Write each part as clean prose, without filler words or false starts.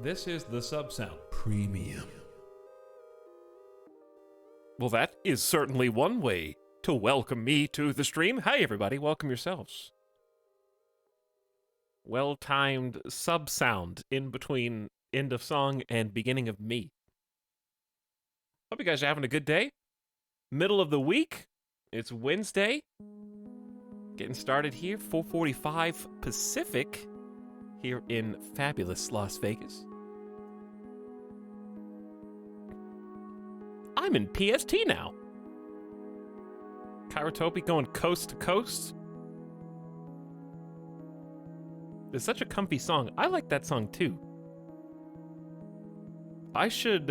This is the sub-sound. Premium. Well, that is certainly one way to welcome me to the stream. Hi, everybody. Welcome yourselves. Well-timed sub-sound in between end of song and beginning of me. Hope you guys are having a good day. Middle of the week. It's Wednesday. Getting started here, 4:45 Pacific, here in fabulous Las Vegas. I'm in PST now. Kairotopi going coast to coast. It's such a comfy song. I like that song too. I should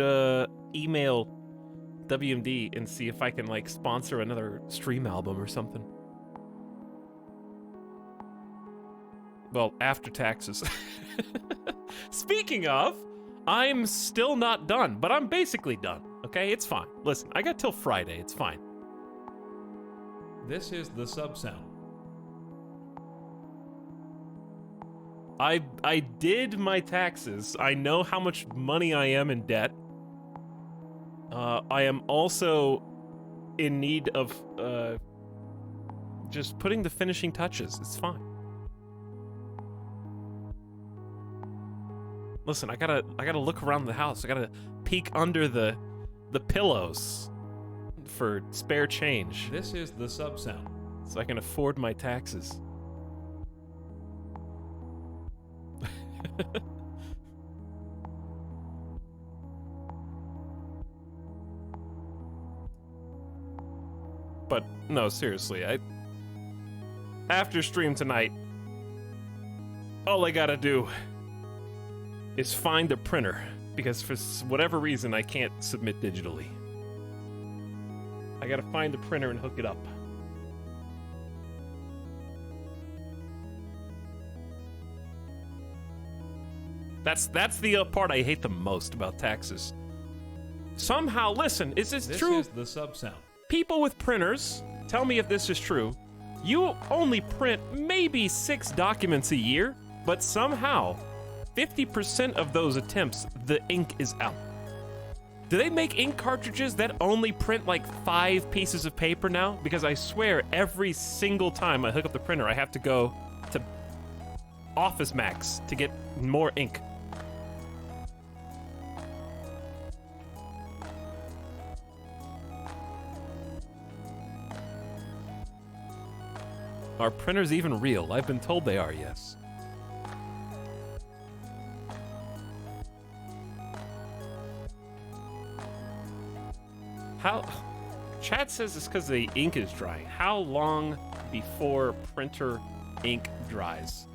email WMD and see if I can like sponsor another stream album or something. Well, after taxes. Speaking of, I'm still not done, but I'm basically done. Okay, it's fine. Listen, I got till Friday. It's fine. This is the sub-sound. I did my taxes. I know how much money I am in debt. I am also in need of just putting the finishing touches. It's fine. Listen, I gotta look around the house. I gotta peek under the pillows for spare change. This is the sub-sound. So I can afford my taxes. But no, seriously, after stream tonight, all I gotta do is find a printer, because for whatever reason I can't submit digitally. I gotta find a printer and hook it up. That's the part I hate the most about taxes. Somehow, listen, is this true? This is the sub-sound. People with printers, tell me if this is true. You only print maybe 6 documents a year, but somehow 50% of those attempts, the ink is out. Do they make ink cartridges that only print like 5 pieces of paper now? Because I swear every single time I hook up the printer, I have to go to Office Max to get more ink. Are printers even real? I've been told they are, yes. How? Chat says it's because the ink is drying. How long before printer ink dries?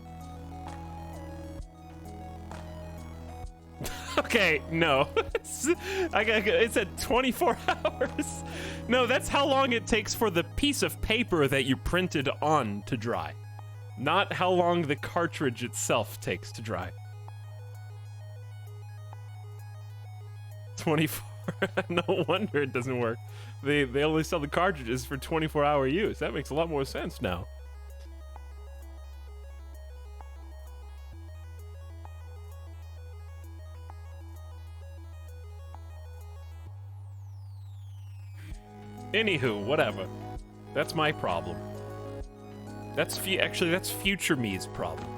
Okay, no. It said 24 hours. No, that's how long it takes for the piece of paper that you printed on to dry. Not how long the cartridge itself takes to dry. 24. No wonder it doesn't work. They only sell the cartridges for 24-hour use. That makes a lot more sense now. Anywho, whatever. That's my problem. That's future me's problem.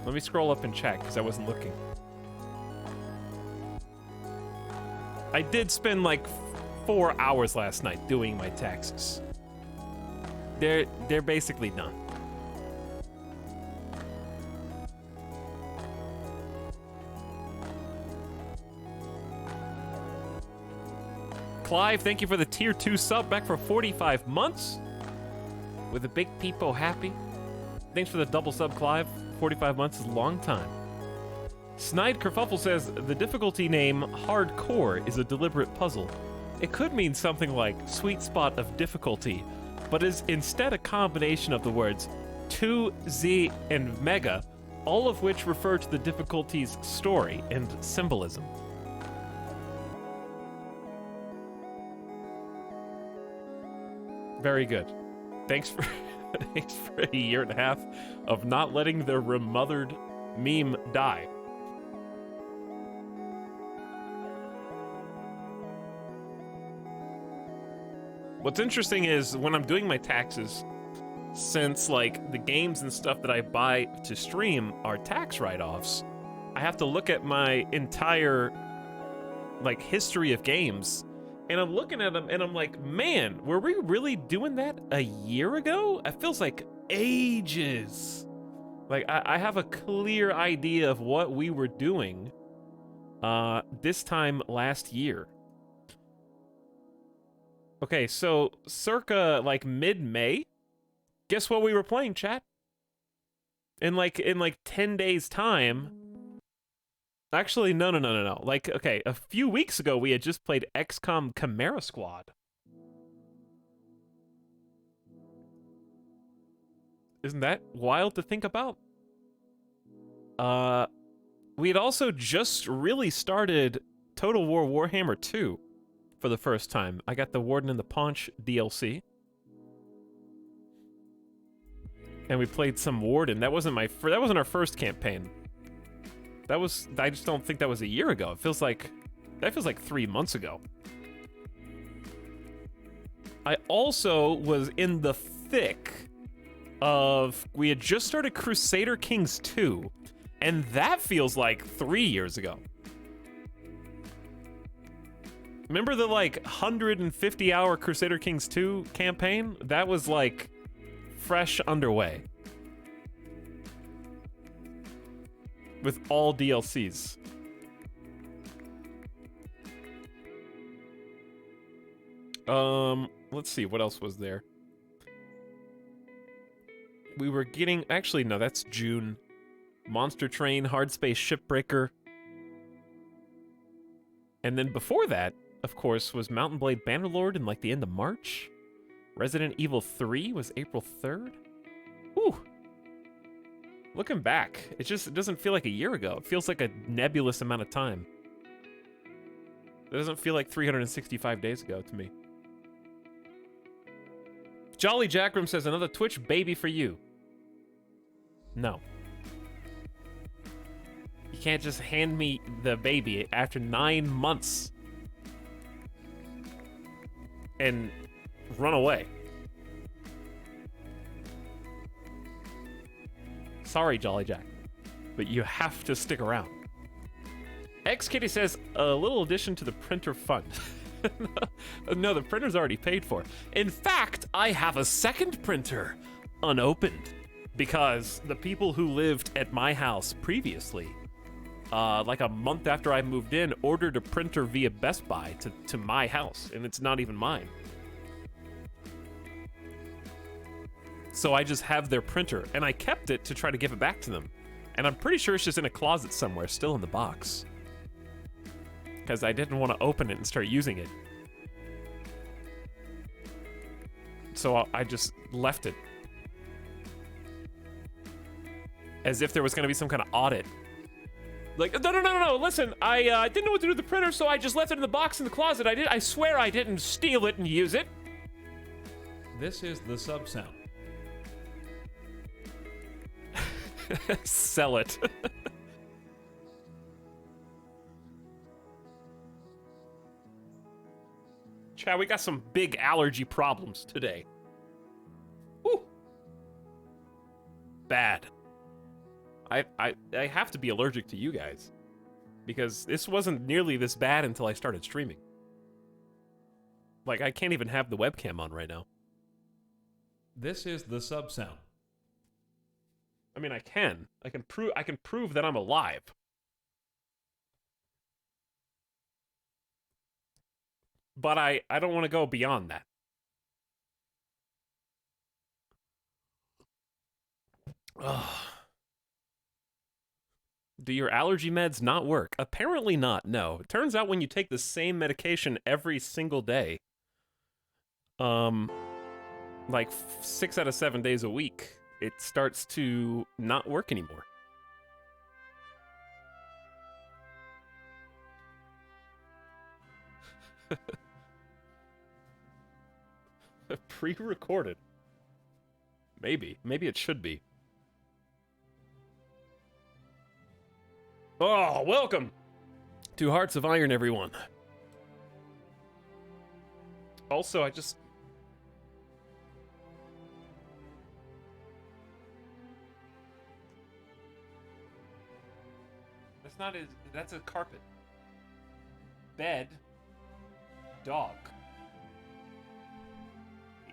Let me scroll up and check, because I wasn't looking. I did spend like 4 hours last night doing my taxes. They're basically done. Clive, thank you for the tier 2 sub, back for 45 months. With the big peepo happy. Thanks for the double sub, Clive. 45 months is a long time. Snide Kerfuffle says, the difficulty name Hardcore is a deliberate puzzle. It could mean something like sweet spot of difficulty, but is instead a combination of the words 2, Z, and Mega, all of which refer to the difficulty's story and symbolism. Very good. Thanks for a year and a half of not letting the remothered meme die. What's interesting is when I'm doing my taxes, since like the games and stuff that I buy to stream are tax write-offs, I have to look at my entire like history of games, and I'm looking at them and I'm like, man, were we really doing that a year ago? It feels like ages. Like I have a clear idea of what we were doing this time last year. Okay, so circa like mid-May, guess what we were playing, chat? In like 10 days time. Actually, no. Like, okay, a few weeks ago we had just played XCOM Chimera Squad. Isn't that wild to think about? We had also just really started Total War Warhammer 2 for the first time. I got the Warden and the Paunch DLC. And we played some Warden. That wasn't our first campaign. I just don't think that was a year ago. That feels like 3 months ago. I also was in the thick of, we had just started Crusader Kings 2, and that feels like 3 years ago. Remember the like 150-hour Crusader Kings 2 campaign? That was like fresh underway. With all DLCs. Let's see, what else was there? We were getting, actually, no, that's June. Monster Train, Hard Space Shipbreaker. And then before that, of course, was Mountain Blade Bannerlord in like the end of March. Resident Evil 3 was April 3rd. Whew. Looking back, it doesn't feel like a year ago. It feels like a nebulous amount of time. It doesn't feel like 365 days ago to me. Jolly Jackram says, another Twitch baby for you. No. You can't just hand me the baby after 9 months and run away. Sorry, Jolly Jack, but you have to stick around. X-Kitty says, a little addition to the printer fund. No, the printer's already paid for. In fact, I have a second printer unopened because the people who lived at my house previously, like a month after I moved in, ordered a printer via Best Buy to my house, and it's not even mine. So I just have their printer, and I kept it to try to give it back to them. And I'm pretty sure it's just in a closet somewhere, still in the box. Because I didn't want to open it and start using it. So I just left it. As if there was going to be some kind of audit. Like, no, listen, I didn't know what to do with the printer, so I just left it in the box in the closet. I swear I didn't steal it and use it. This is the sub sound. Sell it. Chad, we got some big allergy problems today. Woo. Bad. I have to be allergic to you guys. Because this wasn't nearly this bad until I started streaming. Like, I can't even have the webcam on right now. This is the sub sound. I mean, I can prove that I'm alive. But I don't want to go beyond that. Ugh. Do your allergy meds not work? Apparently not, no. It turns out when you take the same medication every single day, like 6 out of 7 days a week, it starts to not work anymore. Pre-recorded. Maybe it should be. Oh, welcome to Hearts of Iron, everyone. Also, That's not his... That's a carpet. Bed. Dog.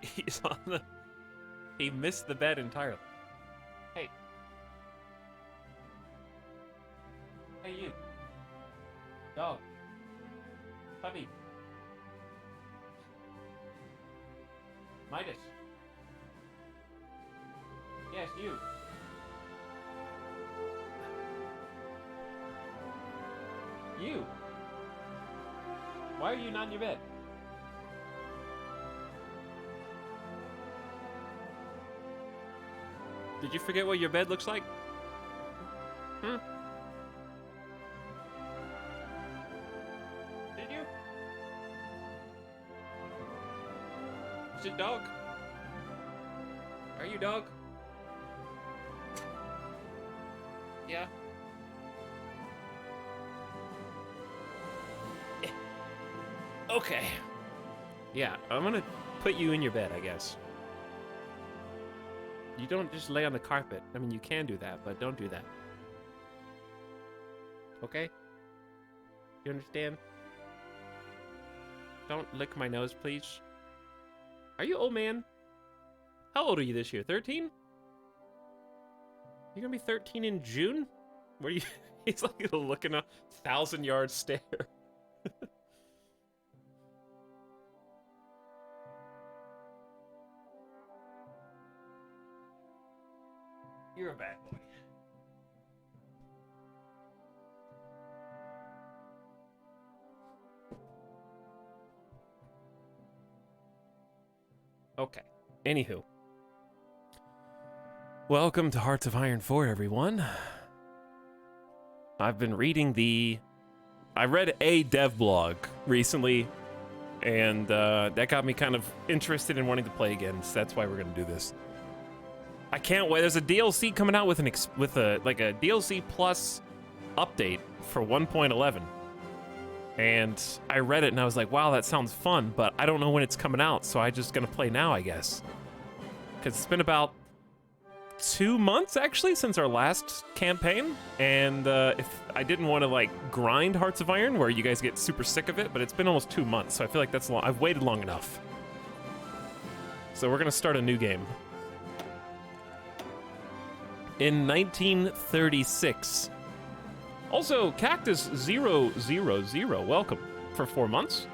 He's on the... He missed the bed entirely. Hey. Hey, you. Dog. Puppy. Midas. Yes, you. You. Why are you not in your bed? Did you forget what your bed looks like? Hmm? Did you? Is it dog? Are you dog? Yeah. Okay. Yeah, I'm gonna put you in your bed, I guess. You don't just lay on the carpet. I mean, you can do that, but don't do that. Okay? You understand? Don't lick my nose, please. Are you old man? How old are you this year? 13? You're gonna be 13 in June? What are you? He's like looking a 1,000-yard stare. You're a bad boy. Okay. Anywho. Welcome to Hearts of Iron 4, everyone. I've been reading I read a dev blog recently, and that got me kind of interested in wanting to play again, so that's why we're going to do this. I can't wait. There's a DLC coming out with a DLC plus update for 1.11. And I read it and I was like, wow, that sounds fun, but I don't know when it's coming out, so I'm just gonna play now, I guess. Because it's been about 2 months, actually, since our last campaign. And if I didn't want to, like, grind Hearts of Iron, where you guys get super sick of it, but it's been almost 2 months, so I feel like that's long. I've waited long enough. So we're gonna start a new game. In 1936. Also, Cactus000, welcome for 4 months.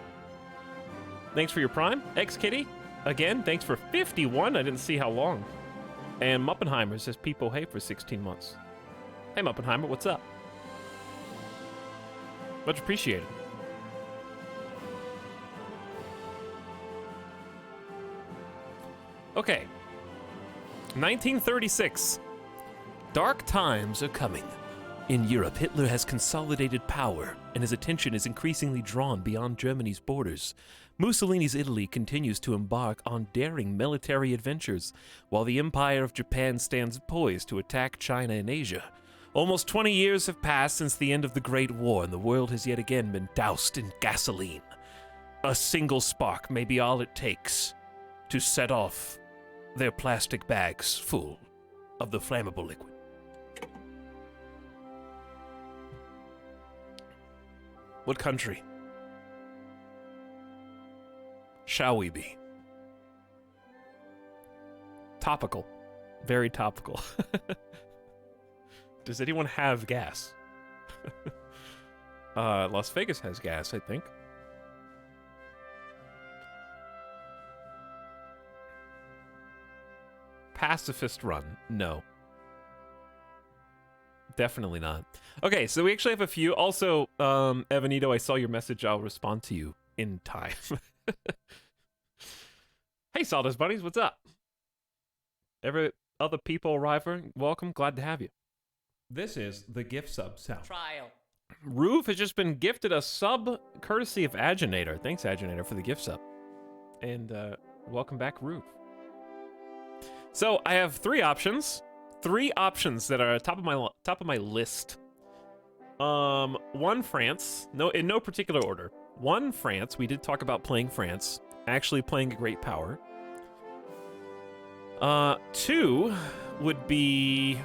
Thanks for your Prime. X-Kitty, again, thanks for 51. I didn't see how long. And Muppenheimer says, Peepo, hey, for 16 months. Hey, Muppenheimer, what's up? Much appreciated. Okay. 1936. Dark times are coming. In Europe, Hitler has consolidated power, and his attention is increasingly drawn beyond Germany's borders. Mussolini's Italy continues to embark on daring military adventures, while the Empire of Japan stands poised to attack China and Asia. Almost 20 years have passed since the end of the Great War, and the world has yet again been doused in gasoline. A single spark may be all it takes to set off their plastic bags full of the flammable liquid. What country shall we be? Topical. Very topical. Does anyone have gas? Las Vegas has gas, I think. Pacifist run. No. Definitely not. Okay, so we actually have a few. Also, Evanito, I saw your message. I'll respond to you in time. Hey, Sawdust Bunnies, what's up? Every other people arriving, welcome. Glad to have you. This is the gift sub sound. Trial. Roof has just been gifted a sub courtesy of Aginator. Thanks, Aginator, for the gift sub. And welcome back, Roof. So I have three options that are top of my list. One, France. No, in no particular order. One, France. We did talk about playing France. Actually playing a great power. Two would be...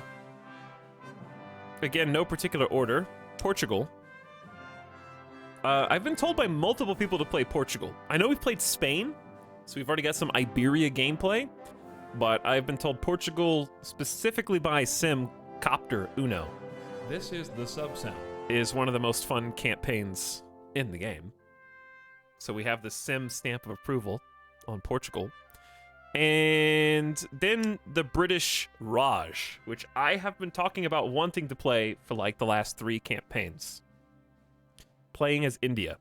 Again, no particular order. Portugal. I've been told by multiple people to play Portugal. I know we've played Spain, so we've already got some Iberia gameplay, but I've been told Portugal, specifically by Sim Copter Uno, This is the sub sound. is one of the most fun campaigns in the game. So we have the Sim stamp of approval on Portugal. And then the British Raj, which I have been talking about wanting to play for like the last 3 campaigns. Playing as India.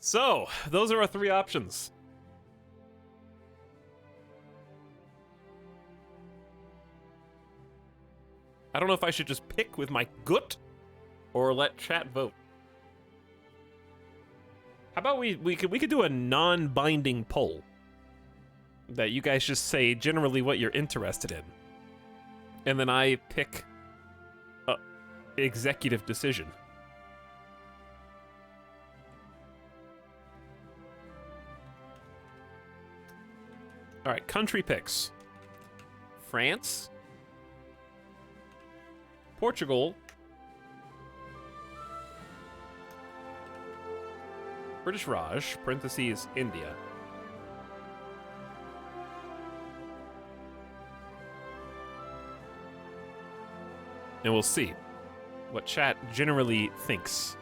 So, those are our 3 options. I don't know if I should just pick with my gut or let chat vote. How about we could do a non-binding poll that you guys just say generally what you're interested in, and then I pick a executive decision. All right, country picks: France, Portugal, British Raj, parentheses, India. And we'll see what chat generally thinks.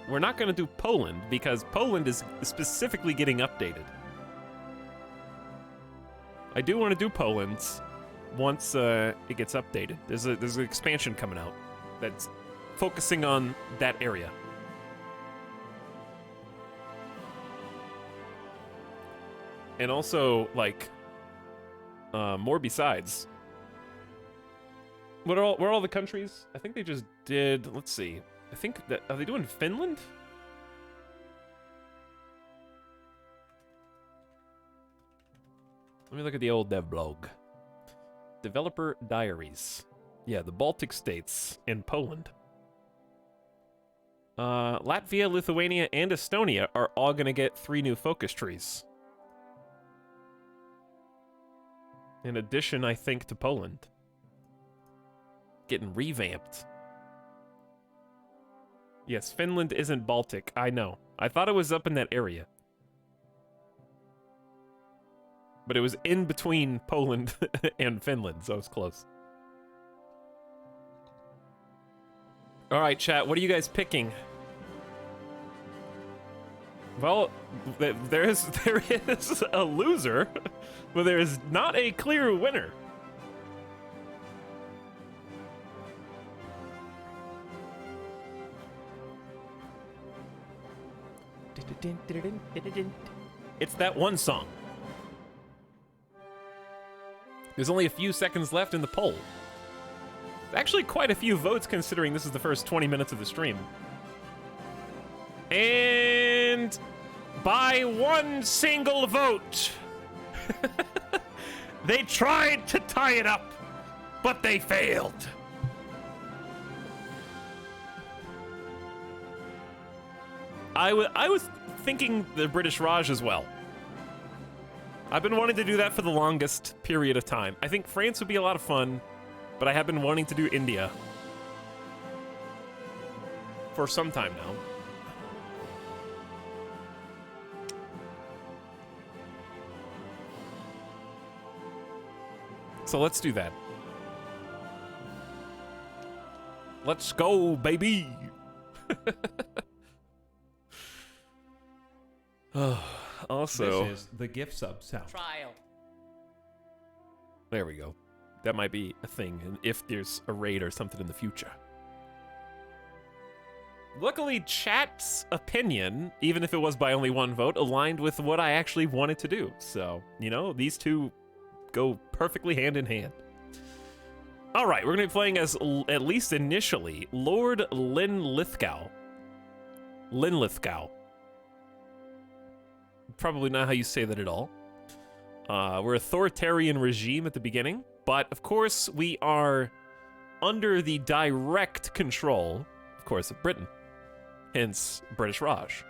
We're not going to do Poland because Poland is specifically getting updated. I do want to do Poland once it gets updated. There's an expansion coming out that's focusing on that area. And also, like, more besides. What are all the countries? I think they just did, let's see. I think that, are they doing Finland? Let me look at the old dev blog. Developer diaries. Yeah, the Baltic states and Poland. Latvia, Lithuania, and Estonia are all gonna get 3 new focus trees. In addition, I think, to Poland. Getting revamped. Yes, Finland isn't Baltic, I know. I thought it was up in that area. But it was in between Poland and Finland, so it's close. All right, chat, what are you guys picking? Well, there is a loser, but there is not a clear winner. It's that one song. There's only a few seconds left in the poll. Actually, quite a few votes considering this is the first 20 minutes of the stream. And by one single vote, they tried to tie it up, but they failed. I was thinking the British Raj as well. I've been wanting to do that for the longest period of time. I think France would be a lot of fun, but I have been wanting to do India for some time now. So let's do that. Let's go, baby! Also, This is the gift sub sound. Trial. there we go. That might be a thing, and if there's a raid or something in the future. Luckily, chat's opinion, even if it was by only one vote, aligned with what I actually wanted to do. So, you know, these two go perfectly hand in hand. All right, we're going to be playing as, at least initially, Lord Linlithgow. Linlithgow. probably not how you say that at all. We're authoritarian regime at the beginning, but of course we are under the direct control, of course, of Britain. Hence, British Raj.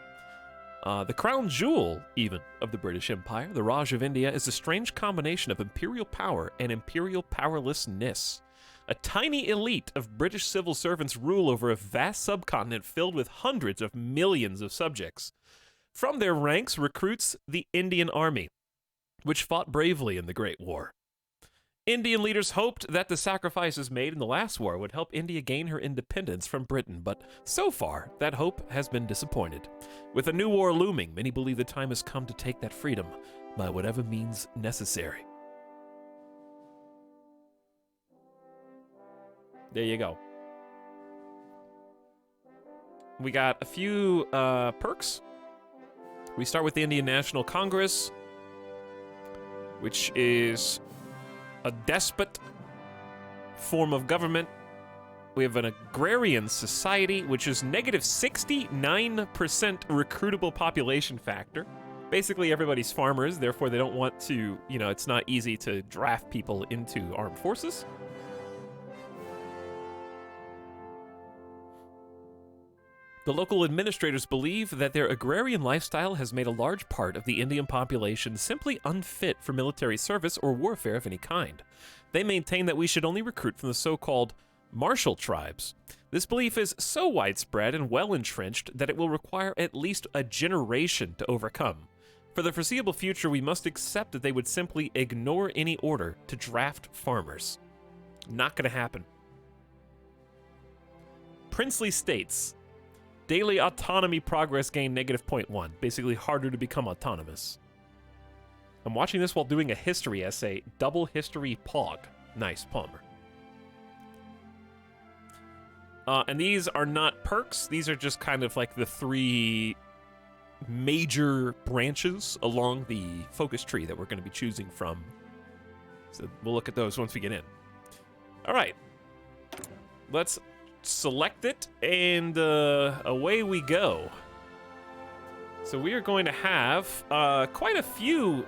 The crown jewel, even, of the British Empire, the Raj of India, is a strange combination of imperial power and imperial powerlessness. A tiny elite of British civil servants rule over a vast subcontinent filled with hundreds of millions of subjects. From their ranks recruits the Indian Army, which fought bravely in the Great War. Indian leaders hoped that the sacrifices made in the last war would help India gain her independence from Britain, but so far, that hope has been disappointed. With a new war looming, many believe the time has come to take that freedom by whatever means necessary. There you go. We got a few perks. We start with the Indian National Congress, which is a despot form of government. We have an agrarian society, which is negative 69% recruitable population factor. Basically, everybody's farmers, therefore they don't want to, it's not easy to draft people into armed forces. The local administrators believe that their agrarian lifestyle has made a large part of the Indian population simply unfit for military service or warfare of any kind. They maintain that we should only recruit from the so-called martial tribes. This belief is so widespread and well-entrenched that it will require at least a generation to overcome. For the foreseeable future, we must accept that they would simply ignore any order to draft farmers. Not gonna happen. Princely states. Daily autonomy progress gain negative 0.1. Basically harder to become autonomous. I'm watching this while doing a history essay. Double history pog. Nice, Palmer. And these are not perks. These are just kind of like the three major branches along the focus tree that we're going to be choosing from. So we'll look at those once we get in. All right. Let's select it, and away we go. So we are going to have quite a few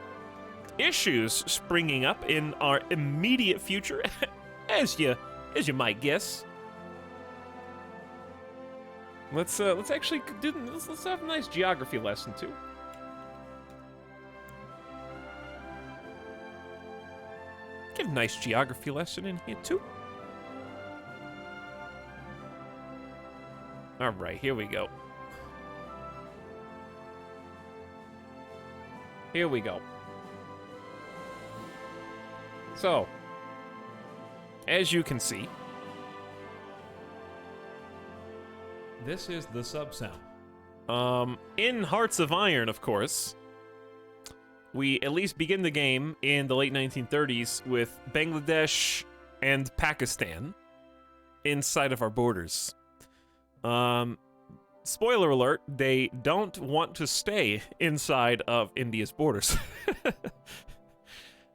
issues springing up in our immediate future, as you might guess. Let's actually do let's have a nice geography lesson too. Give a nice geography lesson in here too. All right, here we go. Here we go. So, as you can see, this is the sub sound. In Hearts of Iron, of course, we at least begin the game in the late 1930s with Bangladesh and Pakistan inside of our borders. Spoiler alert, they don't want to stay inside of India's borders.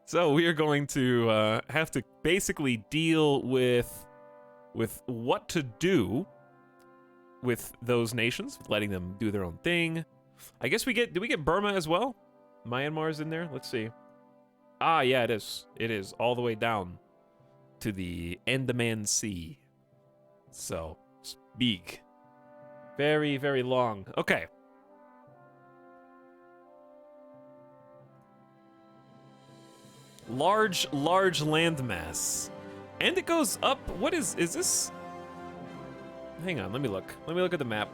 So we are going to have to basically deal with what to do with those nations, letting them do their own thing. I guess did we get Burma as well? Myanmar's in there? Let's see. Ah, yeah, it is. It is all the way down to the Andaman Sea. So, it's big. Very, very long. Okay. Large landmass. And it goes up. What is this? Hang on, let me look. Let me look at the map.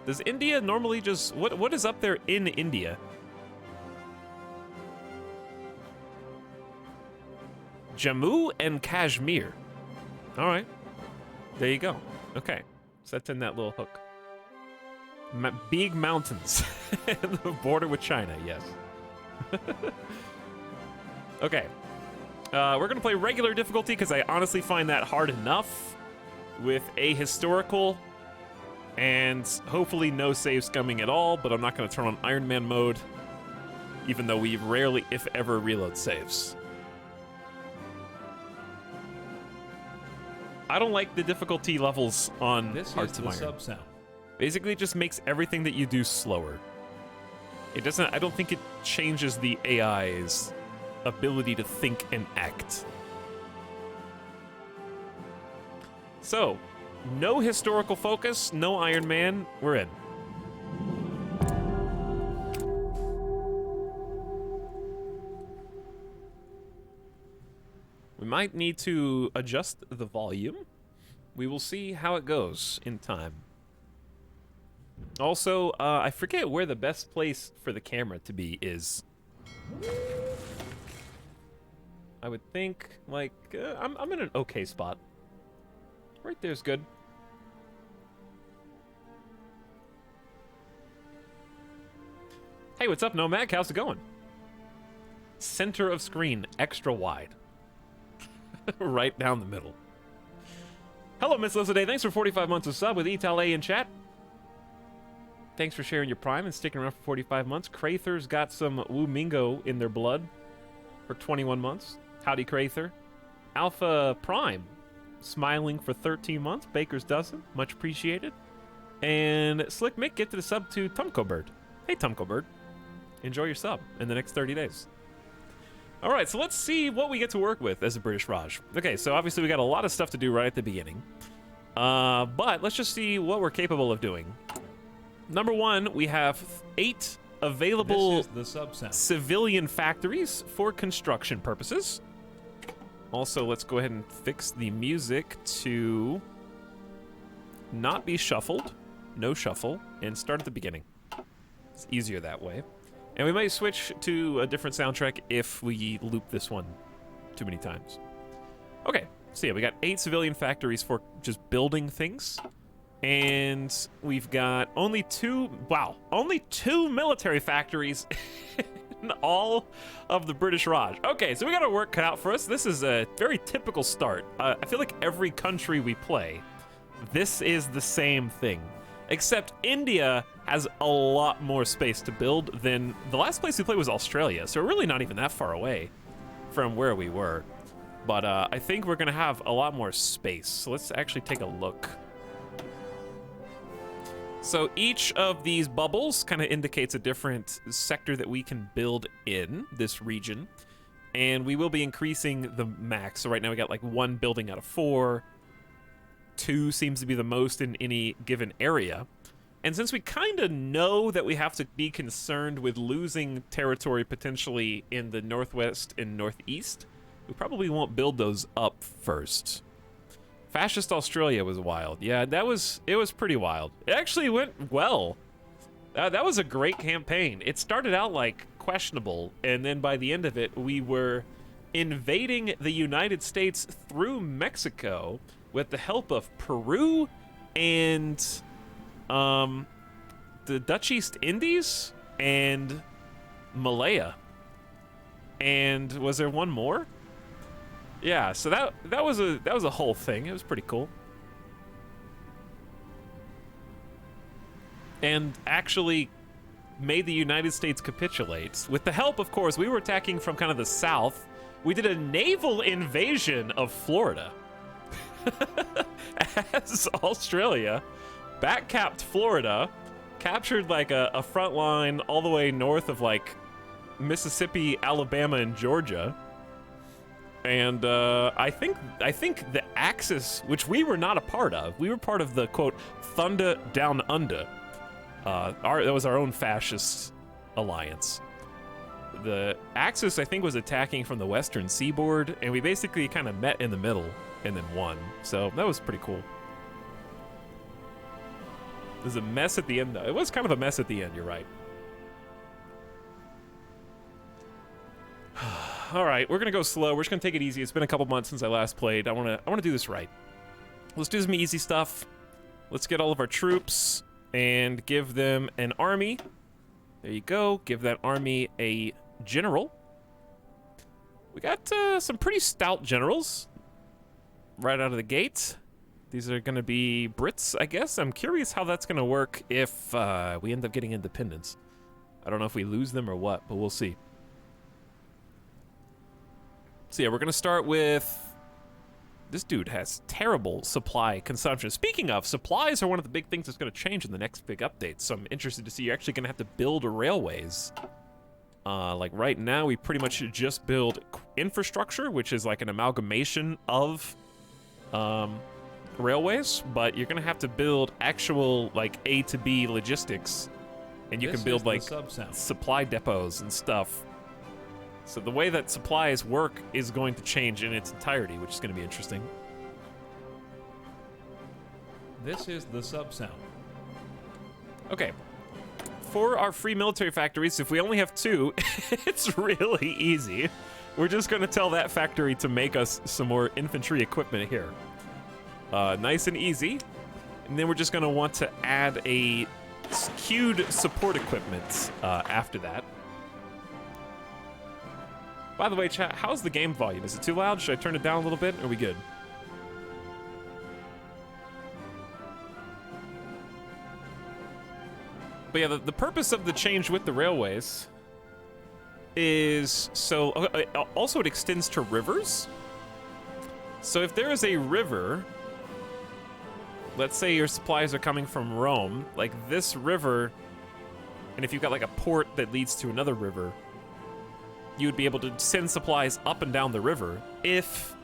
Does India normally just... What is up there in India? Jammu and Kashmir. All right. There you go. Okay. So that's in that little hook. Big mountains. The border with China, yes. Okay. We're going to play regular difficulty because I honestly find that hard enough with ahistorical and hopefully no save scumming at all, but I'm not going to turn on Iron Man mode, even though we rarely, if ever, reload saves. I don't like the difficulty levels on Hearts of Iron. Sub sound. Basically, it just makes everything that you do slower. It doesn't, I don't think it changes the AI's ability to think and act. So, no historical focus, no Iron Man, we're in. We might need to adjust the volume. We will see how it goes in time. Also, I forget where the best place for the camera to be is. I would think, like, I'm in an okay spot. Right there's good. Hey, what's up, Nomad? How's it going? Center of screen, extra wide. Right down the middle. Hello, Miss Lizarday. Thanks for 45 months of sub with Etalyx in chat. Thanks for sharing your Prime and sticking around for 45 months. Crather's got some Woomingo in their blood for 21 months. Howdy, Crather. Alpha Prime, smiling for 13 months. Baker's dozen, much appreciated. And Slick Mick, get to the sub to Tumco Bird. Hey, Tumco Bird. Enjoy your sub in the next 30 days. All right, so let's see what we get to work with as a British Raj. Okay, so obviously we got a lot of stuff to do right at the beginning. But let's just see what we're capable of doing. Number one, we have 8 available civilian factories for construction purposes. Also, let's go ahead and fix the music to not be shuffled, no shuffle, and start at the beginning. It's easier that way. And we might switch to a different soundtrack if we loop this one too many times. Okay, so yeah, we got 8 civilian factories for just building things. And we've got only 2 military factories in all of the British Raj. Okay, so we got our work cut out for us. This is a very typical start. I feel like every country we play, this is the same thing. Except India has a lot more space to build than the last place we played was Australia. So we're really not even that far away from where we were. But I think we're going to have a lot more space. So let's actually take a look. So each of these bubbles kind of indicates a different sector that we can build in this region. And we will be increasing the max. So right now we got like 1 building out of 4. 2 seems to be the most in any given area. And since we kind of know that we have to be concerned with losing territory potentially in the northwest and northeast, we probably won't build those up first. Fascist Australia was wild. Yeah, it was pretty wild. It actually went well. That was a great campaign. It started out like questionable, and then by the end of it, we were invading the United States through Mexico with the help of Peru and the Dutch East Indies and Malaya. And was there one more? Yeah, so that was a whole thing. It was pretty cool. And actually made the United States capitulate. With the help, of course, we were attacking from kind of the south. We did a naval invasion of Florida. As Australia backcapped Florida, captured like a front line all the way north of like Mississippi, Alabama, and Georgia. And I think the Axis, which we were not a part of, we were part of the quote Thunder Down Under. That was our own fascist alliance. The Axis, I think, was attacking from the western seaboard, and we basically kind of met in the middle and then won. So that was pretty cool. It was a mess at the end, though. It was kind of a mess at the end, you're right. All right, we're gonna go slow. We're just gonna take it easy. It's been a couple months since I last played. I wanna do this right. Let's do some easy stuff. Let's get all of our troops and give them an army. There you go. Give that army a general. We got some pretty stout generals right out of the gate. These are gonna be Brits, I guess. I'm curious how that's gonna work if we end up getting independence. I don't know if we lose them or what, but we'll see. So yeah, we're gonna start with This dude has terrible supply consumption. Speaking of, supplies are one of the big things that's going to change in the next big update. So I'm interested to see you're actually going to have to build railways. Like right now, we pretty much just build infrastructure, which is like an amalgamation of railways. But you're going to have to build actual like A to B logistics, and you can build like supply depots and stuff. So the way that supplies work is going to change in its entirety, which is going to be interesting. This is the sub-sound. Okay. For our free military factories, if we only have 2, it's really easy. We're just going to tell that factory to make us some more infantry equipment here. Nice and easy. And then we're just going to want to add a queued support equipment after that. By the way, chat, how's the game volume? Is it too loud? Should I turn it down a little bit? Or are we good? But yeah, the purpose of the change with the railways is so... also, it extends to rivers. So if there is a river... Let's say your supplies are coming from Rome. Like this river... And if you've got like a port that leads to another river... You would be able to send supplies up and down the river if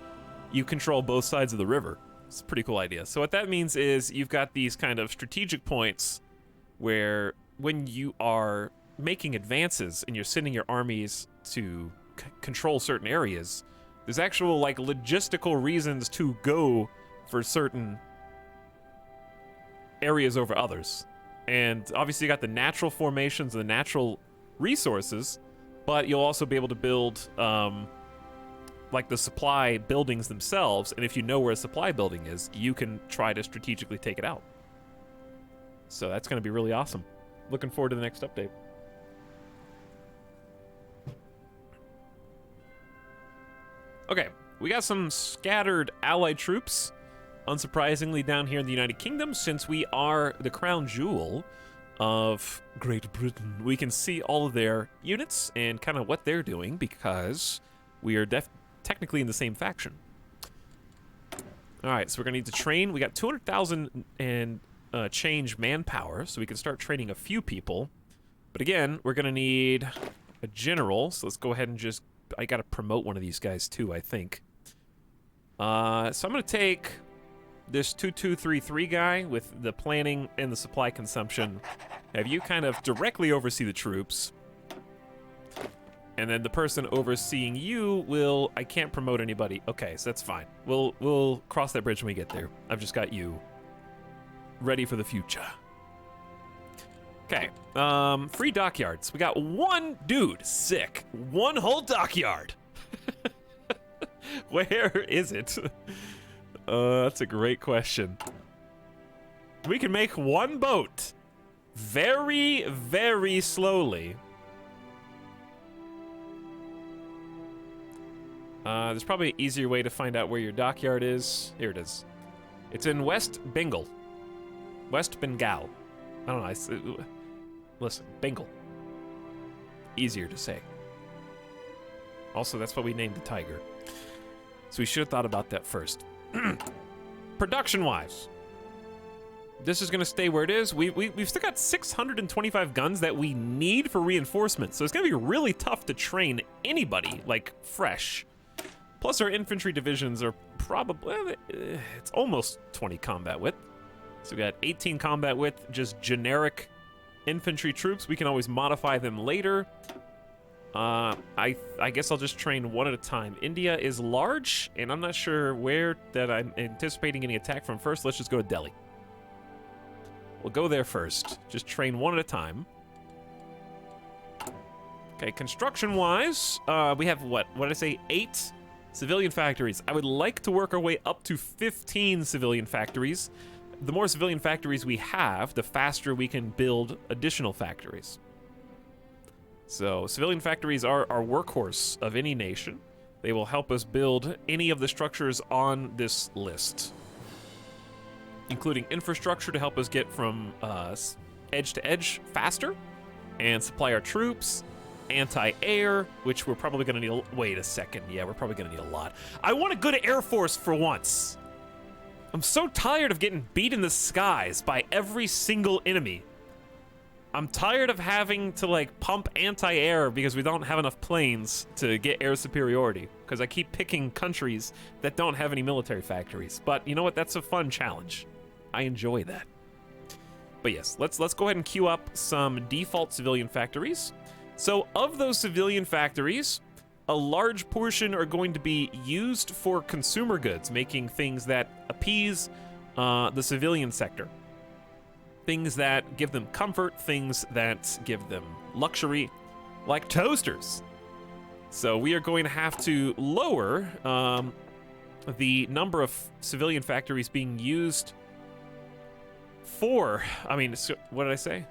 you control both sides of the river. It's a pretty cool idea. So what that means is you've got these kind of strategic points where when you are making advances and you're sending your armies to control certain areas, there's actual like logistical reasons to go for certain areas over others. And obviously you got the natural formations and the natural resources, but you'll also be able to build like the supply buildings themselves, and if you know where a supply building is, you can try to strategically take it out. So that's going to be really awesome. Looking forward to the next update. Okay, we got some scattered allied troops, unsurprisingly, down here in the United Kingdom. Since we are the crown jewel of Great Britain, we can see all of their units and kind of what they're doing because we are technically in the same faction. All right, so we're gonna need to train. We got 200,000 and change manpower, so we can start training a few people. But again, we're gonna need a general, so let's go ahead and just... I gotta promote one of these guys too, I think. So I'm gonna take this 2233 guy with the planning and the supply consumption. Have you kind of directly oversee the troops. And then the person overseeing you will... I can't promote anybody. Okay, so that's fine. We'll cross that bridge when we get there. I've just got you ready for the future. Okay, free dockyards. We got one dude, sick. One whole dockyard. Where is it? That's a great question. We can make one boat very, very slowly. There's probably an easier way to find out where your dockyard is. Here it is. It's in West Bengal. West Bengal. I don't know. Listen, Bengal. Easier to say. Also, that's what we named the tiger. So we should have thought about that first. Production-wise, this is going to stay where it is. We've still got 625 guns that we need for reinforcements, so it's going to be really tough to train anybody, like, fresh. Plus, our infantry divisions are probably... it's almost 20 combat width. So we got 18 combat width, just generic infantry troops. We can always modify them later. I guess I'll just train one at a time. India is large, and I'm not sure where that I'm anticipating getting attacked from first. Let's just go to Delhi. We'll go there first. Just train one at a time. Okay, construction-wise, we have what did I say? 8 civilian factories. I would like to work our way up to 15 civilian factories. The more civilian factories we have, the faster we can build additional factories. So, civilian factories are our workhorse of any nation. They will help us build any of the structures on this list, including infrastructure to help us get from edge to edge faster and supply our troops, anti-air, which we're probably going to need. Wait a second. Yeah, we're probably going to need a lot. I want a good Air Force for once. I'm so tired of getting beat in the skies by every single enemy. I'm tired of having to, like, pump anti-air because we don't have enough planes to get air superiority, because I keep picking countries that don't have any military factories. But you know what? That's a fun challenge. I enjoy that. But yes, let's go ahead and queue up some default civilian factories. So of those civilian factories, a large portion are going to be used for consumer goods, making things that appease the civilian sector. Things that give them comfort, things that give them luxury, like toasters. So we are going to have to lower the number of civilian factories being used for, what did I say?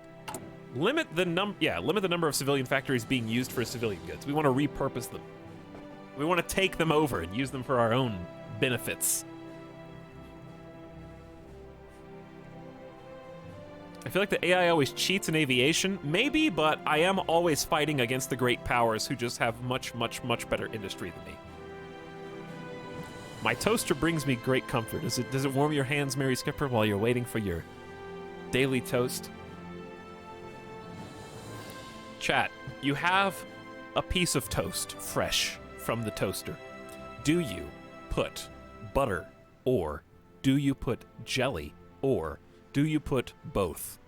Limit the number of civilian factories being used for civilian goods. We want to repurpose them. We want to take them over and use them for our own benefits. I feel like the AI always cheats in aviation. Maybe, but I am always fighting against the great powers who just have much, much, much better industry than me. My toaster brings me great comfort. Does it warm your hands, Mary Skipper, while you're waiting for your daily toast? Chat, you have a piece of toast fresh from the toaster. Do you put butter, or do you put jelly, or do you put both?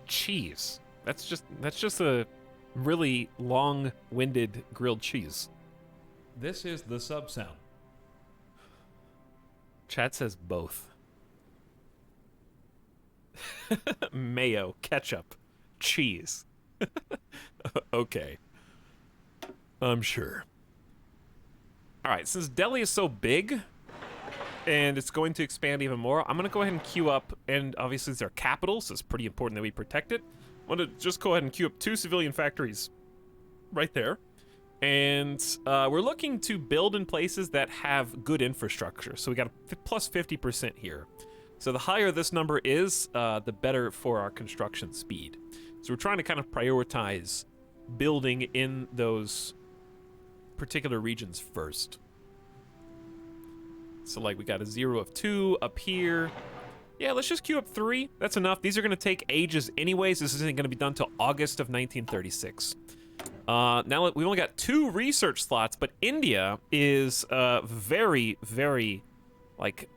Cheese. That's just a really long-winded grilled cheese. This is the sub sound. Chat says both. Mayo, ketchup, cheese. Okay. I'm sure. All right, since Delhi is so big, and it's going to expand even more, I'm going to go ahead and queue up, and obviously it's our capital, so it's pretty important that we protect it. I'm going to just go ahead and queue up 2 civilian factories right there. And we're looking to build in places that have good infrastructure. So we got a plus 50% here. So the higher this number is, the better for our construction speed. So we're trying to kind of prioritize building in those particular regions first. So like we got a 0 of 2 up here. Yeah, let's just queue up 3. That's enough. These are going to take ages anyways. This isn't going to be done till August of 1936. Now we've only got 2 research slots, but India is very, very, like,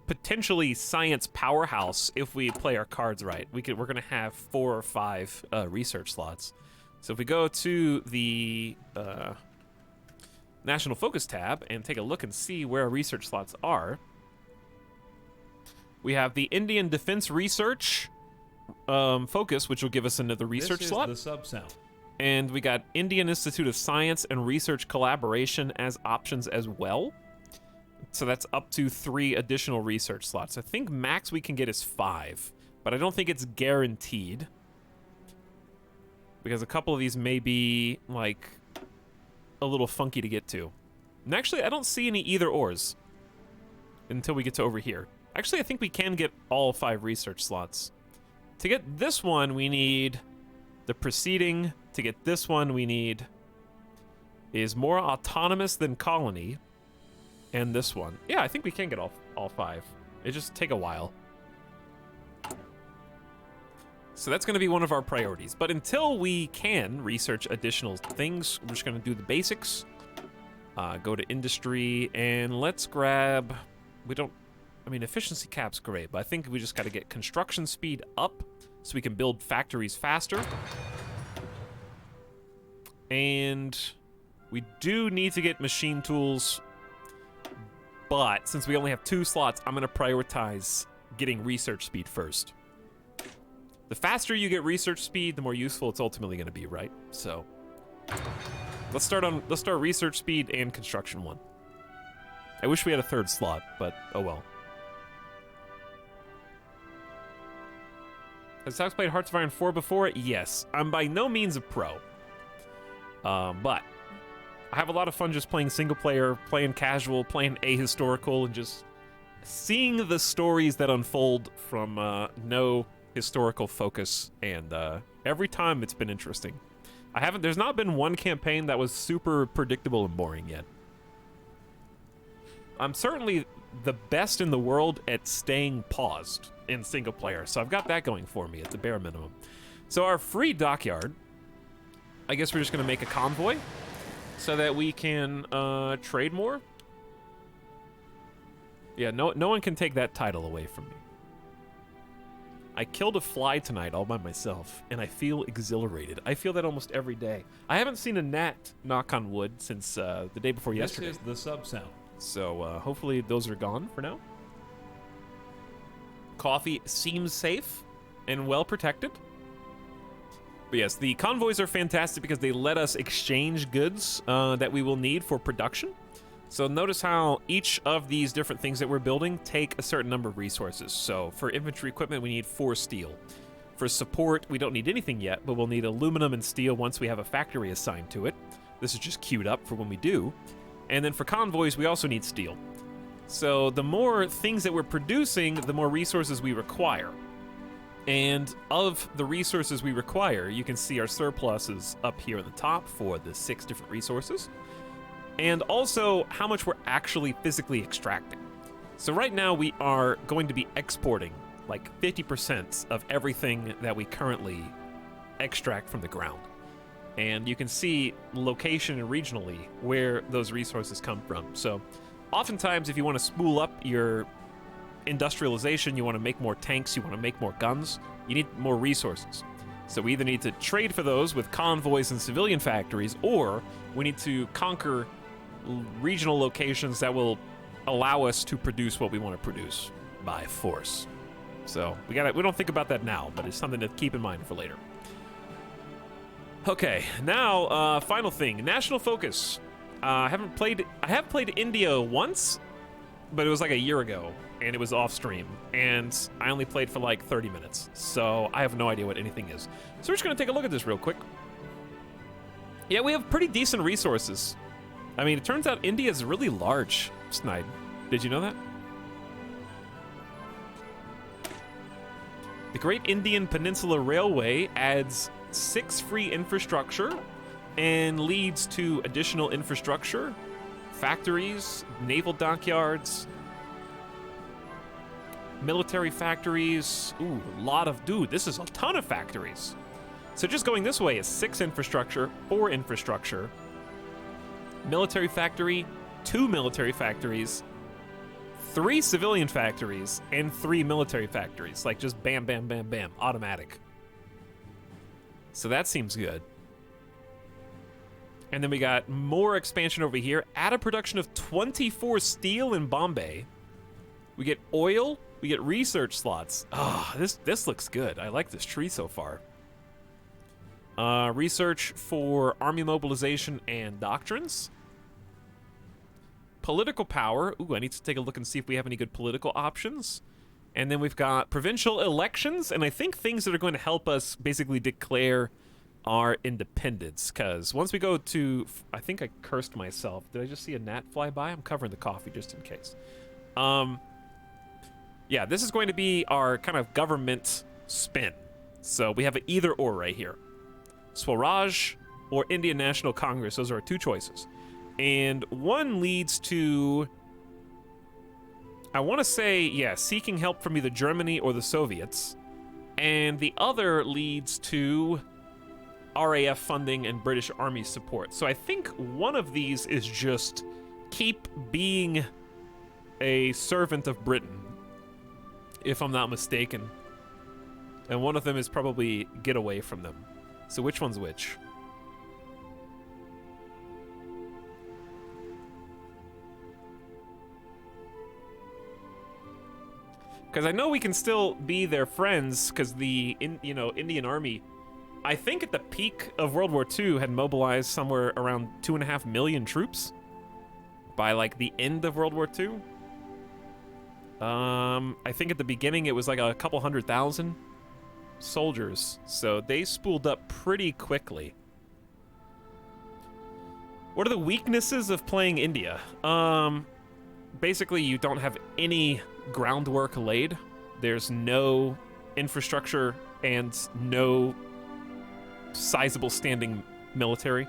potentially science powerhouse if we play our cards right. We're going to have 4 or 5 research slots. So if we go to the National Focus tab and take a look and see where our research slots are, we have the Indian Defense Research Focus, which will give us another research slot. This is the sub-sound. And we got Indian Institute of Science and Research Collaboration as options as well. So that's up to 3 additional research slots. I think max we can get is 5, but I don't think it's guaranteed, because a couple of these may be, like, a little funky to get to. And actually, I don't see any either-ors until we get to over here. Actually, I think we can get all 5 research slots. To get this one, we need the preceding. To get this one, we need is more autonomous than colony. And this one. Yeah, I think we can get all 5. It just take a while. So that's going to be one of our priorities. But until we can research additional things, we're just going to do the basics. Go to industry, and let's grab... efficiency cap's great, but I think we just got to get construction speed up so we can build factories faster. And we do need to get machine tools, but since we only have 2 slots, I'm going to prioritize getting research speed first. The faster you get research speed, the more useful it's ultimately going to be, right? So let's start research speed and construction 1. I wish we had a 3rd slot, but oh well. Has Etalyx played Hearts of Iron 4 before? Yes. I'm by no means a pro. But I have a lot of fun just playing single player, playing casual, playing ahistorical, and just seeing the stories that unfold from no historical focus, and every time it's been interesting. There's not been one campaign that was super predictable and boring yet. I'm certainly the best in the world at staying paused in single player, so I've got that going for me at the bare minimum. So our free dockyard, I guess we're just going to make a convoy so that we can trade more. Yeah, no one can take that title away from me. I killed a fly tonight all by myself, and I feel exhilarated. I feel that almost every day. I haven't seen a gnat, knock on wood, since the day before yesterday. This is the sub-sound. So hopefully those are gone for now. Coffee seems safe and well protected. But yes, the convoys are fantastic because they let us exchange goods that we will need for production. So notice how each of these different things that we're building take a certain number of resources. So for infantry equipment, we need 4 steel. For support, we don't need anything yet, but we'll need aluminum and steel once we have a factory assigned to it. This is just queued up for when we do. And then for convoys, we also need steel. So the more things that we're producing, the more resources we require. And of the resources we require, you can see our surpluses up here at the top for the 6 different resources. And also how much we're actually physically extracting. So right now we are going to be exporting like 50% of everything that we currently extract from the ground. And you can see location and regionally where those resources come from. So oftentimes if you want to spool up your industrialization, you want to make more tanks, you want to make more guns, you need more resources. So we either need to trade for those with convoys and civilian factories, or we need to conquer regional locations that will allow us to produce what we want to produce by force. So we don't think about that now, but it's something to keep in mind for later. Okay, now final thing, national focus. I have played India once, but it was like a year ago, and it was off stream, and I only played for like 30 minutes, so I have no idea what anything is. So we're just gonna take a look at this real quick. Yeah, we have pretty decent resources. I mean, it turns out India is really large, Snide. Did you know that? The Great Indian Peninsula Railway adds 6 free infrastructure and leads to additional infrastructure, factories, naval dockyards, military factories. Ooh, a lot of, dude, this is a ton of factories. So just going this way is 6 infrastructure, 4 infrastructure, military factory, 2 military factories, 3 civilian factories, and 3 military factories. Like just bam, bam, bam, bam, automatic. So that seems good. And then we got more expansion over here. Add a production of 24 steel in Bombay. We get oil, we get research slots. Ah, this looks good. I like this tree so far. Research for army mobilization and doctrines. Political power. Ooh, I need to take a look and see if we have any good political options. And then we've got provincial elections, and I think things that are going to help us basically declare our independence. Because once we go to... I think I cursed myself. Did I just see a gnat fly by? I'm covering the coffee just in case. Yeah, this is going to be our kind of government spin. So we have an either or right here. Swaraj or Indian National Congress. Those are our 2 choices. And one leads to... I want to say, yeah, seeking help from either Germany or the Soviets. And the other leads to RAF funding and British Army support. So I think one of these is just keep being a servant of Britain, if I'm not mistaken. And one of them is probably get away from them. So which one's which? Because I know we can still be their friends, because the Indian Army, I think at the peak of World War II, had mobilized somewhere around 2.5 million troops by like the end of World War II. I think at the beginning it was like a couple 100,000 soldiers, so they spooled up pretty quickly. What are the weaknesses of playing India? basically you don't have any groundwork laid. There's no infrastructure and no sizable standing military.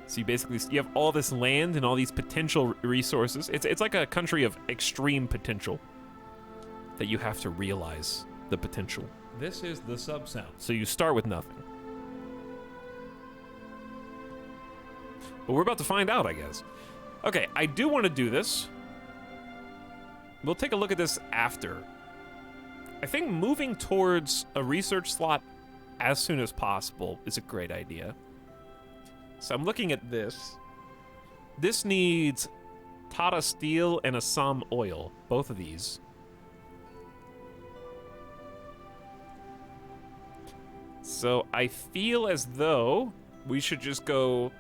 So you have all this land and all these potential resources. It's like a country of extreme potential that you have to realize the potential. This is the sub-sound. So you start with nothing. But we're about to find out, I guess. Okay, I do want to do this. We'll take a look at this after. I think moving towards a research slot as soon as possible is a great idea. So I'm looking at this. This needs Tata Steel and Assam Oil, both of these. So I feel as though we should just go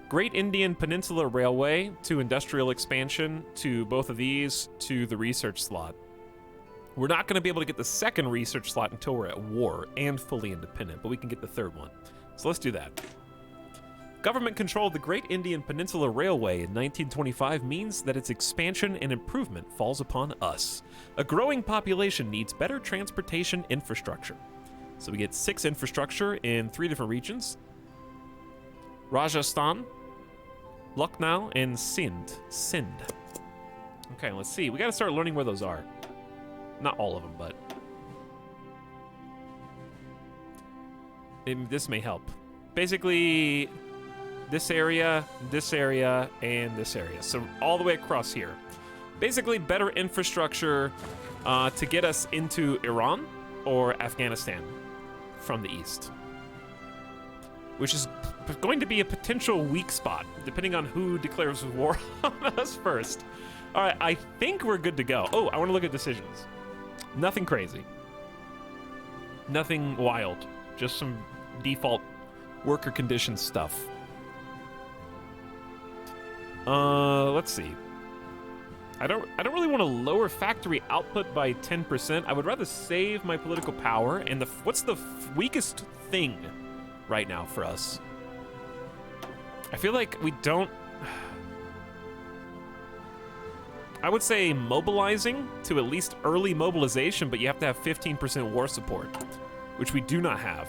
Great Indian Peninsula Railway to industrial expansion to both of these to the research slot. We're not going to be able to get the second research slot until we're at war and fully independent, but we can get the third one. So let's do that. Government control of the Great Indian Peninsula Railway in 1925 means that its expansion and improvement falls upon us. A growing population needs better transportation infrastructure. So we get 6 infrastructure in 3 different regions. Rajasthan, Lucknow, and Sindh. Okay, let's see. We got to start learning where those are. Not all of them, but this may help. Basically, this area, and this area. So all the way across here. Basically, better infrastructure to get us into Iran or Afghanistan from the east, which is going to be a potential weak spot, depending on who declares war on us first. All right, I think we're good to go. Oh, I want to look at decisions. Nothing crazy. Nothing wild. Just some default worker conditions stuff. Let's see. I don't really want to lower factory output by 10%. I would rather save my political power. And what's the weakest thing right now for us? I feel like we don't... I would say mobilizing to at least early mobilization, but you have to have 15% war support, which we do not have.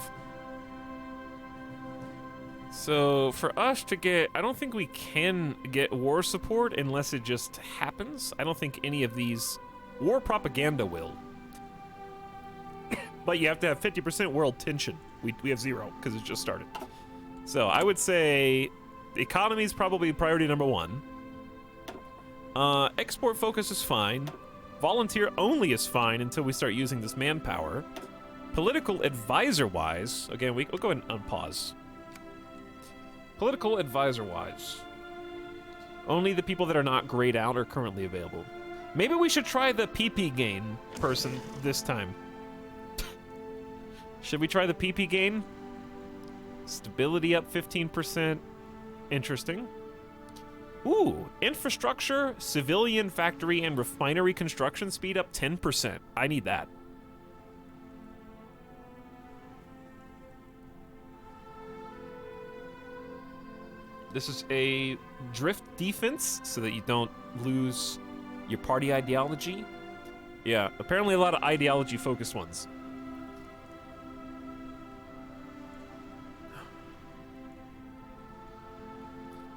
So for us to get, I don't think we can get war support unless it just happens. I don't think any of these war propaganda will. But you have to have 50% world tension. We have 0 because it just started. So I would say the economy is probably priority number 1. Export focus is fine. Volunteer only is fine until we start using this manpower. Political advisor-wise, again, we'll go ahead and unpause. Political advisor-wise, only the people that are not grayed out are currently available. Maybe we should try the PP gain person this time. Should we try the PP gain? Stability up 15%. Interesting. Ooh, infrastructure, civilian factory, and refinery construction speed up 10%. I need that. This is a drift defense so that you don't lose your party ideology. Yeah, apparently a lot of ideology-focused ones.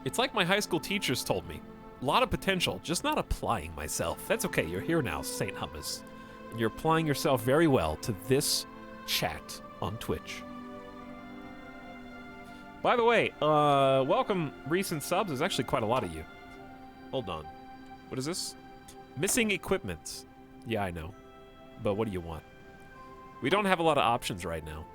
It's like my high school teachers told me. A lot of potential, just not applying myself. That's okay, you're here now, St. Hummus. And you're applying yourself very well to this chat on Twitch. By the way, welcome recent subs. There's actually quite a lot of you. Hold on. What is this? Missing equipment. Yeah, I know. But what do you want? We don't have a lot of options right now.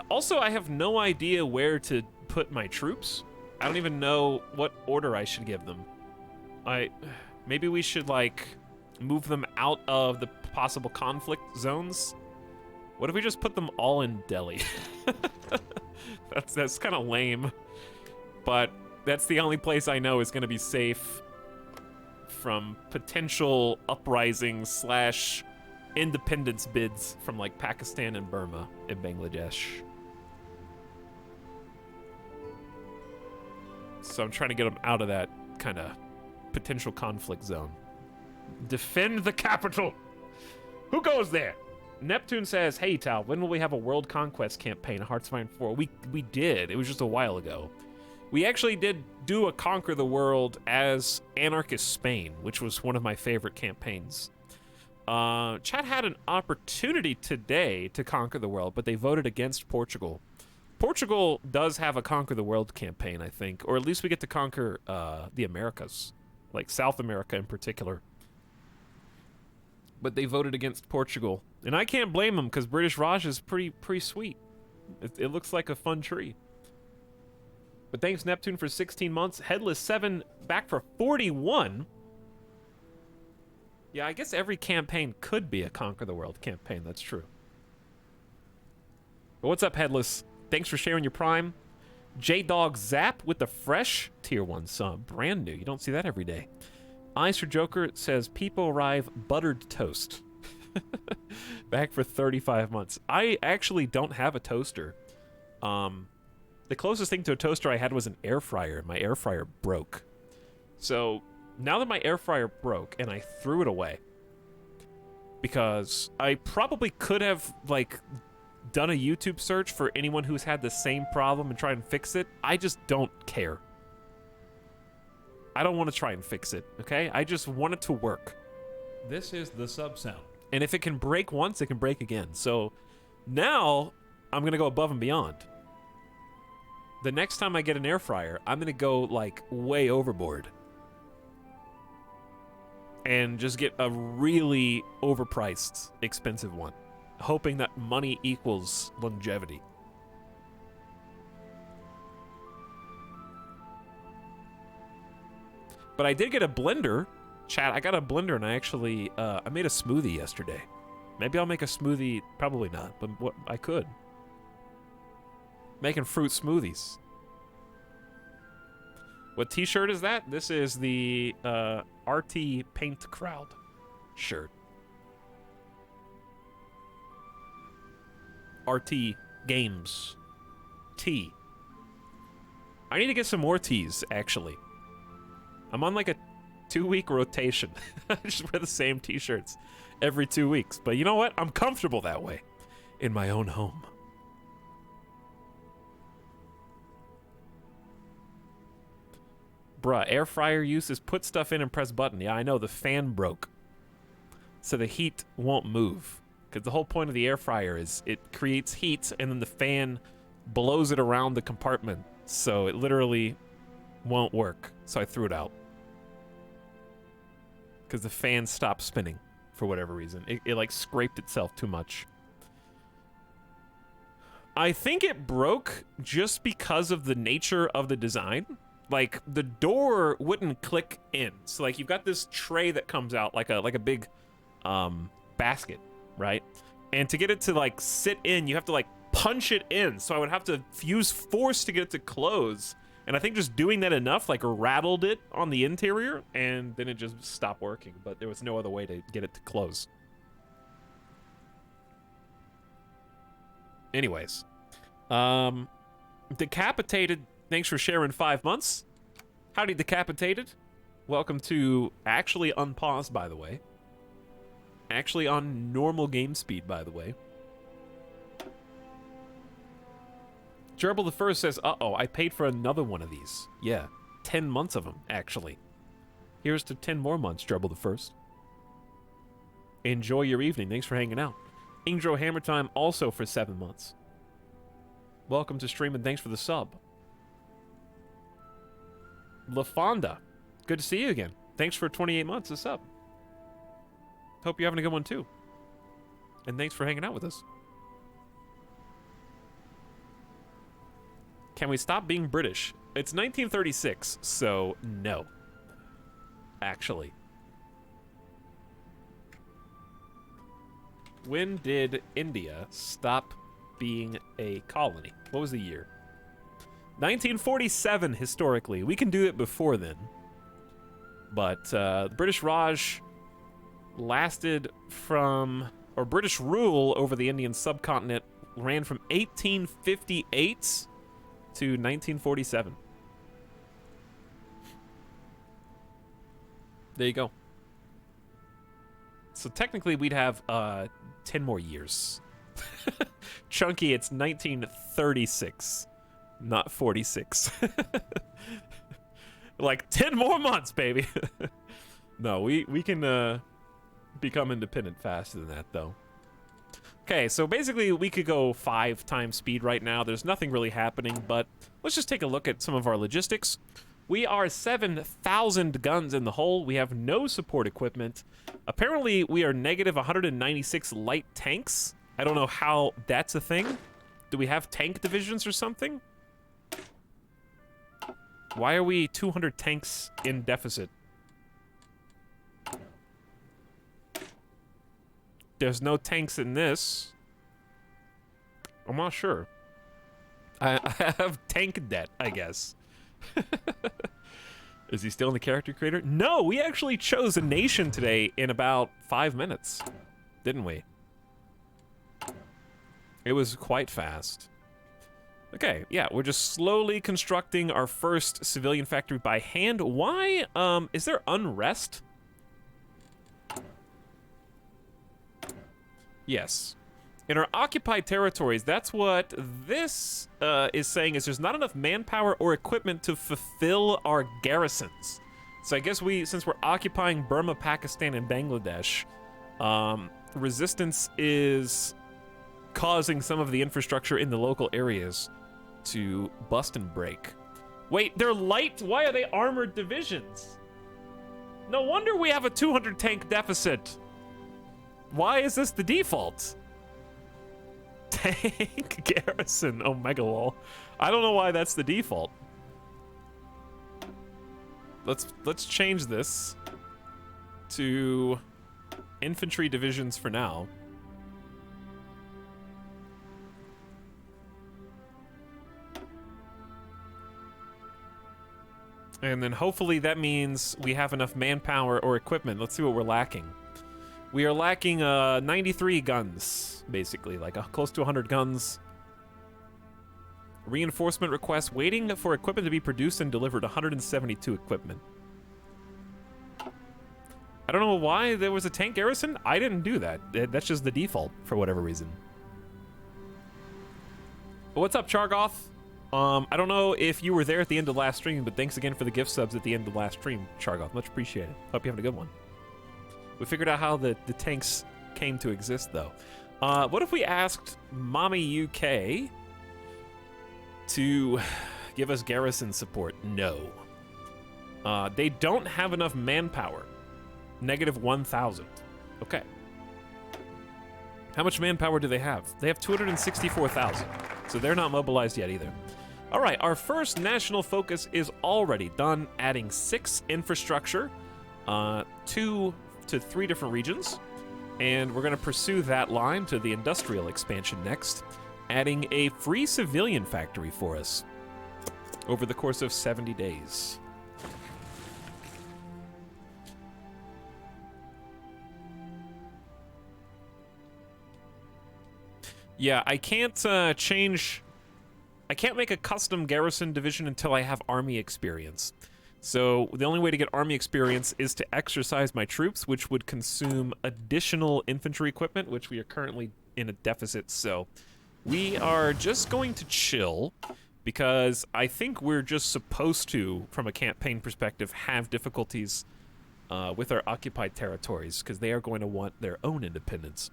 Also, I have no idea where to put my troops. I don't even know what order I should give them. Maybe we should, like, move them out of the possible conflict zones. What if we just put them all in Delhi? That's kind of lame. But that's the only place I know is going to be safe from potential uprisings / independence bids from, like, Pakistan and Burma and Bangladesh. So I'm trying to get them out of that kind of potential conflict zone. Defend the capital. Who goes there? Neptune says, hey, Tal, when will we have a world conquest campaign, Hearthstone 4? We did. It was just a while ago. We actually did do a Conquer the World as Anarchist Spain, which was one of my favorite campaigns. Chad had an opportunity today to conquer the world, but they voted against Portugal. Portugal does have a Conquer the World campaign, I think, or at least we get to conquer the Americas, like South America in particular. But they voted against Portugal, and I can't blame them because British Raj is pretty sweet. It looks like a fun tree. But thanks Neptune for 16 months. Headless 7 back for 41. Yeah, I guess every campaign could be a Conquer the World campaign. That's true. But what's up, Headless? Thanks for sharing your Prime. J-Dog Zap with the fresh Tier 1 sub. Brand new. You don't see that every day. Eyes for Joker says, people arrive buttered toast. Back for 35 months. I actually don't have a toaster. The closest thing to a toaster I had was an air fryer. My air fryer broke. So now that my air fryer broke and I threw it away, because I probably could have like done a YouTube search for anyone who's had the same problem and try and fix it. I just don't care. I don't want to try and fix it, okay? I just want it to work. This is the sub sound. And if it can break once, it can break again. So now I'm going to go above and beyond. The next time I get an air fryer, I'm going to go like way overboard. And just get a really overpriced, expensive one. Hoping that money equals longevity. But I did get a blender. Chat, I got a blender and I actually, I made a smoothie yesterday. Maybe I'll make a smoothie, probably not, but what I could. Making fruit smoothies. What t-shirt is that? This is the RT Paint Crowd shirt. RT Games. T. I need to get some more teas, actually. I'm on like a 2-week rotation. I just wear the same t-shirts every 2 weeks. But you know what? I'm comfortable that way. In my own home. Bruh, air fryer use is put stuff in and press button. Yeah, I know, the fan broke. So the heat won't move. Because the whole point of the air fryer is it creates heat and then the fan blows it around the compartment. So it literally won't work. So I threw it out. Because the fan stopped spinning for whatever reason. It like scraped itself too much. I think it broke just because of the nature of the design. Like the door wouldn't click in. So like you've got this tray that comes out like a big basket, right? And to get it to like sit in, you have to like punch it in. So I would have to use force to get it to close. And I think just doing that enough like rattled it on the interior and then it just stopped working. But there was no other way to get it to close. Anyways. Decapitated, thanks for sharing 5 months. Howdy, Decapitated. Welcome to actually unpaused, by the way. Actually on normal game speed, by the way. Gerbil the First says, uh-oh, I paid for another one of these. Yeah, 10 months of them, actually. Here's to 10 more months, Gerbil the First. Enjoy your evening. Thanks for hanging out. Ingro Hammer Time also for 7 months. Welcome to stream and thanks for the sub. LaFonda, good to see you again. Thanks for 28 months of sub. Hope you're having a good one too. And thanks for hanging out with us. Can we stop being British? It's 1936, so no. Actually. When did India stop being a colony? What was the year? 1947, historically. We can do it before then. But the British Raj lasted from, or British rule over the Indian subcontinent ran from 1858 to 1947. There you go. So technically we'd have 10 more years. Chunky, it's 1936, not 46. Like 10 more months, baby. No, we can become independent faster than that, though. Okay, so basically we could go 5 times speed right now. There's nothing really happening, but let's just take a look at some of our logistics. We are 7,000 guns in the hole. We have no support equipment. Apparently, we are negative 196 light tanks. I don't know how that's a thing. Do we have tank divisions or something? Why are we 200 tanks in deficit? There's no tanks in this. I'm not sure. I have tank debt, I guess. Is he still in the character creator? No, we actually chose a nation today in about 5 minutes. Didn't we? It was quite fast. Okay, yeah, we're just slowly constructing our first civilian factory by hand. Why, is there unrest? Yes. In our occupied territories, that's what this is saying, is there's not enough manpower or equipment to fulfill our garrisons. So I guess since we're occupying Burma, Pakistan, and Bangladesh, resistance is causing some of the infrastructure in the local areas to bust and break. Wait, they're light? Why are they armored divisions? No wonder we have a 200 tank deficit. Why is this the default? Tank garrison, Omega Wall. I don't know why that's the default. Let's change this to infantry divisions for now. And then hopefully that means we have enough manpower or equipment. Let's see what we're lacking. We are lacking 93 guns, basically, like close to 100 guns. Reinforcement requests, waiting for equipment to be produced and delivered, 172 equipment. I don't know why there was a tank garrison. I didn't do that. That's just the default for whatever reason. But what's up, Chargoth? I don't know if you were there at the end of last stream, but thanks again for the gift subs at the end of last stream, Chargoth. Much appreciated. Hope you're having a good one. We figured out how the tanks came to exist, though. What if we asked Mommy UK to give us garrison support? No. They don't have enough manpower. Negative 1,000. Okay. How much manpower do they have? They have 264,000. So they're not mobilized yet either. All right, our first national focus is already done, adding 6 infrastructure, 2 to 3 different regions, and we're going to pursue that line to the industrial expansion next, adding a free civilian factory for us over the course of 70 days. Yeah, I can't change... I can't make a custom garrison division until I have army experience. So the only way to get army experience is to exercise my troops, which would consume additional infantry equipment, which we are currently in a deficit. So we are just going to chill, because I think we're just supposed to, from a campaign perspective, have difficulties with our occupied territories, because they are going to want their own independence.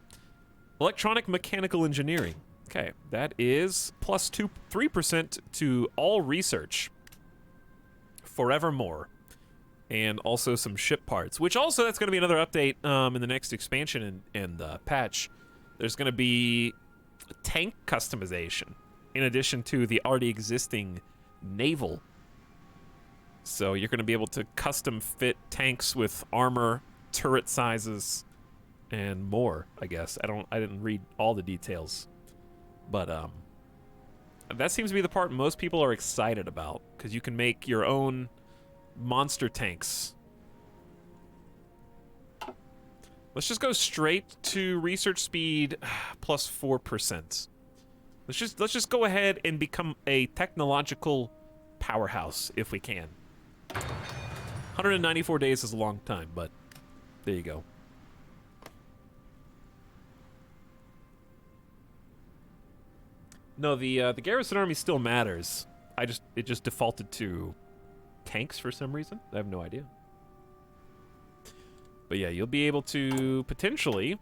Electronic mechanical engineering. Okay, that is plus 3% to all research forevermore, and also some ship parts, which also that's going to be another update in the next expansion and patch. There's going to be tank customization in addition to the already existing naval. So you're going to be able to custom fit tanks with armor, turret sizes, and more, I guess. I didn't read all the details. But that seems to be the part most people are excited about, because you can make your own monster tanks. Let's just go straight to research speed plus 4%. Let's just go ahead and become a technological powerhouse if we can. 194 days is a long time, but there you go. No, the garrison army still matters. It just defaulted to tanks for some reason. I have no idea. But yeah, you'll be able to potentially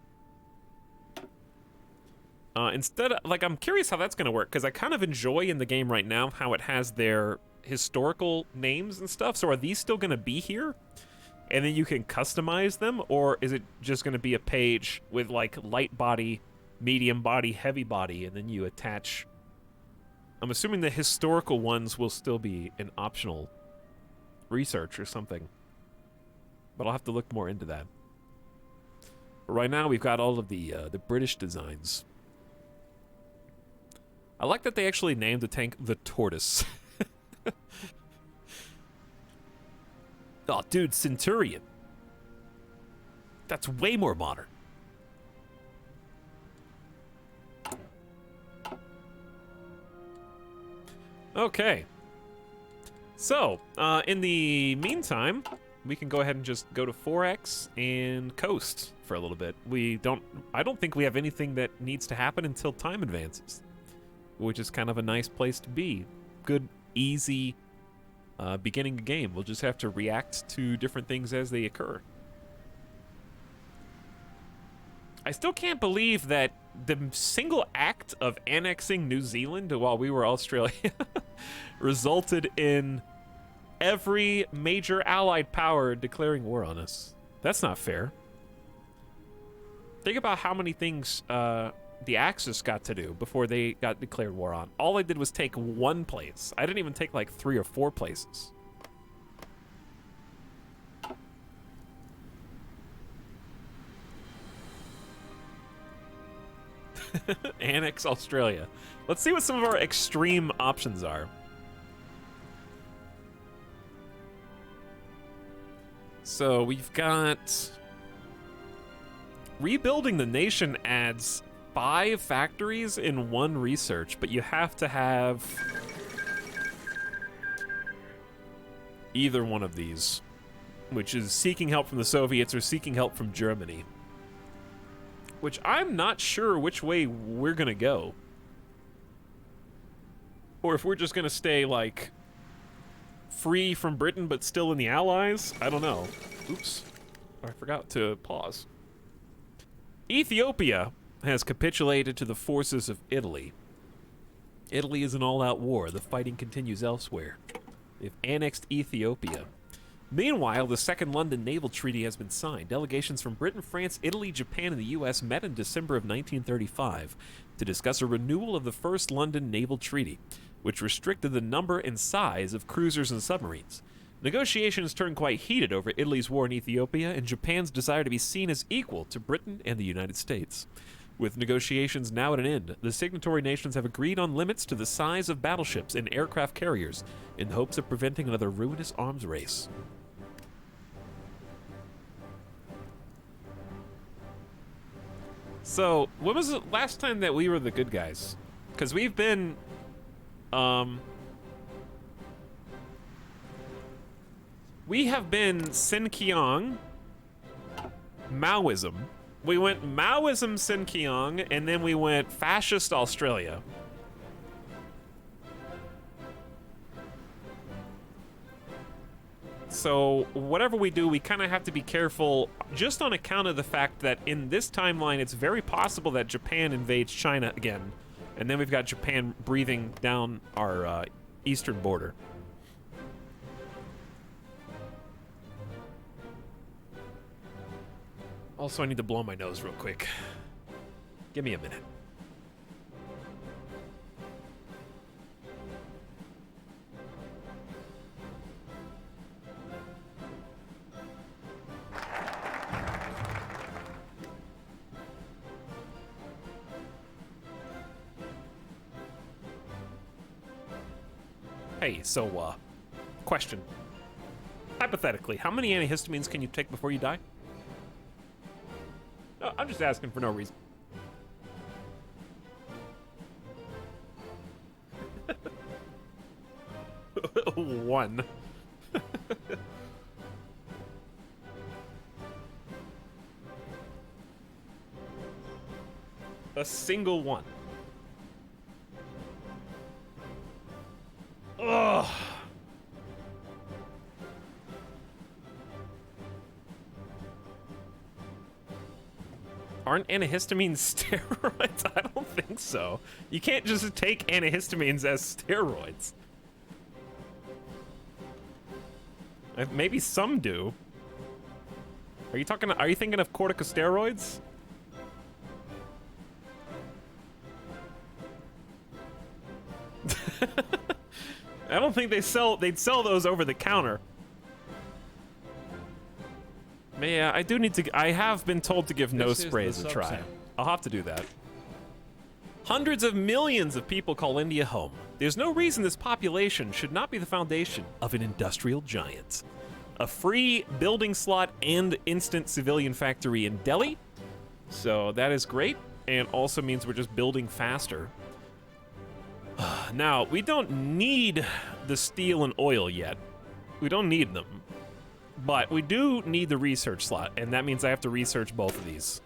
instead of, like, I'm curious how that's going to work, because I kind of enjoy in the game right now how it has their historical names and stuff. So are these still going to be here? And then you can customize them? Or is it just going to be a page with, like, light body, medium body, heavy body, and then you attach... I'm assuming the historical ones will still be an optional research or something. But I'll have to look more into that. But right now, we've got all of the British designs. I like that they actually named the tank the Tortoise. Oh, dude, Centurion. That's way more modern. Okay. So, in the meantime, we can go ahead and just go to 4X and coast for a little bit. I don't think we have anything that needs to happen until time advances, which is kind of a nice place to be. Good, easy beginning of game. We'll just have to react to different things as they occur. I still can't believe that the single act of annexing New Zealand while we were Australia resulted in every major allied power declaring war on us. That's not fair. Think about how many things the Axis got to do before they got declared war on. All I did was take one place. I didn't even take like 3 or 4 places. Annex Australia. Let's see what some of our extreme options are. So we've got... Rebuilding the nation adds 5 factories in 1 research, but you have to have either one of these, which is seeking help from the Soviets or seeking help from Germany. Which I'm not sure which way we're gonna go. Or if we're just gonna stay, like, free from Britain but still in the Allies. I don't know. Oops. I forgot to pause. Ethiopia has capitulated to the forces of Italy. Italy is an all-out war. The fighting continues elsewhere. They've annexed Ethiopia. Meanwhile, the Second London Naval Treaty has been signed. Delegations from Britain, France, Italy, Japan, and the U.S. met in December of 1935 to discuss a renewal of the First London Naval Treaty, which restricted the number and size of cruisers and submarines. Negotiations turned quite heated over Italy's war in Ethiopia and Japan's desire to be seen as equal to Britain and the United States. With negotiations now at an end, the signatory nations have agreed on limits to the size of battleships and aircraft carriers in the hopes of preventing another ruinous arms race. So, when was the last time that we were the good guys? Because we've been, we have been Sinkiang, Maoism. We went Maoism Sinkiang, and then we went Fascist Australia. So whatever we do, we kind of have to be careful just on account of the fact that in this timeline, it's very possible that Japan invades China again. And then we've got Japan breathing down our eastern border. Also, I need to blow my nose real quick. Give me a minute. Hey, so, question. Hypothetically, how many antihistamines can you take before you die? No, I'm just asking for no reason. One. A single one. Ugh. Aren't antihistamines steroids? I don't think so. You can't just take antihistamines as steroids. Maybe some do. Are you thinking of corticosteroids? I don't think they'd sell those over the counter. Yeah, I have been told to give nose sprays a try. I'll have to do that. Hundreds of millions of people call India home. There's no reason this population should not be the foundation of an industrial giant. A free building slot and instant civilian factory in Delhi. So that is great, and also means we're just building faster. Now, we don't need the steel and oil yet. We don't need them. But we do need the research slot, and that means I have to research both of these.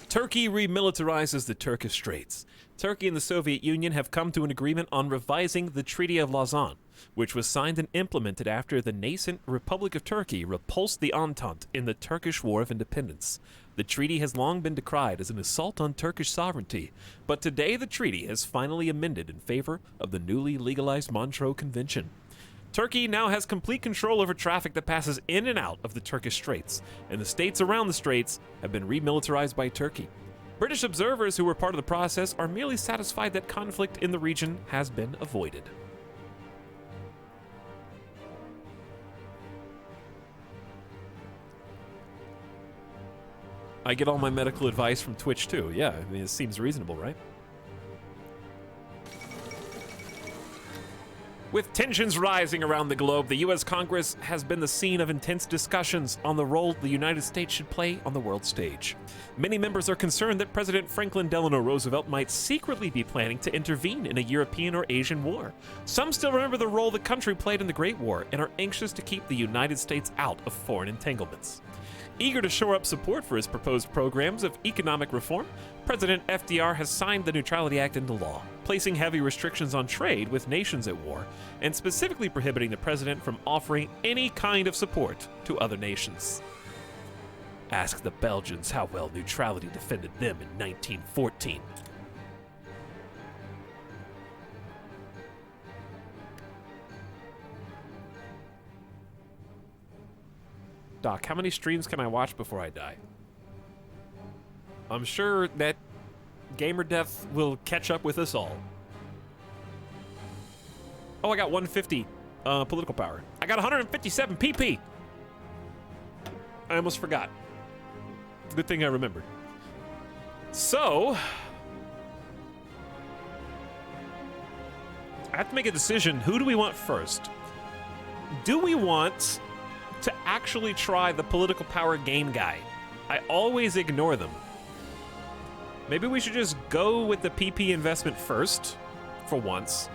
Turkey remilitarizes the Turkish Straits. Turkey and the Soviet Union have come to an agreement on revising the Treaty of Lausanne, which was signed and implemented after the nascent Republic of Turkey repulsed the Entente in the Turkish War of Independence. The treaty has long been decried as an assault on Turkish sovereignty, but today the treaty has finally amended in favor of the newly legalized Montreux Convention. Turkey now has complete control over traffic that passes in and out of the Turkish Straits, and the states around the straits have been remilitarized by Turkey. British observers who were part of the process are merely satisfied that conflict in the region has been avoided. I get all my medical advice from Twitch too. Yeah, I mean, it seems reasonable, right? With tensions rising around the globe, the U.S. Congress has been the scene of intense discussions on the role the United States should play on the world stage. Many members are concerned that President Franklin Delano Roosevelt might secretly be planning to intervene in a European or Asian war. Some still remember the role the country played in the Great War and are anxious to keep the United States out of foreign entanglements. Eager to shore up support for his proposed programs of economic reform, President FDR has signed the Neutrality Act into law, placing heavy restrictions on trade with nations at war, and specifically prohibiting the president from offering any kind of support to other nations. Ask the Belgians how well neutrality defended them in 1914. Doc, how many streams can I watch before I die? I'm sure that gamer death will catch up with us all. Oh, I got 150 political power. I got 157 PP. I almost forgot. Good thing I remembered. So, I have to make a decision. Who do we want first? Do we want to actually try the political power gain guy? I always ignore them. Maybe we should just go with the PP investment first, for once,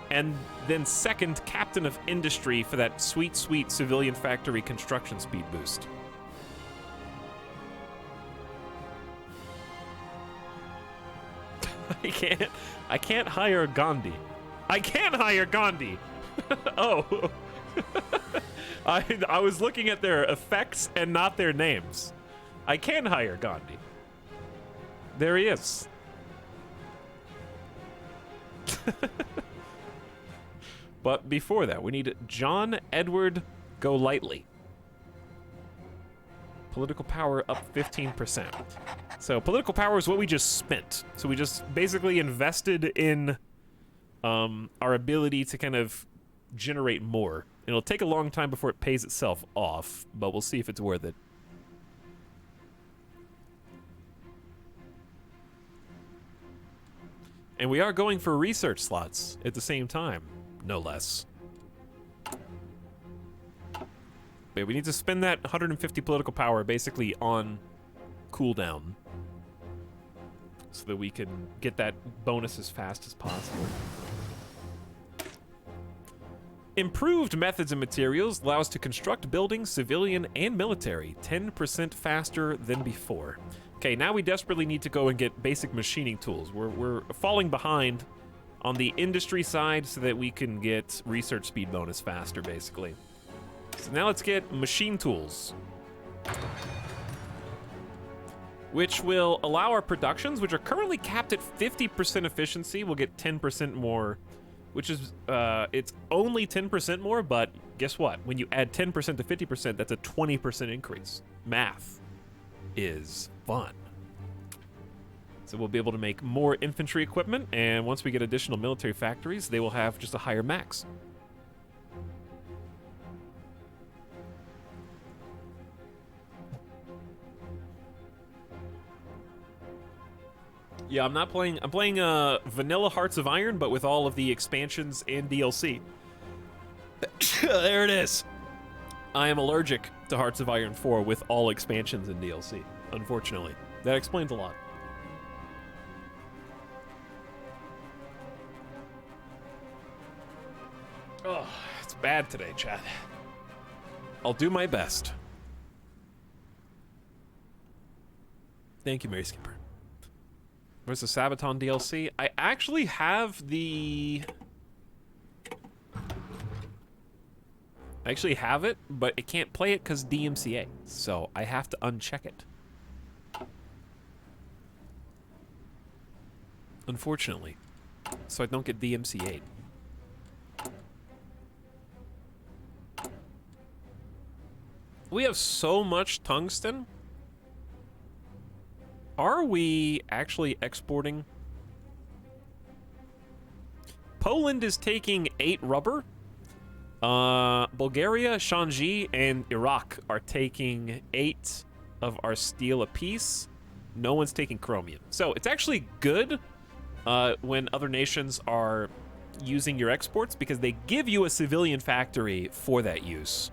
and then second, Captain of Industry for that sweet, sweet civilian factory construction speed boost. I can't hire Gandhi. I can't hire Gandhi! Oh. I was looking at their effects and not their names. I can hire Gandhi. There he is. But before that, we need John Edward Golightly. Political power up 15%. So political power is what we just spent. So we just basically invested in our ability to kind of generate more. It'll take a long time before it pays itself off, but we'll see if it's worth it. And we are going for research slots at the same time, no less. But we need to spend that 150 political power basically on cooldown so that we can get that bonus as fast as possible. Improved methods and materials allow us to construct buildings, civilian and military, 10% faster than before. Okay, now we desperately need to go and get basic machining tools. We're falling behind on the industry side so that we can get research speed bonus faster, basically. So now let's get machine tools, which will allow our productions, which are currently capped at 50% efficiency, we'll get 10% more, which is, it's only 10% more, but guess what? When you add 10% to 50%, that's a 20% increase. Math is fun. So we'll be able to make more infantry equipment, and once we get additional military factories, they will have just a higher max. Yeah, I'm playing vanilla Hearts of Iron, but with all of the expansions and DLC. There it is. I am allergic to Hearts of Iron 4 with all expansions and DLC, unfortunately. That explains a lot. Oh, it's bad today, Chad. I'll do my best. Thank you, Mary Skipper. Where's the Sabaton DLC? I actually have the... I actually have it, but it can't play it because DMCA, so I have to uncheck it. Unfortunately. So I don't get DMCA'd. We have so much tungsten. Are we actually exporting? Poland is taking 8 rubber. Bulgaria, Shanxi, and Iraq are taking 8 of our steel apiece. No one's taking chromium. So it's actually good when other nations are using your exports because they give you a civilian factory for that use.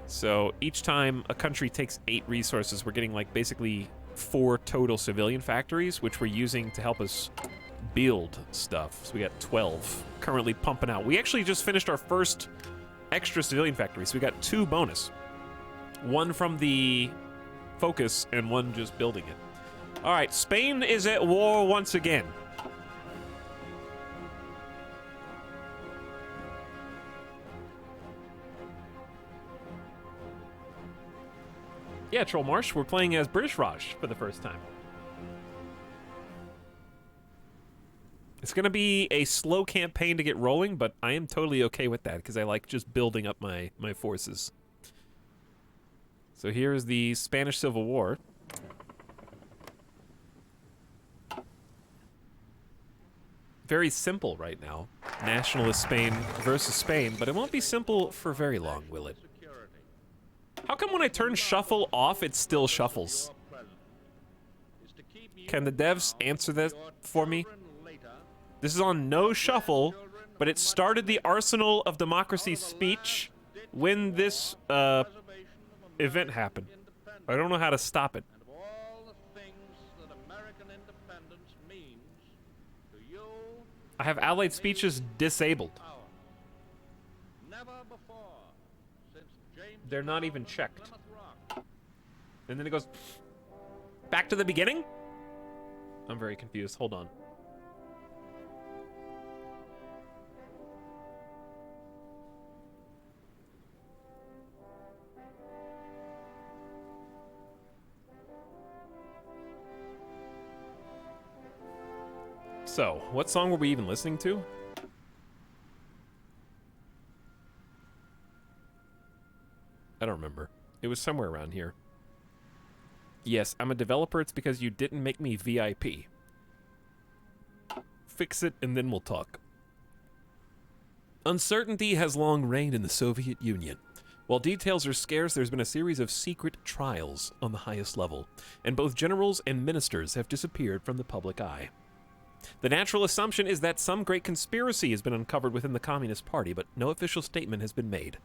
So each time a country takes 8 resources, we're getting like basically 4 total civilian factories, which we're using to help us build stuff. So we got 12 currently pumping out. We actually just finished our first extra civilian factory, so we got 2 bonus. 1 from the focus and 1 just building it. All right, Spain is at war once again. Yeah, Troll Marsh, we're playing as British Raj for the first time. It's going to be a slow campaign to get rolling, but I am totally okay with that because I like just building up my forces. So here's the Spanish Civil War. Very simple right now. Nationalist Spain versus Spain, but it won't be simple for very long, will it? How come when I turn shuffle off, it still shuffles? Can the devs answer that for me? This is on no shuffle, but it started the Arsenal of Democracy speech when this event happened. I don't know how to stop it. I have allied speeches disabled. They're not even checked. And then it goes back to the beginning? I'm very confused. Hold on. So, what song were we even listening to? I don't remember. It was somewhere around here. Yes, I'm a developer. It's because you didn't make me VIP. Fix it and then we'll talk. Uncertainty has long reigned in the Soviet Union. While details are scarce, there's been a series of secret trials on the highest level, and both generals and ministers have disappeared from the public eye. The natural assumption is that some great conspiracy has been uncovered within the Communist Party, but no official statement has been made.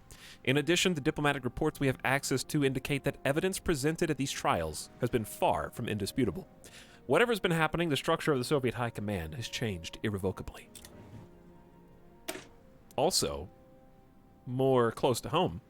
In addition, the diplomatic reports we have access to indicate that evidence presented at these trials has been far from indisputable. Whatever's been happening, the structure of the Soviet High Command has changed irrevocably. Also, more close to home.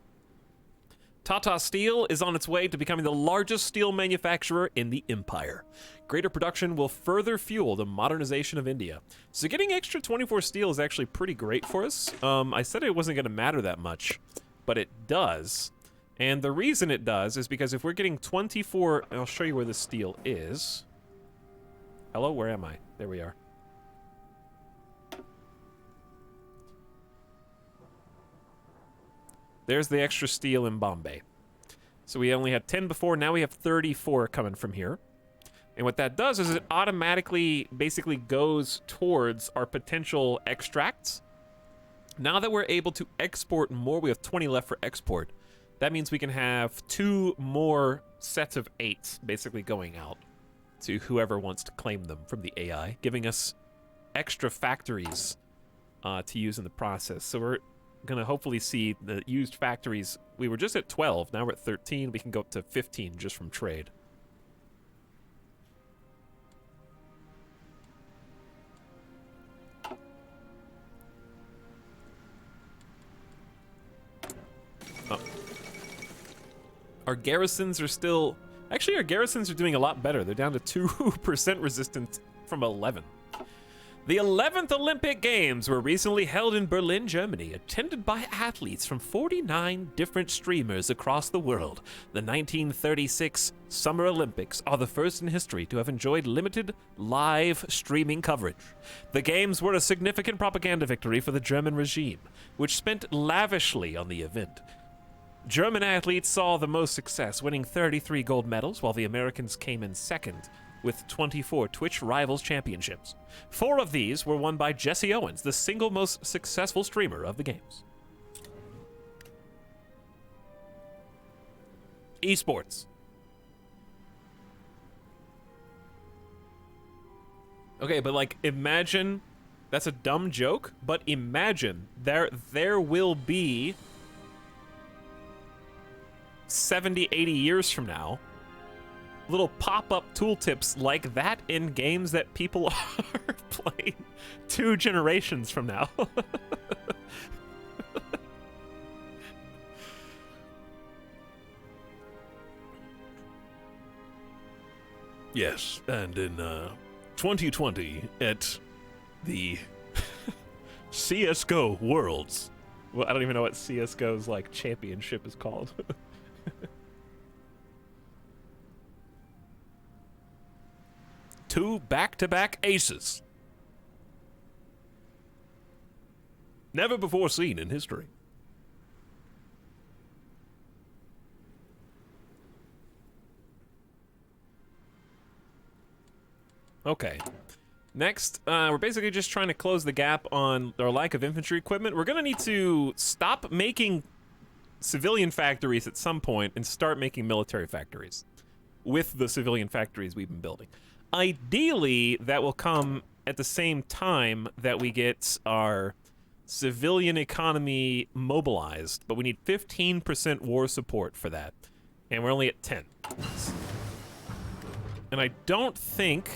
Tata Steel is on its way to becoming the largest steel manufacturer in the empire. Greater production will further fuel the modernization of India. So getting extra 24 steel is actually pretty great for us. I said it wasn't going to matter that much, but it does. And the reason it does is because if we're getting 24... I'll show you where the steel is. Hello, where am I? There we are. There's the extra steel in Bombay. So we only had 10 before, now we have 34 coming from here. And what that does is it automatically basically goes towards our potential extracts. Now that we're able to export more, we have 20 left for export. That means we can have 2 more sets of 8 basically going out to whoever wants to claim them from the AI, giving us extra factories to use in the process. So we're gonna hopefully see the used factories. We were just at 12, now we're at 13. We can go up to 15 just from trade. Oh. Our garrisons are still... Actually, our garrisons are doing a lot better. They're down to 2% resistance from 11. The 11th Olympic Games were recently held in Berlin, Germany, attended by athletes from 49 different streamers across the world. The 1936 Summer Olympics are the first in history to have enjoyed limited live streaming coverage. The Games were a significant propaganda victory for the German regime, which spent lavishly on the event. German athletes saw the most success, winning 33 gold medals, while the Americans came in second, with 24 Twitch Rivals Championships. 4 of these were won by Jesse Owens, the single most successful streamer of the games. Esports. Okay, but like, imagine, that's a dumb joke, but imagine there will be 70, 80 years from now, little pop-up tooltips like that in games that people are playing 2 generations from now. Yes, and in 2020 at the CSGO Worlds. Well, I don't even know what CSGO's like championship is called. Two back-to-back aces. Never before seen in history. Okay. Next, we're basically just trying to close the gap on our lack of infantry equipment. We're gonna need to stop making civilian factories at some point and start making military factories with the civilian factories we've been building. Ideally, that will come at the same time that we get our civilian economy mobilized, but we need 15% war support for that, and we're only at 10. And I don't think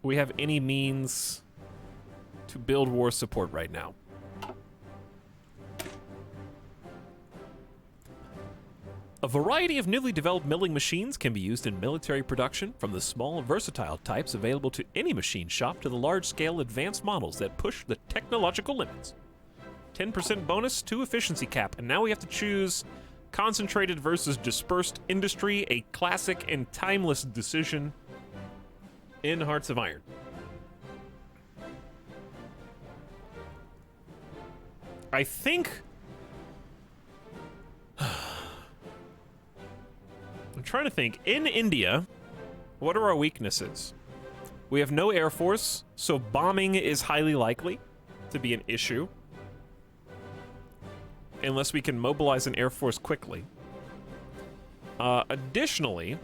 we have any means to build war support right now. A variety of newly developed milling machines can be used in military production, from the small, versatile types available to any machine shop to the large-scale advanced models that push the technological limits. 10% bonus to efficiency cap, and now we have to choose concentrated versus dispersed industry, a classic and timeless decision in Hearts of Iron. I think... I'm trying to think. In India, what are our weaknesses? We have no air force, so bombing is highly likely to be an issue. Unless we can mobilize an air force quickly. Additionally,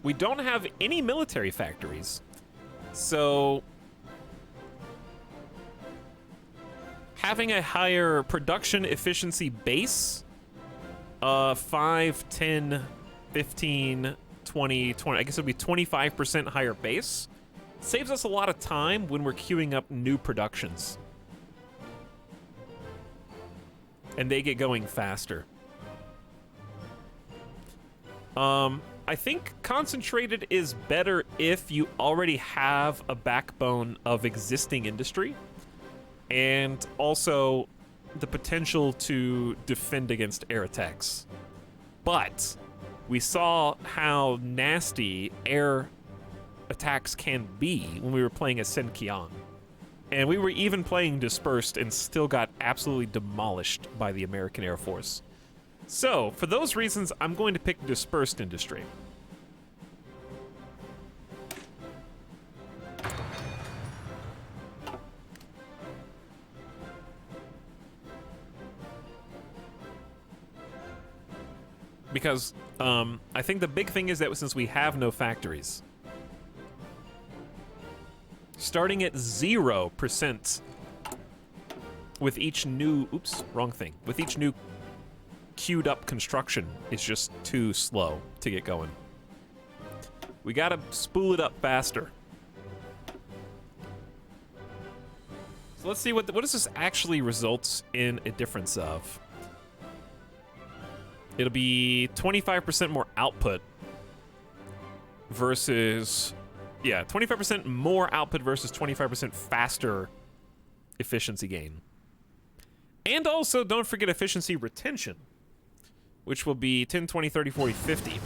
we don't have any military factories, so having a higher production efficiency base, 5, 10, 15, 20, I guess it would be 25% higher base, Saves us a lot of time when we're queuing up new productions. And they get going faster. I think concentrated is better if you already have a backbone of existing industry and also the potential to defend against air attacks. But we saw how nasty air attacks can be when we were playing as Senkian. And we were even playing Dispersed and still got absolutely demolished by the American Air Force. So, for those reasons, I'm going to pick Dispersed Industry. Because I think the big thing is that since we have no factories, starting at 0% with each new, oops, wrong thing, with each new queued up construction is just too slow to get going. We gotta spool it up faster. So let's see what does this actually results in a difference of. It'll be 25% more output versus, yeah, 25% more output versus 25% faster efficiency gain. And also, don't forget efficiency retention, which will be 10, 20, 30, 40, 50.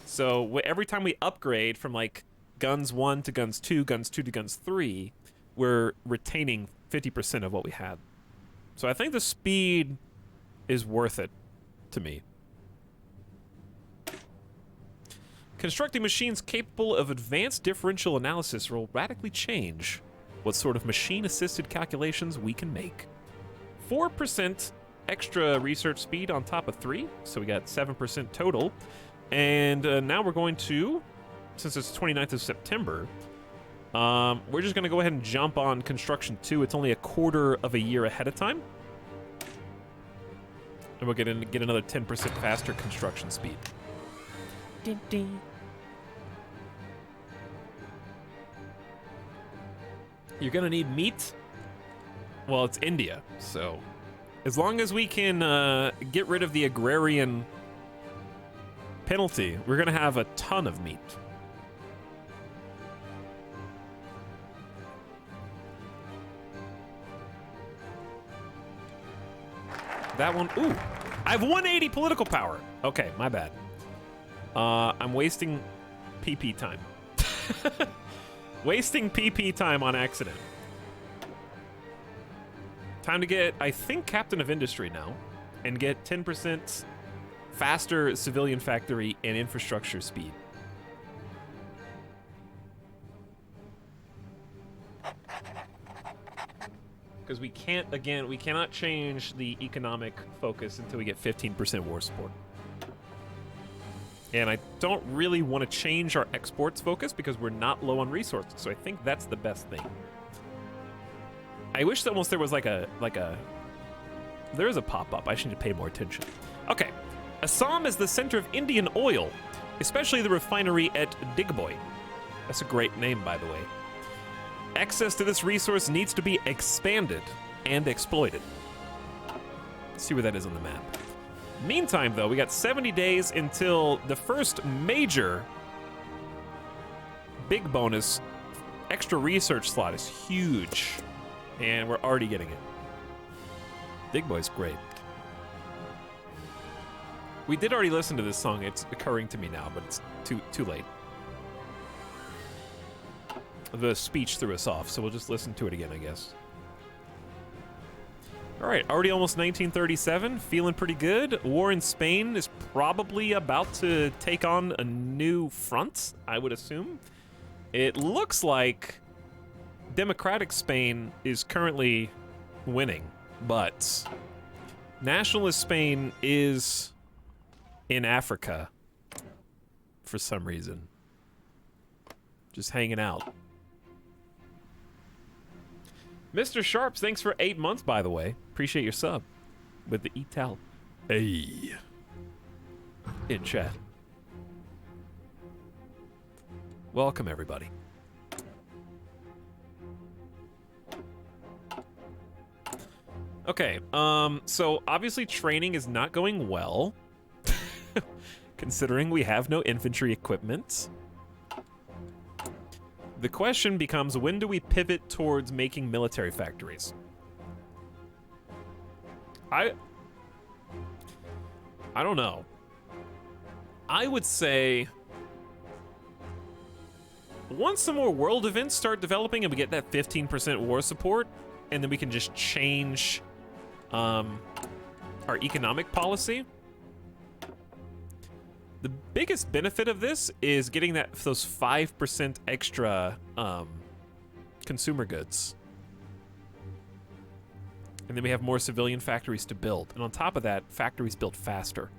So every time we upgrade from like guns 1 to guns 2, guns 2 to guns 3, we're retaining 50% of what we had. So I think the speed is worth it to me. Constructing machines capable of advanced differential analysis will radically change what sort of machine-assisted calculations we can make. 4% extra research speed on top of 3, so we got 7% total. And now we're going to, since it's 29th of September, we're just going to go ahead and jump on Construction 2. It's only a quarter of a year ahead of time. And we'll get another 10% faster construction speed. Ding, ding. You're going to need meat? Well, it's India, so as long as we can get rid of the agrarian penalty, we're going to have a ton of meat. That one, ooh, I have 180 political power. Okay, my bad. I'm wasting PP time. Wasting PP time on accident. Time to get, I think, Captain of Industry now, and get 10% faster civilian factory and infrastructure speed. Because we can't, again, we cannot change the economic focus until we get 15% war support. And I don't really want to change our exports focus because we're not low on resources, so I think that's the best thing. I wish that almost there was like a there is a pop-up. I should need to pay more attention. Okay. Assam is the center of Indian oil, especially the refinery at Digboy. That's a great name, by the way. Access to this resource needs to be expanded and exploited. Let's see where that is on the map. Meantime, though, we got 70 days until the first major big bonus extra research slot is huge. And we're already getting it. Big Boy's great. We did already listen to this song. It's occurring to me now, but it's too late. The speech threw us off, so we'll just listen to it again, I guess. All right, already almost 1937. Feeling pretty good. War in Spain is probably about to take on a new front, I would assume. It looks like Democratic Spain is currently winning, but Nationalist Spain is in Africa for some reason. Just hanging out. Mr. Sharps, thanks for 8 months, by the way. Appreciate your sub with the Etal. Hey. In chat. Welcome, everybody. Okay, so obviously training is not going well, considering we have no infantry equipment. The question becomes, when do we pivot towards making military factories? I don't know. I would say once some more world events start developing and we get that 15% war support, and then we can just change our economic policy. The biggest benefit of this is getting those 5% extra consumer goods. And then we have more civilian factories to build. And on top of that, factories build faster.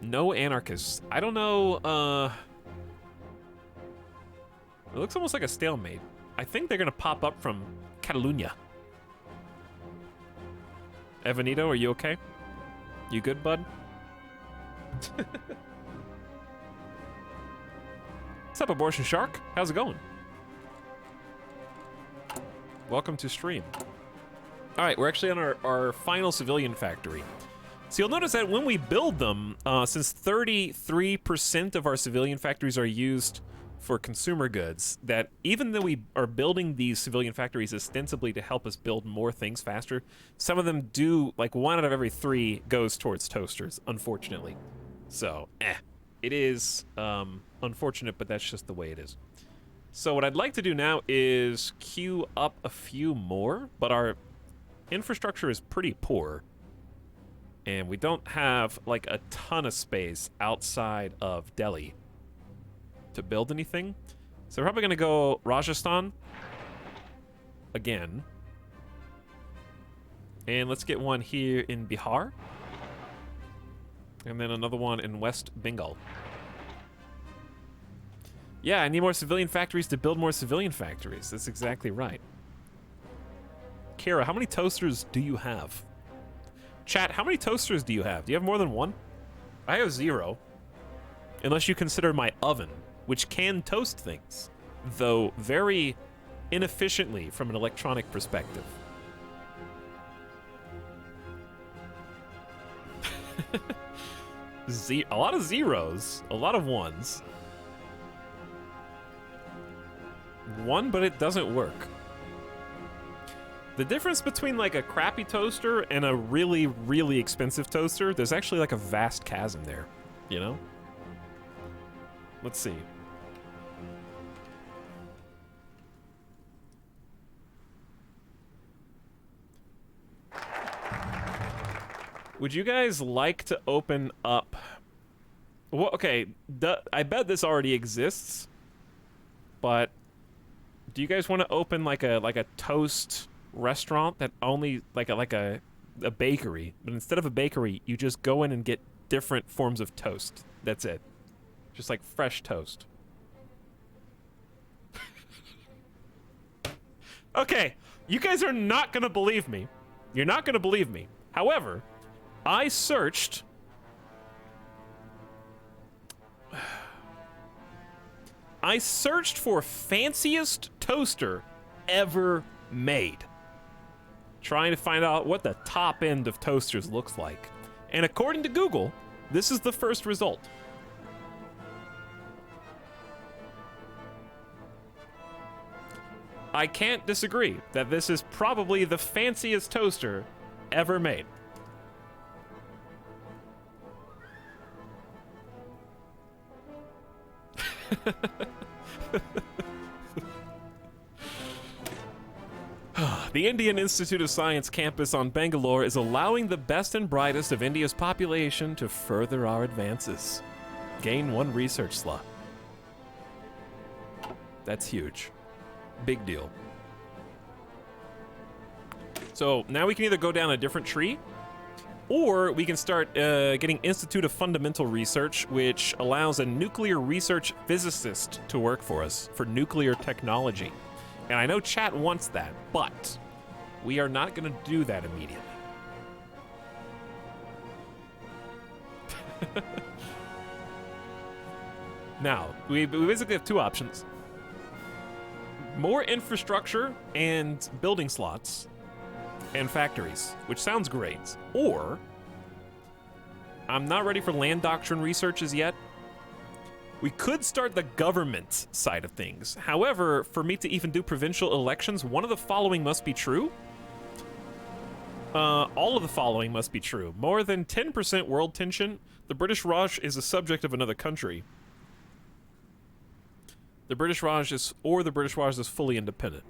No anarchists. I don't know, it looks almost like a stalemate. I think they're gonna pop up from Catalunya. Evanito, are you okay? You good, bud? What's up, Abortion Shark? How's it going? Welcome to stream. All right, we're actually on our final civilian factory. So you'll notice that when we build them, since 33% of our civilian factories are used for consumer goods, that even though we are building these civilian factories ostensibly to help us build more things faster, some of them do, like 1 out of every 3 goes towards toasters, unfortunately. So, it is unfortunate, but that's just the way it is. So what I'd like to do now is queue up a few more, but our infrastructure is pretty poor. And we don't have, like, a ton of space outside of Delhi to build anything. So we're probably going to go Rajasthan again. And let's get one here in Bihar. And then another one in West Bengal. Yeah, I need more civilian factories to build more civilian factories. That's exactly right. Kara, how many toasters do you have? Chat, how many toasters do you have? Do you have more than one? I have 0. Unless you consider my oven, which can toast things, though very inefficiently from an electronic perspective. A lot of zeros, a lot of ones. 1, but it doesn't work. The difference between like a crappy toaster and a really, really expensive toaster, there's actually like a vast chasm there, you know? Let's see. Would you guys like to open up... Well, okay, I bet this already exists, but do you guys want to open like a toast restaurant that only like a bakery, but instead of a bakery, you just go in and get different forms of toast. That's it. Just like fresh toast. Okay, you guys are not gonna believe me. You're not gonna believe me. However, I searched for fanciest toaster ever made, trying to find out what the top end of toasters looks like. And according to Google, this is the first result. I can't disagree that this is probably the fanciest toaster ever made. The Indian Institute of Science campus on Bangalore is allowing the best and brightest of India's population to further our advances. Gain 1 research slot. That's huge. Big deal. So now we can either go down a different tree, or we can start getting Institute of Fundamental Research, which allows a nuclear research physicist to work for us for nuclear technology. And I know chat wants that, but we are not going to do that immediately. Now, we basically have two options. More infrastructure and building slots and factories, which sounds great. Or, I'm not ready for land doctrine researches yet. We could start the government side of things. However, for me to even do provincial elections, one of the following must be true. All of the following must be true. More than 10% world tension. The British Raj is a subject of another country. The British Raj is fully independent.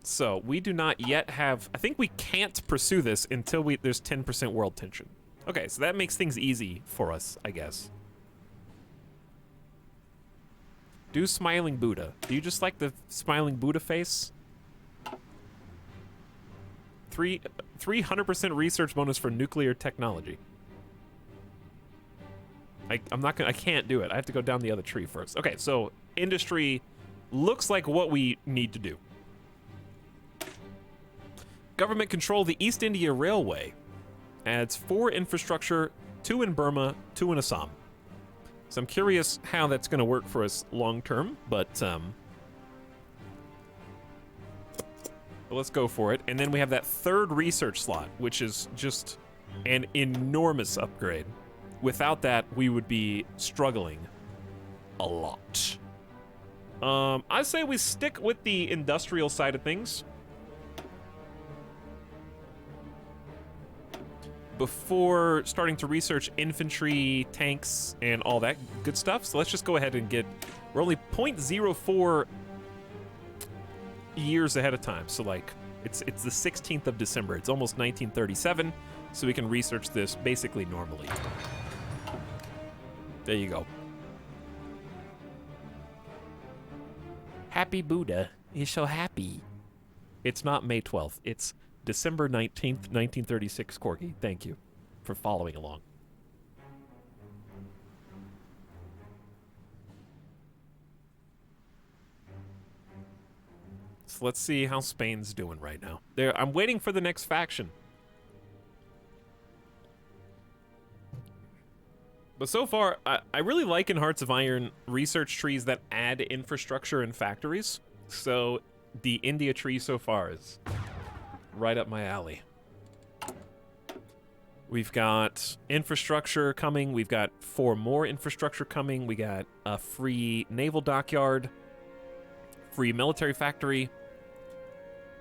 So, we do not yet have... I think we can't pursue this until there's 10% world tension. Okay, so that makes things easy for us, I guess. Do Smiling Buddha. Do you just like the Smiling Buddha face? 300% research bonus for nuclear technology. I can't do it. I have to go down the other tree first. Okay, so industry looks like what we need to do. Government control the East India Railway. Adds 4 infrastructure, 2 in Burma, 2 in Assam. So I'm curious how that's going to work for us long term, but let's go for it. And then we have that 3rd research slot, which is just an enormous upgrade. Without that, we would be struggling a lot. I say we stick with the industrial side of things before starting to research infantry, tanks, and all that good stuff. So let's just go ahead and we're only 0.04 years ahead of time. So like, it's the 16th of December. It's almost 1937, so we can research this basically normally. There you go. Happy Buddha is so happy. It's not May 12th. It's December 19th, 1936, Corgi. Thank you for following along. So let's see how Spain's doing right now. I'm waiting for the next faction. But so far, I really like in Hearts of Iron research trees that add infrastructure and factories. So the India tree so far is right up my alley. We've got infrastructure coming. We've got 4 more infrastructure coming. We got a free naval dockyard, free military factory,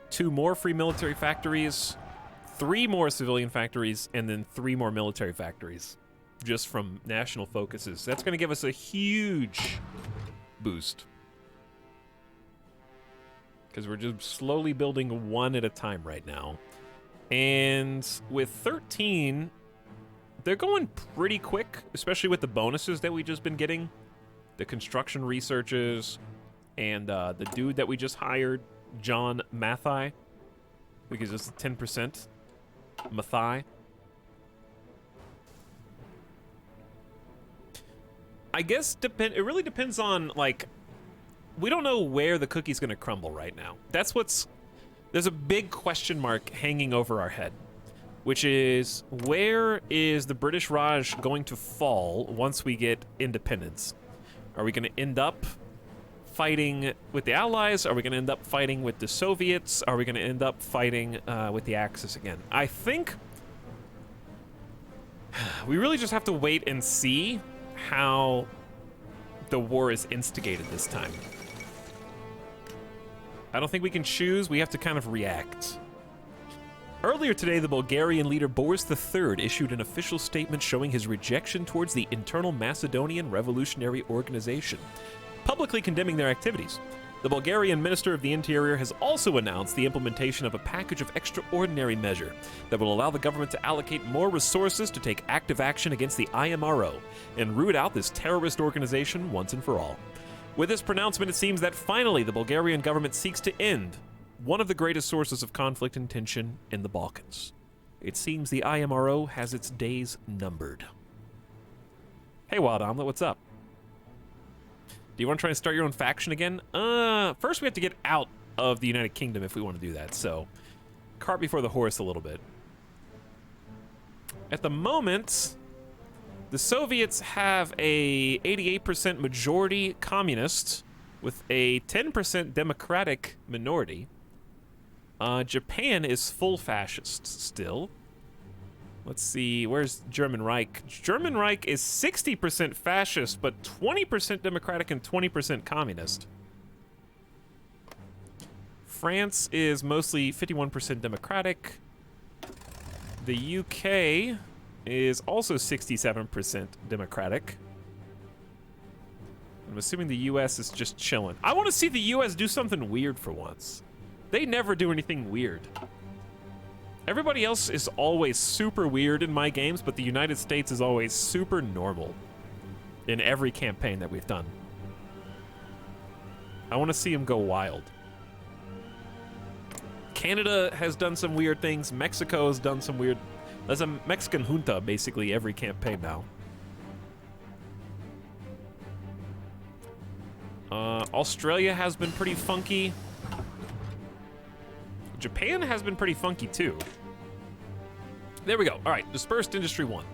2 more free military factories, 3 more civilian factories, and then 3 more military factories just from national focuses. That's going to give us a huge boost, because we're just slowly building one at a time right now. And with 13, they're going pretty quick, especially with the bonuses that we've just been getting. The construction researches, and the dude that we just hired, John Mathai, because it's 10%. Mathai. I guess it really depends on, like, we don't know where the cookie's going to crumble right now. There's a big question mark hanging over our head, which is, where is the British Raj going to fall once we get independence? Are we going to end up fighting with the Allies? Are we going to end up fighting with the Soviets? Are we going to end up fighting with the Axis again? I think we really just have to wait and see how the war is instigated this time. I don't think we can choose. We have to kind of react. Earlier today, the Bulgarian leader Boris III issued an official statement showing his rejection towards the Internal Macedonian Revolutionary Organization, publicly condemning their activities. The Bulgarian Minister of the Interior has also announced the implementation of a package of extraordinary measure that will allow the government to allocate more resources to take active action against the IMRO and root out this terrorist organization once and for all. With this pronouncement, it seems that finally the Bulgarian government seeks to end one of the greatest sources of conflict and tension in the Balkans. It seems the IMRO has its days numbered. Hey, Wild Omelet, what's up? Do you want to try and start your own faction again? First we have to get out of the United Kingdom if we want to do that, so cart before the horse a little bit. At the moment, The Soviets have a 88% majority communist with a 10% democratic minority. Japan is full fascist still. Let's see, where's German Reich? German Reich is 60% fascist, but 20% democratic and 20% communist. France is mostly 51% democratic. The UK is also 67% democratic. I'm assuming the US is just chilling. I want to see the US do something weird for once. They never do anything weird. Everybody else is always super weird in my games, but the United States is always super normal in every campaign that we've done. I want to see them go wild. Canada has done some weird things. Mexico has done some weird... There's a Mexican junta basically every campaign now. Australia has been pretty funky. Japan has been pretty funky too. There we go. All right, dispersed industry 1.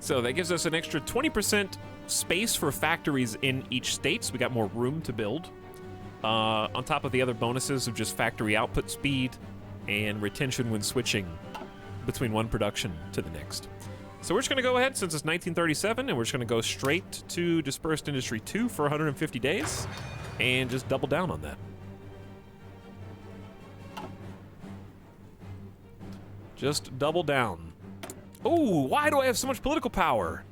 So that gives us an extra 20% space for factories in each state, so we got more room to build. On top of the other bonuses of just factory output speed and retention when switching between one production to the next. So we're just going to go ahead, since it's 1937, and we're just going to go straight to Dispersed Industry 2 for 150 days and just double down on that. Just double down. Oh, why do I have so much political power?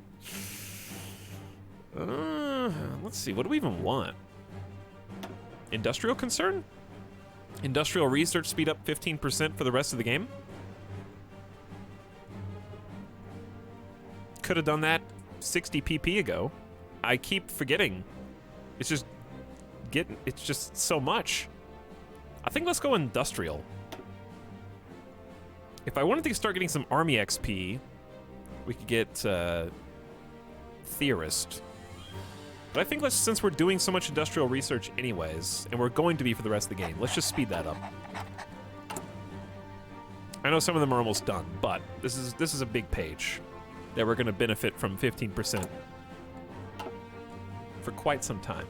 Let's see, what do we even want? Industrial concern? Industrial research speed up 15% for the rest of the game? Could have done that 60 pp ago. I keep forgetting. It's just so much. I think let's go industrial. If I wanted to start getting some army XP, we could get theorist. But I think since we're doing so much industrial research anyways, and we're going to be for the rest of the game, let's just speed that up. I know some of them are almost done, but this is a big page that we're going to benefit from 15% for quite some time.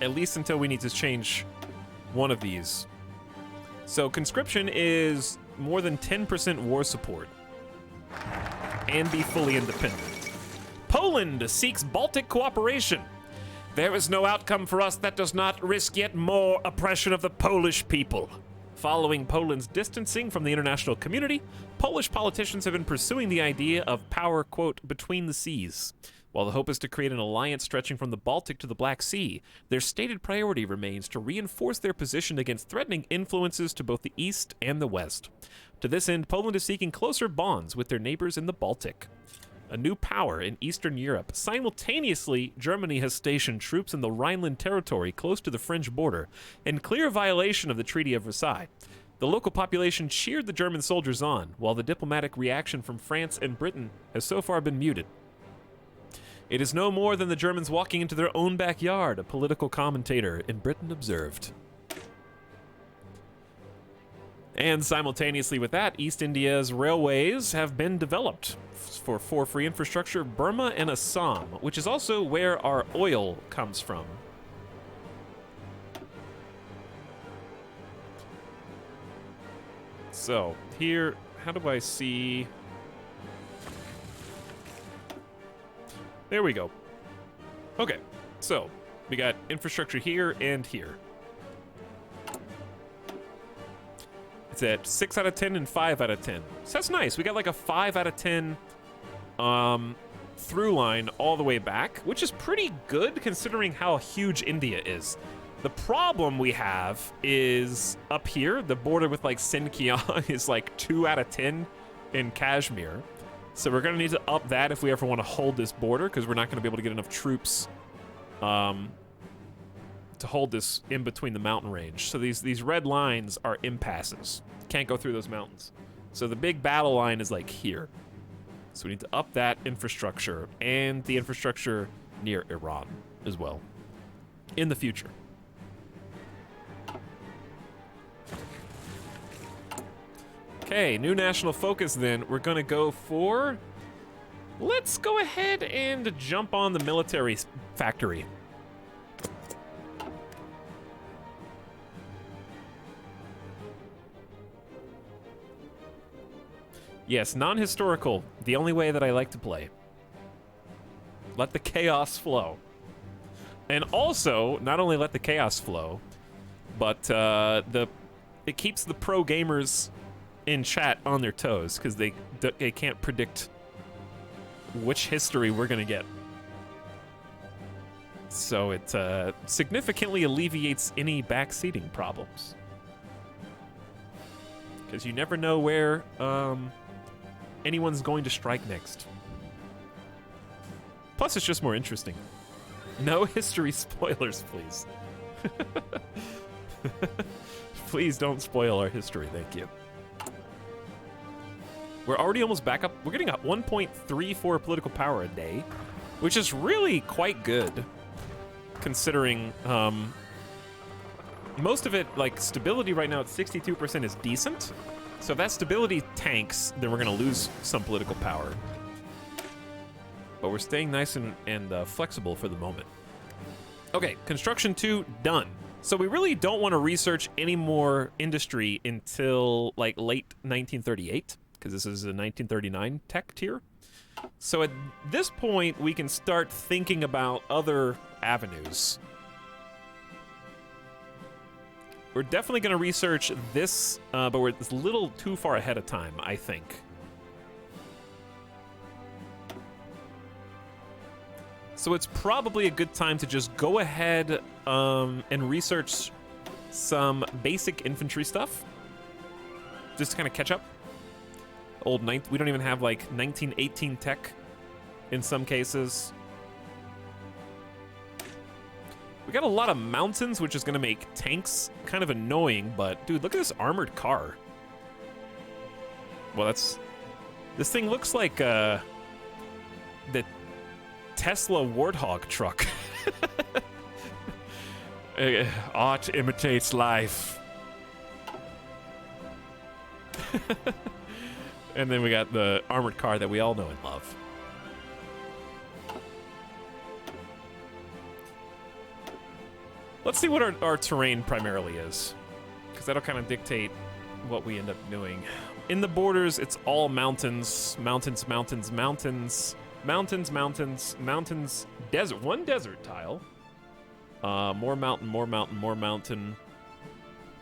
At least until we need to change one of these. So conscription is more than 10% war support and be fully independent. Poland seeks Baltic cooperation. There is no outcome for us that does not risk yet more oppression of the Polish people. Following Poland's distancing from the international community, Polish politicians have been pursuing the idea of power, quote, between the seas. While the hope is to create an alliance stretching from the Baltic to the Black Sea, their stated priority remains to reinforce their position against threatening influences to both the East and the West. To this end, Poland is seeking closer bonds with their neighbors in the Baltic. A new power in Eastern Europe. Simultaneously, Germany has stationed troops in the Rhineland territory close to the French border, in clear violation of the Treaty of Versailles. The local population cheered the German soldiers on, while the diplomatic reaction from France and Britain has so far been muted. It is no more than the Germans walking into their own backyard, a political commentator in Britain observed. And simultaneously with that, East India's railways have been developed for free infrastructure, Burma and Assam, which is also where our oil comes from. So, here, how do I see... There we go. Okay, so we got infrastructure here and here. It's at 6 out of 10 and 5 out of 10. So that's nice. We got like a 5 out of 10 through line all the way back, which is pretty good considering how huge India is. The problem we have is up here, the border with like Sinkiang is like 2 out of 10 in Kashmir. So we're going to need to up that if we ever want to hold this border, because we're not going to be able to get enough troops to hold this in between the mountain range. So these red lines are impasses. Can't go through those mountains. So the big battle line is like here. So we need to up that infrastructure and the infrastructure near Iran as well in the future. Okay, new national focus then. We're gonna go for... Let's go ahead and jump on the military factory. Yes, non-historical. The only way that I like to play. Let the chaos flow. And also, not only let the chaos flow, but it keeps the pro gamers in chat on their toes, because they can't predict which history we're going to get. So it significantly alleviates any backseating problems. Because you never know where anyone's going to strike next. Plus, it's just more interesting. No history spoilers, please. Please don't spoil our history, thank you. We're already almost back up. We're getting a 1.34 political power a day, which is really quite good, considering most of it, like stability right now at 62% is decent. So if that stability tanks, then we're going to lose some political power. But we're staying nice and flexible for the moment. Okay, construction 2 done. So we really don't want to research any more industry until like late 1938, because this is a 1939 tech tier. So at this point, we can start thinking about other avenues. We're definitely going to research this, but we're a little too far ahead of time, I think. So it's probably a good time to just go ahead and research some basic infantry stuff. Just to kind of catch up. We don't even have like 1918 tech in some cases. We got a lot of mountains, which is going to make tanks kind of annoying, but dude, look at this armored car. Well, this thing looks like the Tesla Warthog truck. Art imitates life. And then we got the armored car that we all know and love. Let's see what our terrain primarily is, because that'll kind of dictate what we end up doing. In the borders, it's all mountains, mountains, mountains, mountains, mountains, mountains, mountains, desert. One desert tile. More mountain, more mountain, more mountain.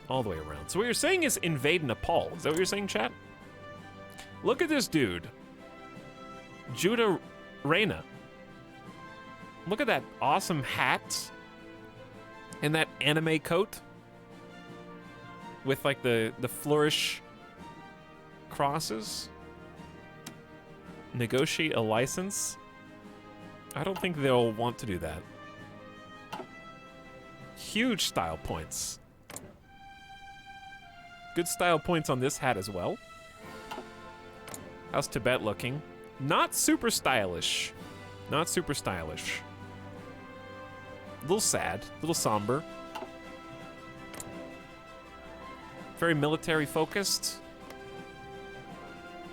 All the way around. So what you're saying is invade Nepal. Is that what you're saying, chat? Look at this dude. Judah Reyna. Look at that awesome hat. And that anime coat. With like the flourish crosses. Negotiate a license. I don't think they'll want to do that. Huge style points. Good style points on this hat as well. How's Tibet looking? Not super stylish. Not super stylish. A little sad, a little somber. Very military focused.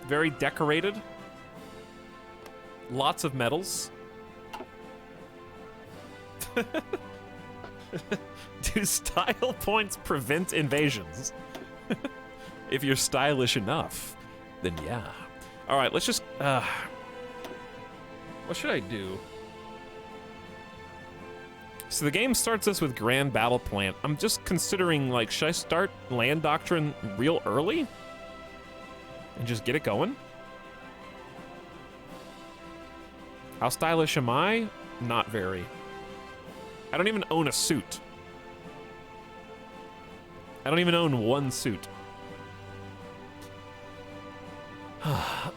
Very decorated. Lots of medals. Do style points prevent invasions? If you're stylish enough, then yeah. All right, let's just... what should I do? So the game starts us with Grand Battle Plan. I'm just considering, like, should I start Land Doctrine real early? And just get it going? How stylish am I? Not very. I don't even own a suit. I don't even own one suit.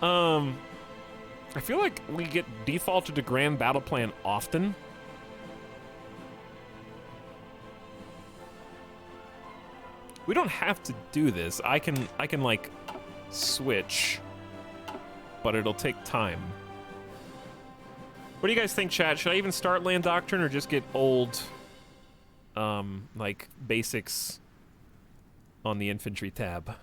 I feel like we get defaulted to Grand Battle Plan often. We don't have to do this. I can like switch, but it'll take time. What do you guys think, chat? Should I even start Land Doctrine or just get old like basics on the infantry tab?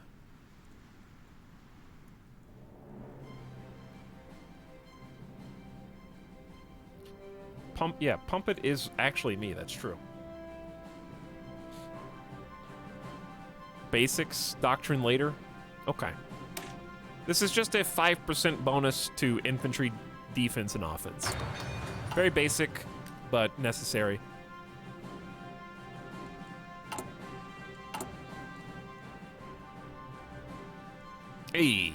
Pump It is actually me, that's true. Basics, Doctrine later. Okay. This is just a 5% bonus to infantry defense and offense. Very basic, but necessary. Hey.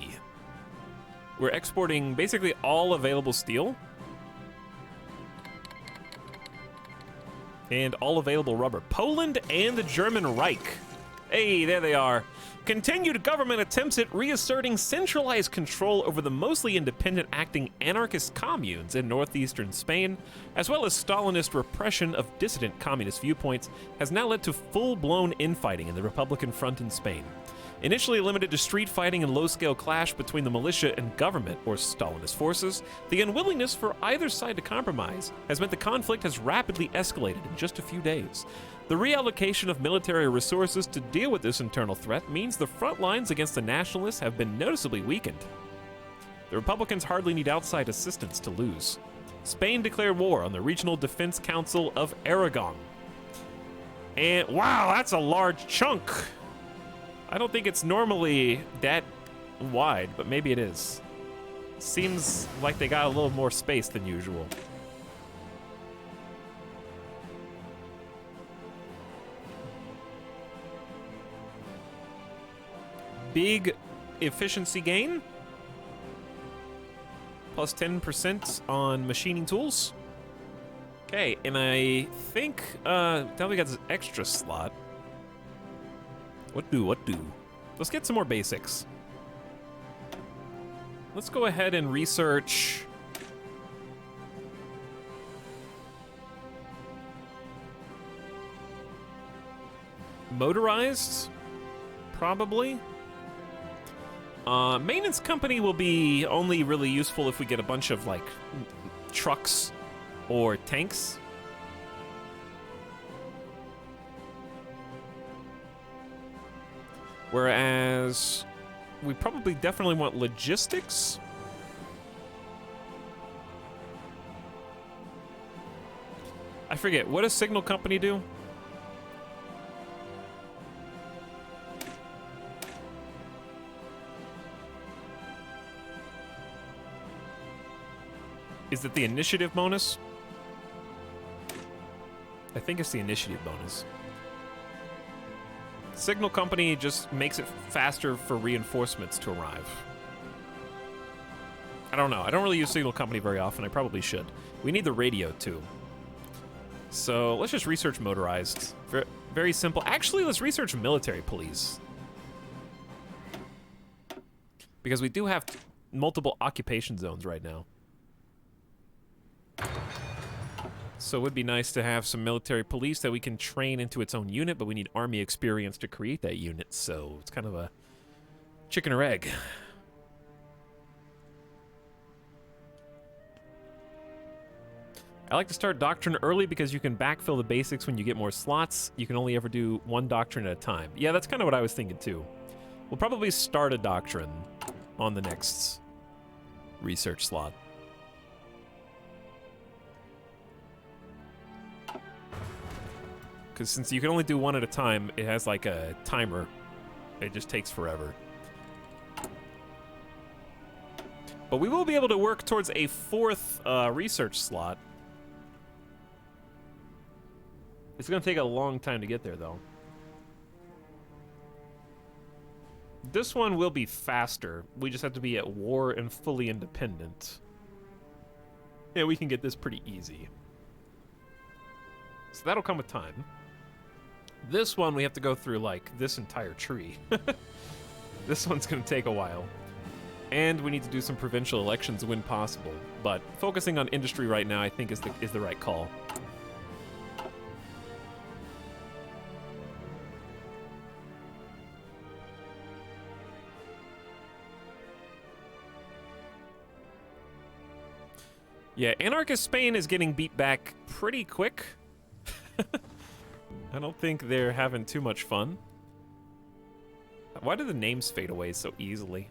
We're exporting basically all available steel. And all available rubber. Poland and the German Reich. Hey, there they are. Continued government attempts at reasserting centralized control over the mostly independent acting anarchist communes in northeastern Spain, as well as Stalinist repression of dissident communist viewpoints, has now led to full-blown infighting in the Republican front in Spain. Initially limited to street fighting and low-scale clash between the militia and government, or Stalinist forces, the unwillingness for either side to compromise has meant the conflict has rapidly escalated in just a few days. The reallocation of military resources to deal with this internal threat means the front lines against the nationalists have been noticeably weakened. The Republicans hardly need outside assistance to lose. Spain declared war on the Regional Defense Council of Aragon. And wow, that's a large chunk. I don't think it's normally that wide, but maybe it is. Seems like they got a little more space than usual. Big efficiency gain. Plus 10% on machining tools. Okay, and I think now we got this extra slot. What do? Let's get some more basics. Let's go ahead and research motorized, probably. Maintenance company will be only really useful if we get a bunch of, like, trucks or tanks. Whereas we probably definitely want logistics. I forget, what does Signal Company do? Is it the initiative bonus? I think it's the initiative bonus. Signal Company just makes it faster for reinforcements to arrive. I don't know. I don't really use Signal Company very often. I probably should. We need the radio, too. So let's just research motorized. Very simple. Actually, let's research military police. Because we do have multiple occupation zones right now. So it would be nice to have some military police that we can train into its own unit, but we need army experience to create that unit, so it's kind of a chicken or egg. I like to start Doctrine early because you can backfill the basics when you get more slots. You can only ever do one Doctrine at a time. Yeah, that's kind of what I was thinking too. We'll probably start a Doctrine on the next research slot. Because since you can only do one at a time, it has like a timer. It just takes forever. But we will be able to work towards a fourth research slot. It's going to take a long time to get there, though. This one will be faster. We just have to be at war and fully independent. Yeah, we can get this pretty easy. So that'll come with time. This one, we have to go through, like, this entire tree. This one's going to take a while. And we need to do some provincial elections when possible. But focusing on industry right now, I think, is the right call. Yeah, anarchist Spain is getting beat back pretty quick. I don't think they're having too much fun. Why do the names fade away so easily?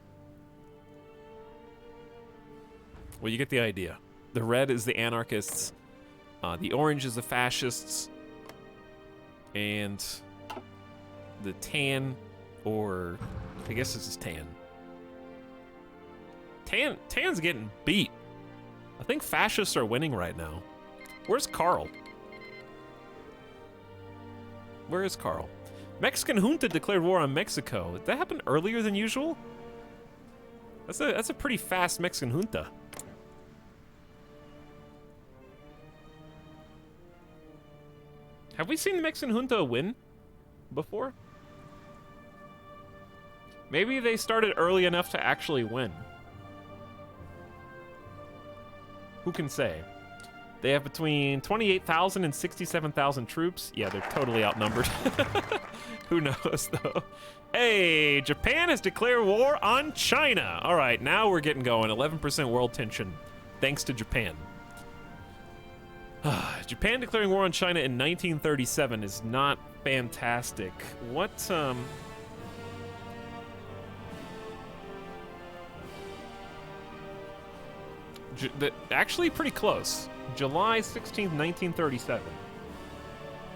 Well, you get the idea. The red is the anarchists. The orange is the fascists. And the tan, or I guess this is tan. Tan's getting beat. I think fascists are winning right now. Where's Carl? Where is Carl? Mexican junta declared war on Mexico. Did that happen earlier than usual? That's a pretty fast Mexican junta. Have we seen the Mexican junta win before? Maybe they started early enough to actually win. Who can say? They have between 28,000 and 67,000 troops. Yeah, they're totally outnumbered. Who knows, though? Hey, Japan has declared war on China. All right, now we're getting going. 11% world tension, thanks to Japan. Japan declaring war on China in 1937 is not fantastic. What, actually pretty close. July 16th, 1937.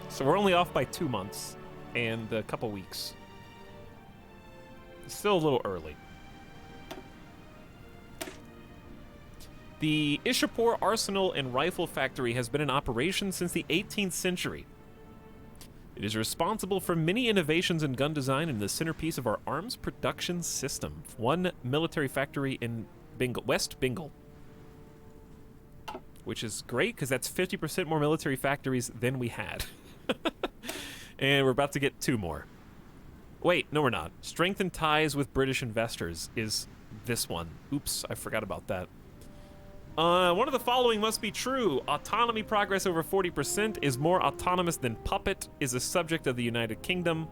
So we're only off by 2 months and a couple weeks. Still a little early. The Ishapur Arsenal and Rifle Factory has been in operation since the 18th century. It is responsible for many innovations in gun design and the centerpiece of our arms production system. One military factory in West Bengal. Which is great, because that's 50% more military factories than we had. And we're about to get 2 more. Wait, no we're not. Strengthen ties with British investors is this one. Oops, I forgot about that. One of the following must be true. Autonomy progress over 40% is more autonomous than Puppet is a subject of the United Kingdom.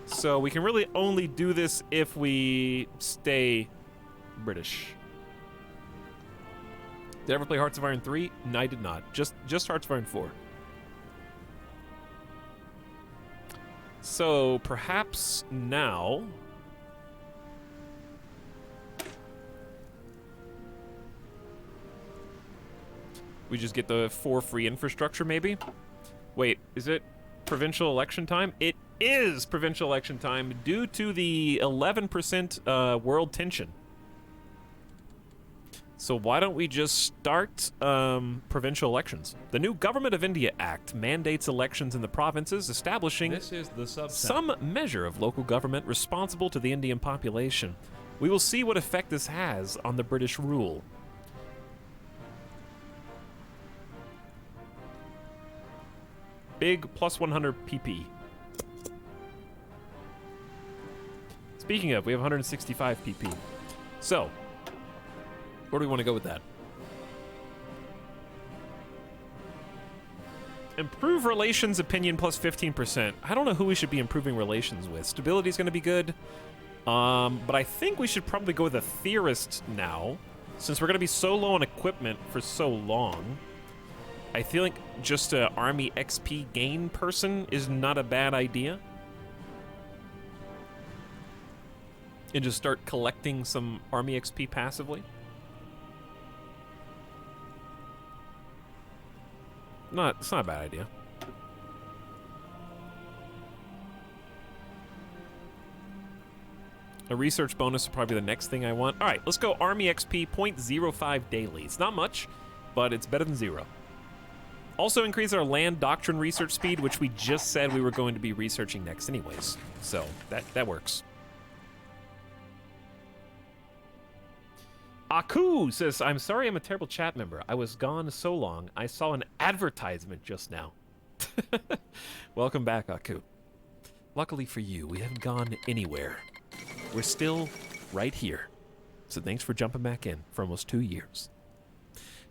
So we can really only do this if we stay British. Did I ever play Hearts of Iron 3? No, I did not. Just Hearts of Iron 4. So perhaps now we just get the 4 free infrastructure, maybe? Wait, is it provincial election time? It is provincial election time due to the 11% world tension. So why don't we just start provincial elections? The new Government of India Act mandates elections in the provinces, establishing This is the sub-sound. some measure of local government responsible to the Indian population. We will see what effect this has on the British rule. Big plus 100 PP. Speaking of, we have 165 PP. So, where do we want to go with that? Improve relations opinion plus 15%. I don't know who we should be improving relations with. Stability is going to be good. But I think we should probably go with a theorist now, since we're going to be so low on equipment for so long. I feel like just an army XP gain person is not a bad idea. And just start collecting some army XP passively. It's not a bad idea. A research bonus is probably the next thing I want. All right, let's go Army XP 0.05 daily. It's not much, but it's better than 0. Also increase our land doctrine research speed, which we just said we were going to be researching next anyways. So that works. Aku says, I'm sorry I'm a terrible chat member. I was gone so long, I saw an advertisement just now. Welcome back, Aku. Luckily for you, we haven't gone anywhere. We're still right here. So thanks for jumping back in for almost 2 years.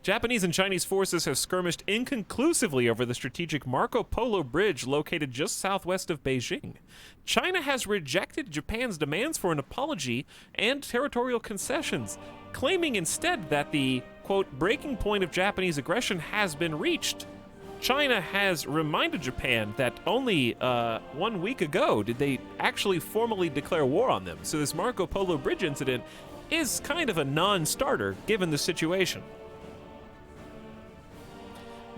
Japanese and Chinese forces have skirmished inconclusively over the strategic Marco Polo Bridge located just southwest of Beijing. China has rejected Japan's demands for an apology and territorial concessions, claiming instead that the, quote, breaking point of Japanese aggression has been reached. China has reminded Japan that only 1 week ago did they actually formally declare war on them, so this Marco Polo Bridge incident is kind of a non-starter given the situation.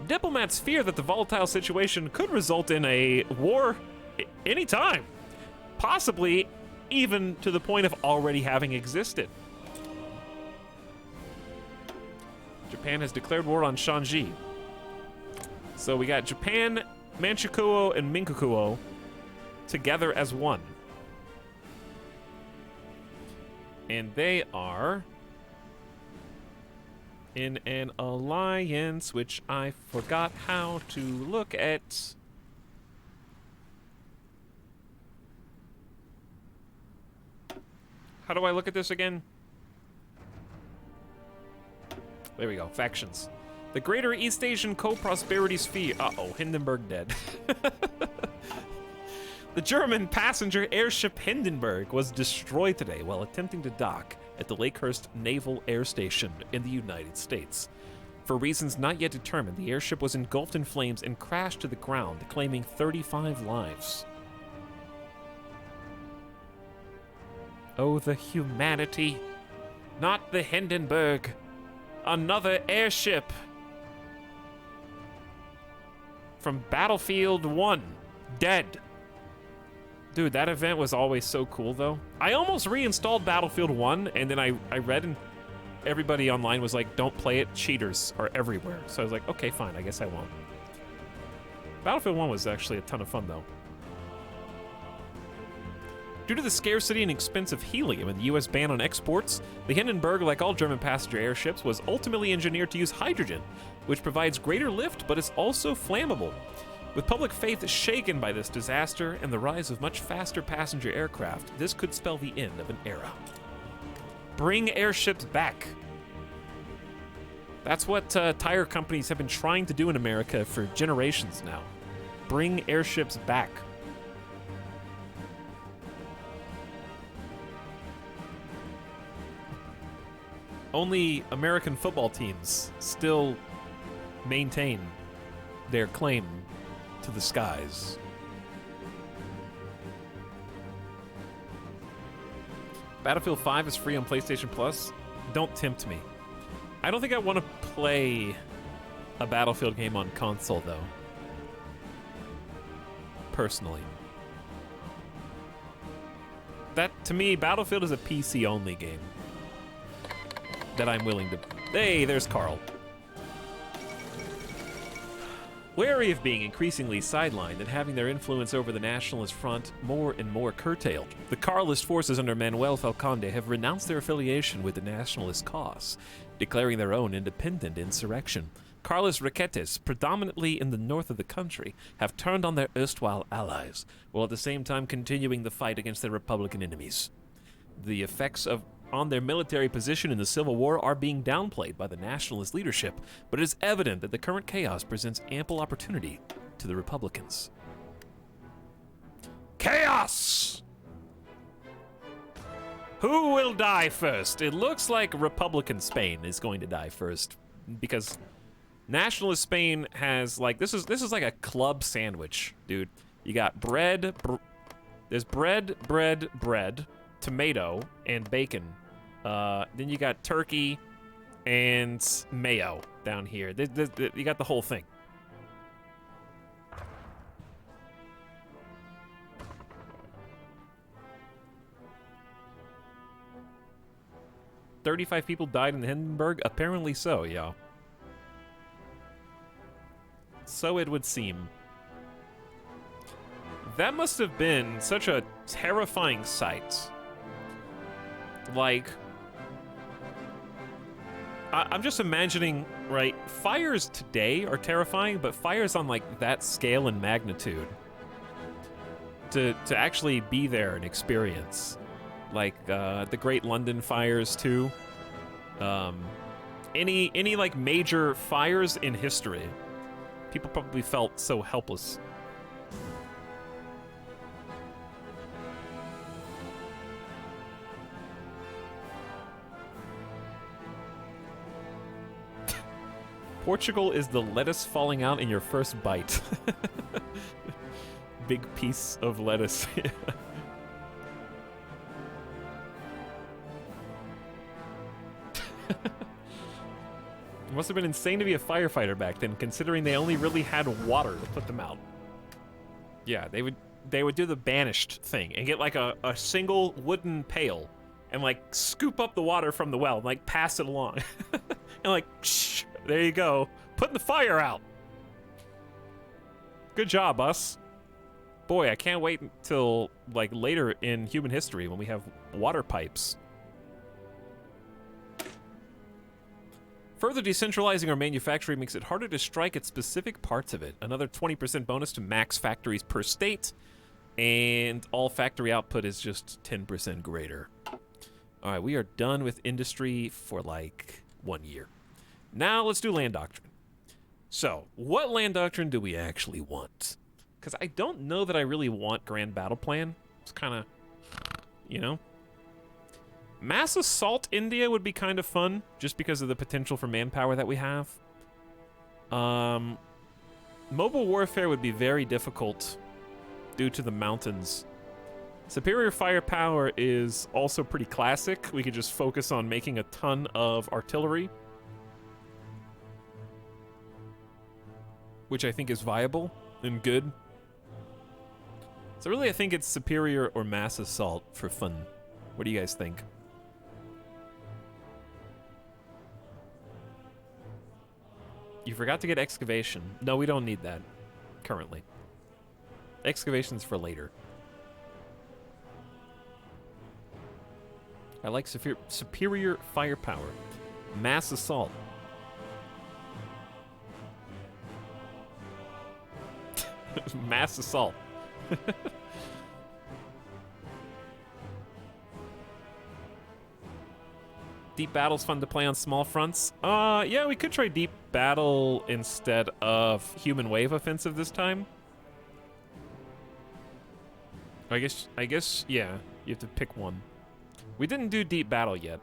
Diplomats fear that the volatile situation could result in a war anytime, possibly even to the point of already having existed. Japan has declared war on Shanxi. So we got Japan, Manchukuo, and Minkukuo together as one. And they are in an alliance, which I forgot how to look at. How do I look at this again? There we go, factions. The Greater East Asian Co-Prosperity Sphere. Uh-oh, Hindenburg dead. The German passenger airship Hindenburg was destroyed today while attempting to dock at the Lakehurst Naval Air Station in the United States. For reasons not yet determined, the airship was engulfed in flames and crashed to the ground, claiming 35 lives. Oh, the humanity. Not the Hindenburg. Another airship. From Battlefield 1. Dead. Dude, that event was always so cool, though. I almost reinstalled Battlefield 1, and then I read and everybody online was like, don't play it, cheaters are everywhere. So I was like, okay, fine, I guess I won't. Battlefield 1 was actually a ton of fun, though. Due to the scarcity and expense of helium and the U.S. ban on exports, the Hindenburg, like all German passenger airships, was ultimately engineered to use hydrogen, which provides greater lift but is also flammable. With public faith shaken by this disaster and the rise of much faster passenger aircraft, this could spell the end of an era. Bring airships back. That's what tire companies have been trying to do in America for generations now. Bring airships back. Only American football teams still maintain their claim to the skies. Battlefield 5 is free on PlayStation Plus. Don't tempt me. I don't think I want to play a Battlefield game on console, though. Personally. That, to me, Battlefield is a PC-only game that I'm willing to... Hey, there's Carl. Wary of being increasingly sidelined and having their influence over the Nationalist Front more and more curtailed, the Carlist forces under Manuel Falconde have renounced their affiliation with the nationalist cause, declaring their own independent insurrection. Carlist Riquetes, predominantly in the north of the country, have turned on their erstwhile allies, while at the same time continuing the fight against their Republican enemies. The effects on their military position in the Civil War are being downplayed by the nationalist leadership, but it is evident that the current chaos presents ample opportunity to the Republicans. Chaos! Who will die first? It looks like Republican Spain is going to die first, because nationalist Spain has, like, this is like a club sandwich, dude. You got bread, there's bread, tomato, and bacon. Then you got turkey and mayo down here. You got the whole thing. "35 people died in Hindenburg?" Apparently so, yeah. So it would seem. That must have been such a terrifying sight. Like, I'm just imagining, right, fires today are terrifying, but fires on, like, that scale and magnitude, to actually be there and experience, like, the Great London Fires, too. Any, like, major fires in history, people probably felt so helpless. Portugal is the lettuce falling out in your first bite. Big piece of lettuce. It must have been insane to be a firefighter back then, considering they only really had water to put them out. Yeah, they would do the banished thing and get like a single wooden pail and like scoop up the water from the well and like pass it along. And like, shh, there you go, putting the fire out. Good job, us. Boy, I can't wait until like later in human history when we have water pipes. Further decentralizing our manufacturing makes it harder to strike at specific parts of it. Another 20% bonus to max factories per state, and all factory output is just 10% greater. All right, we are done with industry for like 1 year. Now let's do land doctrine. So, what land doctrine do we actually want? Because I don't know that I really want Grand Battle Plan. It's kind of, you know. Mass Assault India would be kind of fun, just because of the potential for manpower that we have. Mobile Warfare would be very difficult due to the mountains. Superior Firepower is also pretty classic. We could just focus on making a ton of artillery, which I think is viable and good. So really, I think it's Superior or Mass Assault for fun. What do you guys think? You forgot to get Excavation. No, we don't need that currently. Excavation's for later. I like Superior Firepower. Mass Assault. Mass Assault. Deep Battle's fun to play on small fronts. Yeah, we could try Deep Battle instead of Human Wave Offensive this time. I guess, yeah, you have to pick one. We didn't do Deep Battle yet.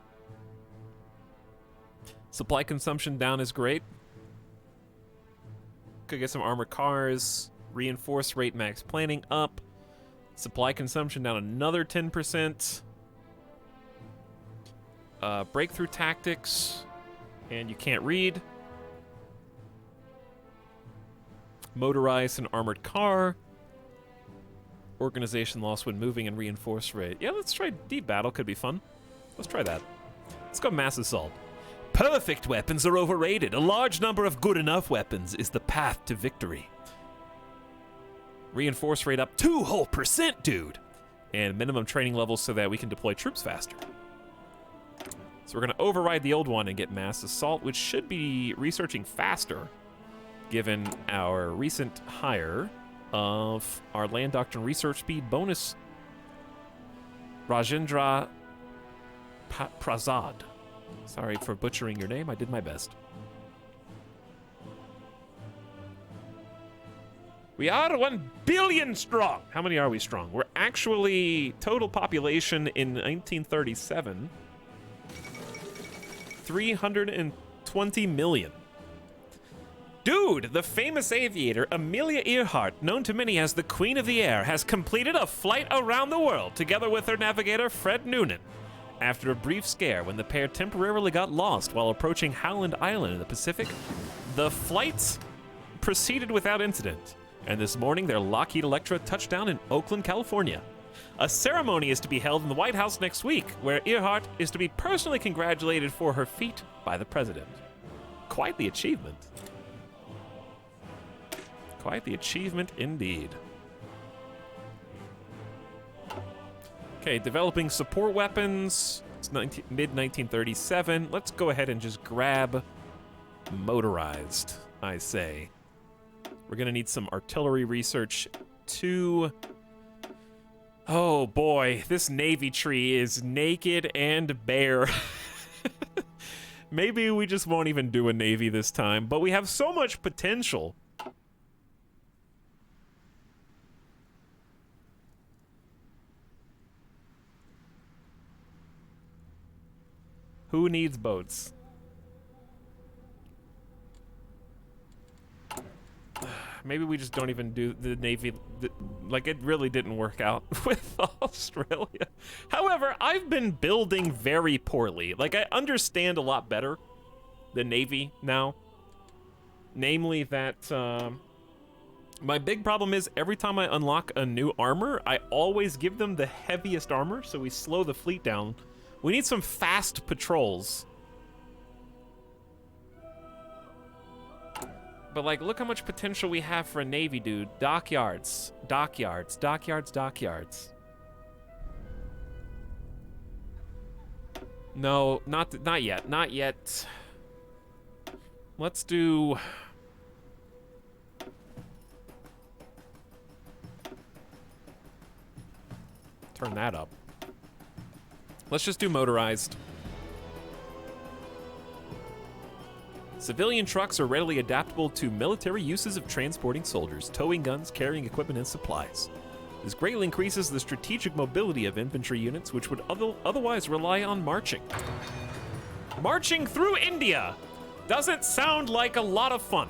Supply consumption down is great. Could get some armored cars. Reinforce rate max planning up. Supply consumption down another 10%. Breakthrough tactics. And you can't read. Motorized and armored car. Organization loss when moving and reinforce rate. Yeah, let's try Deep Battle. Could be fun. Let's try that. Let's go Mass Assault. Perfect weapons are overrated. A large number of good enough weapons is the path to victory. Reinforce rate up 2 whole %, dude. And minimum training levels so that we can deploy troops faster. So we're going to override the old one and get Mass Assault, which should be researching faster, given our recent hire of our Land Doctrine Research Speed bonus, Rajendra Prasad. Sorry for butchering your name, I did my best. We are 1 billion strong. How many are we strong? We're actually, total population in 1937, 320 million. Dude, the famous aviator Amelia Earhart, known to many as the Queen of the Air, has completed a flight around the world together with her navigator Fred Noonan. After a brief scare when the pair temporarily got lost while approaching Howland Island in the Pacific, the flights proceeded without incident, and this morning their Lockheed Electra touched down in Oakland, California. A ceremony is to be held in the White House next week, where Earhart is to be personally congratulated for her feat by the president. Quite the achievement. Quite the achievement indeed. Okay, developing support weapons. It's mid-1937. Let's go ahead and just grab motorized, I say. We're gonna need some artillery research too. Oh boy, this Navy tree is naked and bare. Maybe we just won't even do a Navy this time, but we have so much potential. Who needs boats? Maybe we just don't even do the Navy. Like, it really didn't work out with Australia. However, I've been building very poorly. Like, I understand a lot better the Navy now. Namely that, my big problem is every time I unlock a new armor, I always give them the heaviest armor, so we slow the fleet down. We need some fast patrols. But, like, look how much potential we have for a Navy, dude. Dockyards. Dockyards. Dockyards. Dockyards. No, not yet. Not yet. Let's do... Turn that up. Let's just do motorized. Civilian trucks are readily adaptable to military uses of transporting soldiers, towing guns, carrying equipment, and supplies. This greatly increases the strategic mobility of infantry units, which would otherwise rely on marching. Marching through India doesn't sound like a lot of fun.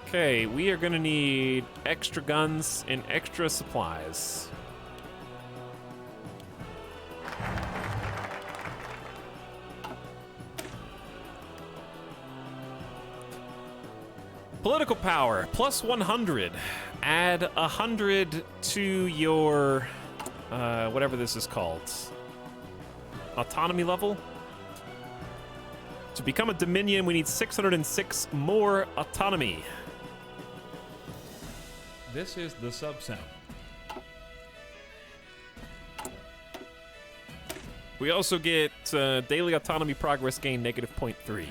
Okay, we are gonna need extra guns and extra supplies. Political power, plus 100. Add 100 to your, whatever this is called. Autonomy level. To become a Dominion, we need 606 more autonomy. This is the sub-sound. We also get daily autonomy progress gain negative 0.3.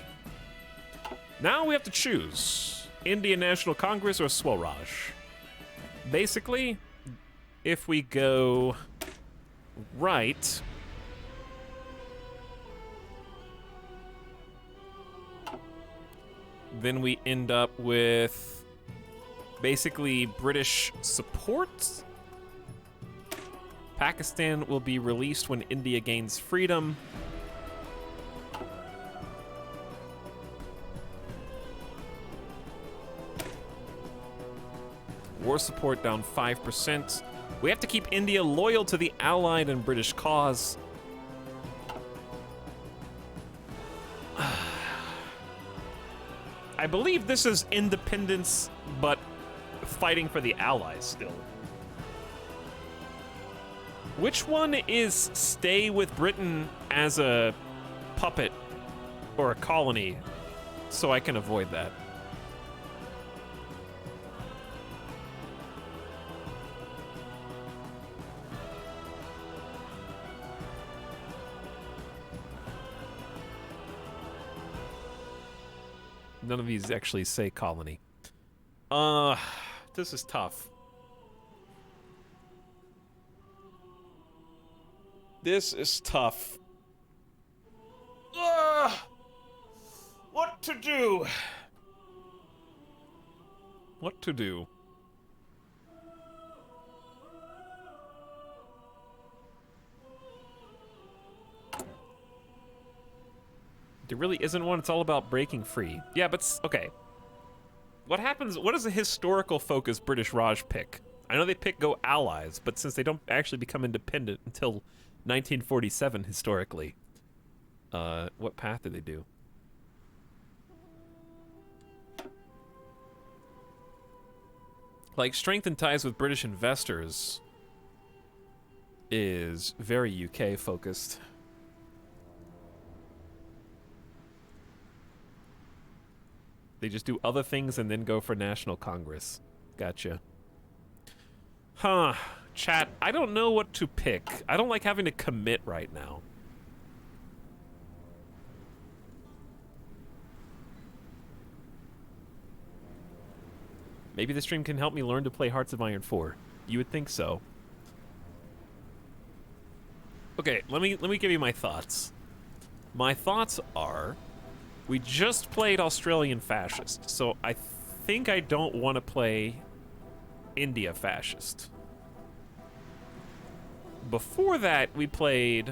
Now we have to choose Indian National Congress or Swaraj. Basically, if we go right, then we end up with basically British support. Pakistan will be released when India gains freedom. War support down 5%. We have to keep India loyal to the Allied and British cause. I believe this is independence, but fighting for the Allies still. Which one is stay with Britain as a puppet or a colony so I can avoid that? None of these actually say colony. This is tough. This is tough. What to do? What to do? There really isn't one. It's all about breaking free. Yeah, but okay. What happens? What does a historical focus British Raj pick? I know they pick go allies, but since they don't actually become independent until 1947 historically, what path do they do? Like, strengthen ties with British investors is very UK focused. They just do other things and then go for National Congress. Gotcha. Huh. Chat, I don't know what to pick. I don't like having to commit right now. Maybe the stream can help me learn to play Hearts of Iron 4. You would think so. Okay, let me give you my thoughts. My thoughts are, we just played Australian Fascist, so I think I don't want to play India Fascist. Before that, we played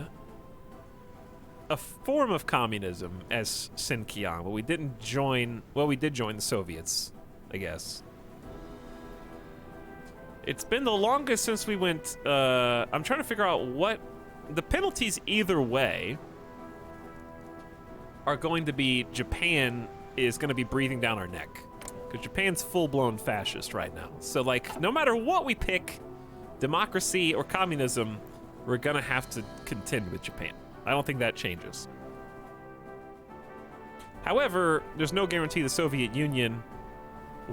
a form of communism as Sinkiang, but we didn't join. Well, we did join the Soviets, I guess. It's been the longest since we went. I'm trying to figure out what the penalties either way are going to be. Japan is going to be breathing down our neck because Japan's full-blown fascist right now. So, like, no matter what we pick, democracy or communism, we're going to have to contend with Japan. I don't think that changes. However, there's no guarantee the Soviet Union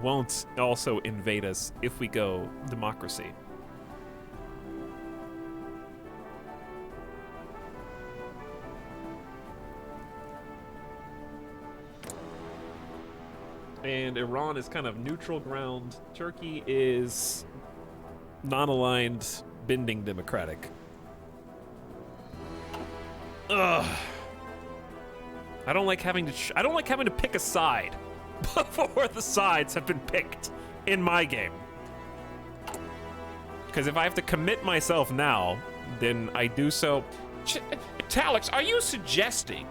won't also invade us if we go democracy. And Iran is kind of neutral ground. Turkey is non-aligned, bending democratic. Ugh. I don't like having to pick a side before the sides have been picked in my game. Because if I have to commit myself now, then I do so. Etalyx, are you suggesting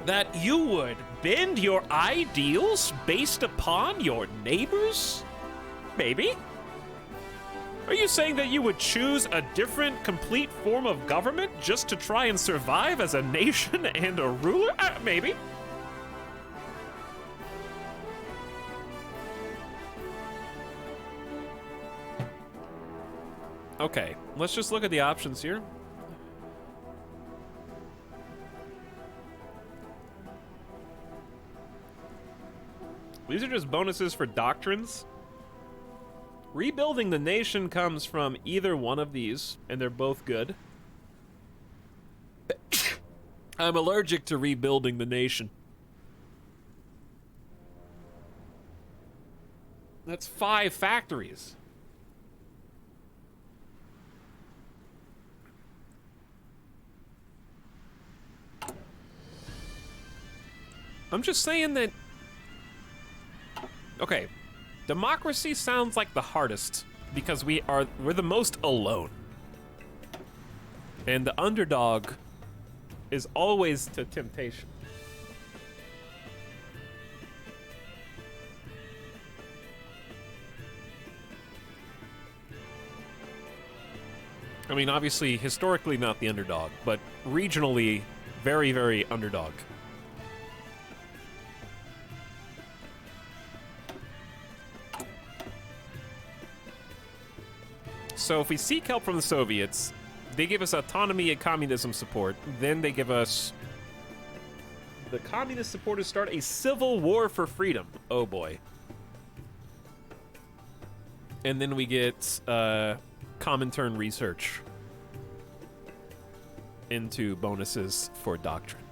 that you would bend your ideals based upon your neighbors? Maybe. Are you saying that you would choose a different, complete form of government just to try and survive as a nation and a ruler? Maybe. Okay, let's just look at the options here. These are just bonuses for doctrines. Rebuilding the nation comes from either one of these, and they're both good. I'm allergic to rebuilding the nation. That's 5 factories. I'm just saying that... Okay, democracy sounds like the hardest because we're the most alone. And the underdog is always to temptation. I mean, obviously, historically not the underdog, but regionally, very, very underdog. So if we seek help from the Soviets, they give us autonomy and communism support. Then they give us... The communist supporters start a civil war for freedom. Oh boy. And then we get Comintern research into bonuses for doctrine.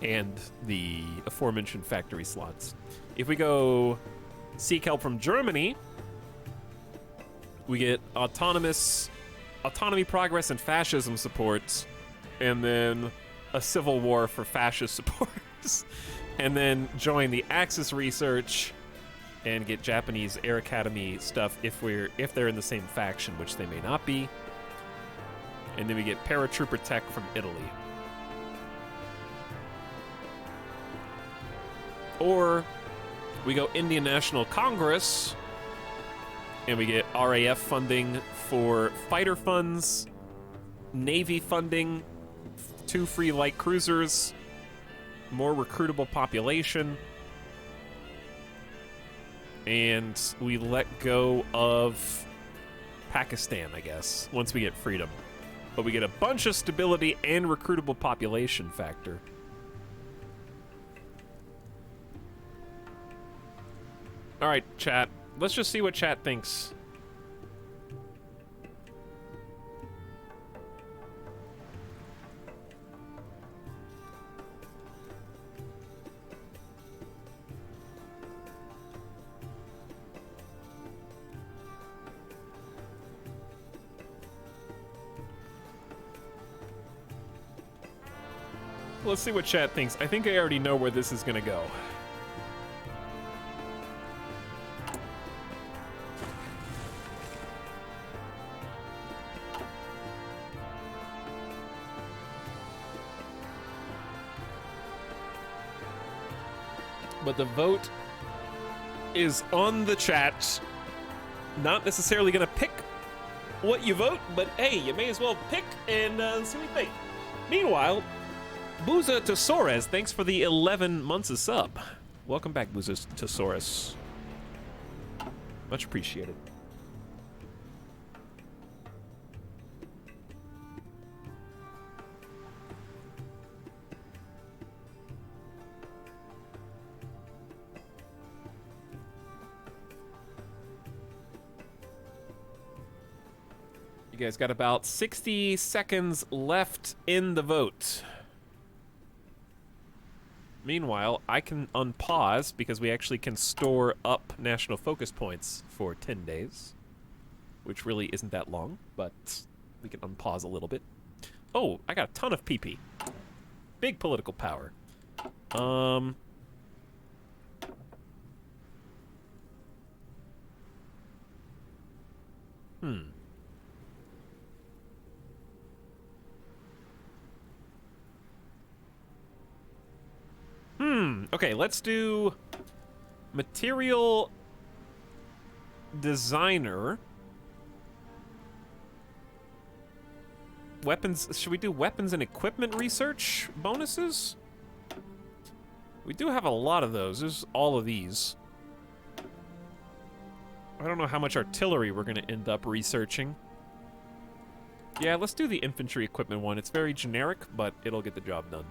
And the aforementioned factory slots. If we go seek help from Germany... We get autonomy, progress, and fascism supports, and then a civil war for fascist supports, and then join the Axis research and get Japanese Air Academy stuff if they're in the same faction, which they may not be. And then we get paratrooper tech from Italy. Or we go Indian National Congress, and we get RAF funding for fighter funds, Navy funding, 2 free light cruisers, more recruitable population, and we let go of Pakistan, I guess, once we get freedom. But we get a bunch of stability and recruitable population factor. All right, chat. Let's just see what chat thinks. Let's see what chat thinks. I think I already know where this is gonna go. but the vote is on the chat. Not necessarily gonna pick what you vote, but hey, you may as well pick and see what you think. Meanwhile, Buza Tesores, thanks for the 11 months of sub. Welcome back, Buza Tesores. Much appreciated. You guys got about 60 seconds left in the vote. Meanwhile, I can unpause because we actually can store up national focus points for 10 days, which really isn't that long, but we can unpause a little bit. Oh, I got a ton of PP. Big political power. Okay, let's do material designer. Weapons, should we do weapons and equipment research bonuses? We do have a lot of those. There's all of these. I don't know how much artillery we're gonna end up researching. Yeah, let's do the infantry equipment one. It's very generic, but it'll get the job done.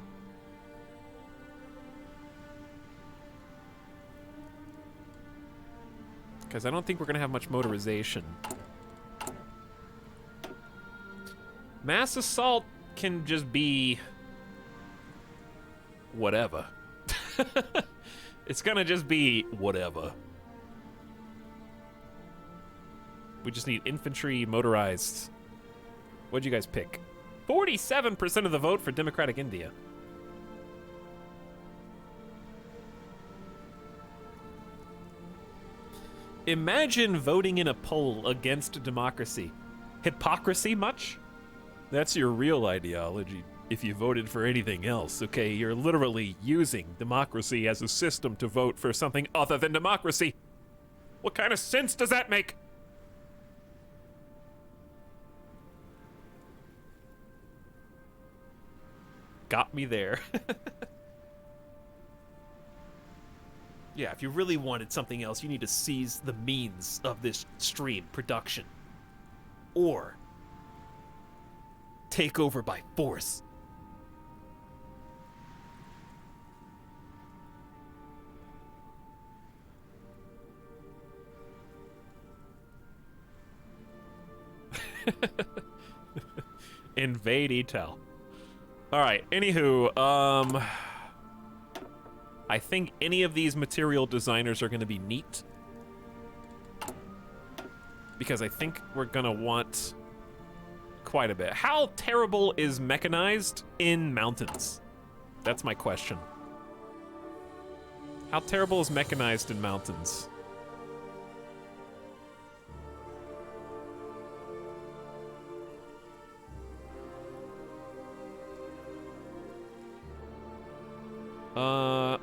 Because I don't think we're going to have much motorization. Mass assault can just be whatever. It's going to just be whatever. We just need infantry motorized. What'd you guys pick? 47% of the vote for Democratic India. Imagine voting in a poll against democracy. Hypocrisy much? That's your real ideology if you voted for anything else, okay? You're literally using democracy as a system to vote for something other than democracy. What kind of sense does that make? Got me there. Yeah, if you really wanted something else, you need to seize the means of this stream production. Or take over by force. Invade Etel. Alright, anywho, I think any of these material designers are going to be neat. Because I think we're going to want quite a bit. How terrible is mechanized in mountains? That's my question. How terrible is mechanized in mountains?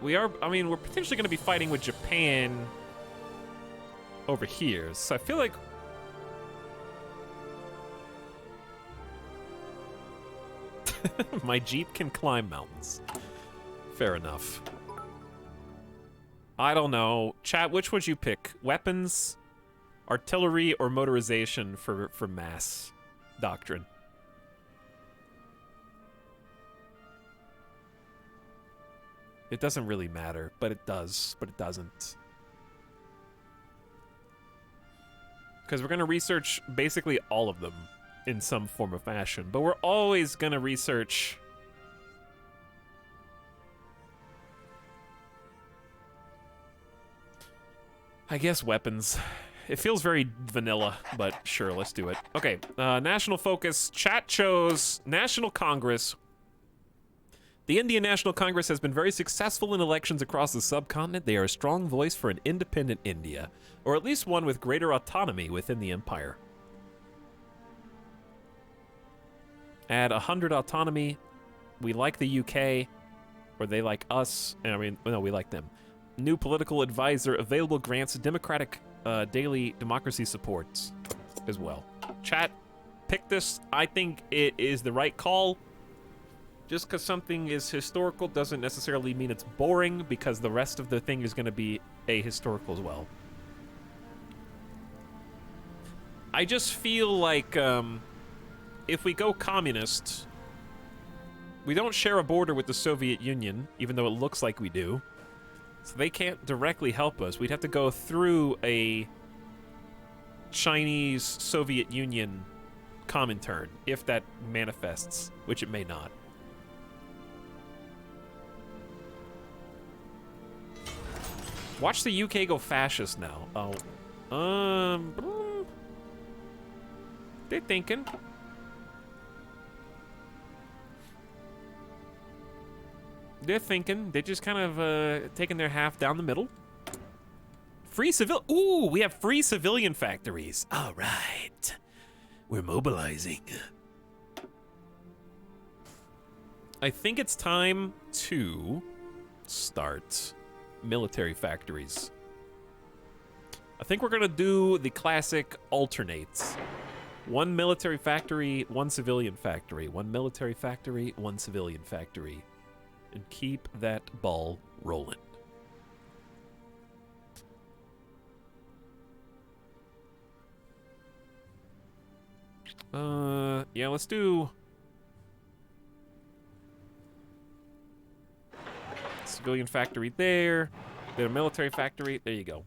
We're potentially going to be fighting with Japan over here, so I feel like my Jeep can climb mountains. Fair enough. I don't know. Chat, which would you pick? Weapons, artillery, or motorization for mass doctrine? It doesn't really matter, but it does, but it doesn't. Because we're going to research basically all of them in some form or fashion, but we're always going to research... I guess weapons. It feels very vanilla, but sure, let's do it. Okay, national focus. Chat chose National Congress. The Indian National Congress has been very successful in elections across the subcontinent. They are a strong voice for an independent India, or at least one with greater autonomy within the empire. Add 100 autonomy. We like the UK, or they like us. I mean, no, we like them. New political advisor. Available grants democratic daily democracy supports as well. Chat, pick this. I think it is the right call. Just because something is historical doesn't necessarily mean it's boring, because the rest of the thing is going to be ahistorical as well. I just feel like if we go communist, we don't share a border with the Soviet Union, even though it looks like we do. So they can't directly help us. We'd have to go through a Chinese-Soviet Union Comintern, if that manifests, which it may not. Watch the UK go fascist now. Oh, they're thinking. They're thinking. They're just kind of taking their half down the middle. Free civil. Ooh, we have free civilian factories. All right, we're mobilizing. I think it's time to start military factories. I think we're gonna do the classic alternates. One military factory, one civilian factory. One military factory, one civilian factory. And keep that ball rolling. Yeah, let's do civilian factory there. Then a military factory. There you go.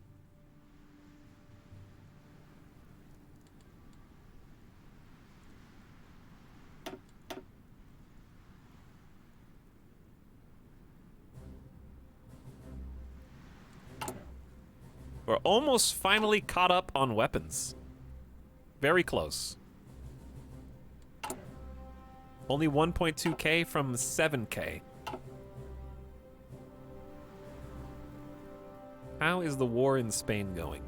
We're almost finally caught up on weapons. Very close. Only 1.2k from 7k. How is the war in Spain going?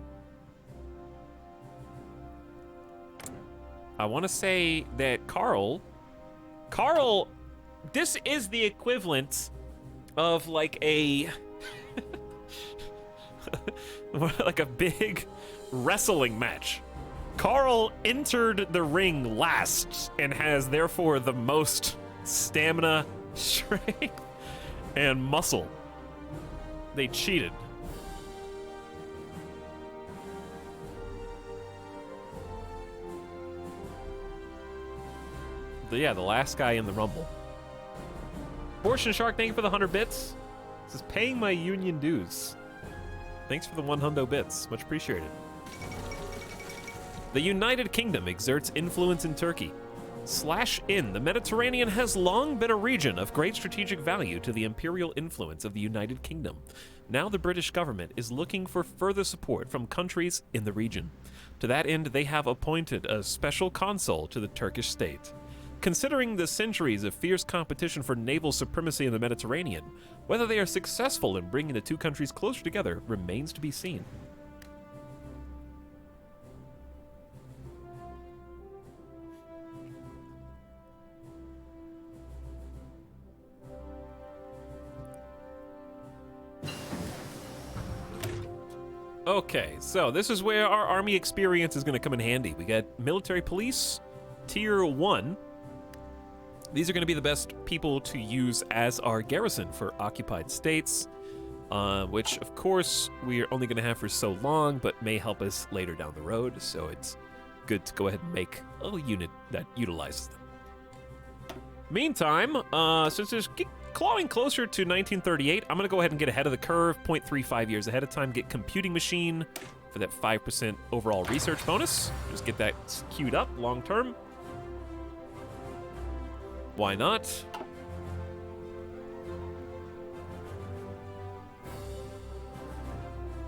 I want to say that Carl, this is the equivalent of like a like a big wrestling match. Carl entered the ring last and has therefore the most stamina, strength, and muscle. They cheated. But yeah, the last guy in the Rumble. Fortune Shark, thank you for the 100 bits. This is paying my union dues. Thanks for the 100 bits. Much appreciated. The United Kingdom exerts influence in Turkey. /in. The Mediterranean has long been a region of great strategic value to the imperial influence of the United Kingdom. Now the British government is looking for further support from countries in the region. To that end, they have appointed a special consul to the Turkish state. Considering the centuries of fierce competition for naval supremacy in the Mediterranean, whether they are successful in bringing the two countries closer together remains to be seen. Okay, so this is where our army experience is going to come in handy. We got military police, tier 1. These are going to be the best people to use as our garrison for occupied states, which, of course, we are only going to have for so long, but may help us later down the road, so it's good to go ahead and make a unit that utilizes them. Meantime, since it's clawing closer to 1938, I'm going to go ahead and get ahead of the curve, 0.35 years ahead of time, get computing machine for that 5% overall research bonus. Just get that queued up long term. Why not?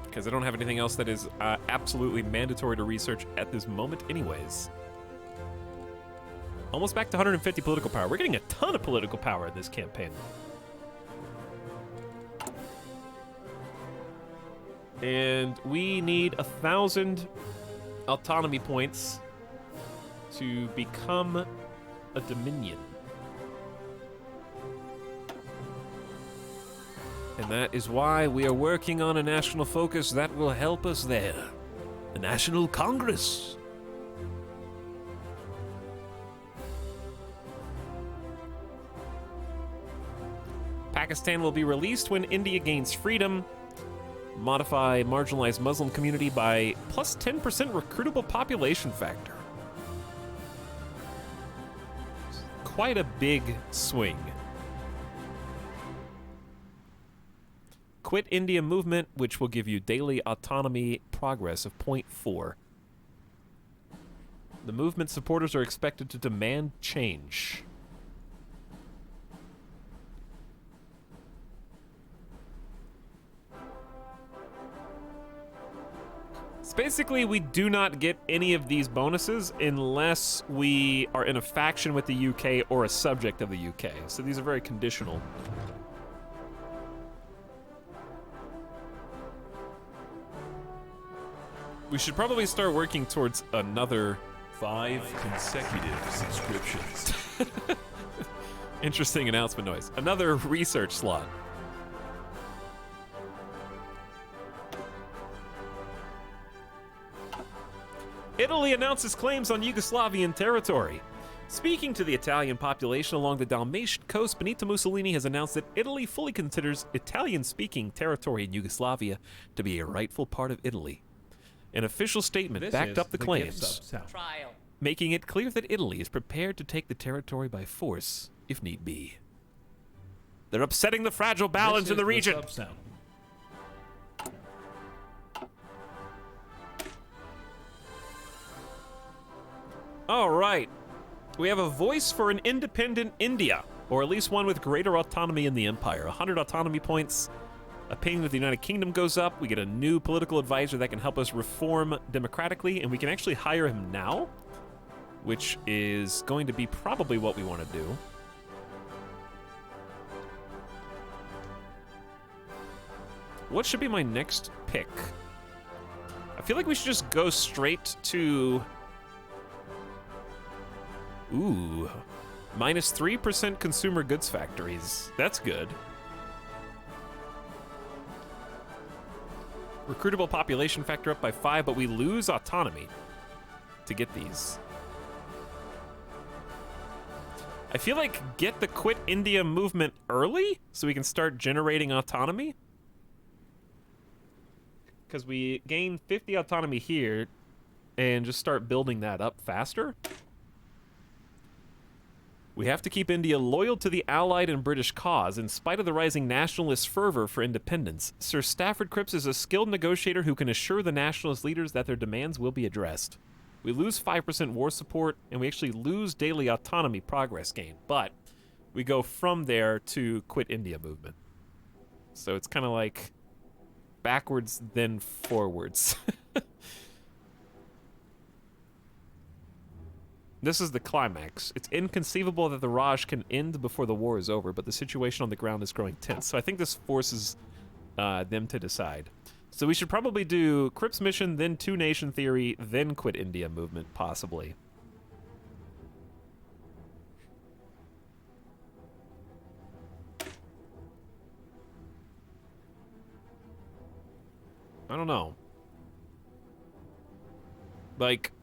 Because I don't have anything else that is absolutely mandatory to research at this moment anyways. Almost back to 150 political power. We're getting a ton of political power in this campaign. And we need 1,000 autonomy points to become a dominion. And that is why we are working on a national focus that will help us there. A national congress. Pakistan will be released when India gains freedom. Modify marginalized Muslim community by plus 10% recruitable population factor. Quite a big swing. Quit India movement, which will give you daily autonomy progress of 0.4. The movement supporters are expected to demand change. So basically, we do not get any of these bonuses unless we are in a faction with the UK or a subject of the UK. So these are very conditional. We should probably start working towards another 5 consecutive subscriptions. interesting announcement noise. Another research slot. Italy announces claims on Yugoslavian territory. Speaking to the Italian population along the Dalmatian coast, Benito Mussolini has announced that Italy fully considers Italian-speaking territory in Yugoslavia to be a rightful part of Italy. An official statement backed up the claims, making it clear that Italy is prepared to take the territory by force if need be. They're upsetting the fragile balance in the region. All right. We have a voice for an independent India, or at least one with greater autonomy in the empire. 100 autonomy points. Opinion of the United Kingdom goes up. We get a new political advisor that can help us reform democratically, and we can actually hire him now, which is going to be probably what we want to do. What should be my next pick? I feel like we should just go straight to... Ooh. Minus 3% consumer goods factories. That's good. Recruitable population factor up by 5, but we lose autonomy to get these. I feel like get the Quit India movement early so we can start generating autonomy. Because we gain 50 autonomy here and just start building that up faster. We have to keep India loyal to the Allied and British cause, in spite of the rising nationalist fervor for independence. Sir Stafford Cripps is a skilled negotiator who can assure the nationalist leaders that their demands will be addressed. We lose 5% war support, and we actually lose daily autonomy progress gain, but we go from there to Quit India movement. So it's kind of like backwards, then forwards. This is the climax. It's inconceivable that the Raj can end before the war is over, but the situation on the ground is growing tense. So I think this forces them to decide. So we should probably do Cripps mission, then Two Nation Theory, then Quit India movement, possibly. I don't know. Like...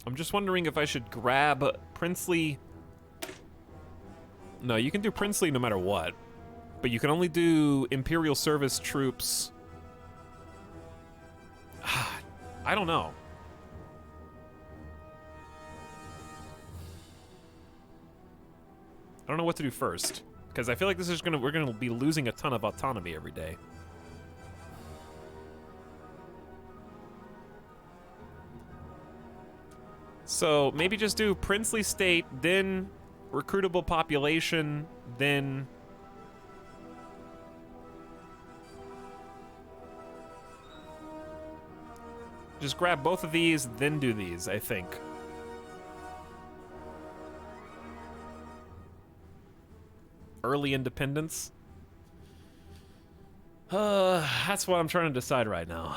I'm just wondering if I should grab Princely... No, you can do Princely no matter what. But you can only do Imperial Service troops... I don't know. I don't know what to do first. Because I feel like this is we're gonna be losing a ton of autonomy every day. So maybe just do princely state, then recruitable population, then... Just grab both of these, then do these, I think. Early independence. That's what I'm trying to decide right now.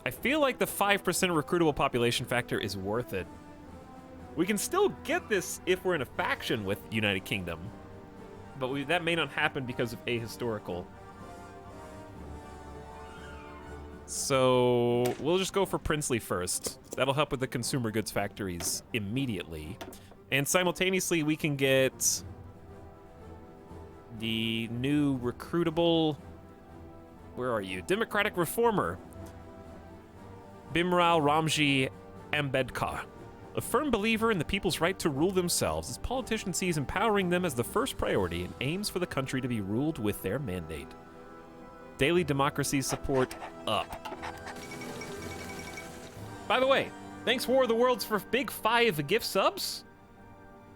I feel like the 5% recruitable population factor is worth it. We can still get this if we're in a faction with United Kingdom, but that may not happen because of ahistorical. So we'll just go for princely first. That'll help with the consumer goods factories immediately. And simultaneously, we can get the new recruitable... Where are you? Democratic reformer. Bimral Ramji Ambedkar. A firm believer in the people's right to rule themselves, his politician sees empowering them as the first priority and aims for the country to be ruled with their mandate. Daily democracy support up. By the way, thanks War of the Worlds for big 5 gift subs.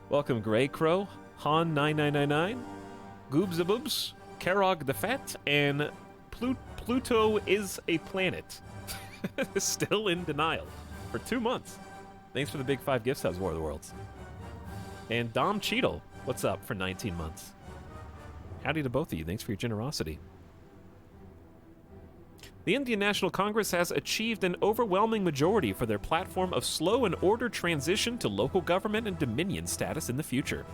Welcome Grey Crow, Han9999, Goobzaboobs, Karog the Fat, and Pluto is a planet. Still in denial for 2 months. Thanks for the big 5 gift subs, War of the Worlds. And Dom Cheadle, what's up for 19 months? Howdy to both of you. Thanks for your generosity. The Indian National Congress has achieved an overwhelming majority for their platform of slow and ordered transition to local government and dominion status in the future.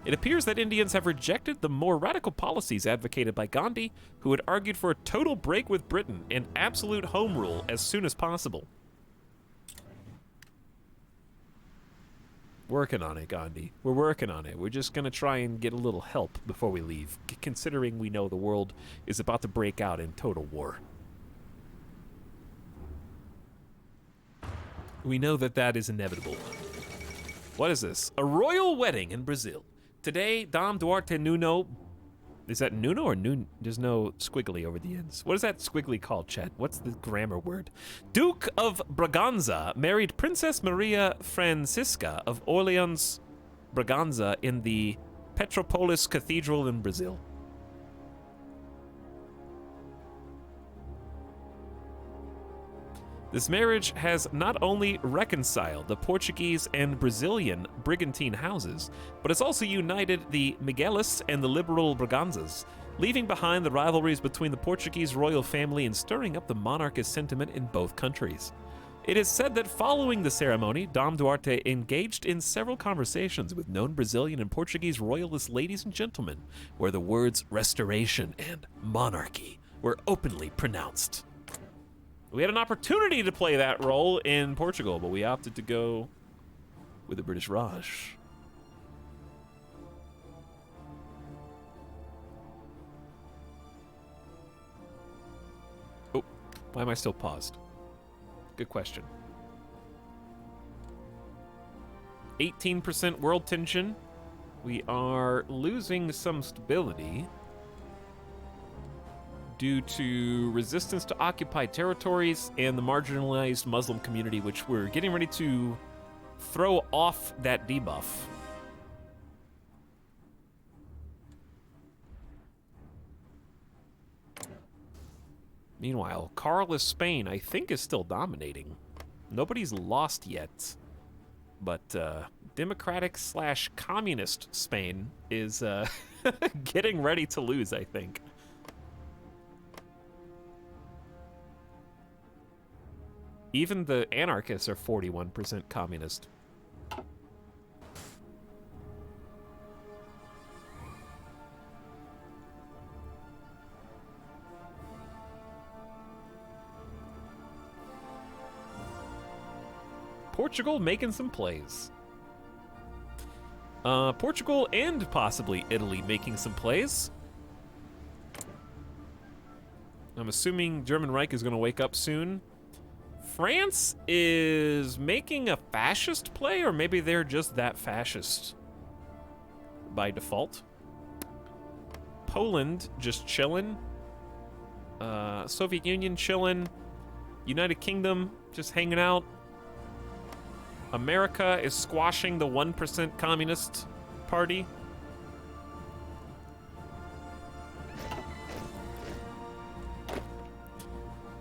It appears that Indians have rejected the more radical policies advocated by Gandhi, who had argued for a total break with Britain and absolute home rule as soon as possible. Working on it, Gandhi. We're working on it. We're just going to try and get a little help before we leave, considering we know the world is about to break out in total war. We know that that is inevitable. What is this? A royal wedding in Brazil. Today, Dom Duarte Nuno... Is that Nuno or Nuno? There's no squiggly over the ends. What is that squiggly called, Chet? What's the grammar word? Duke of Braganza married Princess Maria Francisca of Orleans, Braganza in the Petropolis Cathedral in Brazil. This marriage has not only reconciled the Portuguese and Brazilian Brigantine houses, but has also united the Miguelists and the liberal Braganzas, leaving behind the rivalries between the Portuguese royal family and stirring up the monarchist sentiment in both countries. It is said that following the ceremony, Dom Duarte engaged in several conversations with known Brazilian and Portuguese royalist ladies and gentlemen, where the words restoration and monarchy were openly pronounced. We had an opportunity to play that role in Portugal, but we opted to go with the British Raj. Oh, why am I still paused? Good question. 18% world tension. We are losing some stability due to resistance to occupied territories and the marginalized Muslim community, which we're getting ready to throw off that debuff. Meanwhile, Carlist Spain, I think, is still dominating. Nobody's lost yet, but democratic/communist Spain is getting ready to lose, I think. Even the anarchists are 41% communist. Portugal making some plays. Portugal and possibly Italy making some plays. I'm assuming German Reich is going to wake up soon. France is making a fascist play, or maybe they're just that fascist by default. Poland just chilling. Soviet Union chilling. United Kingdom just hanging out. America is squashing the 1% Communist Party.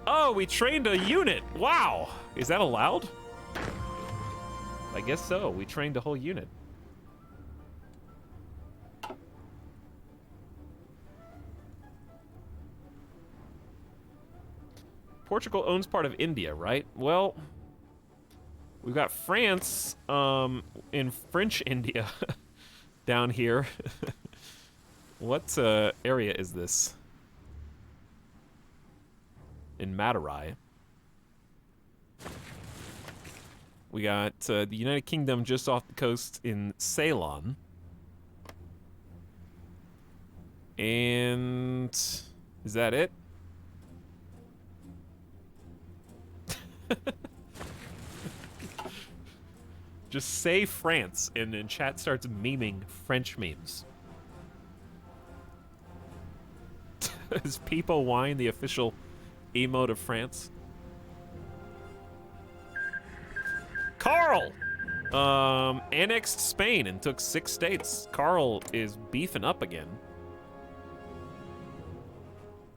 Oh, we trained a unit. Wow. Is that allowed? I guess so. We trained a whole unit. Portugal owns part of India, right? Well, We've got France in French India down here. What area is this? In Madurai. We got the United Kingdom just off the coast in Ceylon. And is that it? Just say France, and then chat starts memeing French memes. Is Peepo Wine the official emote of France? Carl! Annexed Spain and took 6 states. Carl is beefing up again.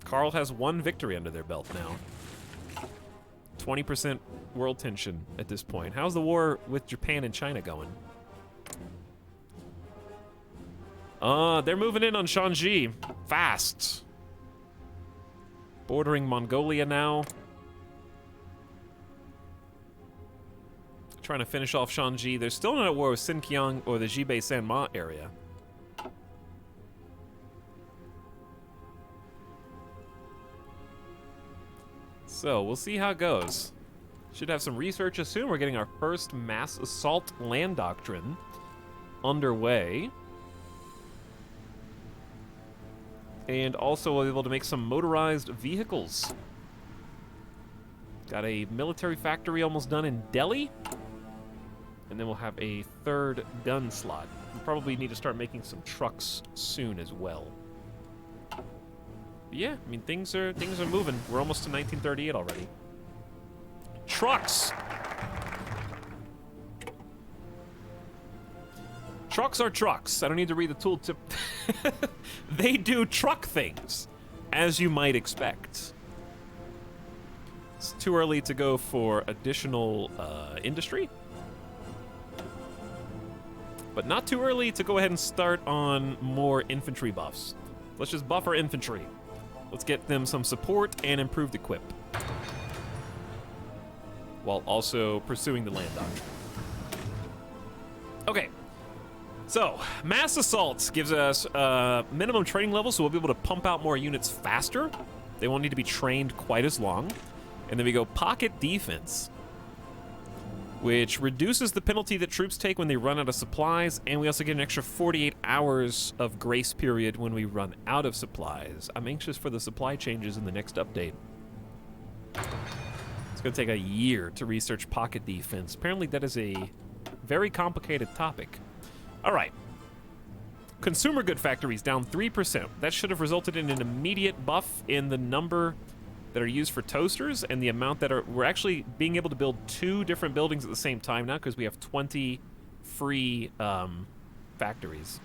Carl has 1 victory under their belt now. 20% world tension at this point. How's the war with Japan and China going? They're moving in on Shanxi. Fast. Bordering Mongolia now. Trying to finish off Shanxi. They're still not at war with Xinjiang or the Jibei-Sanma area. So, we'll see how it goes. Should have some research as soon. We're getting our first mass assault land doctrine underway. And also we'll be able to make some motorized vehicles. Got a military factory almost done in Delhi. And then we'll have a 3rd gun slot. We'll probably need to start making some trucks soon as well. But yeah, I mean, things are moving. We're almost to 1938 already. Trucks! Trucks are trucks. I don't need to read the tooltip. They do truck things, as you might expect. It's too early to go for additional industry. But not too early to go ahead and start on more infantry buffs. Let's just buff our infantry. Let's get them some support and improved equip. While also pursuing the land doctrine. Okay. So, mass assaults gives us minimum training level, so we'll be able to pump out more units faster. They won't need to be trained quite as long. And then we go pocket defense, which reduces the penalty that troops take when they run out of supplies, and we also get an extra 48 hours of grace period when we run out of supplies. I'm anxious for the supply changes in the next update. It's going to take a year to research pocket defense. Apparently that is a very complicated topic. All right. Consumer good factories down 3%. That should have resulted in an immediate buff in the number that are used for toasters and the amount that are... We're actually being able to build 2 different buildings at the same time now because we have 20 free factories.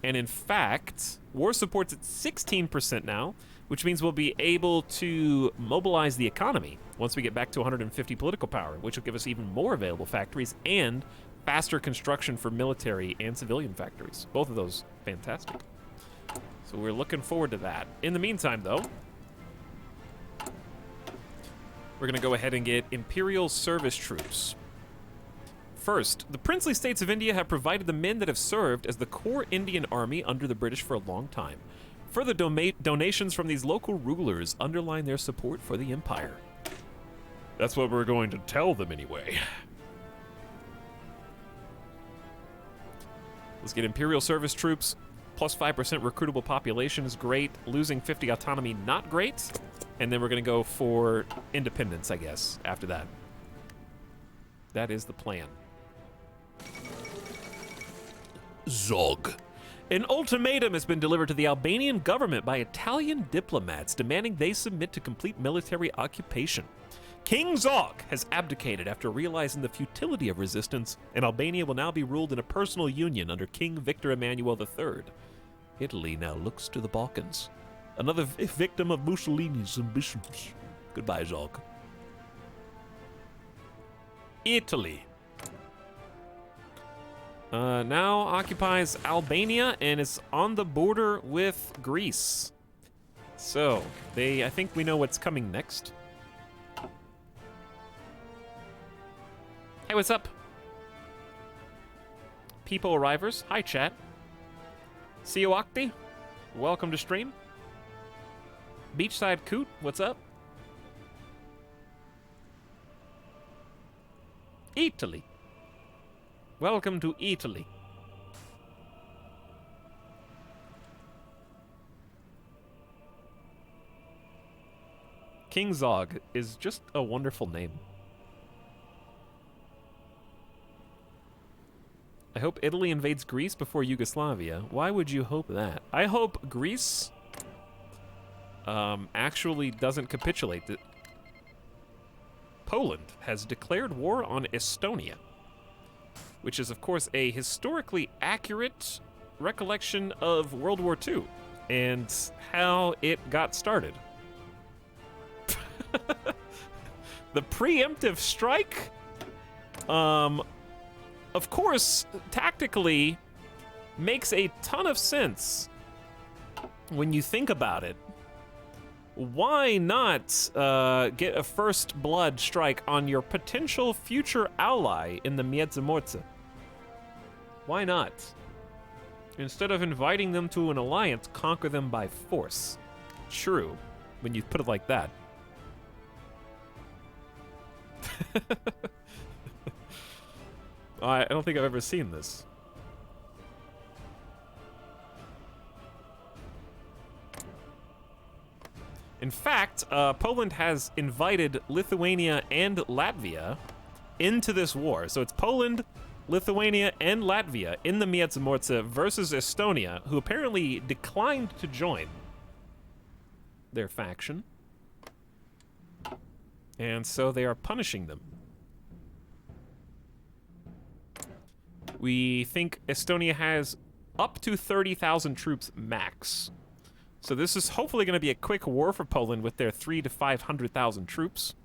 And in fact, war support's at 16% now, which means we'll be able to mobilize the economy once we get back to 150 political power, which will give us even more available factories and faster construction for military and civilian factories. Both of those fantastic. So we're looking forward to that. In the meantime, though, we're going to go ahead and get Imperial service troops. First, the princely states of India have provided the men that have served as the core Indian army under the British for a long time. Further donations from these local rulers underline their support for the empire. That's what we're going to tell them anyway. Let's get Imperial service troops. Plus 5% recruitable population is great. Losing 50 autonomy, not great. And then we're going to go for independence, I guess, after that. That is the plan. Zog. An ultimatum has been delivered to the Albanian government by Italian diplomats demanding they submit to complete military occupation. King Zog has abdicated after realizing the futility of resistance, and Albania will now be ruled in a personal union under King Victor Emmanuel III. Italy now looks to the Balkans. Another victim of Mussolini's ambitions. Goodbye, Zog. Italy. Now occupies Albania and is on the border with Greece. So, I think we know what's coming next. Hey, what's up? People arrivers. Hi, chat. Siowakti, welcome to stream. Beachside Coot, what's up? Italy. Welcome to Italy. King Zog is just a wonderful name. I hope Italy invades Greece before Yugoslavia. Why would you hope that? I hope Greece actually doesn't capitulate. Poland has declared war on Estonia, which is, of course, a historically accurate recollection of World War II and how it got started. The preemptive strike, of course, tactically makes a ton of sense when you think about it. Why not get a first blood strike on your potential future ally in the Miedzamorze? Why not? Instead of inviting them to an alliance, conquer them by force. True, when you put it like that. I don't think I've ever seen this. In fact, Poland has invited Lithuania and Latvia into this war. So it's Poland, Lithuania, and Latvia in the Miedzamorze versus Estonia, who apparently declined to join their faction. And so they are punishing them. We think Estonia has up to 30,000 troops max. So this is hopefully going to be a quick war for Poland with their 300,000 to 500,000 troops.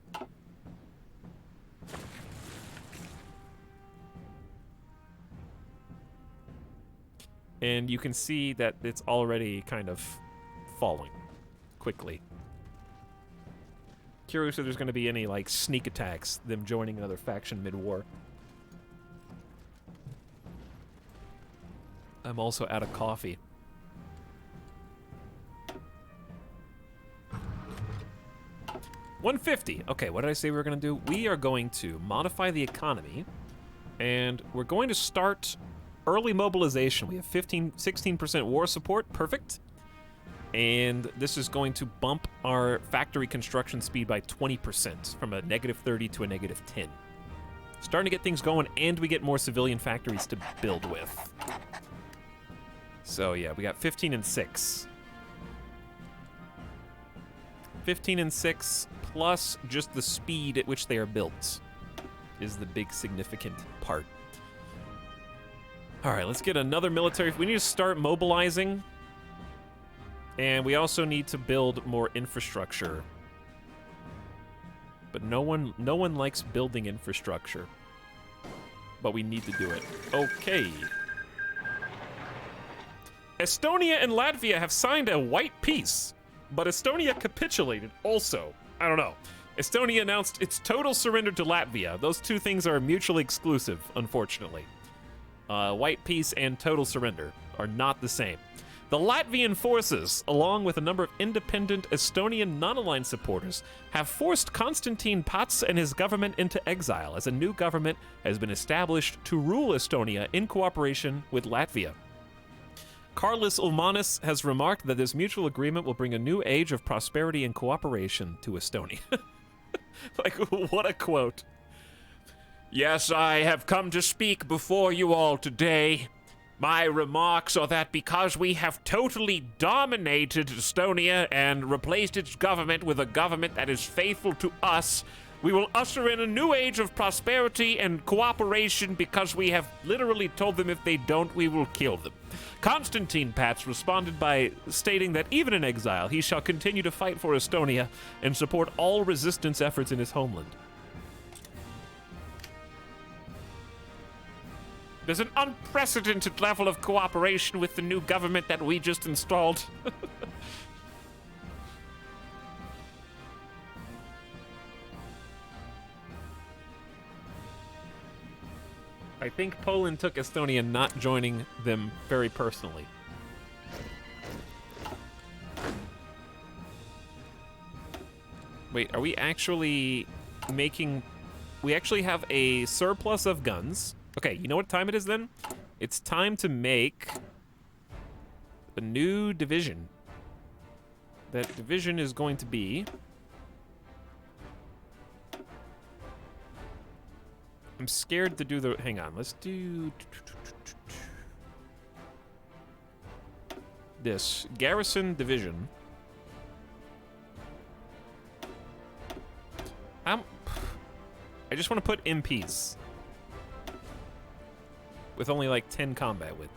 And you can see that it's already kind of falling quickly. Curious if there's going to be any, like, sneak attacks, them joining another faction mid-war. I'm also out of coffee. $150. Okay, what did I say we were going to do? We are going to modify the economy, and we're going to start early mobilization. We have 16% war support. Perfect. And this is going to bump our factory construction speed by 20% from a -30 to a -10. Starting to get things going, and we get more civilian factories to build with. So yeah, we got 15 and 6. 15 and 6 plus just the speed at which they are built is the big significant part. All right, let's get another military. We need to start mobilizing. And we also need to build more infrastructure. But no one likes building infrastructure. But we need to do it. Okay. Estonia and Latvia have signed a white peace, but Estonia capitulated also. I don't know. Estonia announced its total surrender to Latvia. Those two things are mutually exclusive, unfortunately. White peace and total surrender are not the same. The Latvian forces, along with a number of independent Estonian non-aligned supporters, have forced Konstantin Pats and his government into exile as a new government has been established to rule Estonia in cooperation with Latvia. Carlis Ulmanis has remarked that this mutual agreement will bring a new age of prosperity and cooperation to Estonia. Like, what a quote. Yes, I have come to speak before you all today. My remarks are that because we have totally dominated Estonia and replaced its government with a government that is faithful to us, we will usher in a new age of prosperity and cooperation because we have literally told them if they don't, we will kill them. Konstantin Pats responded by stating that even in exile, he shall continue to fight for Estonia and support all resistance efforts in his homeland. There's an unprecedented level of cooperation with the new government that we just installed. I think Poland took Estonia not joining them very personally. Wait, are we actually making... We actually have a surplus of guns. Okay, you know what time it is then? It's time to make a new division. That division is going to be... I'm scared to do the... Hang on, let's do... This. Garrison division. I just want to put MPs. With only like 10 combat width.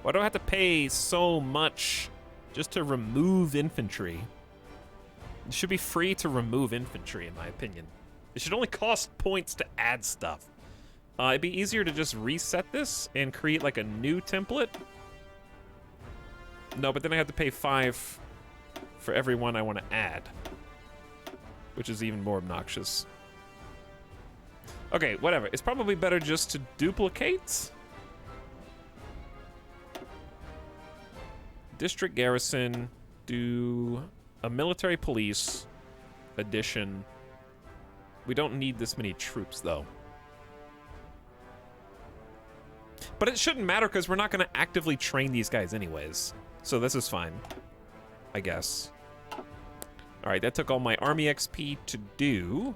Why do I have to pay so much just to remove infantry? It should be free to remove infantry, in my opinion. It should only cost points to add stuff. It'd be easier to just reset this and create like a new template. No, but then I have to pay 5 for every one I want to add. Which is even more obnoxious. Okay, whatever. It's probably better just to duplicate. District garrison, do a military police addition. We don't need this many troops, though. But it shouldn't matter because we're not going to actively train these guys anyways. So this is fine, I guess. All right, that took all my army XP to do.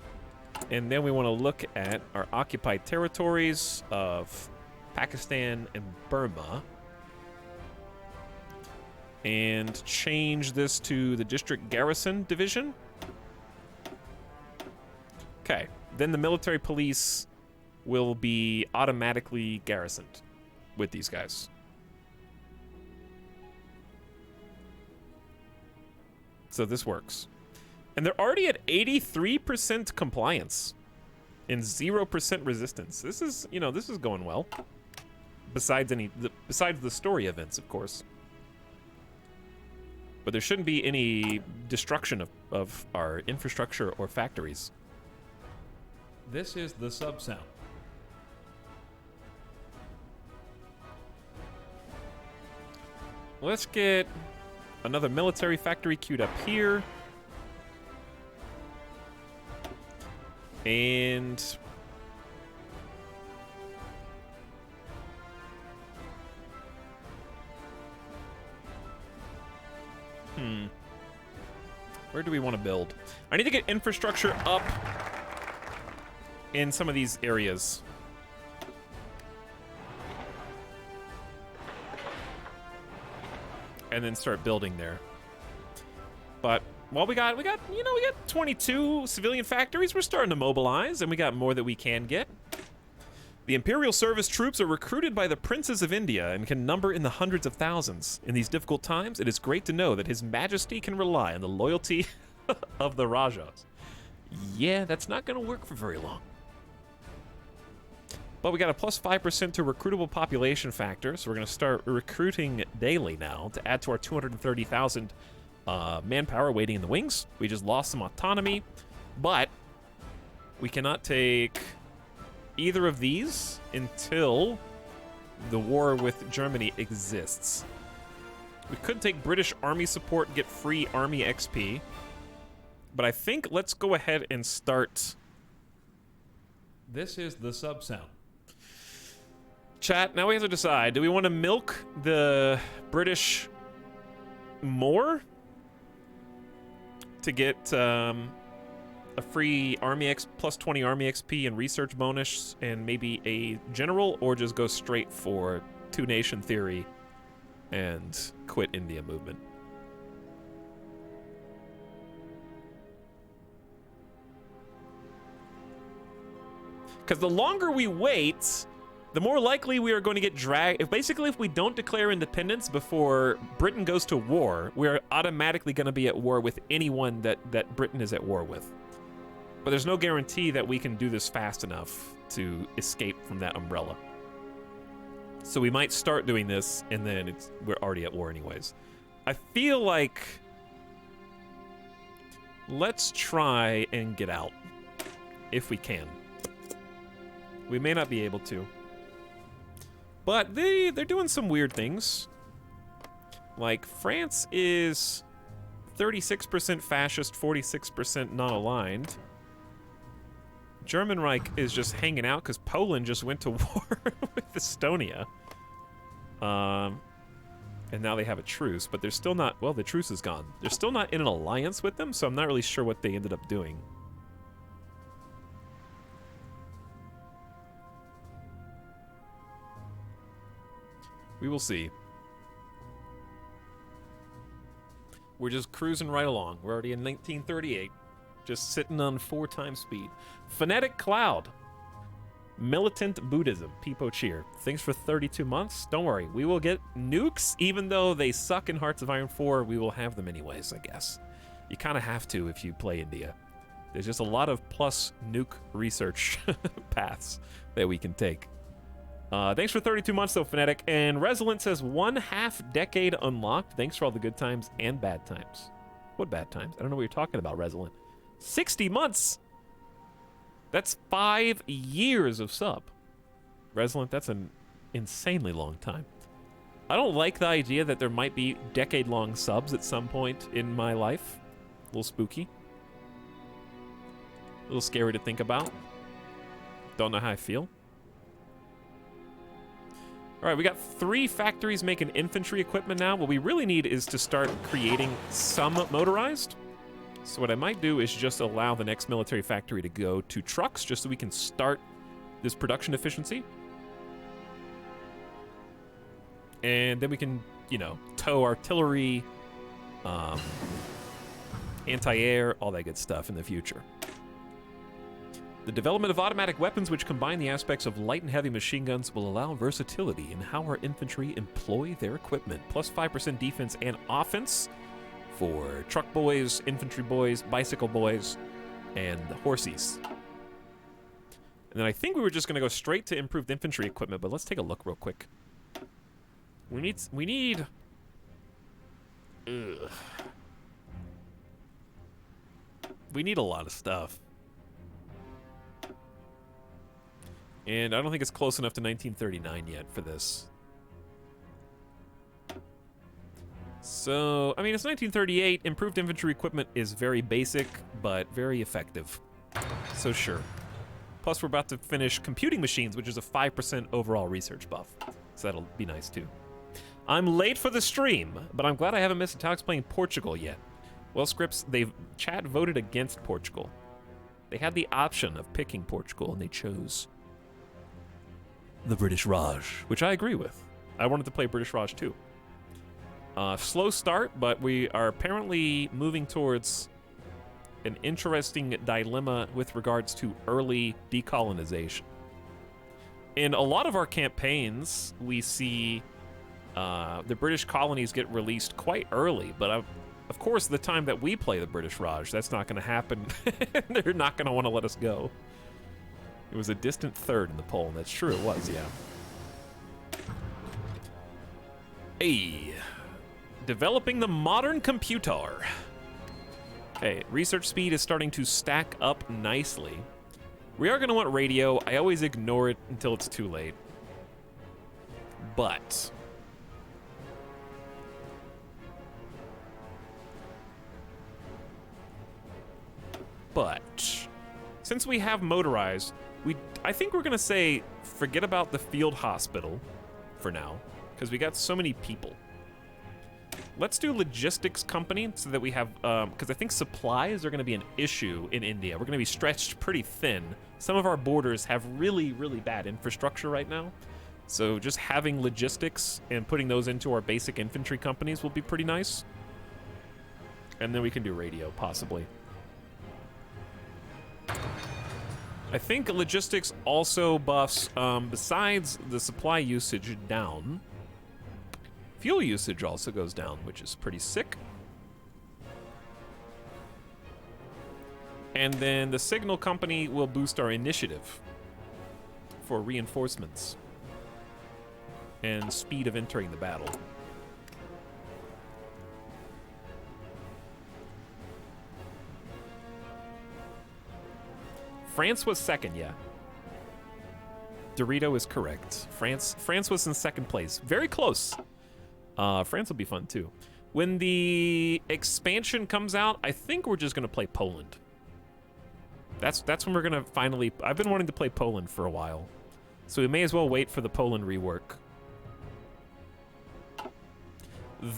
And then we want to look at our occupied territories of Pakistan and Burma. And change this to the district garrison division. Okay, then the military police will be automatically garrisoned with these guys. So this works. And they're already at 83% compliance and 0% resistance. This is, you know, this is going well. Besides the story events, of course. But there shouldn't be any destruction of our infrastructure or factories. This is the sub sound. Let's get another military factory queued up here. And where do we want to build? I need to get infrastructure up in some of these areas. And then start building there. But well, we got 22 civilian factories. We're starting to mobilize, and we got more that we can get. The Imperial Service troops are recruited by the princes of India and can number in the hundreds of thousands. In these difficult times, it is great to know that His Majesty can rely on the loyalty of the Rajas. Yeah, that's not going to work for very long. But we got a plus 5% to recruitable population factor, so we're going to start recruiting daily now to add to our 230,000 manpower waiting in the wings. We just lost some autonomy, but we cannot take either of these until the war with Germany exists. We could take British Army support and get free Army XP, but I think let's go ahead and start. This is the sub sound. Chat, now we have to decide. Do we want to milk the British more to get a free Army X plus 20 Army XP and research bonus and maybe a general, or just go straight for two-nation theory and quit India movement? Because the longer we wait, the more likely we are going to get dragged. If we don't declare independence before Britain goes to war, we're automatically going to be at war with anyone that Britain is at war with. But there's no guarantee that we can do this fast enough to escape from that umbrella. So we might start doing this, and then we're already at war anyways. I feel like let's try and get out if we can. We may not be able to. But they're doing some weird things. Like, France is 36% fascist, 46% non-aligned. German Reich is just hanging out because Poland just went to war with Estonia. And now they have a truce, but they're still not... Well, the truce is gone. They're still not in an alliance with them, so I'm not really sure what they ended up doing. We will see. We're just cruising right along. We're already in 1938. Just sitting on 4 times speed. Phonetic Cloud. Militant Buddhism. Peepo Cheer. Thanks for 32 months. Don't worry. We will get nukes. Even though they suck in Hearts of Iron 4, we will have them anyways, I guess. You kind of have to if you play India. There's just a lot of plus nuke research paths that we can take. Thanks for 32 months, though, Phonetic. And Resolent says 1/2 decade unlocked. Thanks for all the good times and bad times. What bad times? I don't know what you're talking about, Resolent. 60 months! That's 5 years of sub. Resolent, that's an insanely long time. I don't like the idea that there might be decade-long subs at some point in my life. A little spooky. A little scary to think about. Don't know how I feel. All right, we got 3 factories making infantry equipment now. What we really need is to start creating some motorized. So what I might do is just allow the next military factory to go to trucks, just so we can start this production efficiency. And then we can, you know, tow artillery, anti-air, all that good stuff in the future. The development of automatic weapons which combine the aspects of light and heavy machine guns will allow versatility in how our infantry employ their equipment. Plus 5% defense and offense for truck boys, infantry boys, bicycle boys, and the horsies. And then I think we were just going to go straight to improved infantry equipment, but let's take a look real quick. We need... Ugh. We need a lot of stuff. And I don't think it's close enough to 1939 yet for this. So, I mean, it's 1938. Improved infantry equipment is very basic, but very effective. So sure. Plus, we're about to finish computing machines, which is a 5% overall research buff. So that'll be nice, too. I'm late for the stream, but I'm glad I haven't missed Etalyx playing Portugal yet. Well, Scripps, chat voted against Portugal. They had the option of picking Portugal, and they chose the British Raj, which I agree with. I wanted to play British Raj, too. Slow start, but we are apparently moving towards an interesting dilemma with regards to early decolonization. In a lot of our campaigns, we see the British colonies get released quite early, but of course, the time that we play the British Raj, that's not going to happen. They're not going to want to let us go. It was a distant third in the poll, and that's true, it was, yeah. Hey. Developing the modern computer. Okay, research speed is starting to stack up nicely. We are going to want radio. I always ignore it until it's too late. But since we have motorized, I think we're going to say forget about the field hospital for now, because we got so many people. Let's do logistics company so that we have, because I think supplies are going to be an issue in India. We're going to be stretched pretty thin. Some of our borders have really, really bad infrastructure right now. So just having logistics and putting those into our basic infantry companies will be pretty nice. And then we can do radio, possibly. I think logistics also buffs, besides the supply usage down, fuel usage also goes down, which is pretty sick. And then the signal company will boost our initiative for reinforcements and speed of entering the battle. France was second, yeah. Dorito is correct. France was in second place. Very close. France will be fun too. When the expansion comes out, I think we're just gonna play Poland. That's when we're gonna finally. I've been wanting to play Poland for a while, so we may as well wait for the Poland rework.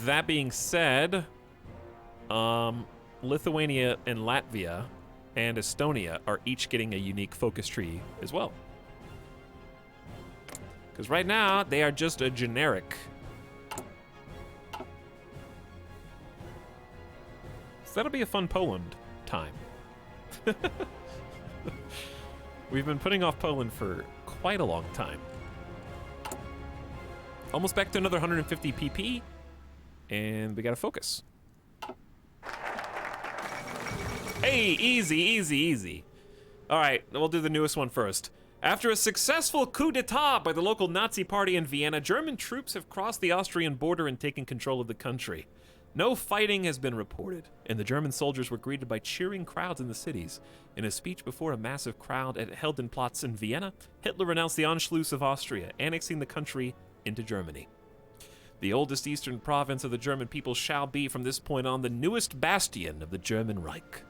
That being said, Lithuania and Latvia and Estonia are each getting a unique focus tree as well. Because right now, they are just a generic. So that'll be a fun Poland time. We've been putting off Poland for quite a long time. Almost back to another 150 PP. And we gotta focus. Hey, easy, easy, easy. All right, we'll do the newest one first. After a successful coup d'etat by the local Nazi party in Vienna, German troops have crossed the Austrian border and taken control of the country. No fighting has been reported, and the German soldiers were greeted by cheering crowds in the cities. In a speech before a massive crowd at Heldenplatz in Vienna, Hitler announced the Anschluss of Austria, annexing the country into Germany. The oldest eastern province of the German people shall be, from this point on, the newest bastion of the German Reich,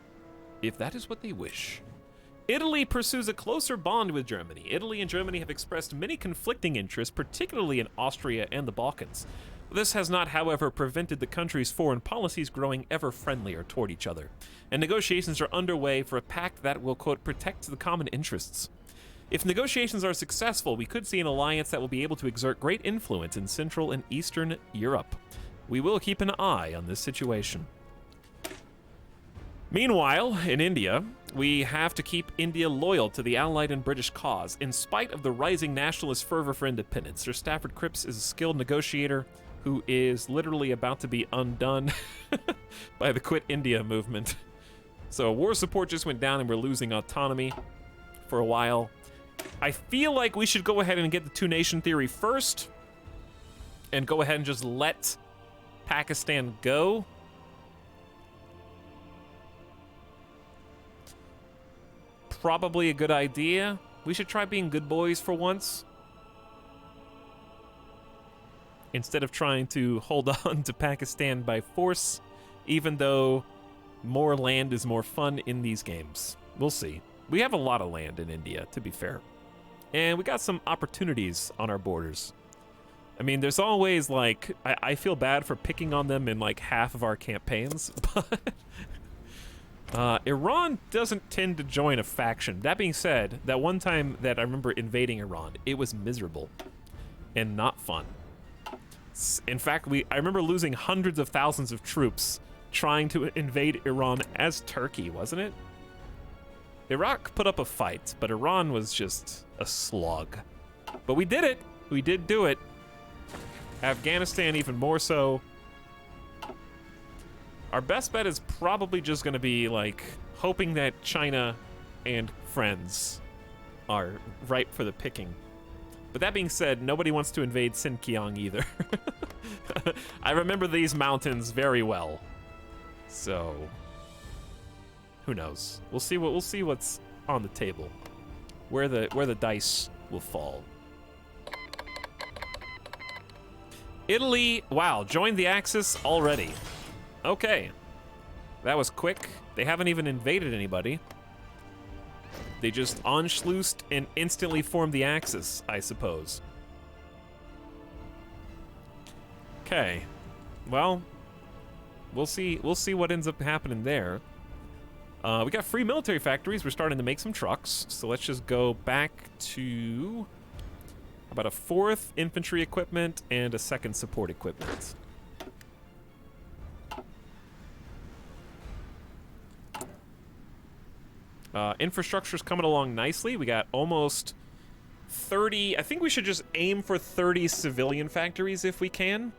if that is what they wish. Italy pursues a closer bond with Germany. Italy and Germany have expressed many conflicting interests, particularly in Austria and the Balkans. This has not, however, prevented the countries' foreign policies growing ever friendlier toward each other, and negotiations are underway for a pact that will, quote, protect the common interests. If negotiations are successful, we could see an alliance that will be able to exert great influence in Central and Eastern Europe. We will keep an eye on this situation. Meanwhile, in India, we have to keep India loyal to the Allied and British cause. In spite of the rising nationalist fervor for independence, Sir Stafford Cripps is a skilled negotiator who is literally about to be undone by the Quit India movement. So war support just went down and we're losing autonomy for a while. I feel like we should go ahead and get the two-nation theory first and go ahead and just let Pakistan go. Probably a good idea. We should try being good boys for once, instead of trying to hold on to Pakistan by force, even though more land is more fun in these games. We'll see. We have a lot of land in India, to be fair. And we got some opportunities on our borders. I mean, there's always, like, I feel bad for picking on them in, like, half of our campaigns, but Iran doesn't tend to join a faction. That being said, that one time that I remember invading Iran, it was miserable and not fun. In fact, I remember losing hundreds of thousands of troops trying to invade Iran as Turkey, wasn't it? Iraq put up a fight, but Iran was just a slog. But we did it. We did do it. Afghanistan even more so. Our best bet is probably just going to be, like, hoping that China and friends are ripe for the picking. But that being said, nobody wants to invade Xinjiang either. I remember these mountains very well. So who knows? We'll see what's on the table. Where the dice will fall. Italy, wow, joined the Axis already. Okay. That was quick. They haven't even invaded anybody. They just Anschlussed and instantly formed the Axis, I suppose. Okay. Well, we'll see what ends up happening there. We got free military factories. We're starting to make some trucks. So let's just go back to about a 4th infantry equipment and a 2nd support equipment. Infrastructure's coming along nicely. We got almost 30. I think we should just aim for 30 civilian factories if we can.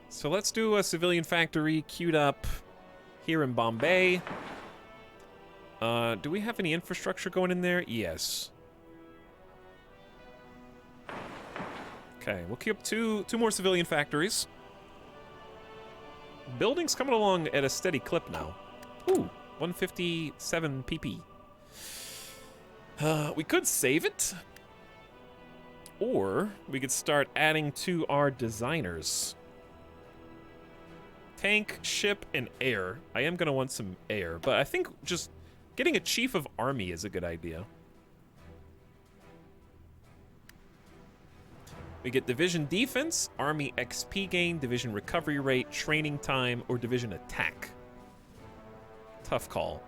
So let's do a civilian factory queued up here in Bombay. Do we have any infrastructure going in there? Yes. Okay, we'll keep two more civilian factories. Building's coming along at a steady clip now. Ooh, 157 PP. We could save it. Or we could start adding to our designers. Tank, ship, and air. I am going to want some air, but I think just getting a chief of army is a good idea. We get division defense, army XP gain, division recovery rate, training time, or division attack. Tough call.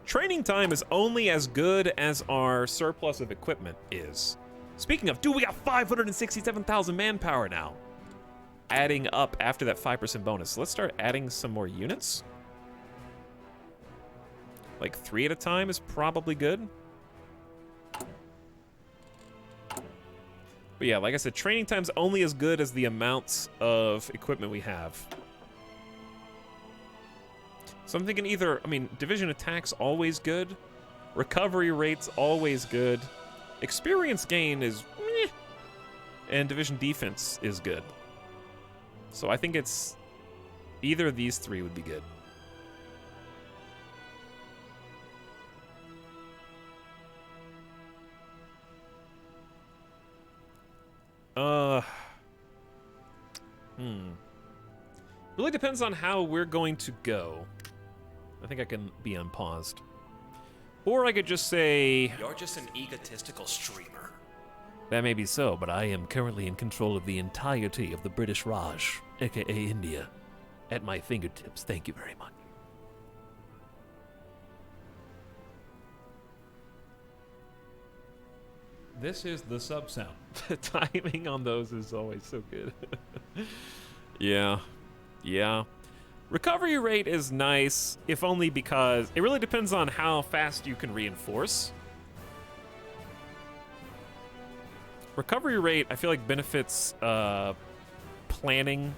Training time is only as good as our surplus of equipment is. Speaking of, dude, we got 567,000 manpower now. Adding up after that 5% bonus. So let's start adding some more units. Like 3 at a time is probably good. But yeah, like I said, training time's only as good as the amounts of equipment we have. So I'm thinking either, I mean, division attack's always good. Recovery rate's always good. Experience gain is meh. And division defense is good. So I think it's either of these 3 would be good. Really depends on how we're going to go. I think I can be unpaused. Or I could just say... You're just an egotistical streamer. That may be so, but I am currently in control of the entirety of the British Raj, aka India. At my fingertips, thank you very much. This is the sub sound. The timing on those is always so good. Yeah. Recovery rate is nice, if only because it really depends on how fast you can reinforce. Recovery rate, I feel like benefits planning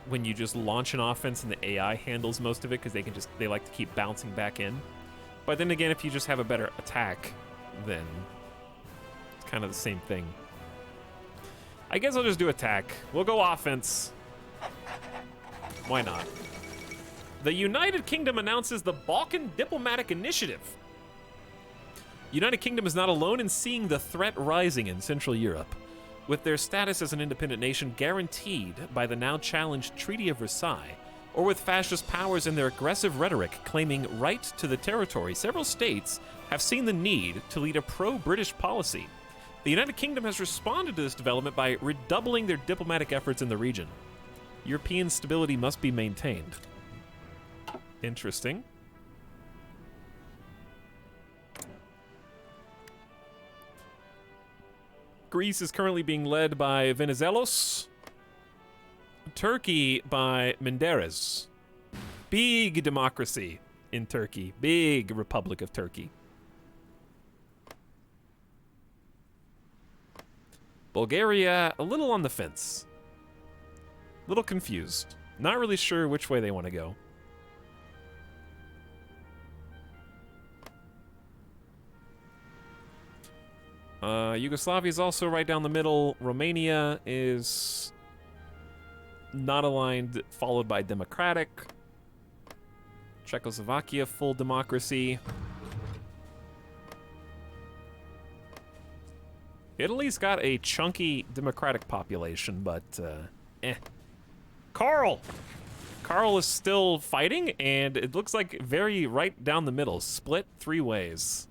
when you just launch an offense and the AI handles most of it because they like to keep bouncing back in. But then again, if you just have a better attack, then it's kind of the same thing. I guess I'll just do attack. We'll go offense. Why not? The United Kingdom announces the Balkan Diplomatic Initiative. United Kingdom is not alone in seeing the threat rising in Central Europe, with their status as an independent nation guaranteed by the now challenged Treaty of Versailles, or with fascist powers and their aggressive rhetoric claiming right to the territory. Several states have seen the need to lead a pro-British policy. The United Kingdom has responded to this development by redoubling their diplomatic efforts in the region. European stability must be maintained. Interesting. Greece is currently being led by Venizelos. Turkey by Menderes. Big democracy in Turkey. Big Republic of Turkey. Bulgaria, a little on the fence. A little confused. Not really sure which way they want to go. Yugoslavia is also right down the middle. Romania is not aligned, followed by democratic. Czechoslovakia, full democracy. Italy's got a chunky democratic population, but eh. Carl is still fighting, and it looks like very right down the middle, split 3 ways.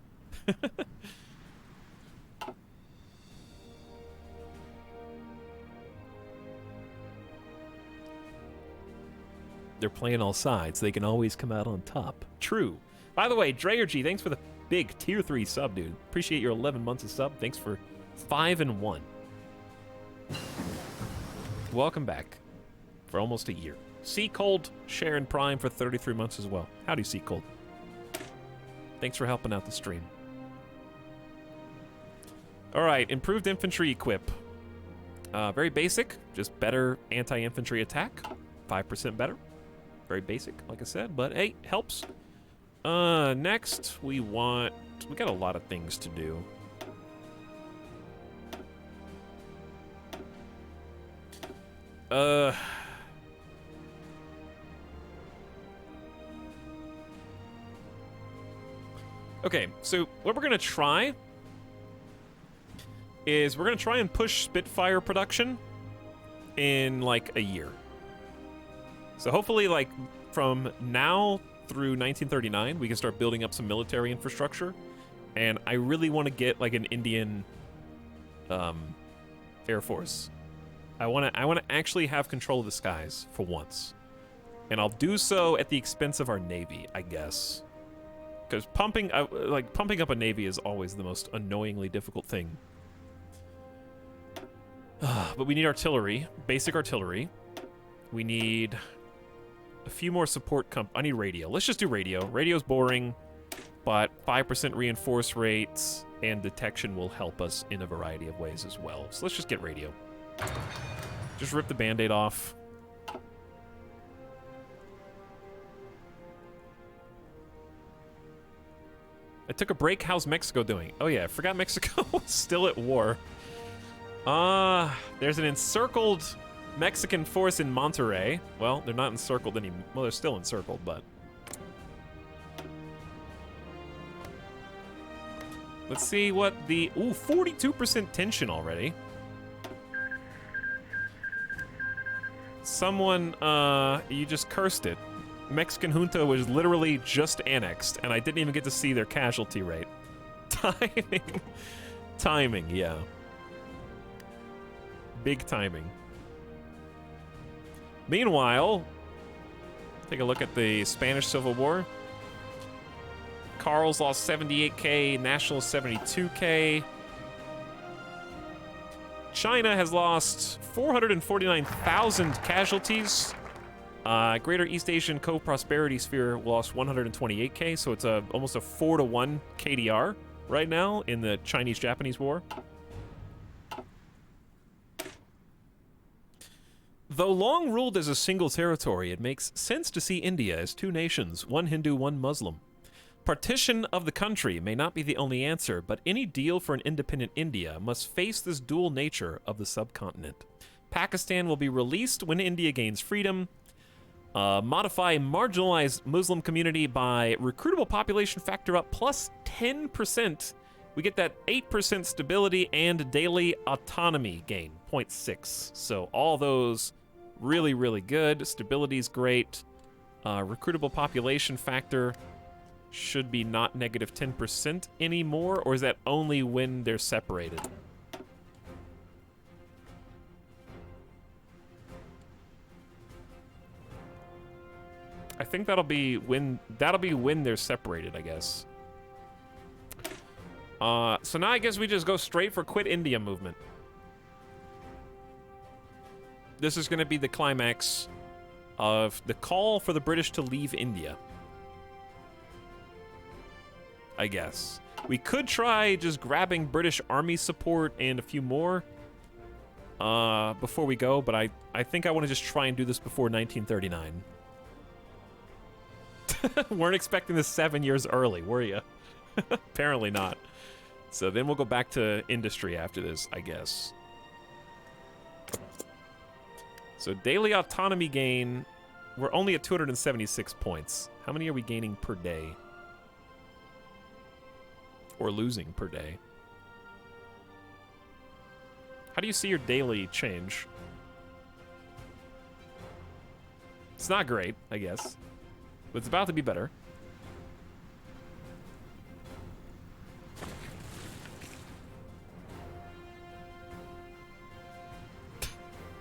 They're playing all sides. They can always come out on top. True. By the way, Dreyergy, thanks for the big tier 3 sub, dude. Appreciate your 11 months of sub. Thanks for 5 and 1. Welcome back for almost a year. Sea Cold, Sharon Prime for 33 months as well. Howdy, Sea Cold. Thanks for helping out the stream. All right, improved infantry equip. Very basic, just better anti-infantry attack. 5% better. Very basic, like I said, but hey, helps. Next, we got a lot of things to do. Okay, so what we're gonna try is we're gonna try and push Spitfire production in like a year. So hopefully, like from now through 1939, we can start building up some military infrastructure. And I really want to get like an Indian Air Force. I want to actually have control of the skies for once, and I'll do so at the expense of our Navy, I guess. Because pumping up a Navy is always the most annoyingly difficult thing. But we need artillery, basic artillery. We need a few more support I need radio. Let's just do radio. Radio's boring, but 5% reinforce rates and detection will help us in a variety of ways as well. So let's just get radio. Just rip the Band-Aid off. I took a break. How's Mexico doing? Oh yeah, I forgot Mexico was still at war. There's an encircled Mexican force in Monterrey. Well, they're not encircled anymore. Well, they're still encircled, but... Let's see what the... Ooh, 42% tension already. Someone, you just cursed it. Mexican junta was literally just annexed, and I didn't even get to see their casualty rate. Timing. Timing, yeah. Big timing. Meanwhile, take a look at the Spanish Civil War. Carl's lost 78k, Nationals 72k. China has lost 449,000 casualties. Greater East Asian Co-Prosperity Sphere lost 128k, so it's almost a 4-to-1 KDR right now in the Chinese-Japanese War. Though long ruled as a single territory, it makes sense to see India as two nations, one Hindu, one Muslim. Partition of the country may not be the only answer, but any deal for an independent India must face this dual nature of the subcontinent. Pakistan will be released when India gains freedom. Modify marginalized Muslim community by recruitable population factor up plus 10%. We get that 8% stability and daily autonomy gain, 0.6. So all those really, really good. Stability's great. Recruitable population factor should be not negative 10% anymore, or is that only when they're separated? I think that'll be when they're separated, I guess. So now I guess we just go straight for quit India movement. This is going to be the climax of the call for the British to leave India. I guess. We could try just grabbing British Army support and a few more before we go, but I think I want to just try and do this before 1939. Weren't expecting this 7 years early, were you? Apparently not. So then we'll go back to industry after this, I guess. So daily autonomy gain, we're only at 276 points. How many are we gaining per day? Or losing per day? How do you see your daily change? It's not great, I guess. But it's about to be better.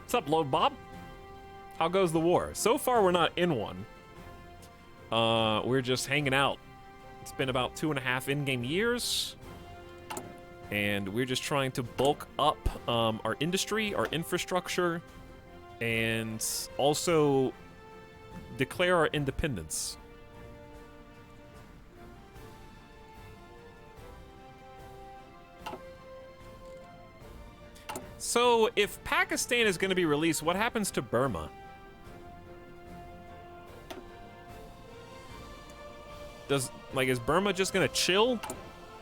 What's up, Load Bob? How goes the war? So far, we're not in one. We're just hanging out. It's been about 2.5 in-game years. And we're just trying to bulk up our industry, our infrastructure, and also declare our independence. So, if Pakistan is going to be released, what happens to Burma? Is Burma just going to chill?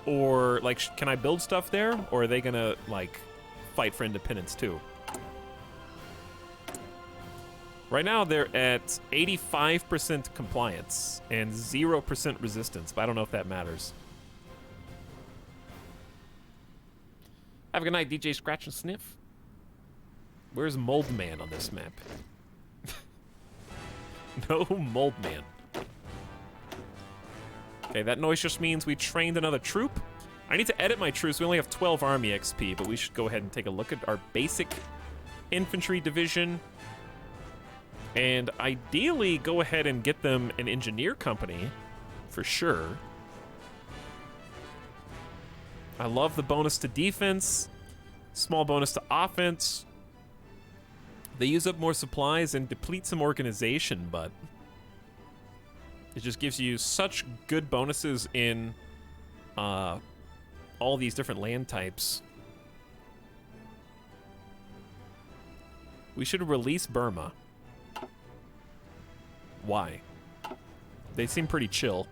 Or, can I build stuff there? Or are they going to, fight for independence, too? Right now, they're at 85% compliance and 0% resistance, but I don't know if that matters. Have a good night, DJ Scratch and Sniff. Where's Mold Man on this map? No Mold Man. Okay, that noise just means we trained another troop. I need to edit my troops. We only have 12 Army XP, but we should go ahead and take a look at our basic infantry division. And ideally, go ahead and get them an engineer company, for sure. I love the bonus to defense, small bonus to offense. They use up more supplies and deplete some organization, but it just gives you such good bonuses in all these different land types. We should release Burma. Why? They seem pretty chill.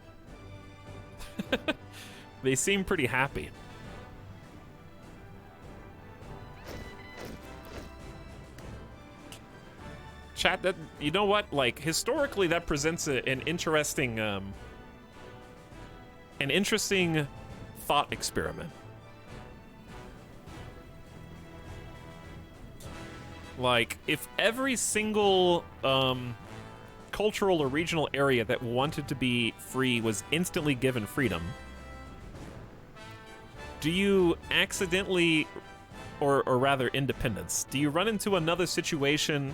They seem pretty happy. Chat, that, you know what? Like, historically, that presents an interesting thought experiment. Like, if every single cultural or regional area that wanted to be free was instantly given freedom, do you accidentally, or rather independence, do you run into another situation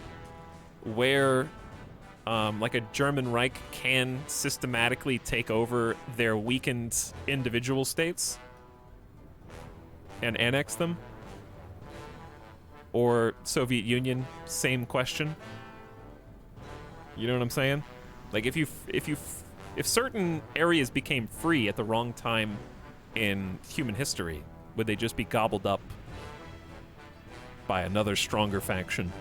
where like a German Reich can systematically take over their weakened individual states and annex them? Or Soviet Union, same question. You know what I'm saying? Like if certain areas became free at the wrong time in human history, would they just be gobbled up by another stronger faction?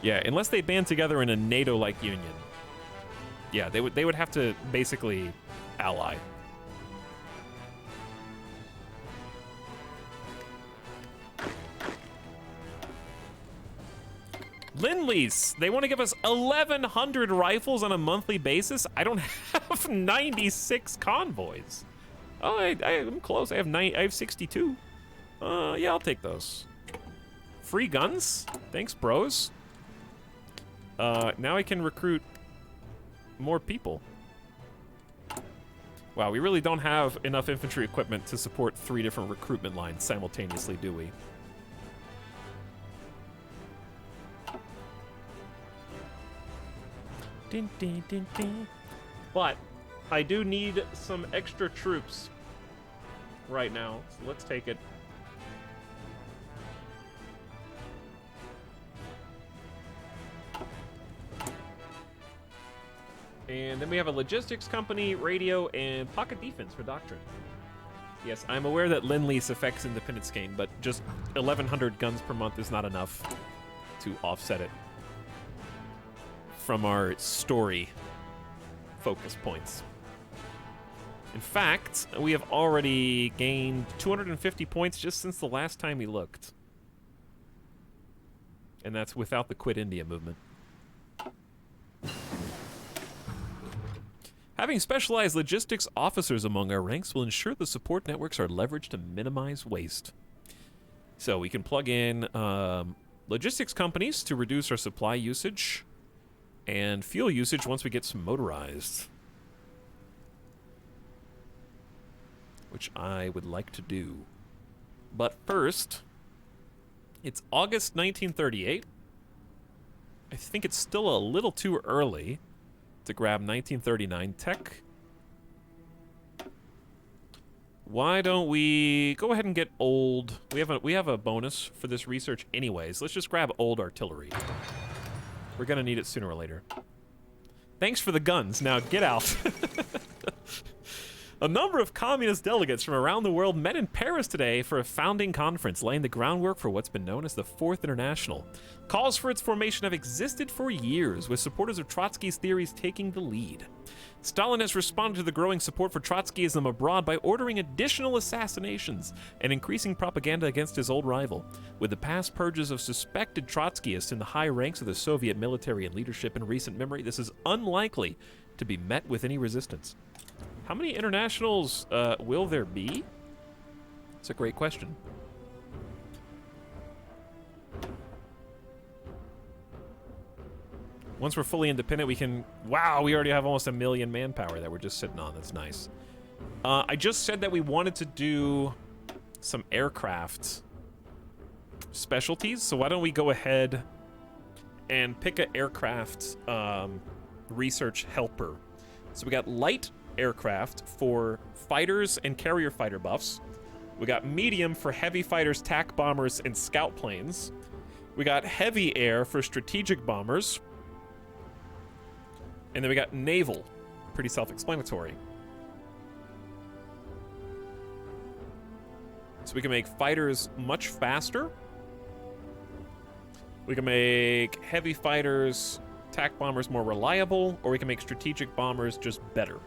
Yeah, unless they band together in a NATO-like union. Yeah, they would have to basically ally. Lend-Lease, they want to give us 1,100 rifles on a monthly basis. I don't have 96 convoys. Oh, I'm close. I have 62. Yeah, I'll take those. Free guns? Thanks, bros. Now I can recruit more people. Wow, we really don't have enough infantry equipment to support 3 different recruitment lines simultaneously, do we? Din, din, din, din. But I do need some extra troops right now, so let's take it. And then we have a logistics company, radio, and pocket defense for doctrine. Yes, I'm aware that Lend-Lease affects independence gain, but just 1,100 guns per month is not enough to offset it from our story focus points. In fact, we have already gained 250 points just since the last time we looked. And that's without the Quit India movement. Having specialized logistics officers among our ranks will ensure the support networks are leveraged to minimize waste. So we can plug in logistics companies to reduce our supply usage and fuel usage once we get some motorized, which I would like to do. But first, it's August 1938. I think it's still a little too early to grab 1939 tech. Why don't we go ahead and get old? We have a bonus for this research anyways. Let's just grab old artillery. We're gonna need it sooner or later. Thanks for the guns. Now get out. A number of communist delegates from around the world met in Paris today for a founding conference, laying the groundwork for what's been known as the Fourth International. Calls for its formation have existed for years, with supporters of Trotsky's theories taking the lead. Stalin has responded to the growing support for Trotskyism abroad by ordering additional assassinations and increasing propaganda against his old rival. With the past purges of suspected Trotskyists in the high ranks of the Soviet military and leadership in recent memory, this is unlikely to be met with any resistance. How many internationals will there be? It's a great question. Once we're fully independent, we can... Wow, we already have almost 1 million manpower that we're just sitting on. That's nice. I just said that we wanted to do some aircraft specialties, so why don't we go ahead and pick an aircraft research helper. So we got light aircraft for fighters and carrier fighter buffs. We got medium for heavy fighters, TAC bombers, and scout planes. We got heavy air for strategic bombers. And then we got naval. Pretty self-explanatory. So we can make fighters much faster. We can make heavy fighters, TAC bombers more reliable, or we can make strategic bombers just better.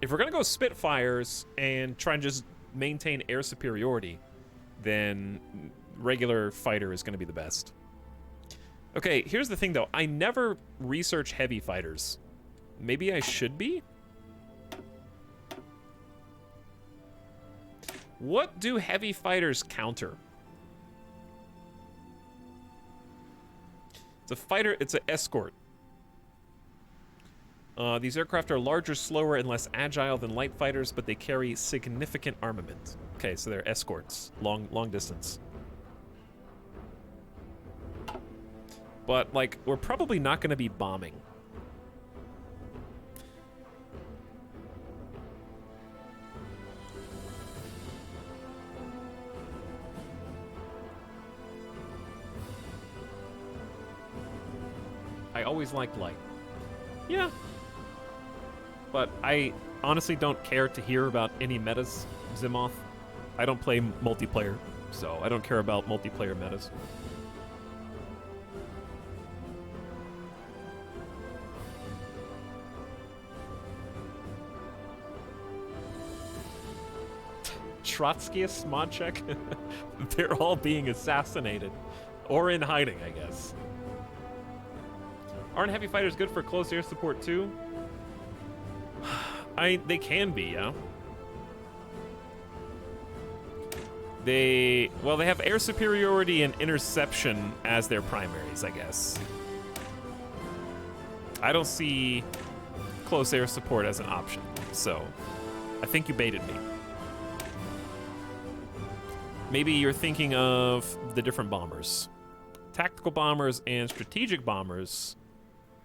If we're gonna go Spitfires and try and just maintain air superiority, then regular fighter is gonna be the best. Okay, here's the thing though. I never research heavy fighters. Maybe I should be? What do heavy fighters counter? It's a fighter, it's an escort. These aircraft are larger, slower, and less agile than light fighters, but they carry significant armament. Okay, so they're escorts, long distance. But, like, we're probably not going to be bombing. I always liked light. Yeah. But I honestly don't care to hear about any metas, Zimoth. I don't play multiplayer, so I don't care about multiplayer metas. Trotskyist mod check? They're all being assassinated. Or in hiding, I guess. Aren't heavy fighters good for close air support too? They can be, yeah. They have air superiority and interception as their primaries, I guess. I don't see close air support as an option, so I think you baited me. Maybe you're thinking of the different bombers. Tactical bombers and strategic bombers.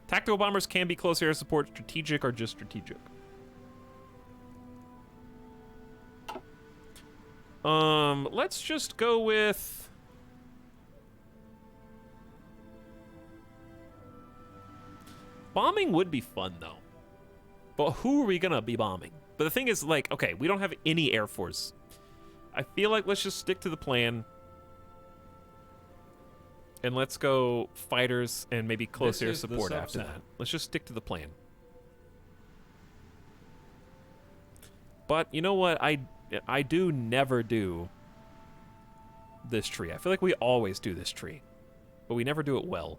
Tactical bombers can be close air support, strategic or just strategic. Let's just go with... Bombing would be fun, though. But who are we gonna be bombing? But the thing is, like, okay, we don't have any Air Force. I feel like let's just stick to the plan. And let's go fighters and maybe close air support after that. Let's just stick to the plan. But you know what? I do never do this tree. I feel like we always do this tree, but we never do it well.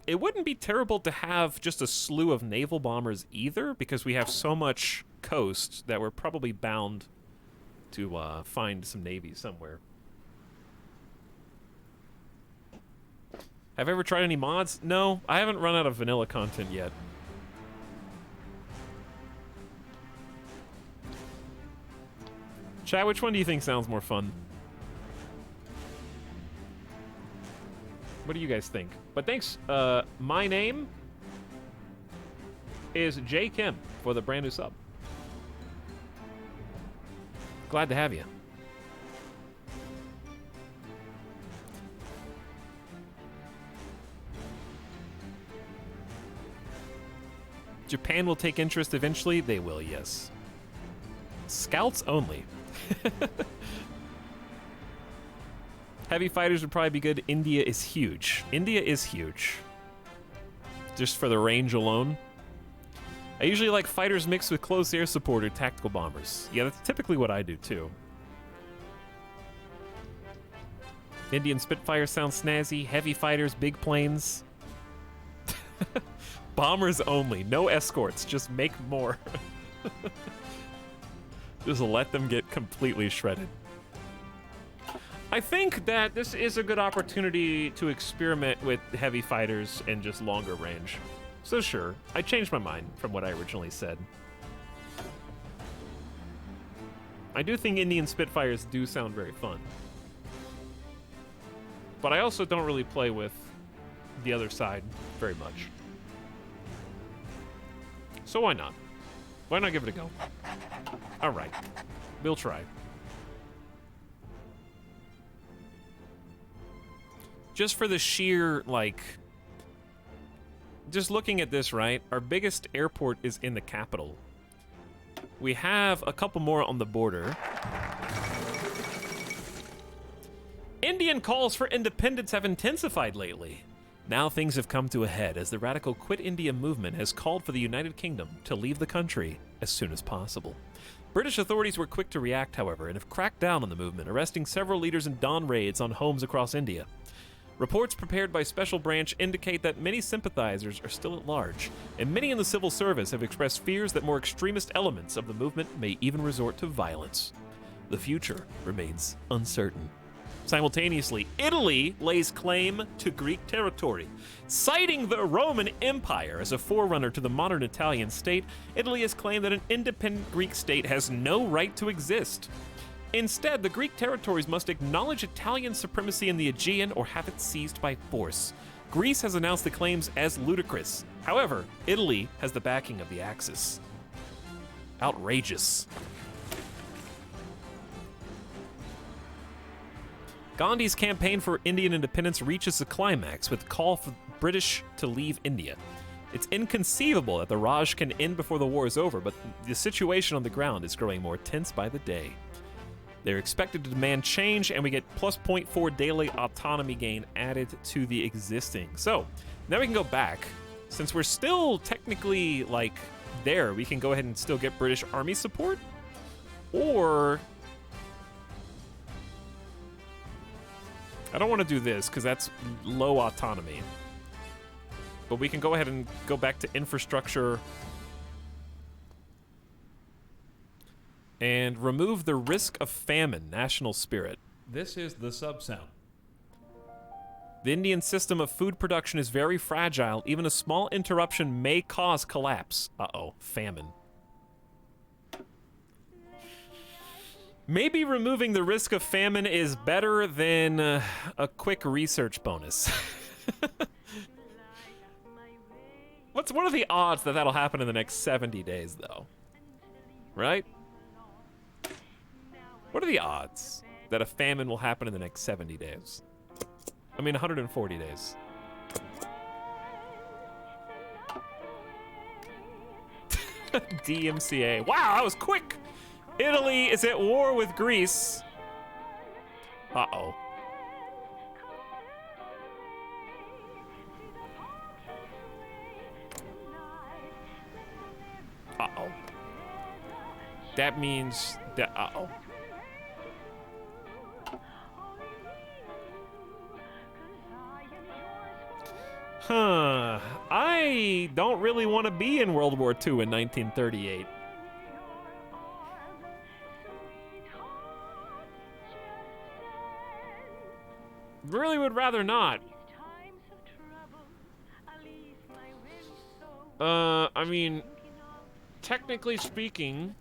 It wouldn't be terrible to have just a slew of naval bombers either, because we have so much coast that we're probably bound to find some navy somewhere. Have I ever tried any mods? No, I haven't run out of vanilla content yet. Chat, which one do you think sounds more fun? What do you guys think? But thanks. My name is J. Kim for the brand new sub. Glad to have you. Japan will take interest eventually. They will, yes. Scouts only. Heavy fighters would probably be good. India is huge. India is huge. Just for the range alone. I usually like fighters mixed with close air support or tactical bombers. Yeah, that's typically what I do too. Indian Spitfire sounds snazzy. Heavy fighters, big planes. Bombers only. No escorts. Just make more. Just let them get completely shredded. I think that this is a good opportunity to experiment with heavy fighters and just longer range. So sure, I changed my mind from what I originally said. I do think Indian Spitfires do sound very fun. But I also don't really play with the other side very much. So why not? Why not give it a go? All right, we'll try. Just for the sheer, like, just looking at this, right? Our biggest airport is in the capital. We have a couple more on the border. Indian calls for independence have intensified lately. Now things have come to a head as the radical Quit India movement has called for the United Kingdom to leave the country as soon as possible. British authorities were quick to react, however, and have cracked down on the movement, arresting several leaders in dawn raids on homes across India. Reports prepared by Special Branch indicate that many sympathizers are still at large, and many in the civil service have expressed fears that more extremist elements of the movement may even resort to violence. The future remains uncertain. Simultaneously, Italy lays claim to Greek territory. Citing the Roman Empire as a forerunner to the modern Italian state, Italy has claimed that an independent Greek state has no right to exist. Instead, the Greek territories must acknowledge Italian supremacy in the Aegean or have it seized by force. Greece has announced the claims as ludicrous. However, Italy has the backing of the Axis. Outrageous. Gandhi's campaign for Indian independence reaches a climax with a call for the British to leave India. It's inconceivable that the Raj can end before the war is over, but the situation on the ground is growing more tense by the day. They're expected to demand change, and we get plus 0.4 daily autonomy gain added to the existing. So, now we can go back. Since we're still technically, like, there, we can go ahead and still get British Army support. Or I don't want to do this, because that's low autonomy. But we can go ahead and go back to infrastructure and remove the risk of famine, national spirit. This is the sub-sound. The Indian system of food production is very fragile. Even a small interruption may cause collapse. Uh-oh, famine. Maybe removing the risk of famine is better than a quick research bonus. What are the odds that that'll happen in the next 70 days, though? Right? What are the odds that a famine will happen in the next 70 days? I mean, 140 days. DMCA. Wow, that was quick! Italy is at war with Greece. Uh-oh. Uh-oh. That means that... Uh-oh. Huh. I don't really want to be in World War II in 1938. Really would rather not. I mean, technically speaking,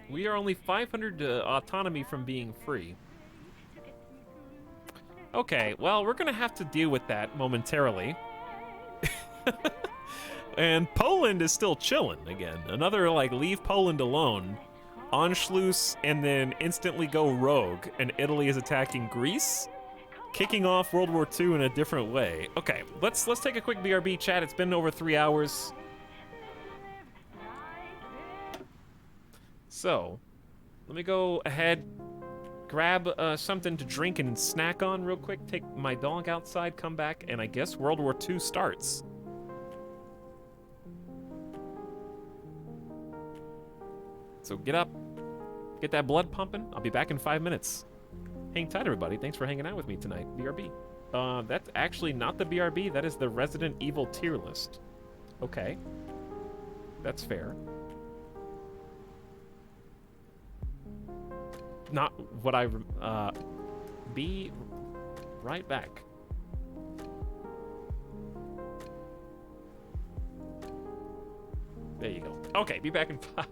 we are only 500 autonomy from being free. Okay, well, we're gonna have to deal with that momentarily. And Poland is still chilling again. Another, like, leave Poland alone. Anschluss, and then instantly go rogue, and Italy is attacking Greece? Kicking off World War II in a different way. Okay, let's take a quick BRB chat. It's been over 3 hours. So, let me go ahead, grab something to drink and snack on real quick, take my dog outside, come back, and I guess World War II starts. So get up, get that blood pumping. I'll be back in 5 minutes. Hang tight, everybody. Thanks for hanging out with me tonight. BRB. That's actually not the BRB. That is the Resident Evil tier list. Okay. That's fair. Not what I... be right back. There you go. Okay, be back in 5.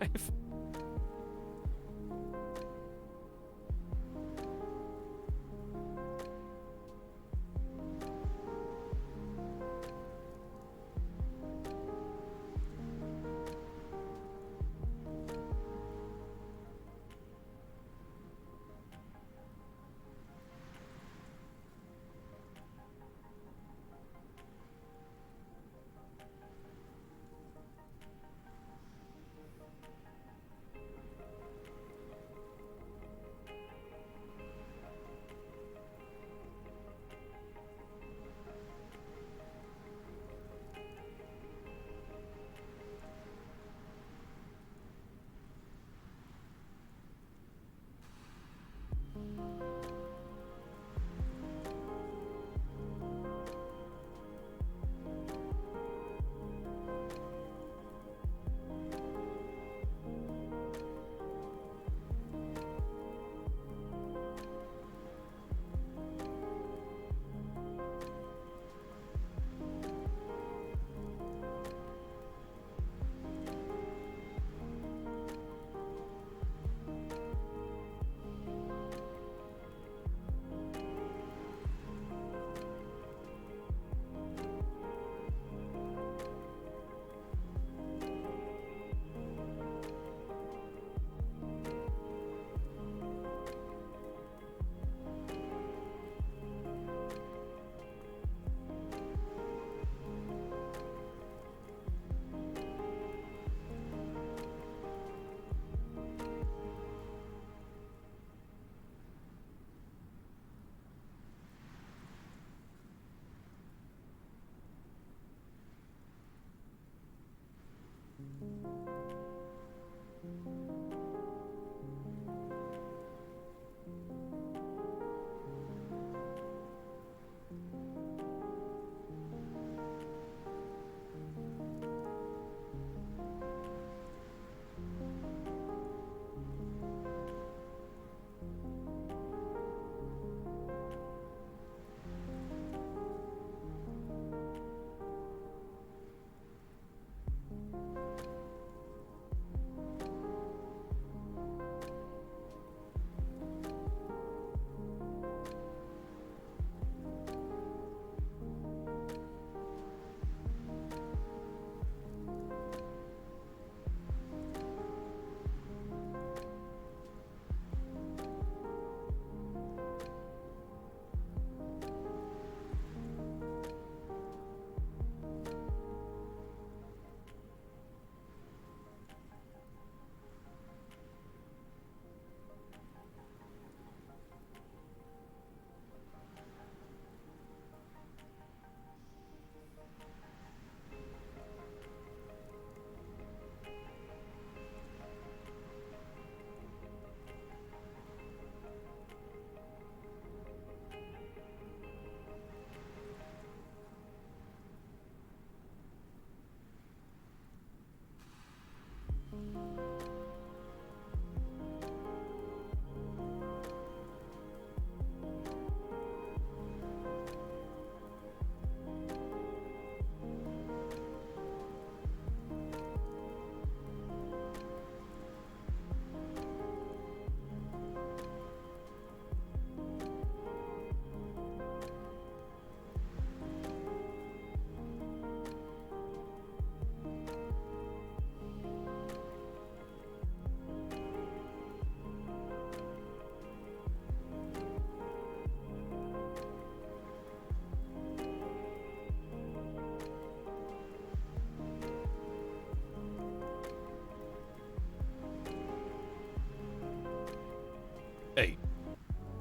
Hey,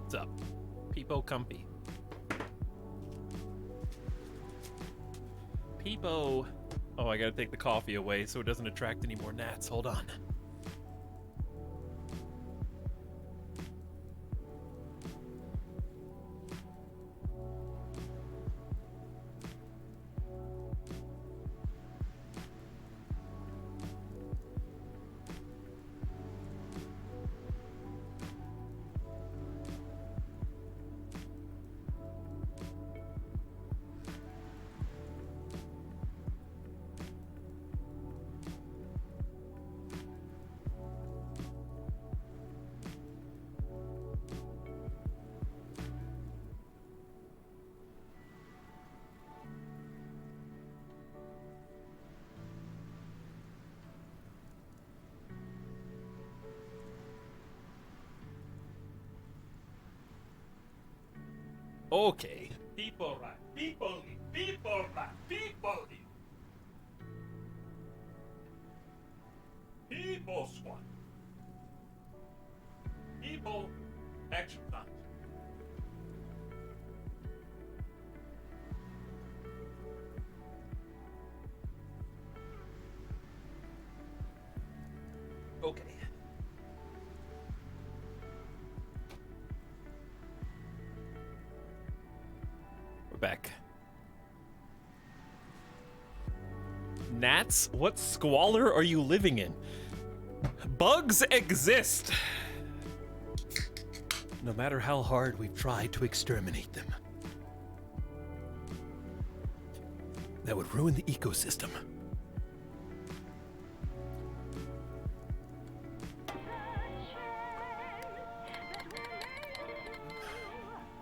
what's up? Peepo comfy. Peepo. Oh, I gotta take the coffee away so it doesn't attract any more gnats. Hold on. Okay. People right. People right. People squad. People action time. Okay. We're back. Gnats? What squalor are you living in? Bugs exist! No matter how hard we've tried to exterminate them. That would ruin the ecosystem.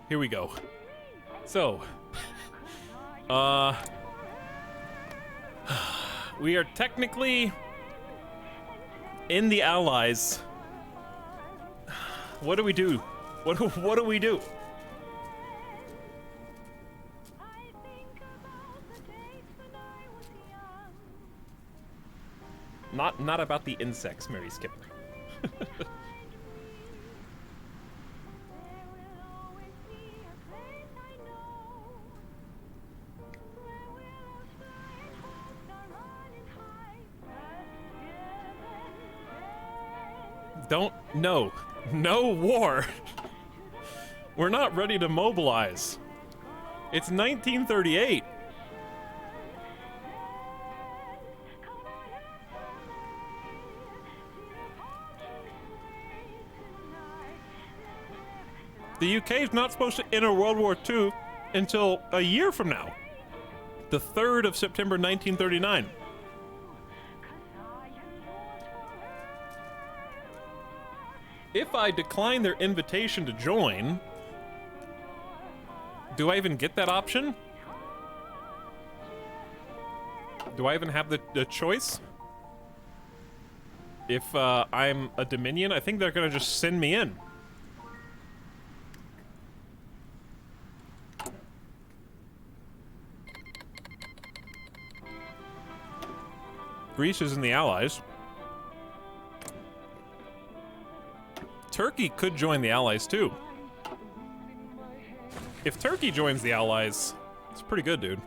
Here we go. So, we are technically in the Allies. What do we do? What do we do? Not about the insects, Mary Skipper. No war. We're not ready to mobilize. It's 1938. The UK is not supposed to enter World War II until a year from now. The 3rd of September 1939. If I decline their invitation to join, do I even get that option? Do I even have the choice? If I'm a Dominion, I think they're gonna just send me in. Greece is in the Allies. Turkey could join the Allies too. If Turkey joins the Allies, it's pretty good, dude.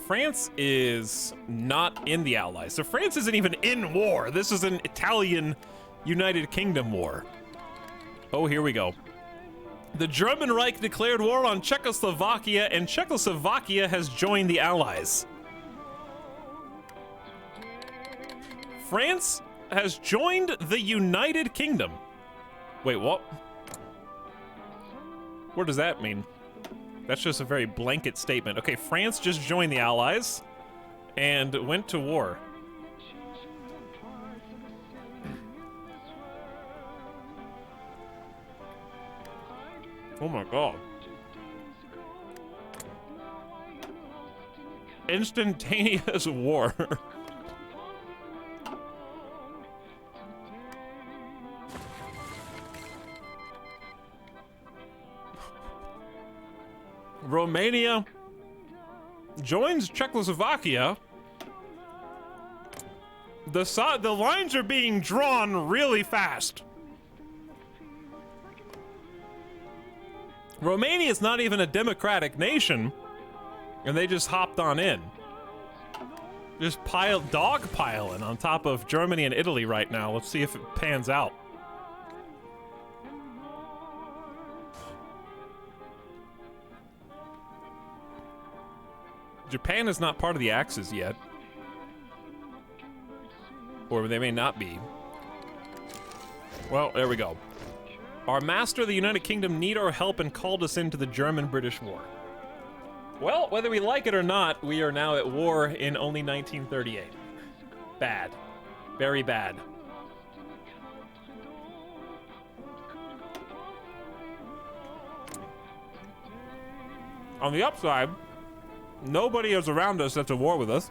France is not in the Allies. So France isn't even in war. This is an Italian United Kingdom war. Oh, here we go. The German Reich declared war on Czechoslovakia, and Czechoslovakia has joined the Allies. France has joined the United Kingdom. Wait, what? What does that mean? That's just a very blanket statement. Okay, France just joined the Allies and went to war. Oh my god. Instantaneous war. Romania joins Czechoslovakia. The lines are being drawn really fast. Romania's not even a democratic nation, and they just hopped on in. Just dogpiling on top of Germany and Italy right now. Let's see if it pans out. Japan is not part of the Axis yet. Or they may not be. Well, there we go. Our master, the United Kingdom, need our help and called us into the German-British War. Well, whether we like it or not, we are now at war in only 1938. Bad. Very bad. On the upside, nobody is around us that's at war with us.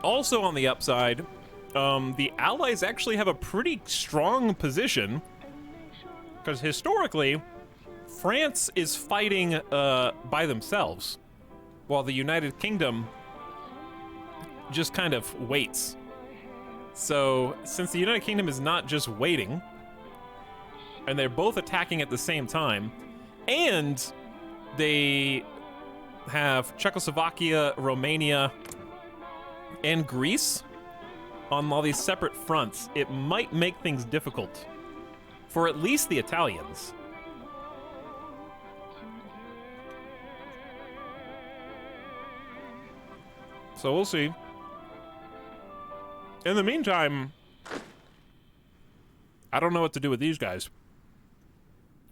Also on the upside, the Allies actually have a pretty strong position, because historically, France is fighting by themselves, while the United Kingdom just kind of waits. So, since the United Kingdom is not just waiting, and they're both attacking at the same time, and they have Czechoslovakia, Romania, and Greece on all these separate fronts, it might make things difficult for at least the Italians. So we'll see. In the meantime, I don't know what to do with these guys.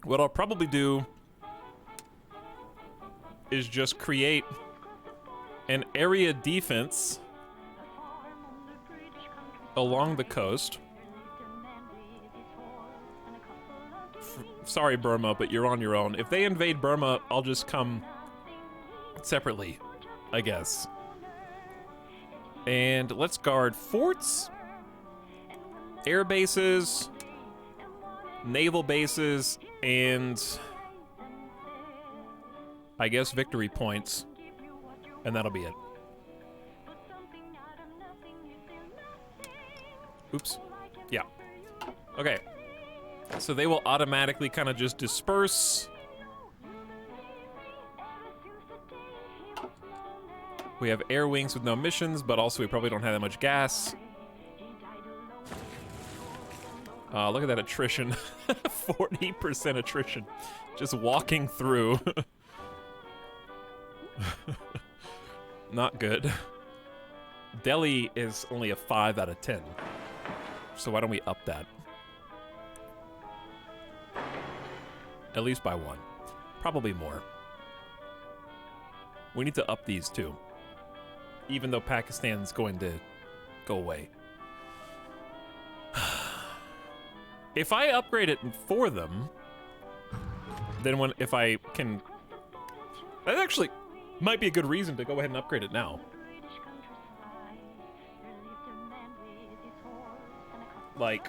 What I'll probably do is just create an area defense along the coast. Sorry, Burma, but you're on your own. If they invade Burma, I'll just come separately, I guess. And let's guard forts, air bases, naval bases, and I guess victory points. And that'll be it. Oops. Yeah. Okay. So they will automatically kind of just disperse. We have air wings with no missions, but also we probably don't have that much gas. Look at that attrition. 40% attrition. Just walking through. Not good. Delhi is only a 5 out of 10. So why don't we up that? At least by 1. Probably more. We need to up these too. Even though Pakistan's going to go away. If I upgrade it for them, then if I can... That actually might be a good reason to go ahead and upgrade it now. Like,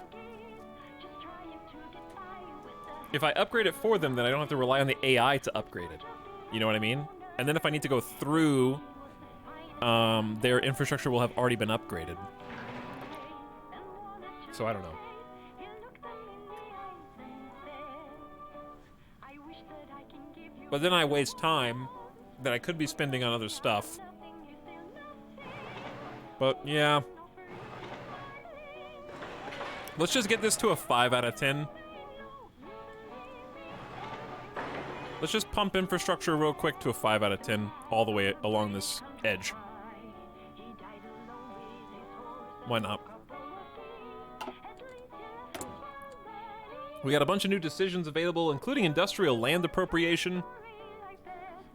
if I upgrade it for them, then I don't have to rely on the AI to upgrade it. You know what I mean? And then if I need to go through, their infrastructure will have already been upgraded. So I don't know. But then I waste time that I could be spending on other stuff. But yeah. Let's just get this to a 5 out of 10. Let's just pump infrastructure real quick to a 5 out of 10 all the way along this edge. Why not? We got a bunch of new decisions available, including industrial land appropriation,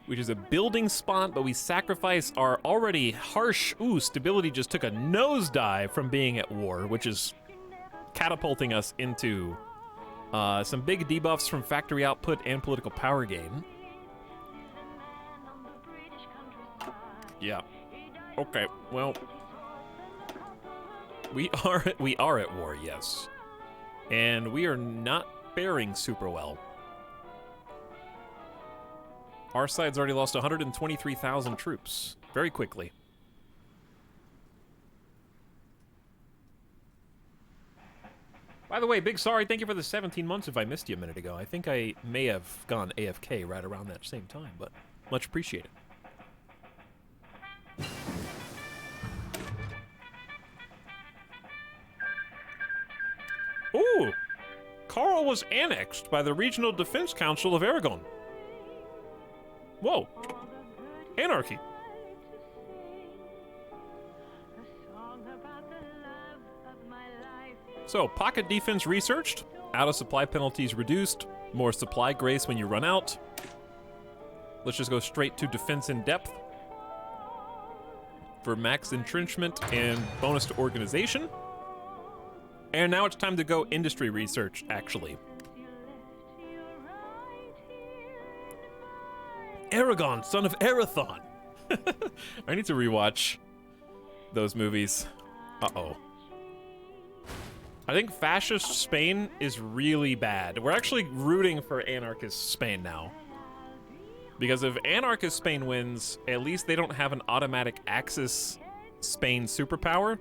which is a building spot, but we sacrifice our already harsh... Ooh, stability just took a nosedive from being at war, which is catapulting us into some big debuffs from factory output and political power gain. Yeah. Okay, well... We are at war, yes. And we are not faring super well. Our side's already lost 123,000 troops very quickly. By the way, big sorry. Thank you for the 17 months if I missed you a minute ago. I think I may have gone AFK right around that same time, but much appreciated. Ooh! Carl was annexed by the Regional Defense Council of Aragon. Whoa. Anarchy. So, pocket defense researched, out of supply penalties reduced, more supply grace when you run out. Let's just go straight to defense in depth for max entrenchment and bonus to organization. And now it's time to go industry research, actually. Aragon, son of Arathon. I need to rewatch those movies. Uh-oh. I think fascist Spain is really bad. We're actually rooting for anarchist Spain now. Because if anarchist Spain wins, at least they don't have an automatic Axis Spain superpower.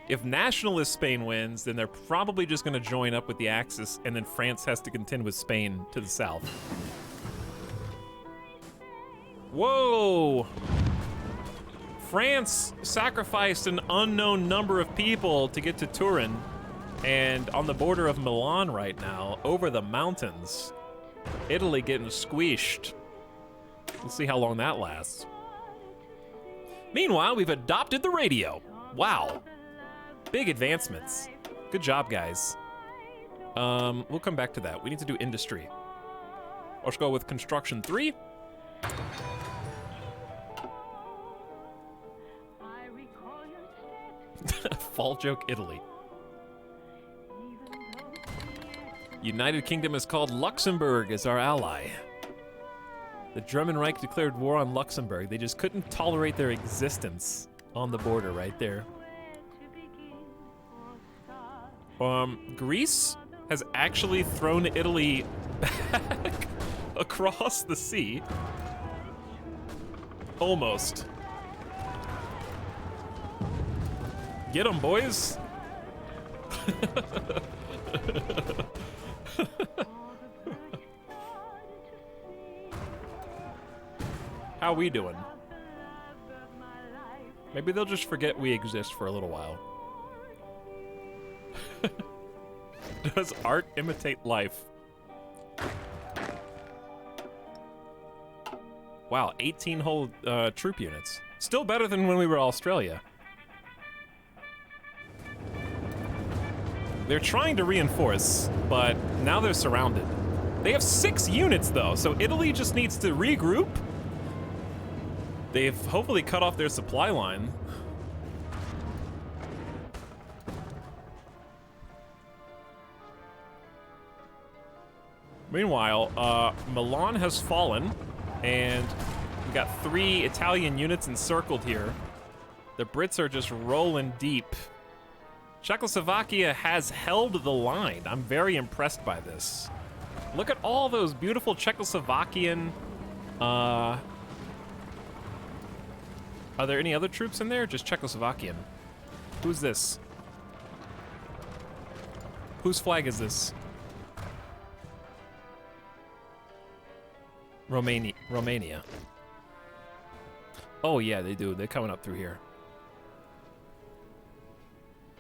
If nationalist Spain wins, then they're probably just going to join up with the Axis, and then France has to contend with Spain to the south. Whoa! France sacrificed an unknown number of people to get to Turin, and on the border of Milan right now, over the mountains, Italy getting squeezed. We'll see how long that lasts. Meanwhile, we've adopted the radio. Wow. Big advancements. Good job, guys. We'll come back to that. We need to do industry. Let's go with construction 3. Fall joke Italy. United Kingdom is called Luxembourg as our ally. The German Reich declared war on Luxembourg. They just couldn't tolerate their existence on the border right there. Greece has actually thrown Italy back across the sea. Almost. Get 'em, boys. How we doing? Maybe they'll just forget we exist for a little while. Does art imitate life? Wow, 18 whole troop units. Still better than when we were Australia. They're trying to reinforce, but now they're surrounded. They have 6 units though, so Italy just needs to regroup. They've hopefully cut off their supply line. Meanwhile, Milan has fallen, and we got 3 Italian units encircled here. The Brits are just rolling deep. Czechoslovakia has held the line. I'm very impressed by this. Look at all those beautiful Czechoslovakian, are there any other troops in there? Just Czechoslovakian. Who's this? Whose flag is this? Romania. Oh yeah, they do. They're coming up through here.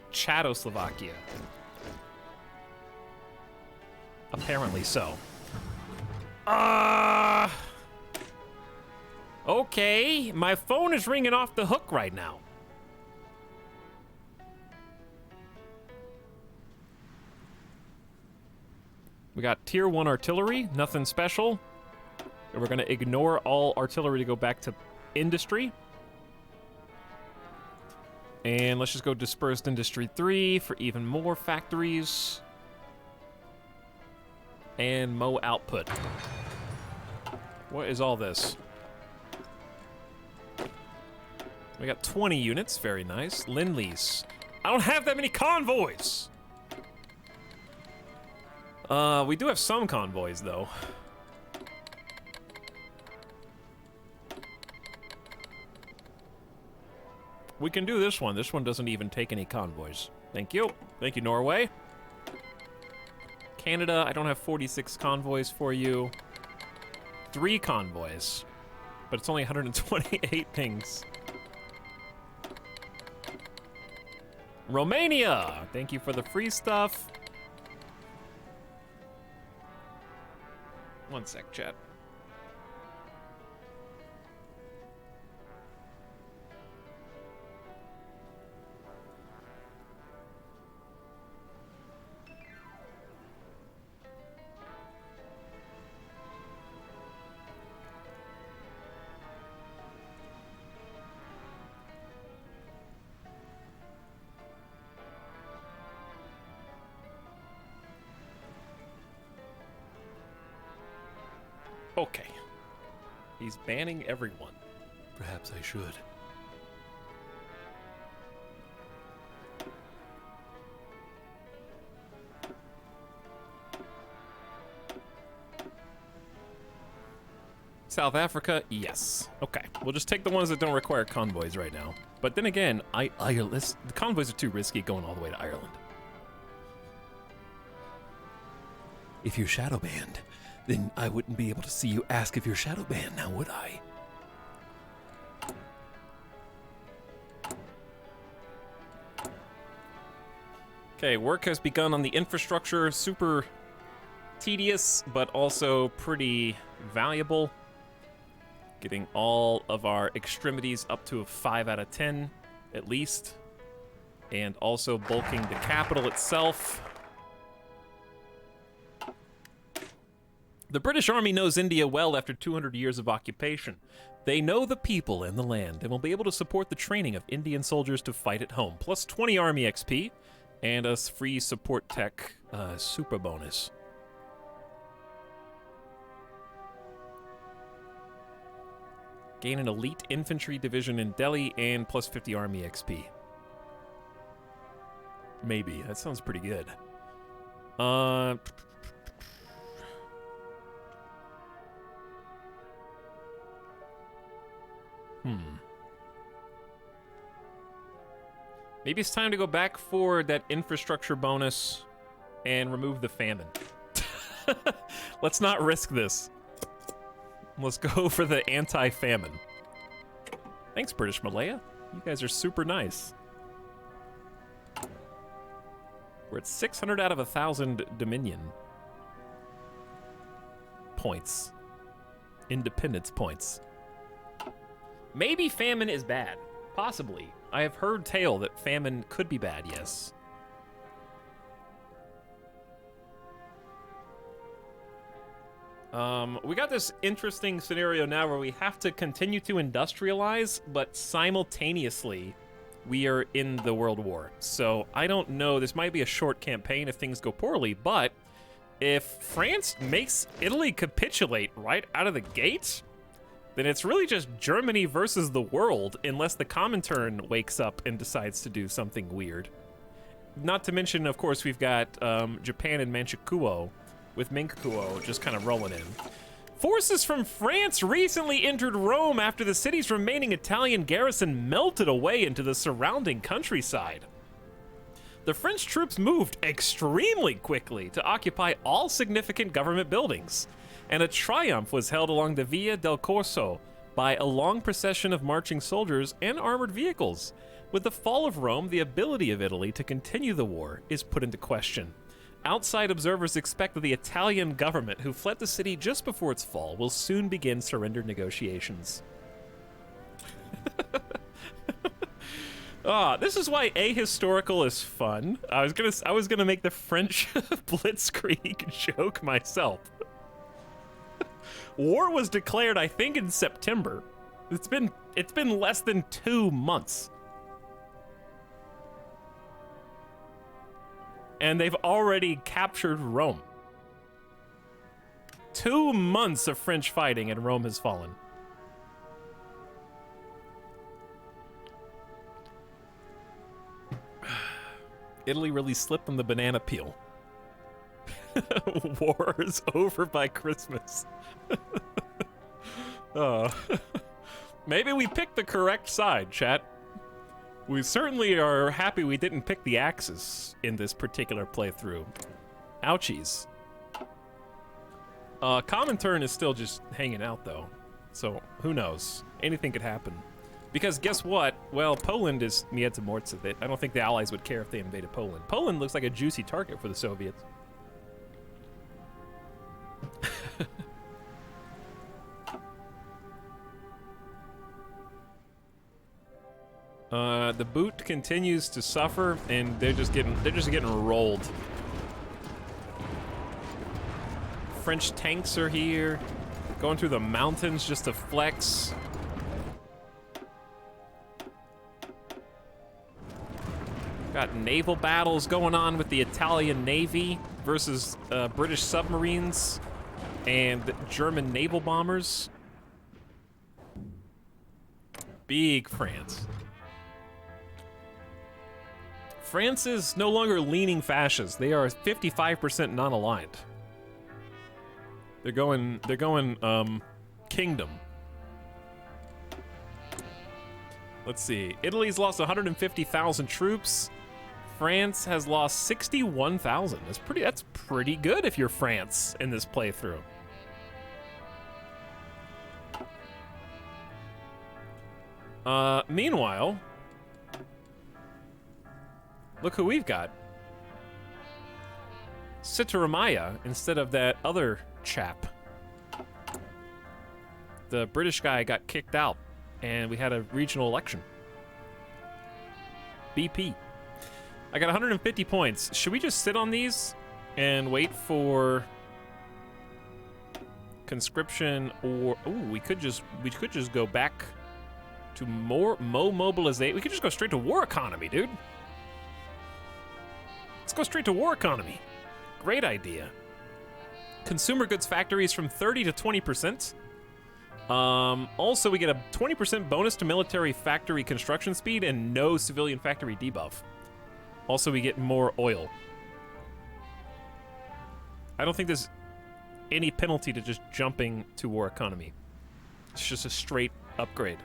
Czechoslovakia. Apparently so. Okay, my phone is ringing off the hook right now. We got tier 1 artillery, nothing special. And we're gonna ignore all artillery to go back to industry. And let's just go dispersed industry 3 for even more factories. And Mo output. What is all this? We got 20 units, very nice. Lend-lease. I don't have that many convoys! We do have some convoys, though. We can do this one. This one doesn't even take any convoys. Thank you. Thank you, Norway. Canada, I don't have 46 convoys for you. 3 convoys, but it's only 128 pings. Romania, thank you for the free stuff. One sec, chat. Okay. He's banning everyone. Perhaps I should. South Africa, yes. Okay, we'll just take the ones that don't require convoys right now. But then again, the convoys are too risky going all the way to Ireland. If you're shadow banned, then I wouldn't be able to see you ask if you're shadow banned now, would I? Okay, work has begun on the infrastructure. Super tedious, but also pretty valuable. Getting all of our extremities up to a 5 out of 10, at least. And also bulking the capital itself. The British Army knows India well after 200 years of occupation. They know the people and the land and will be able to support the training of Indian soldiers to fight at home, plus 20 Army XP and a free support tech super bonus. Gain an elite infantry division in Delhi and plus 50 Army XP. Maybe. That sounds pretty good. Maybe it's time to go back for that infrastructure bonus and remove the famine. Let's not risk this. Let's go for the anti-famine. Thanks, British Malaya. You guys are super nice. We're at 600 out of 1,000 Dominion points. Independence points. Maybe famine is bad. Possibly. I have heard tale that famine could be bad, yes. We got this interesting scenario now where we have to continue to industrialize, but simultaneously we are in the World War. So I don't know, this might be a short campaign if things go poorly, but if France makes Italy capitulate right out of the gate, then it's really just Germany versus the world, unless the Comintern wakes up and decides to do something weird. Not to mention, of course, we've got Japan and Manchukuo, with Minkuo just kind of rolling in. Forces from France recently entered Rome after the city's remaining Italian garrison melted away into the surrounding countryside. The French troops moved extremely quickly to occupy all significant government buildings, and a triumph was held along the Via del Corso by a long procession of marching soldiers and armored vehicles. With the fall of Rome, the ability of Italy to continue the war is put into question. Outside observers expect that the Italian government, who fled the city just before its fall, will soon begin surrender negotiations. This is why ahistorical is fun. I was gonna make the French blitzkrieg joke myself. War was declared, I think, in September. It's been less than 2 months. And they've already captured Rome. 2 months of French fighting and Rome has fallen. Italy really slipped on the banana peel. War is over by Christmas. Maybe we picked the correct side, chat. We certainly are happy we didn't pick the Axis in this particular playthrough. Ouchies. Comintern is still just hanging out, though. So, who knows? Anything could happen. Because guess what? Well, Poland is Miedza Morce. I don't think the Allies would care if they invaded Poland. Poland looks like a juicy target for the Soviets. The boot continues to suffer, and they're just getting rolled. French tanks are here, going through the mountains just to flex. Got naval battles going on with the Italian Navy versus British submarines and German naval bombers. Big France. France is no longer leaning fascist. They are 55% non-aligned. They're going kingdom. Let's see. Italy's lost 150,000 troops. France has lost 61,000. That's pretty good if you're France in this playthrough. Meanwhile, look who we've got. Sitaramaya instead of that other chap. The British guy got kicked out, and we had a regional election. BP. I got 150 points. Should we just sit on these and wait for conscription, or we could just go back to more mobilization. We could just go straight to war economy, dude. Let's go straight to war economy. Great idea. Consumer goods factories from 30 to 20%. Also, we get a 20% bonus to military factory construction speed and no civilian factory debuff. Also, we get more oil. I don't think there's any penalty to just jumping to war economy. It's just a straight upgrade.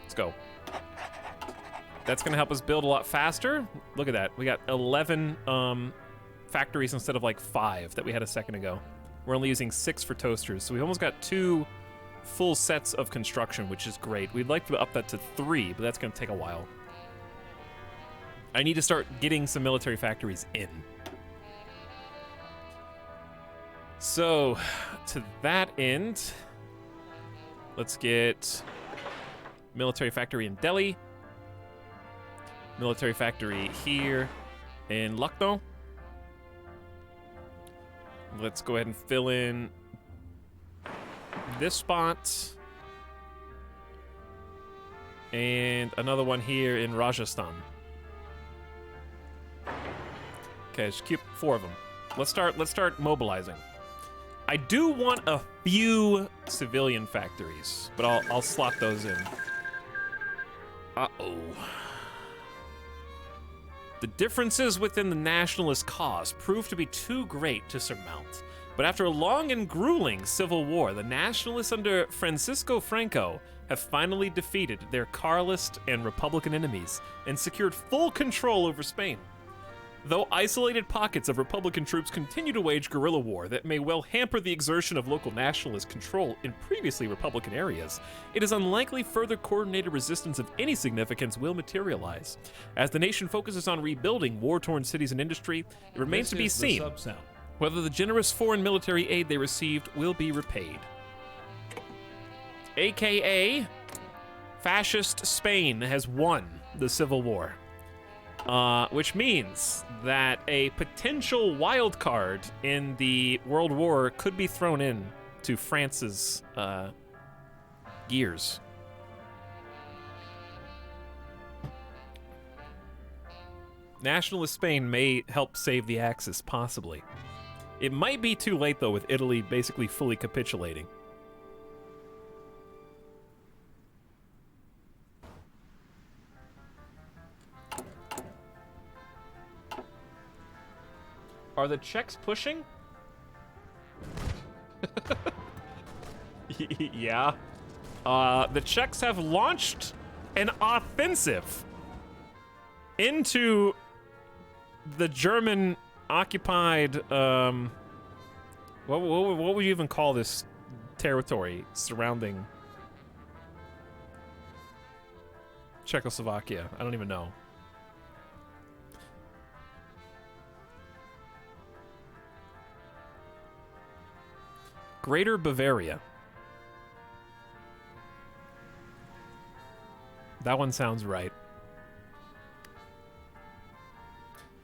Let's go. That's going to help us build a lot faster. Look at that. We got 11 factories instead of like 5 that we had a second ago. We're only using 6 for toasters, so we almost got 2 full sets of construction, which is great. We'd like to up that to 3, but that's going to take a while. I need to start getting some military factories in. So, to that end, let's get military factory in Delhi, military factory here in Lucknow. Let's go ahead and fill in this spot. And another one here in Rajasthan. Okay, just keep 4 of them. Let's start mobilizing. I do want a few civilian factories, but I'll slot those in. Uh-oh. The differences within the nationalist cause proved to be too great to surmount. But after a long and grueling civil war, the nationalists under Francisco Franco have finally defeated their Carlist and Republican enemies and secured full control over Spain. Though isolated pockets of Republican troops continue to wage guerrilla war that may well hamper the exertion of local nationalist control in previously Republican areas, it is unlikely further coordinated resistance of any significance will materialize. As the nation focuses on rebuilding war-torn cities and industry, it remains to be seen whether the generous foreign military aid they received will be repaid. AKA, fascist Spain has won the Civil War. Which means that a potential wild card in the World War could be thrown in to France's gears. Nationalist Spain may help save the Axis, possibly. It might be too late, though, with Italy basically fully capitulating. Are the Czechs pushing? Yeah. The Czechs have launched an offensive into the German-occupied What would you even call this territory surrounding Czechoslovakia? I don't even know. Greater Bavaria. That one sounds right.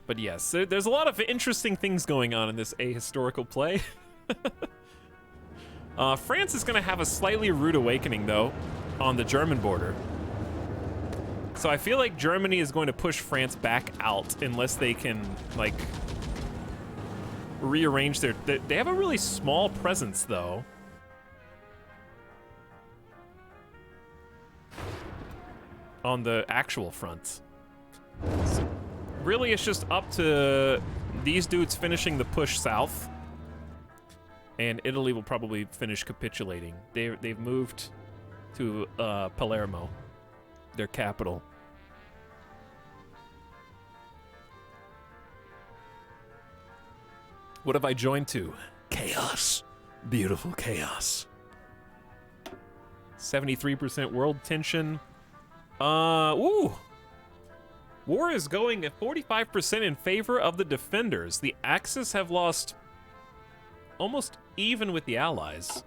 But yes, there's a lot of interesting things going on in this ahistorical play. France is going to have a slightly rude awakening, though, on the German border. So I feel like Germany is going to push France back out unless they can, like, rearrange their... They have a really small presence, though. On the actual front. So really, it's just up to these dudes finishing the push south. And Italy will probably finish capitulating. They've moved to Palermo, their capital. What have I joined to? Chaos. Beautiful chaos. 73% world tension. Ooh. War is going at 45% in favor of the defenders. The Axis have lost almost even with the Allies.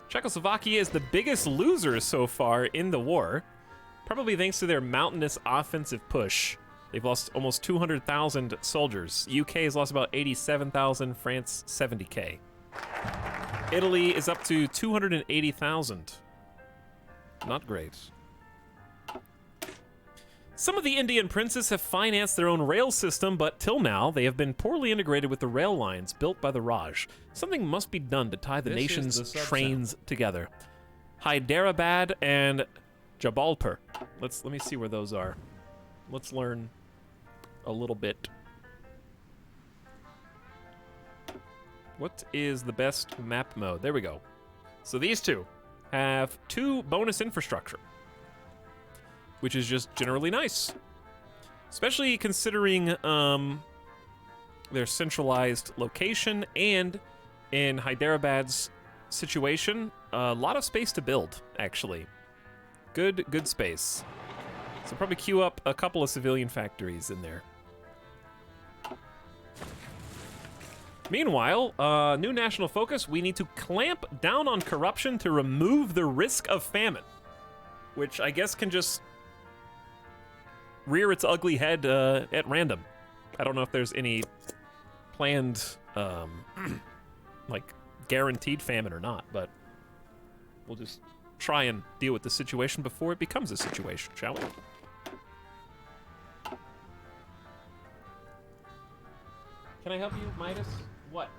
Czechoslovakia is the biggest loser so far in the war, probably thanks to their mountainous offensive push. They've lost almost 200,000 soldiers. UK has lost about 87,000, France 70K. Italy is up to 280,000. Not great. Some of the Indian princes have financed their own rail system, but till now, they have been poorly integrated with the rail lines built by the Raj. Something must be done to tie the nation's trains together. Hyderabad and Jabalpur. Let me see where those are. Let's learn a little bit. What is the best map mode? There we go. So these two have 2 bonus infrastructure, which is just generally nice. Especially considering their centralized location, and in Hyderabad's situation, a lot of space to build, actually. Good space. So probably queue up a couple of civilian factories in there. Meanwhile, new national focus, we need to clamp down on corruption to remove the risk of famine, which I guess can just rear its ugly head at random. I don't know if there's any planned, like, guaranteed famine or not, but we'll just try and deal with the situation before it becomes a situation, shall we? Can I help you, Midas? What?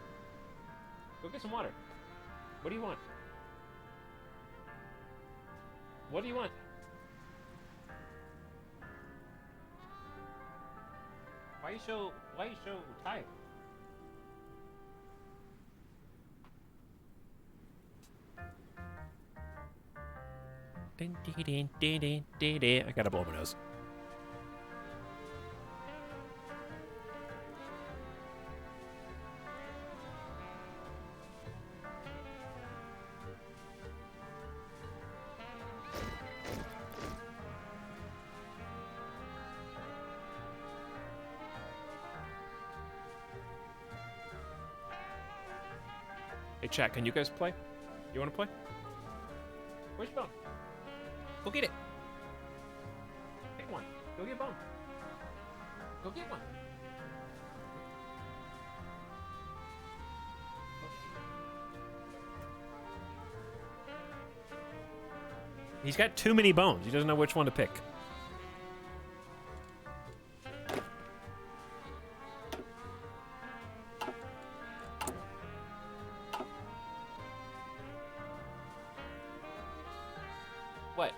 Go get some water. What do you want? What do you want? Why are you so tired? I gotta blow my nose. Hey chat, can you guys play? You wanna play? Where's your phone? Go get it. Pick one. Go get a bone. Go get one. He's got too many bones. He doesn't know which one to pick. What?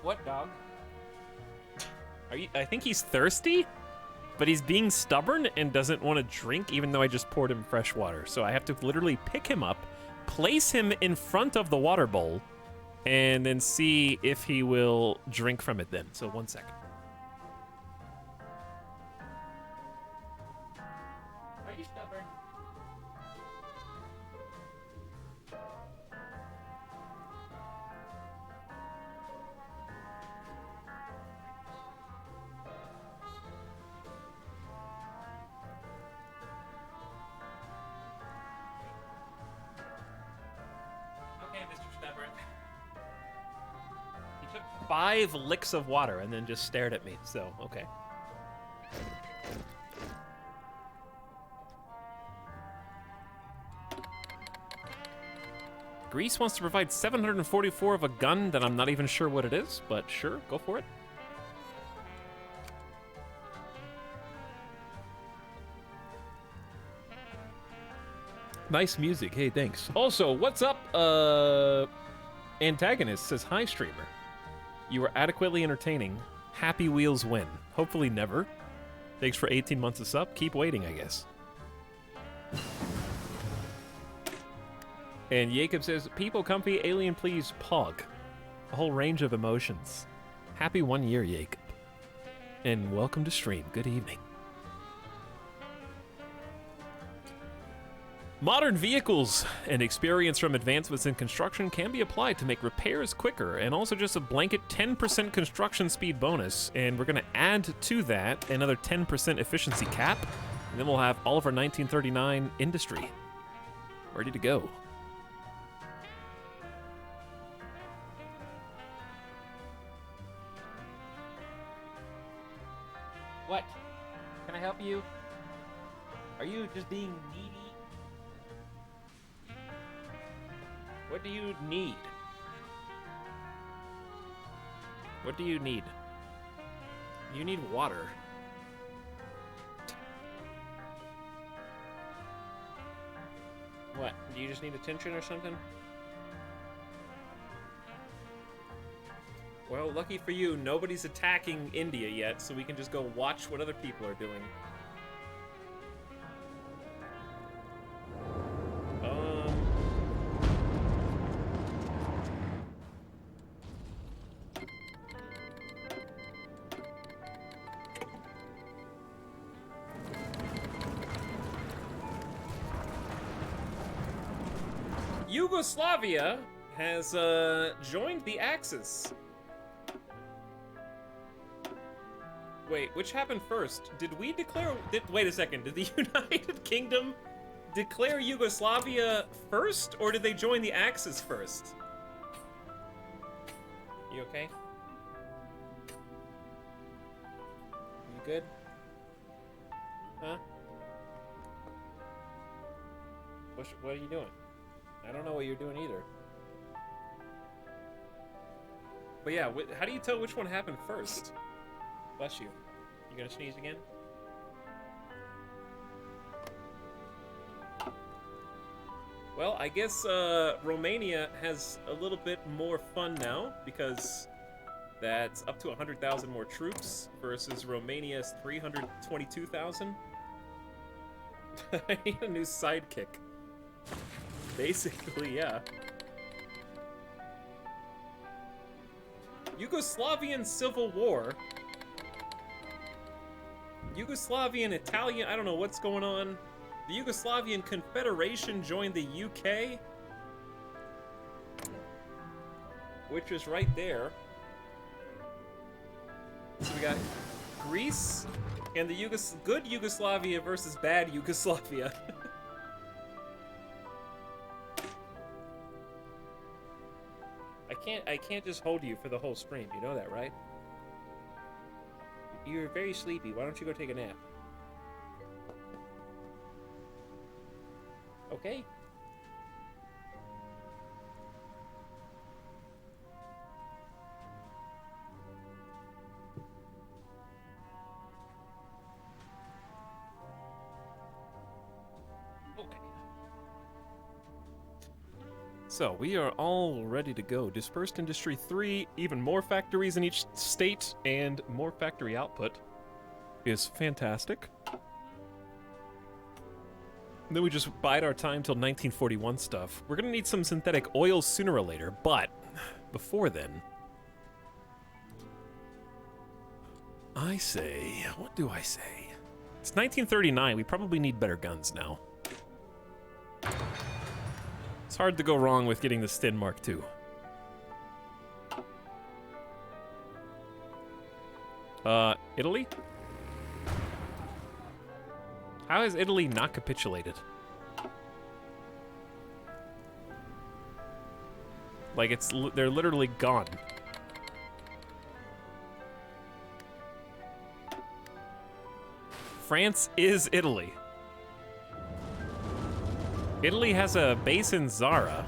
What, dog? Are you? I think he's thirsty, but he's being stubborn and doesn't want to drink, even though I just poured him fresh water. So I have to literally pick him up, place him in front of the water bowl, and then see if he will drink from it then. So 1 second. Are you stubborn? 5 licks of water and then just stared at me. So, okay. Greece wants to provide 744 of a gun that I'm not even sure what it is, but sure, go for it. Nice music. Hey, thanks. Also, what's up? Antagonist says, hi, streamer. You were adequately entertaining. Happy Wheels win. Hopefully never. Thanks for 18 months of sub. Keep waiting, I guess. And Jacob says, people comfy, alien please, pog. A whole range of emotions. Happy 1 year, Jacob. And welcome to stream. Good evening. Modern vehicles and experience from advancements in construction can be applied to make repairs quicker, and also just a blanket 10% construction speed bonus. And we're going to add to that another 10% efficiency cap, and then we'll have all of our 1939 industry ready to go. What? Can I help you? Are you just being needy? What do you need? What do you need? You need water. What? Do you just need attention or something? Well, lucky for you, nobody's attacking India yet, so we can just go watch what other people are doing. Yugoslavia has joined the Axis. Wait, which happened first? Did we declare... wait a second, did the United Kingdom declare Yugoslavia first, or did they join the Axis first? You okay? You good? Huh? What are you doing? I don't know what you're doing either. But yeah, how do you tell which one happened first? Bless you. You gonna sneeze again? Well, I guess Romania has a little bit more fun now, because that's up to 100,000 more troops versus Romania's 322,000. I need a new sidekick. Basically, yeah. Yugoslavian Civil War. Yugoslavian Italian, I don't know what's going on. The Yugoslavian Confederation joined the UK, which is right there. So we got Greece and the good Yugoslavia versus bad Yugoslavia. I can't just hold you for the whole stream. You know that, right? You're very sleepy. Why don't you go take a nap? Okay. So, we are all ready to go. Dispersed Industry 3, even more factories in each state, and more factory output is fantastic. And then we just bide our time till 1941 stuff. We're gonna need some synthetic oil sooner or later, but before then... I say... what do I say? It's 1939, we probably need better guns now. It's hard to go wrong with getting the Sten Mark II. Italy? How has Italy not capitulated? Like, they're literally gone. France is Italy. Italy has a base in Zara.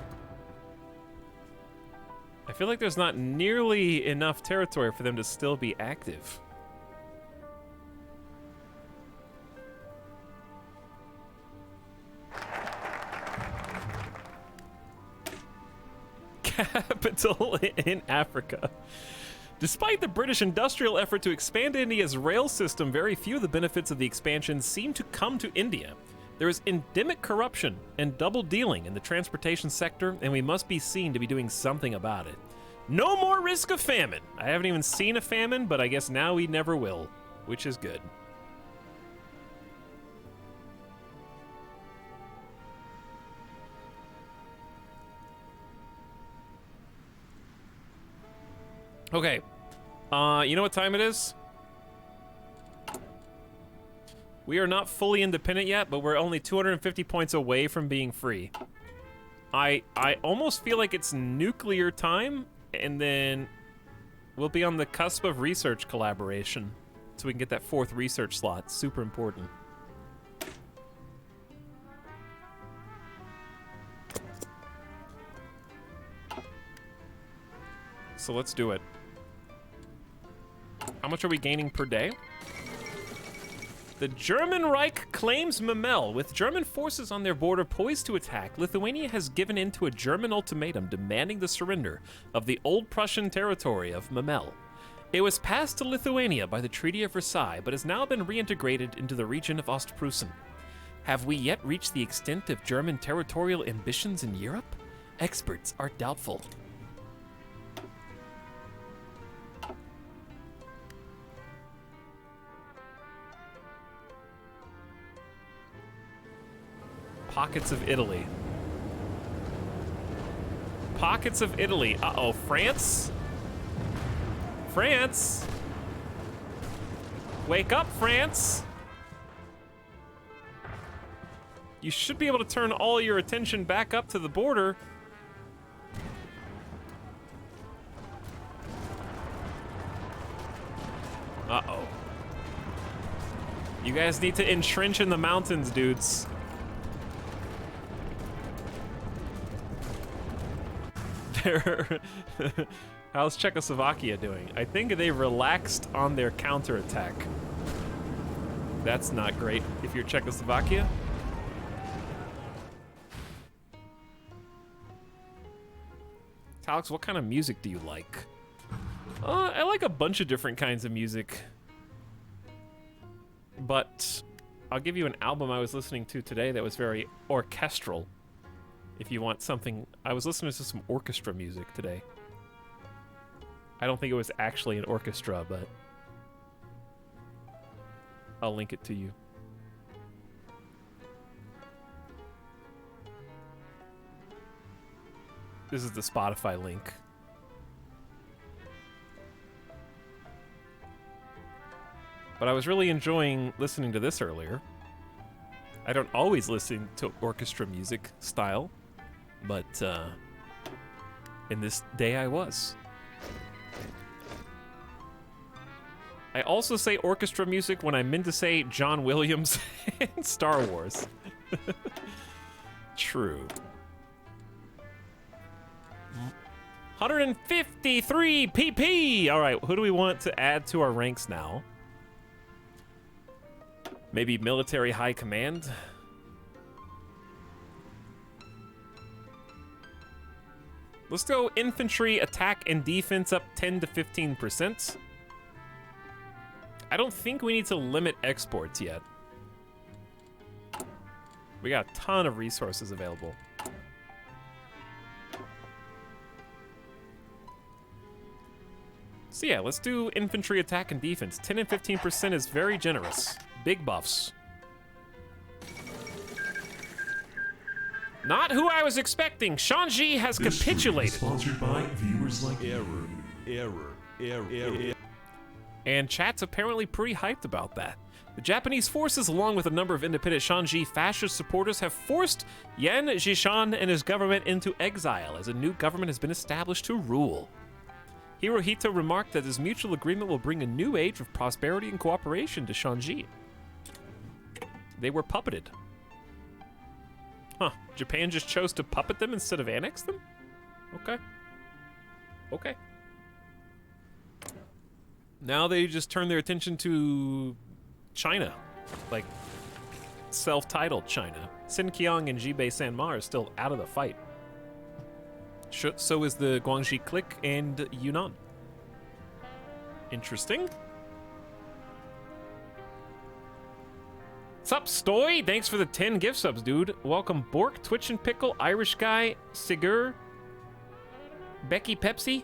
I feel like there's not nearly enough territory for them to still be active. Capital in Africa. Despite the British industrial effort to expand India's rail system, very few of the benefits of the expansion seem to come to India. There is endemic corruption and double dealing in the transportation sector, and we must be seen to be doing something about it. No more risk of famine. I haven't even seen a famine, but I guess now we never will, which is good. Okay. You know what time it is? We are not fully independent yet, but we're only 250 points away from being free. I almost feel like it's nuclear time, and then we'll be on the cusp of research collaboration, so we can get that 4th research slot. Super important. So let's do it. How much are we gaining per day? The German Reich claims Memel. With German forces on their border poised to attack, Lithuania has given in to a German ultimatum demanding the surrender of the old Prussian territory of Memel. It was passed to Lithuania by the Treaty of Versailles, but has now been reintegrated into the region of Ostpreußen. Have we yet reached the extent of German territorial ambitions in Europe? Experts are doubtful. Pockets of Italy. Pockets of Italy. Uh-oh, France? France? Wake up, France! You should be able to turn all your attention back up to the border. Uh-oh. You guys need to entrench in the mountains, dudes. How's Czechoslovakia doing? I think they relaxed on their counterattack. That's not great if you're Czechoslovakia. Etalyx, what kind of music do you like? I like a bunch of different kinds of music. But I'll give you an album I was listening to today that was very orchestral. If you want something, I was listening to some orchestra music today. I don't think it was actually an orchestra, but I'll link it to you. This is the Spotify link. But I was really enjoying listening to this earlier. I don't always listen to orchestra music style, but in this day I was. I also say orchestra music when I meant to say John Williams and Star Wars. True. 153 PP! All right, who do we want to add to our ranks now? Maybe military high command? Let's go infantry attack and defense up 10 to 15%. I don't think we need to limit exports yet. We got a ton of resources available. So yeah, let's do infantry attack and defense. 10 and 15% is very generous. Big buffs. Not who I was expecting. Shanji has capitulated. Sponsored by viewers like Error. And chat's apparently pretty hyped about that. The Japanese forces, along with a number of independent Shanji fascist supporters, have forced Yan Zhishan and his government into exile as a new government has been established to rule. Hirohito remarked that this mutual agreement will bring a new age of prosperity and cooperation to Shanji. They were puppeted. Huh. Japan just chose to puppet them instead of annex them? Okay. Okay. Now they just turn their attention to China. Like, self-titled China. Xinjiang and Jibei Sanma are still out of the fight. So is the Guangxi Click and Yunnan. Interesting. Sup, Stoy? Thanks for the 10 gift subs, dude. Welcome, Bork, Twitch and Pickle, Irish Guy, Sigur, Becky Pepsi,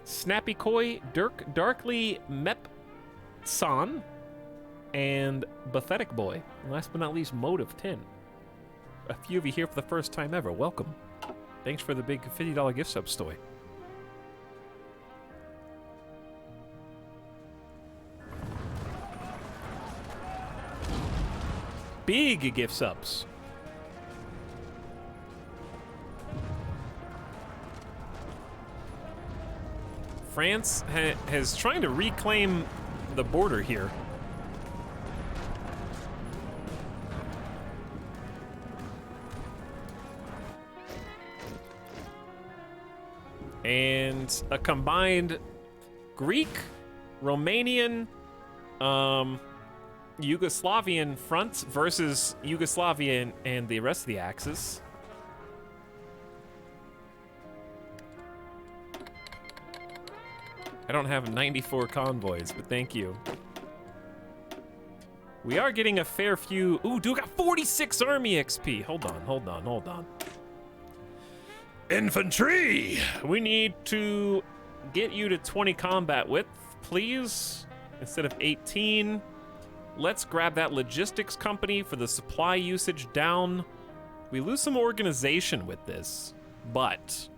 Snappy Koi, Dirk, Darkly Mep San, and Pathetic Boy. And last but not least, Motive 10. A few of you here for the first time ever. Welcome. Thanks for the big $50 gift sub, Stoy. Big gift subs. France has trying to reclaim the border here. And a combined Greek, Romanian, Yugoslavian front versus Yugoslavia and the rest of the Axis. I don't have 94 convoys, but thank you. We are getting a fair few. Ooh, dude, got 46 army XP. Hold on. Infantry! We need to get you to 20 combat width, please, instead of 18. Let's grab that logistics company for the supply usage down. We lose some organization with this, but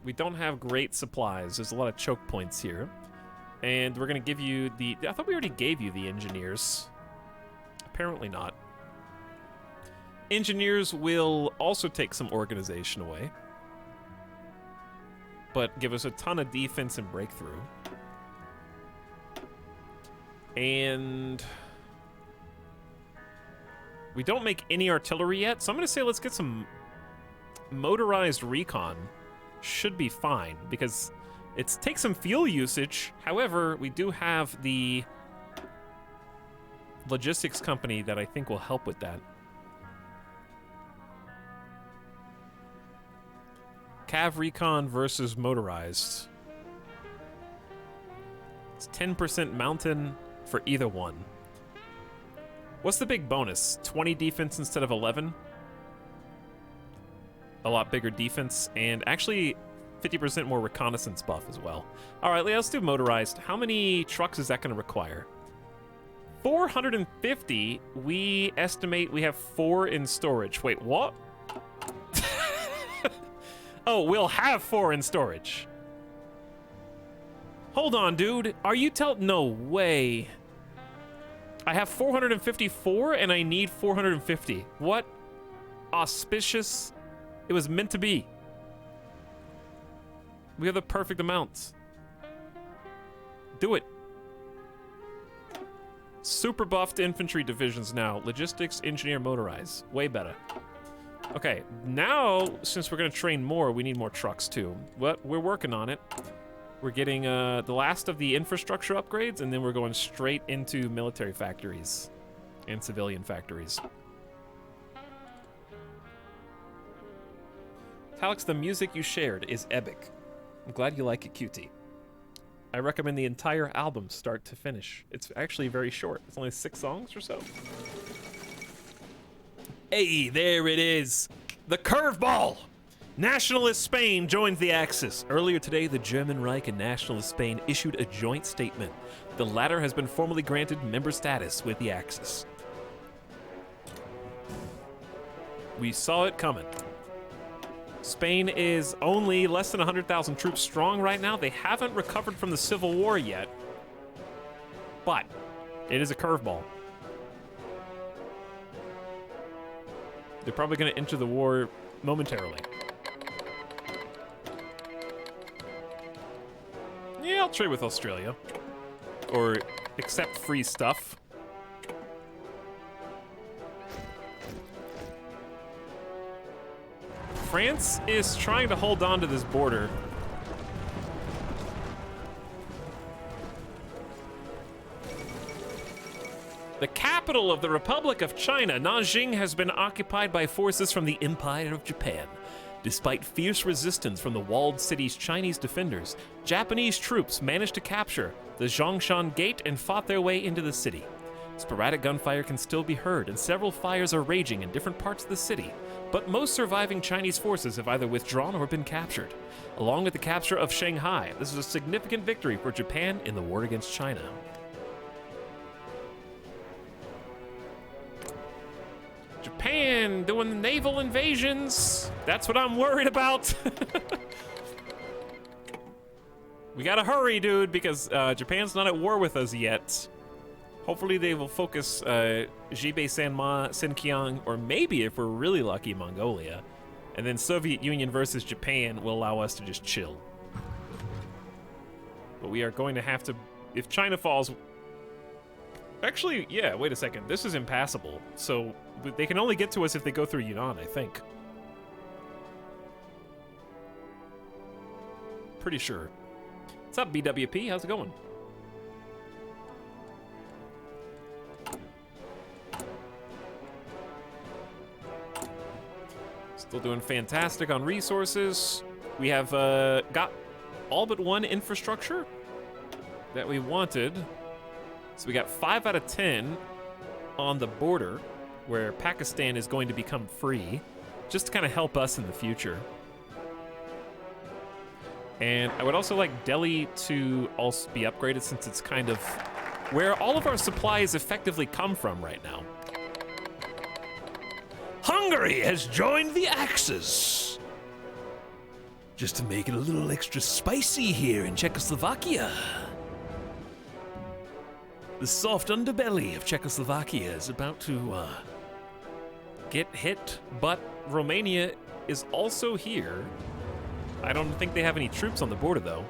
we don't have great supplies. There's a lot of choke points here. And we're gonna give you the, I thought we already gave you the engineers. Apparently not. Engineers will also take some organization away, but give us a ton of defense and breakthrough. And we don't make any artillery yet, so I'm gonna say let's get some motorized recon. Should be fine, because it takes some fuel usage. However, we do have the logistics company that I think will help with that. Cav recon versus motorized. It's 10% mountain for either one. What's the big bonus? 20 defense instead of 11? A lot bigger defense, and actually 50% more reconnaissance buff as well. All right, let's do motorized. How many trucks is that going to require? 450. We estimate we have 4 in storage. Wait, what? Oh, we'll have 4 in storage. Hold on, dude. Are you no way. I have 454 and I need 450. What auspicious. It was meant to be. We have the perfect amount. Do it. Super buffed infantry divisions now. Logistics, engineer, motorize. Way better. Okay, now, since we're gonna train more, we need more trucks too. But we're working on it. We're getting the last of the infrastructure upgrades, and then we're going straight into military factories and civilian factories. Alex, the music you shared is epic. I'm glad you like it, QT. I recommend the entire album start to finish. It's actually very short. It's only 6 songs or so. Hey, there it is. The curveball! Nationalist Spain joins the Axis. Earlier today, the German Reich and Nationalist Spain issued a joint statement. The latter has been formally granted member status with the Axis. We saw it coming. Spain is only less than 100,000 troops strong right now. They haven't recovered from the Civil War yet, but it is a curveball. They're probably going to enter the war momentarily. Yeah, I'll trade with Australia. Or accept free stuff. France is trying to hold on to this border. The capital of the Republic of China, Nanjing, has been occupied by forces from the Empire of Japan. Despite fierce resistance from the walled city's Chinese defenders, Japanese troops managed to capture the Zhongshan Gate and fought their way into the city. Sporadic gunfire can still be heard, and several fires are raging in different parts of the city, but most surviving Chinese forces have either withdrawn or been captured. Along with the capture of Shanghai, this is a significant victory for Japan in the war against China. Japan doing the naval invasions. That's what I'm worried about. We gotta hurry, dude, because Japan's not at war with us yet. Hopefully they will focus Jibei Sanma, Xinjiang, or maybe, if we're really lucky, Mongolia. And then Soviet Union versus Japan will allow us to just chill. But we are going to have to, if China falls... Actually, yeah, wait a second. This is impassable. So they can only get to us if they go through Yunnan, I think. Pretty sure. What's up, BWP? How's it going? Still doing fantastic on resources. We have got all but one infrastructure that we wanted. So we got 5 out of 10 on the border, where Pakistan is going to become free, just to kind of help us in the future. And I would also like Delhi to also be upgraded, since it's kind of where all of our supplies effectively come from right now. Hungary has joined the Axis. Just to make it a little extra spicy here in Czechoslovakia. The soft underbelly of Czechoslovakia is about to Get hit, but Romania is also here. I don't think they have any troops on the border, though.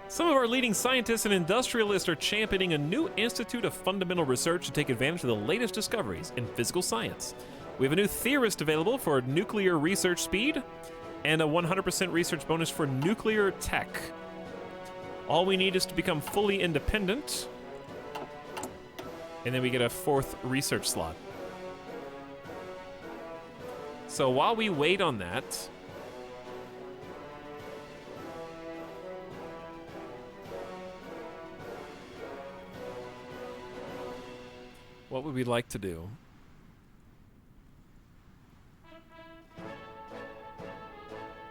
Some of our leading scientists and industrialists are championing a new institute of fundamental research to take advantage of the latest discoveries in physical science. We have a new theorist available for nuclear research speed, and a 100% research bonus for nuclear tech. All we need is to become fully independent, and then we get a 4th research slot. So while we wait on that, what would we like to do?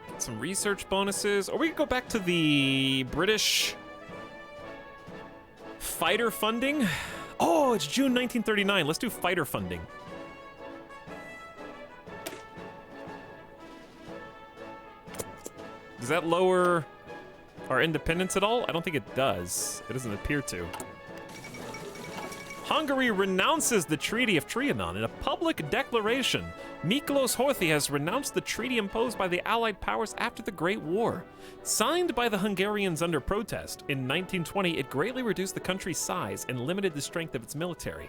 Get some research bonuses, or we could go back to the British fighter funding. Oh, it's June 1939. Let's do fighter funding. Does that lower our independence at all? I don't think it does. It doesn't appear to. Hungary renounces the Treaty of Trianon in a public declaration. Miklos Horthy has renounced the treaty imposed by the Allied powers after the Great War. Signed by the Hungarians under protest, in 1920 it greatly reduced the country's size and limited the strength of its military.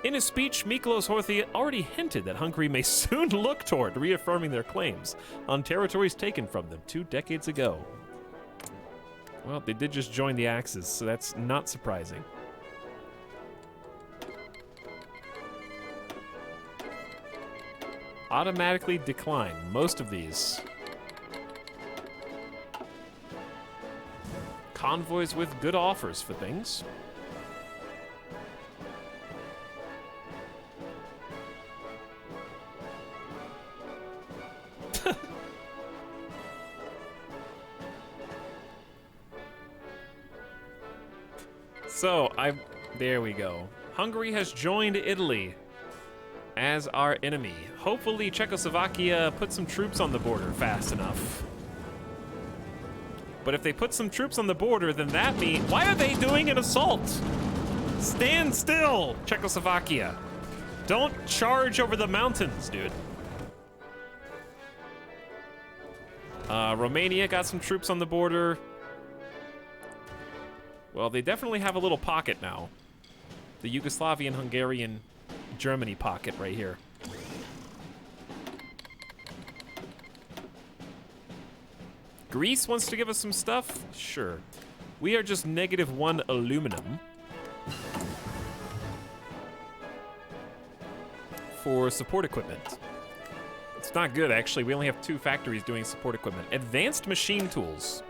In his speech, Miklos Horthy already hinted that Hungary may soon look toward reaffirming their claims on territories taken from them 2 decades ago. Well, they did just join the Axis, so that's not surprising. Automatically decline most of these. Convoys with good offers for things. So, there we go. Hungary has joined Italy as our enemy. Hopefully Czechoslovakia put some troops on the border fast enough. But if they put some troops on the border, then that means... Why are they doing an assault? Stand still, Czechoslovakia. Don't charge over the mountains, dude. Romania got some troops on the border. Well, they definitely have a little pocket now. The Yugoslavian, Hungarian, Germany pocket right here. Greece wants to give us some stuff? Sure. We are just -1 aluminum. For support equipment. It's not good, actually. We only have 2 factories doing support equipment. Advanced machine tools.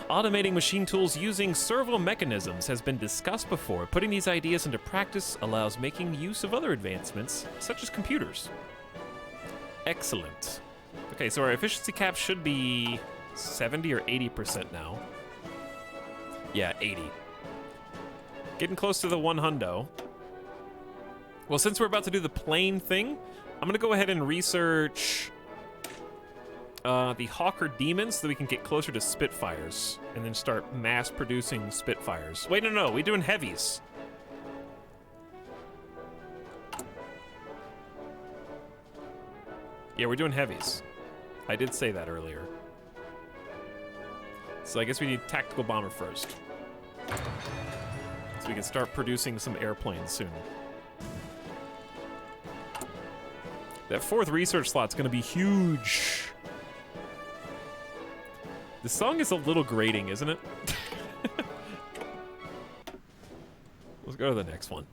Automating machine tools using servo mechanisms has been discussed before. Putting these ideas into practice allows making use of other advancements, such as computers. Excellent. Okay, so our efficiency cap should be 70 or 80% now. Yeah, 80. Getting close to the 100. Well, since we're about to do the plane thing, I'm gonna go ahead and research the Hawker Demons so that we can get closer to Spitfires and then start mass producing Spitfires. Wait, no, we're doing heavies. Yeah, we're doing heavies. I did say that earlier. So I guess we need tactical bomber first. So we can start producing some airplanes soon. That 4th research slot's gonna be huge. The song is a little grating, isn't it? Let's go to the next one.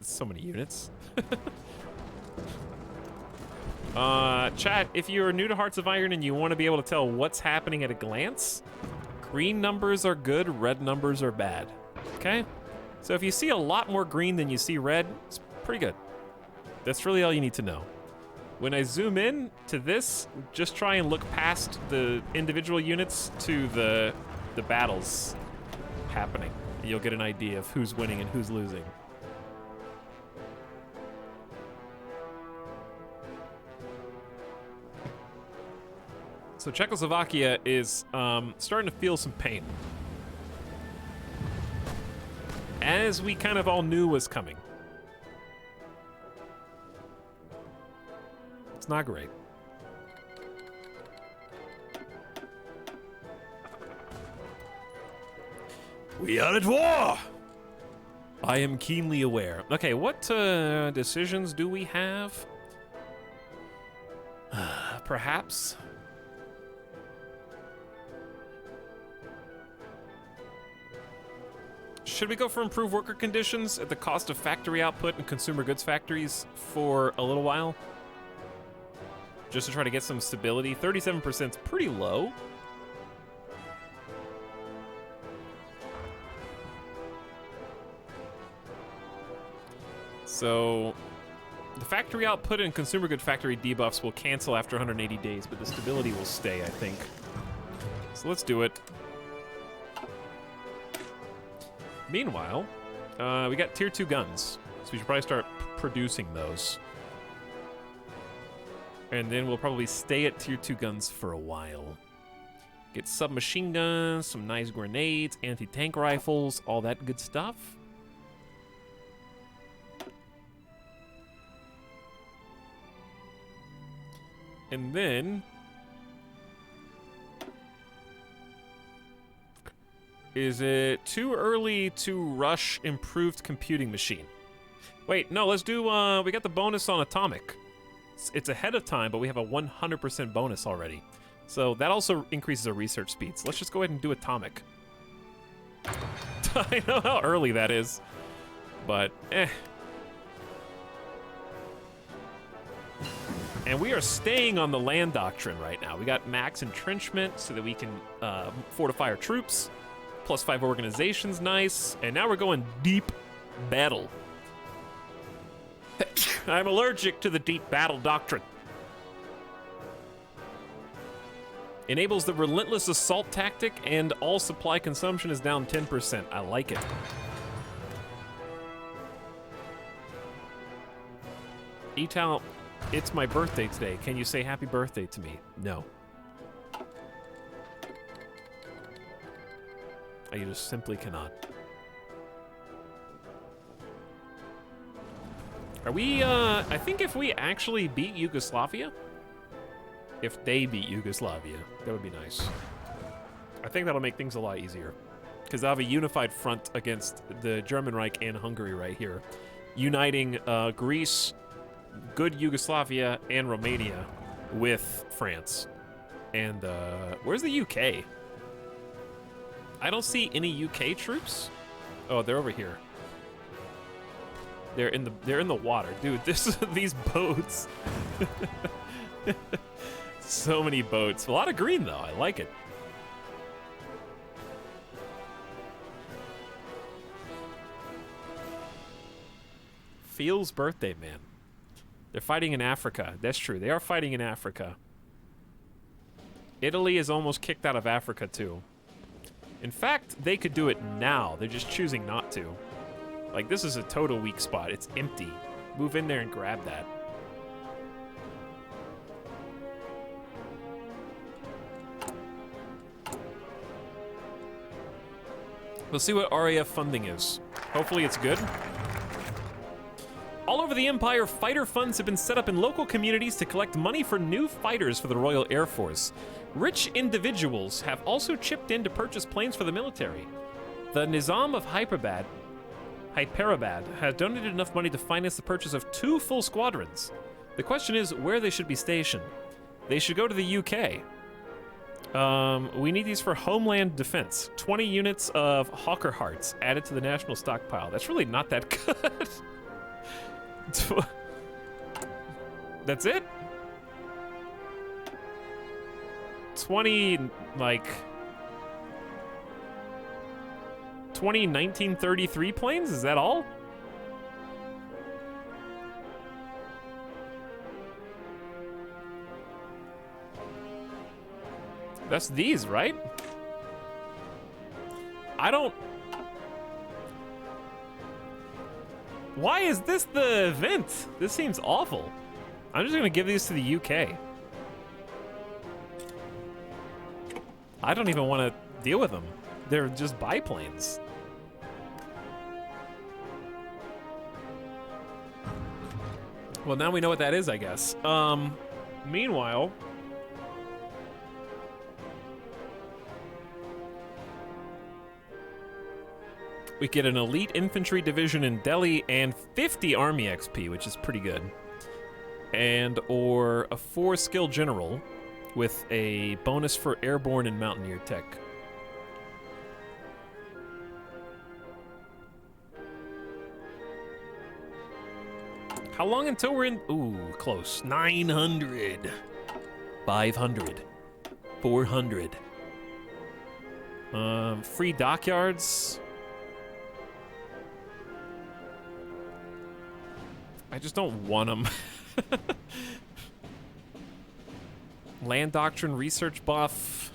So many units. Chat, if you're new to Hearts of Iron and you want to be able to tell what's happening at a glance, green numbers are good, red numbers are bad. Okay? So if you see a lot more green than you see red, it's pretty good. That's really all you need to know. When I zoom in to this, just try and look past the individual units to the battles happening. You'll get an idea of who's winning and who's losing. So Czechoslovakia is starting to feel some pain. As we kind of all knew was coming. It's not great. We are at war! I am keenly aware. Okay, what decisions do we have? Perhaps? Should we go for improved worker conditions at the cost of factory output and consumer goods factories for a little while? Just to try to get some stability. 37% is pretty low. So the factory output and consumer good factory debuffs will cancel after 180 days, but the stability will stay, I think. So let's do it. Meanwhile, we got tier 2 guns, so we should probably start producing those. And then we'll probably stay at tier 2 guns for a while. Get submachine guns, some nice grenades, anti-tank rifles, all that good stuff. And then is it too early to rush improved computing machine? Wait, no, let's do, we got the bonus on atomic. It's ahead of time, but we have a 100% bonus already. So that also increases our research speeds. Let's just go ahead and do atomic. I know how early that is, but And we are staying on the land doctrine right now. We got max entrenchment so that we can fortify our troops. +5 organizations, nice. And now we're going deep battle. I'm allergic to the deep battle doctrine. Enables the relentless assault tactic, and all supply consumption is down 10%. I like it. Etal, it's my birthday today. Can you say happy birthday to me? No. I just simply cannot. Are we, I think if we actually beat Yugoslavia, if they beat Yugoslavia, that would be nice. I think that'll make things a lot easier. Because they'll have a unified front against the German Reich and Hungary right here. Uniting Greece, good Yugoslavia and Romania with France. And where's the UK? I don't see any UK troops. Oh, they're over here. They're in the water, dude. These boats. So many boats. A lot of green though. I like it. Phil's birthday, man. They're fighting in Africa. That's true. They are fighting in Africa. Italy is almost kicked out of Africa too. In fact, they could do it now. They're just choosing not to. Like, this is a total weak spot. It's empty. Move in there and grab that. We'll see what RAF funding is. Hopefully it's good. All over the Empire, fighter funds have been set up in local communities to collect money for new fighters for the Royal Air Force. Rich individuals have also chipped in to purchase planes for the military. The Nizam of Hyperabad has donated enough money to finance the purchase of 2 full squadrons. The question is where they should be stationed. They should go to the UK. We need these for Homeland Defense. 20 units of Hawker Hearts added to the national stockpile. That's really not that good. That's it? 20, like... 20 1933 planes? Is that all? That's these, right? I don't... Why is this the event? This seems awful. I'm just gonna give these to the UK. I don't even want to deal with them. They're just biplanes. Well, now we know what that is, I guess. Meanwhile... we get an elite infantry division in Delhi and 50 army XP, which is pretty good. And or a 4-skill general with a bonus for airborne and mountaineer tech. How long until we're in? Ooh, close. 900. 500. 400. Free dockyards. I just don't want them. Land doctrine research buff.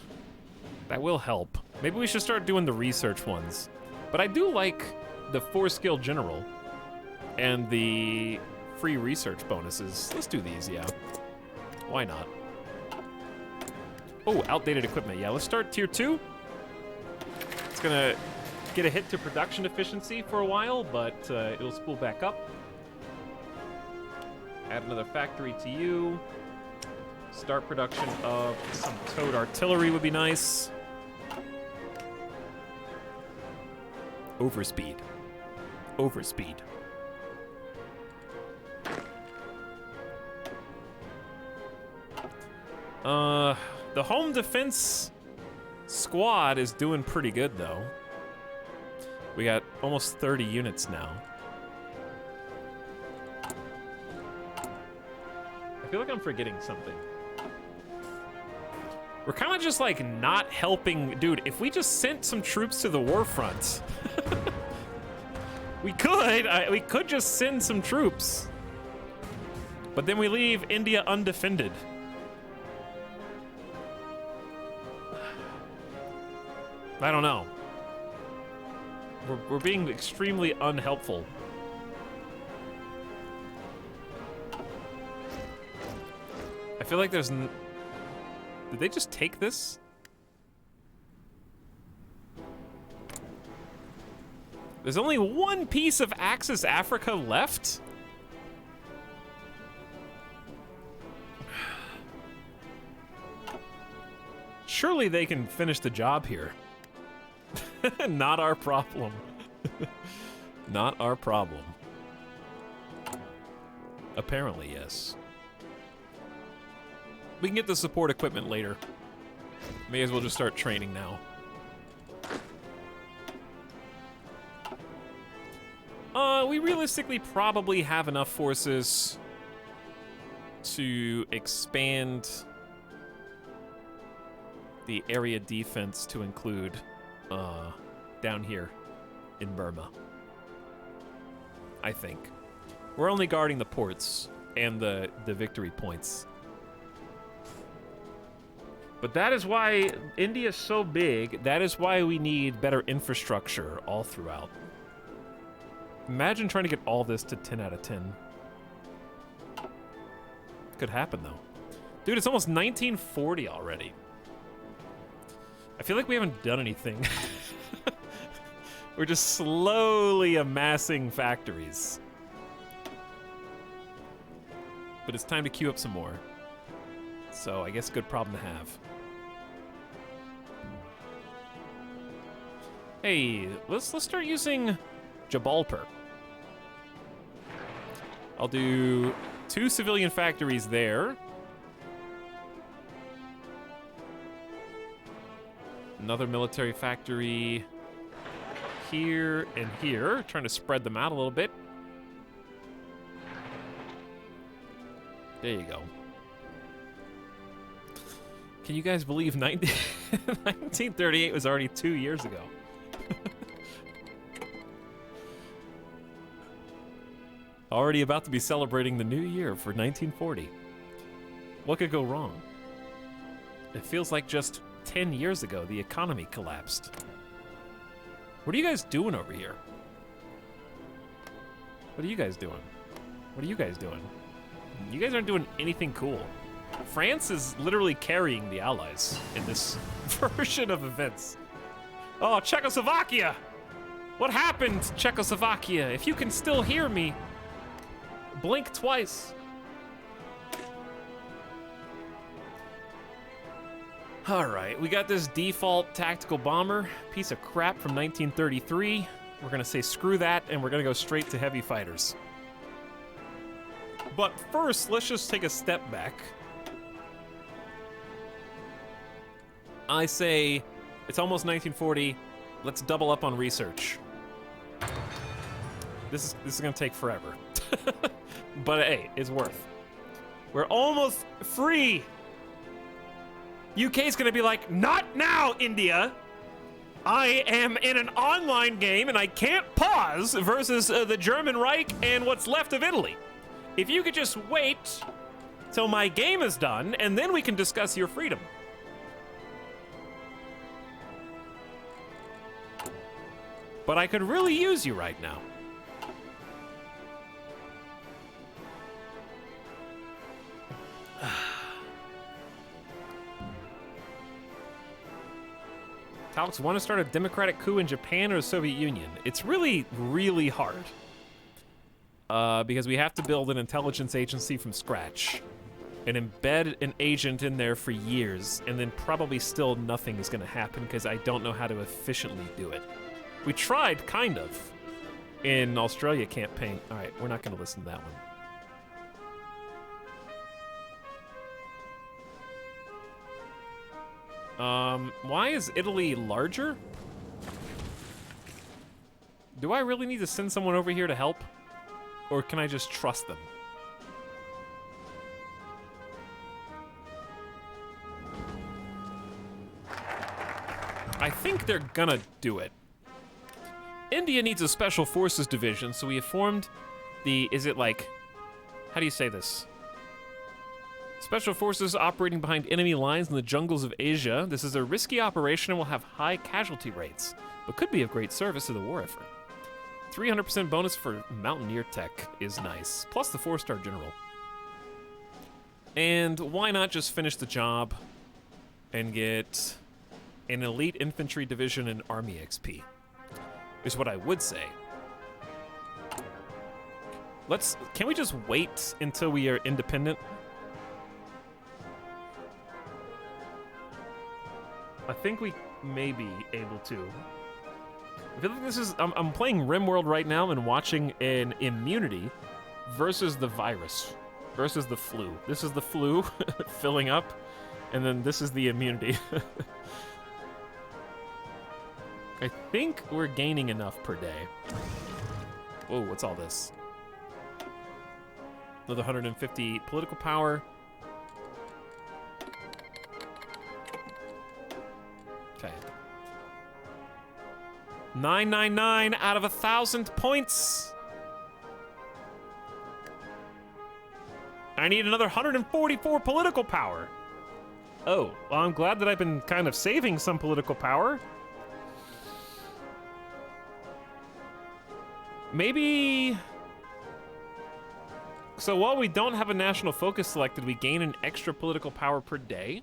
That will help. Maybe we should start doing the research ones. But I do like the 4-skill general and the free research bonuses. Let's do these, yeah. Why not? Oh, outdated equipment. Yeah, let's start tier 2. It's gonna get a hit to production efficiency for a while, but it'll spool back up. Add another factory to you. Start production of some towed artillery would be nice. Overspeed. Overspeed. The home defense squad is doing pretty good, though. We got almost 30 units now. I feel like I'm forgetting something. We're kind of just like not helping. Dude, if we just sent some troops to the war front, we could just send some troops. But then we leave India undefended. I don't know. We're being extremely unhelpful. I feel like there's... Did they just take this? There's only one piece of Axis Africa left? Surely they can finish the job here. Not our problem. Not our problem. Apparently, yes. We can get the support equipment later. May as well just start training now. We realistically probably have enough forces to expand the area defense to include down here in Burma. I think. We're only guarding the ports and the victory points. But that is why India's so big. That is why we need better infrastructure all throughout. Imagine trying to get all this to 10 out of 10. Could happen, though. Dude, it's almost 1940 already. I feel like we haven't done anything. We're just slowly amassing factories. But it's time to queue up some more. So I guess good problem to have. Hey, let's start using Jabalpur. I'll do 2 civilian factories there. Another military factory here and here, trying to spread them out a little bit. There you go. Can you guys believe 1938 was already 2 years ago? Already about to be celebrating the new year for 1940. What could go wrong? It feels like just 10 years ago the economy collapsed. What are you guys doing over here? What are you guys doing? What are you guys doing? You guys aren't doing anything cool. France is literally carrying the Allies in this version of events. Oh, Czechoslovakia! What happened, Czechoslovakia? If you can still hear me, blink twice. All right, we got this default tactical bomber, piece of crap from 1933. We're gonna say screw that, and we're gonna go straight to heavy fighters. But first, let's just take a step back. I say it's almost 1940. Let's double up on research. This is gonna take forever. But hey, it's worth. We're almost free. UK's gonna be like, not now, India. I am in an online game and I can't pause versus the German Reich and what's left of Italy. If you could just wait till my game is done and then we can discuss your freedom. But I could really use you right now. Etalyx want to start a democratic coup in Japan or the Soviet Union? It's really, really hard. Because we have to build an intelligence agency from scratch and embed an agent in there for years, and then probably still nothing is going to happen because I don't know how to efficiently do it. We tried, kind of, in Australia campaign. All right, we're not going to listen to that one. Why is Italy larger? Do I really need to send someone over here to help? Or can I just trust them? I think they're gonna do it. India needs a special forces division, so we have formed the, is it like, how do you say this? Special forces operating behind enemy lines in the jungles of Asia. This is a risky operation and will have high casualty rates, but could be of great service to the war effort. 300% bonus for Mountaineer Tech is nice, plus the 4-star general. And why not just finish the job and get an elite infantry division and army XP, is what I would say. Can we just wait until we are independent? I think we may be able to. I feel like this is, I'm playing RimWorld right now and watching an immunity versus the virus, versus the flu. This is the flu filling up, and then this is the immunity. I think we're gaining enough per day. Whoa, what's all this? Another 150 political power. Okay. 999 out of 1,000 points. I need another 144 political power. Oh, well, I'm glad that I've been kind of saving some political power. Maybe... So while we don't have a national focus selected, we gain an extra political power per day.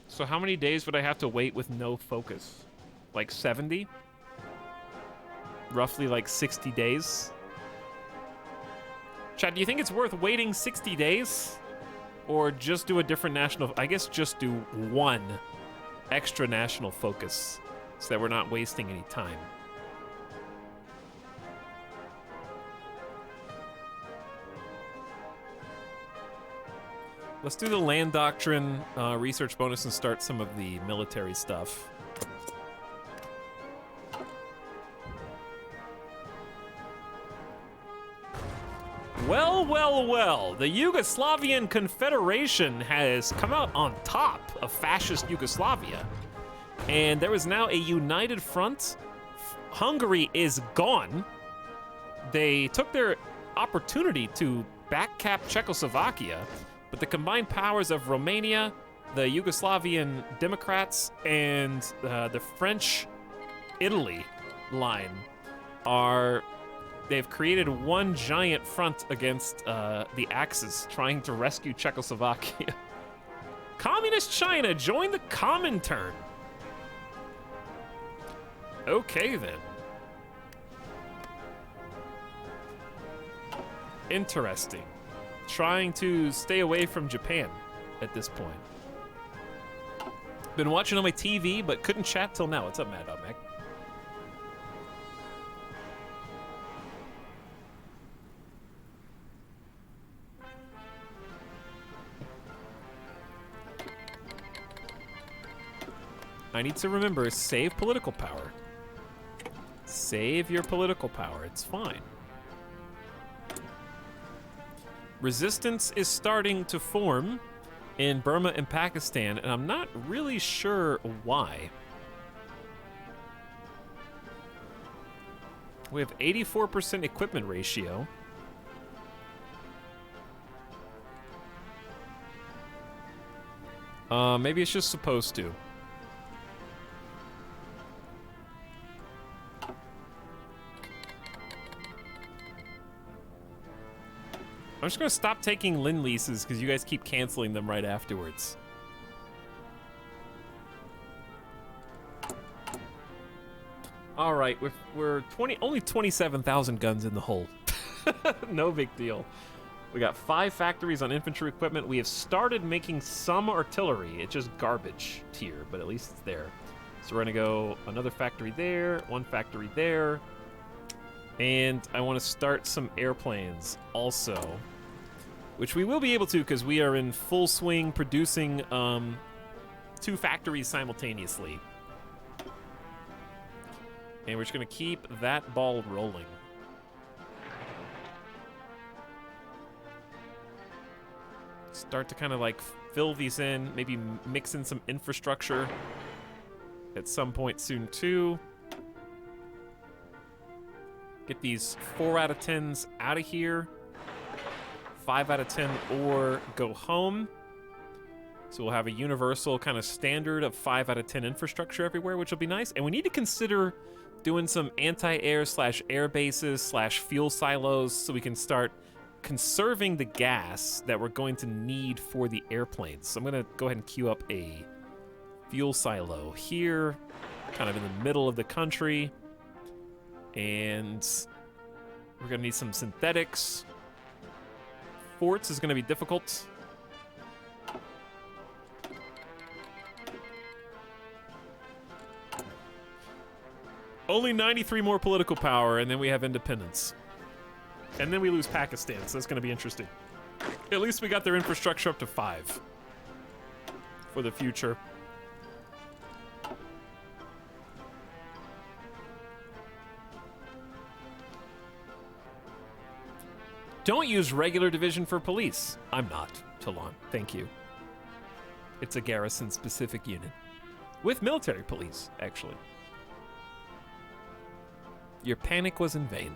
So how many days would I have to wait with no focus? Like 70? Roughly like 60 days? Chad, do you think it's worth waiting 60 days? Or just do a different national... I guess just do one extra national focus so that we're not wasting any time. Let's do the land doctrine research bonus and start some of the military stuff. Well, well, well. The Yugoslavian Confederation has come out on top of fascist Yugoslavia. And there is now a united front. Hungary is gone. They took their opportunity to backcap Czechoslovakia. But the combined powers of Romania, the Yugoslavian Democrats, and the French Italy line they've created one giant front against the Axis, trying to rescue Czechoslovakia. Communist China joined the Comintern. Okay then. Interesting. Trying to stay away from Japan at this point. Been watching on my TV, but couldn't chat till now. What's up, Mad Dog Mac? I need to remember, save political power. Save your political power. It's fine. Resistance is starting to form in Burma and Pakistan, and I'm not really sure why. We have 84% equipment ratio. Maybe it's just supposed to. I'm just gonna stop taking Lin leases because you guys keep canceling them right afterwards. All right, we're only 27,000 guns in the hole. No big deal. We got 5 factories on infantry equipment. We have started making some artillery. It's just garbage tier, but at least it's there. So we're gonna go another factory there, one factory there, and I want to start some airplanes also. Which we will be able to because we are in full swing producing 2 factories simultaneously. And we're just going to keep that ball rolling. Start to kind of like fill these in, maybe mix in some infrastructure at some point soon too. Get these 4 out of 10s out of here. 5 out of 10 or go home. So we'll have a universal kind of standard of 5 out of 10 infrastructure everywhere, which will be nice. And we need to consider doing some anti-air / air bases / fuel silos so we can start conserving the gas that we're going to need for the airplanes. So I'm going to go ahead and queue up a fuel silo here, kind of in the middle of the country. And we're going to need some synthetics. Forts is going to be difficult. Only 93 more political power, and then we have independence. And then we lose Pakistan, so that's going to be interesting. At least we got their infrastructure up to 5 for the future. Don't use regular division for police. I'm not, Talon. Thank you. It's a garrison-specific unit. With military police, actually. Your panic was in vain.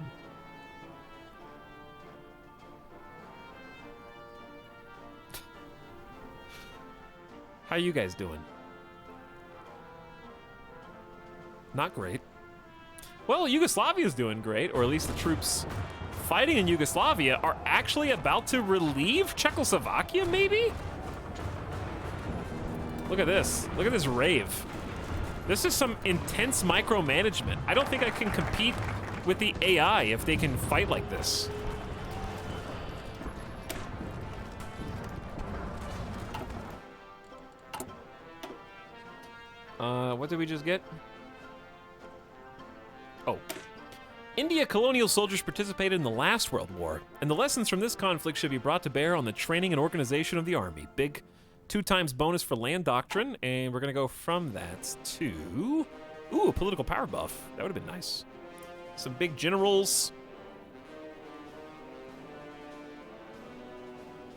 How you guys doing? Not great. Well, Yugoslavia's doing great, or at least the troops fighting in Yugoslavia are actually about to relieve Czechoslovakia, maybe? Look at this. Look at this rave. This is some intense micromanagement. I don't think I can compete with the AI if they can fight like this. What did we just get? Oh. India colonial soldiers participated in the last World War, and the lessons from this conflict should be brought to bear on the training and organization of the army. Big 2x bonus for land doctrine, and we're gonna go from that to... Ooh, a political power buff. That would have been nice. Some big generals.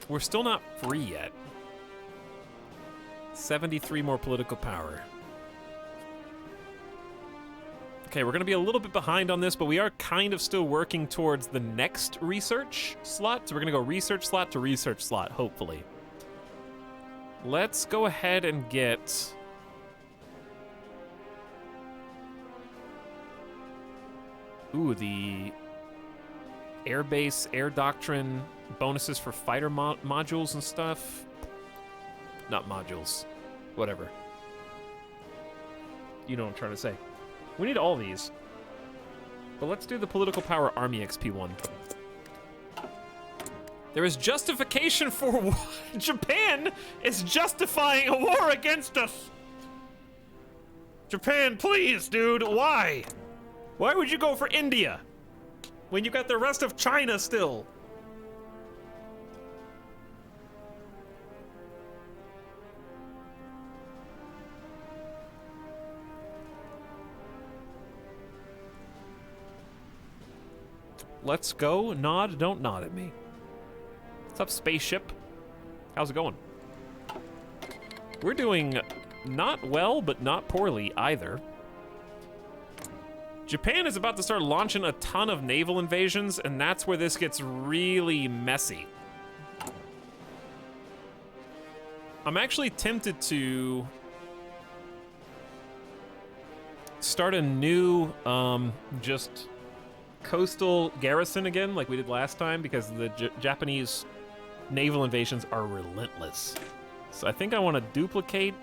We're still not free yet. 73 more political power. Okay, we're gonna be a little bit behind on this, but we are kind of still working towards the next research slot. So we're gonna go research slot to research slot, hopefully. Let's go ahead and get... Ooh, the airbase, air doctrine, bonuses for fighter modules and stuff. Not modules, whatever. You know what I'm trying to say. We need all these. But let's do the political power army XP one. There is justification for Japan is justifying a war against us. Japan, please, dude, why? Why would you go for India when you got the rest of China still? Let's go. Nod, don't nod at me. What's up, spaceship? How's it going? We're doing not well, but not poorly either. Japan is about to start launching a ton of naval invasions, and that's where this gets really messy. I'm actually tempted to start a new, just coastal garrison again, like we did last time, because the Japanese naval invasions are relentless. So I think I want to duplicate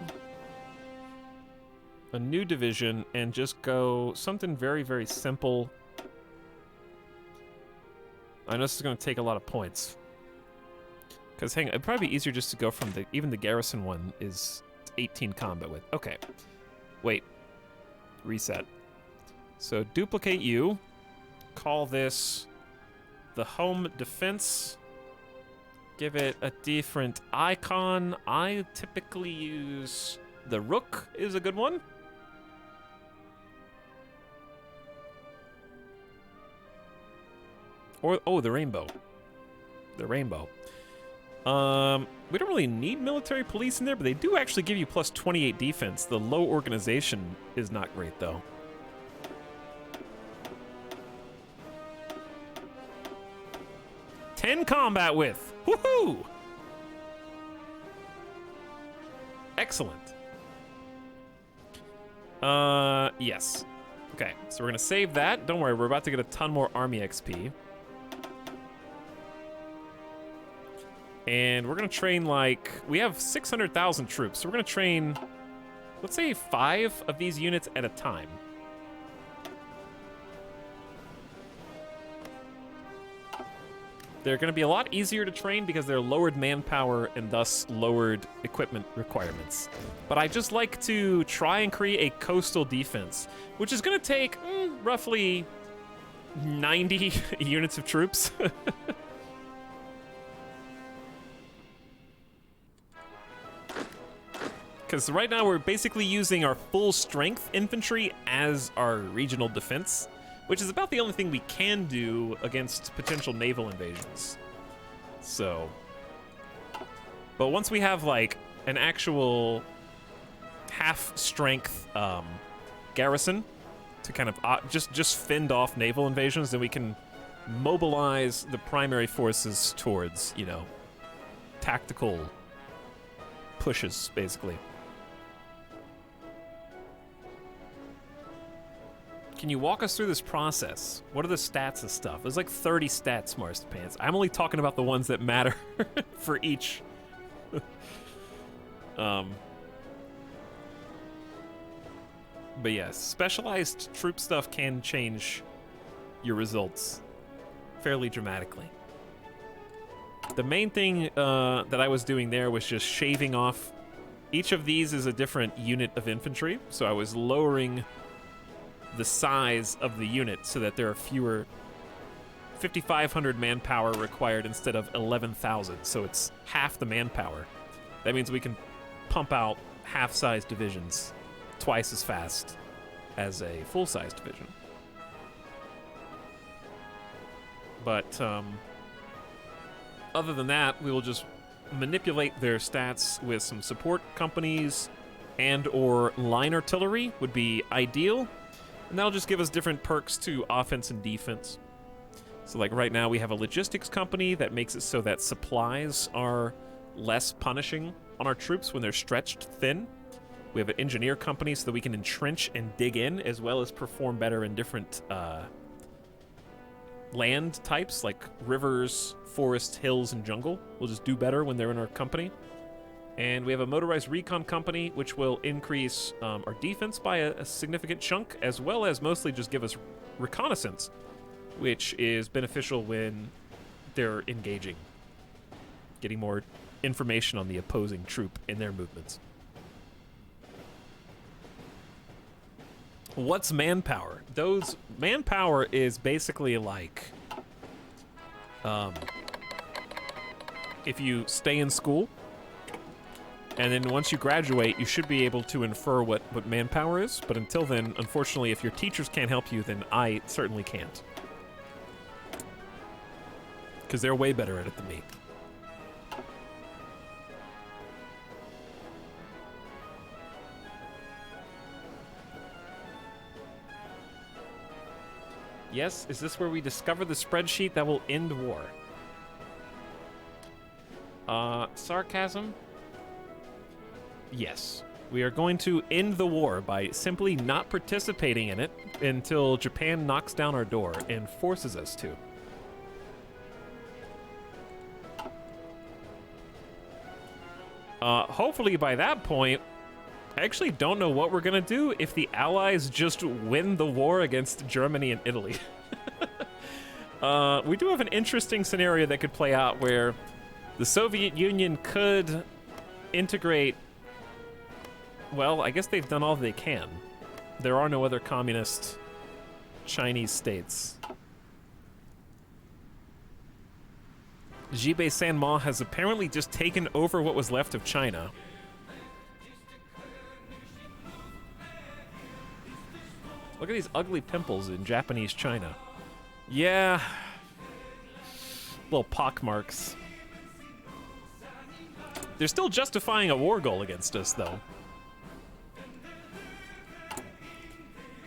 a new division and just go something very, very simple. I know this is going to take a lot of points. Because, hang on, it'd probably be easier just to go from the... Even the garrison one is 18 combat with. Okay. Wait. Reset. So, duplicate you. Call this the home defense. Give it a different icon. I typically use the rook is a good one. Or, oh, the rainbow. The rainbow. We don't really need military police in there, but they do actually give you plus 28 defense. The low organization is not great, though. "10 combat with. Woohoo! Excellent. Yes. Okay, so we're gonna save that. Don't worry, we're about to get a ton more army XP. And we're gonna train like, we have 600,000 troops, so we're gonna train, let's say 5 of these units at a time. They're gonna be a lot easier to train because they're lowered manpower and thus lowered equipment requirements. But I just like to try and create a coastal defense, which is gonna take roughly 90 units of troops. Because right now we're basically using our full strength infantry as our regional defense, which is about the only thing we can do against potential naval invasions. So, but once we have like an actual half-strength garrison to kind of just fend off naval invasions, then we can mobilize the primary forces towards, you know, tactical pushes, basically. Can you walk us through this process? What are the stats of stuff? There's like 30 stats, Marstapants. I'm only talking about the ones that matter for each. But yes, specialized troop stuff can change your results fairly dramatically. The main thing that I was doing there was just shaving off. Each of these is a different unit of infantry, so I was lowering the size of the unit so that there are fewer 5,500 manpower required instead of 11,000, so it's half the manpower. That means we can pump out half-size divisions twice as fast as a full-size division. But other than that, we will just manipulate their stats with some support companies and or line artillery would be ideal. And that'll just give us different perks to offense and defense. So like right now we have a logistics company that makes it so that supplies are less punishing on our troops when they're stretched thin. We have an engineer company so that we can entrench and dig in, as well as perform better in different land types like rivers, forests, hills, and jungle. We'll just do better when they're in our company. And we have a motorized recon company, which will increase our defense by a significant chunk, as well as mostly just give us reconnaissance, which is beneficial when they're engaging, getting more information on the opposing troop and their movements. What's manpower? Manpower is basically like if you stay in school, and then once you graduate, you should be able to infer what manpower is. But until then, unfortunately, if your teachers can't help you, then I certainly can't. Because they're way better at it than me. Yes, is this where we discover the spreadsheet that will end war? Sarcasm? Yes. We are going to end the war by simply not participating in it until Japan knocks down our door and forces us to. Hopefully by that point, I actually don't know what we're gonna do if the Allies just win the war against Germany and Italy. We do have an interesting scenario that could play out where the Soviet Union could integrate. Well, I guess they've done all they can. There are no other communist Chinese states. Jibei Sanma has apparently just taken over what was left of China. Look at these ugly pimples in Japanese China. Yeah. Little pockmarks. They're still justifying a war goal against us, though.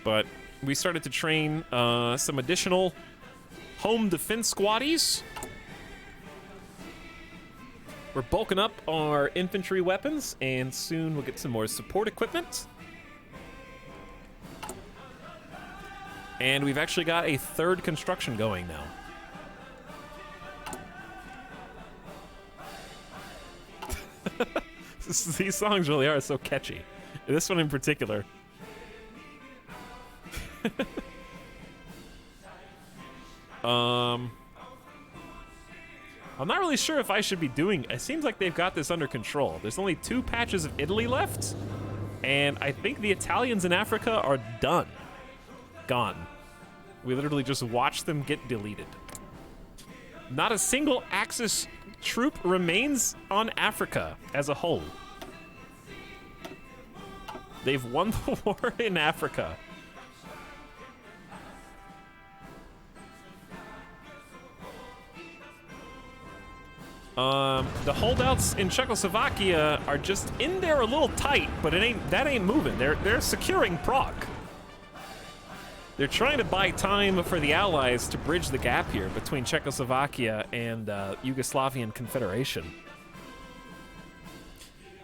But we started to train some additional home defense squaddies. We're bulking up our infantry weapons, and soon we'll get some more support equipment. And we've actually got a third construction going now. These songs really are so catchy. This one in particular. I'm not really sure if I should be doing. It seems like they've got this under control. There's only 2 patches of Italy left, and I think the Italians in Africa are done. Gone. We literally just watch them get deleted. Not a single Axis troop remains on Africa as a whole. They've won the war in Africa. The holdouts in Czechoslovakia are just in there a little tight, but that ain't moving. They're securing Prague. They're trying to buy time for the Allies to bridge the gap here between Czechoslovakia and Yugoslavian Confederation.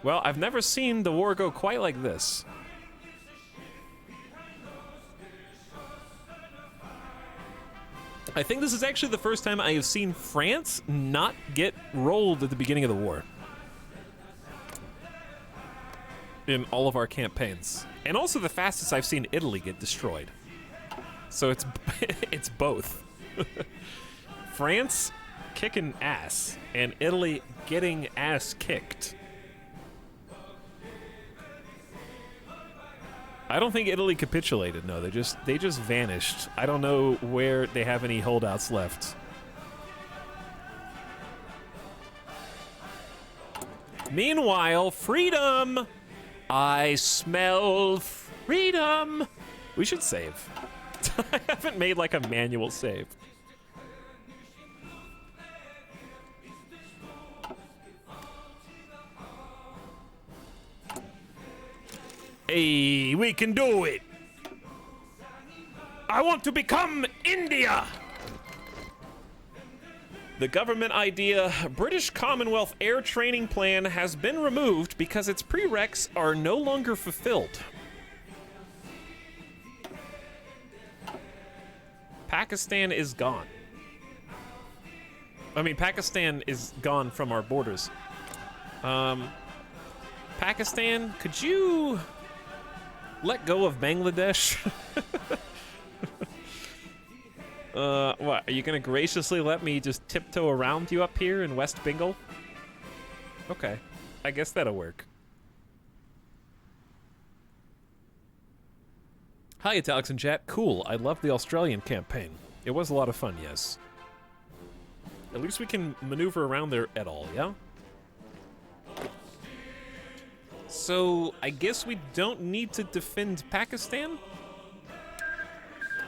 Well, I've never seen the war go quite like this. I think this is actually the first time I have seen France not get rolled at the beginning of the war. In all of our campaigns. And also the fastest I've seen Italy get destroyed. So it's it's both. France kicking ass and Italy getting ass kicked. I don't think Italy capitulated. No, they just vanished. I don't know where they have any holdouts left. Meanwhile, freedom! I smell freedom! We should save. I haven't made like a manual save. Hey, we can do it! I want to become India! The government idea British Commonwealth Air Training Plan has been removed because its prereqs are no longer fulfilled. Pakistan is gone. I mean, Pakistan is gone from our borders. Pakistan, could you let go of Bangladesh? What, are you gonna graciously let me just tiptoe around you up here in West Bengal? Okay, I guess that'll work. Hi, Etalyx in chat. Cool, I love the Australian campaign. It was a lot of fun, yes. At least we can maneuver around there at all, yeah? So, I guess we don't need to defend Pakistan?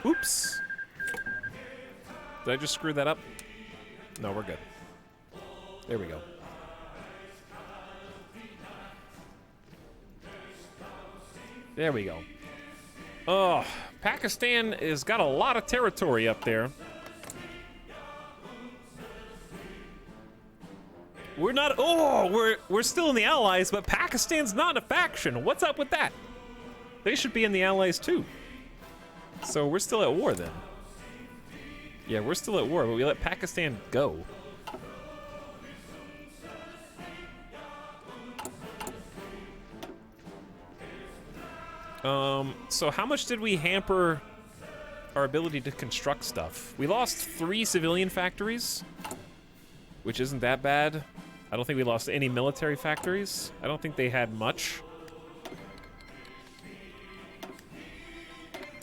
Oops. Did I just screw that up? No, we're good. There we go. There we go. Oh, Pakistan has got a lot of territory up there. We're not, we're still in the Allies, but Pakistan's not a faction. What's up with that? They should be in the Allies too. So we're still at war then. Yeah, we're still at war, but we let Pakistan go. So how much did we hamper our ability to construct stuff? We lost 3 civilian factories, which isn't that bad. I don't think we lost any military factories. I don't think they had much.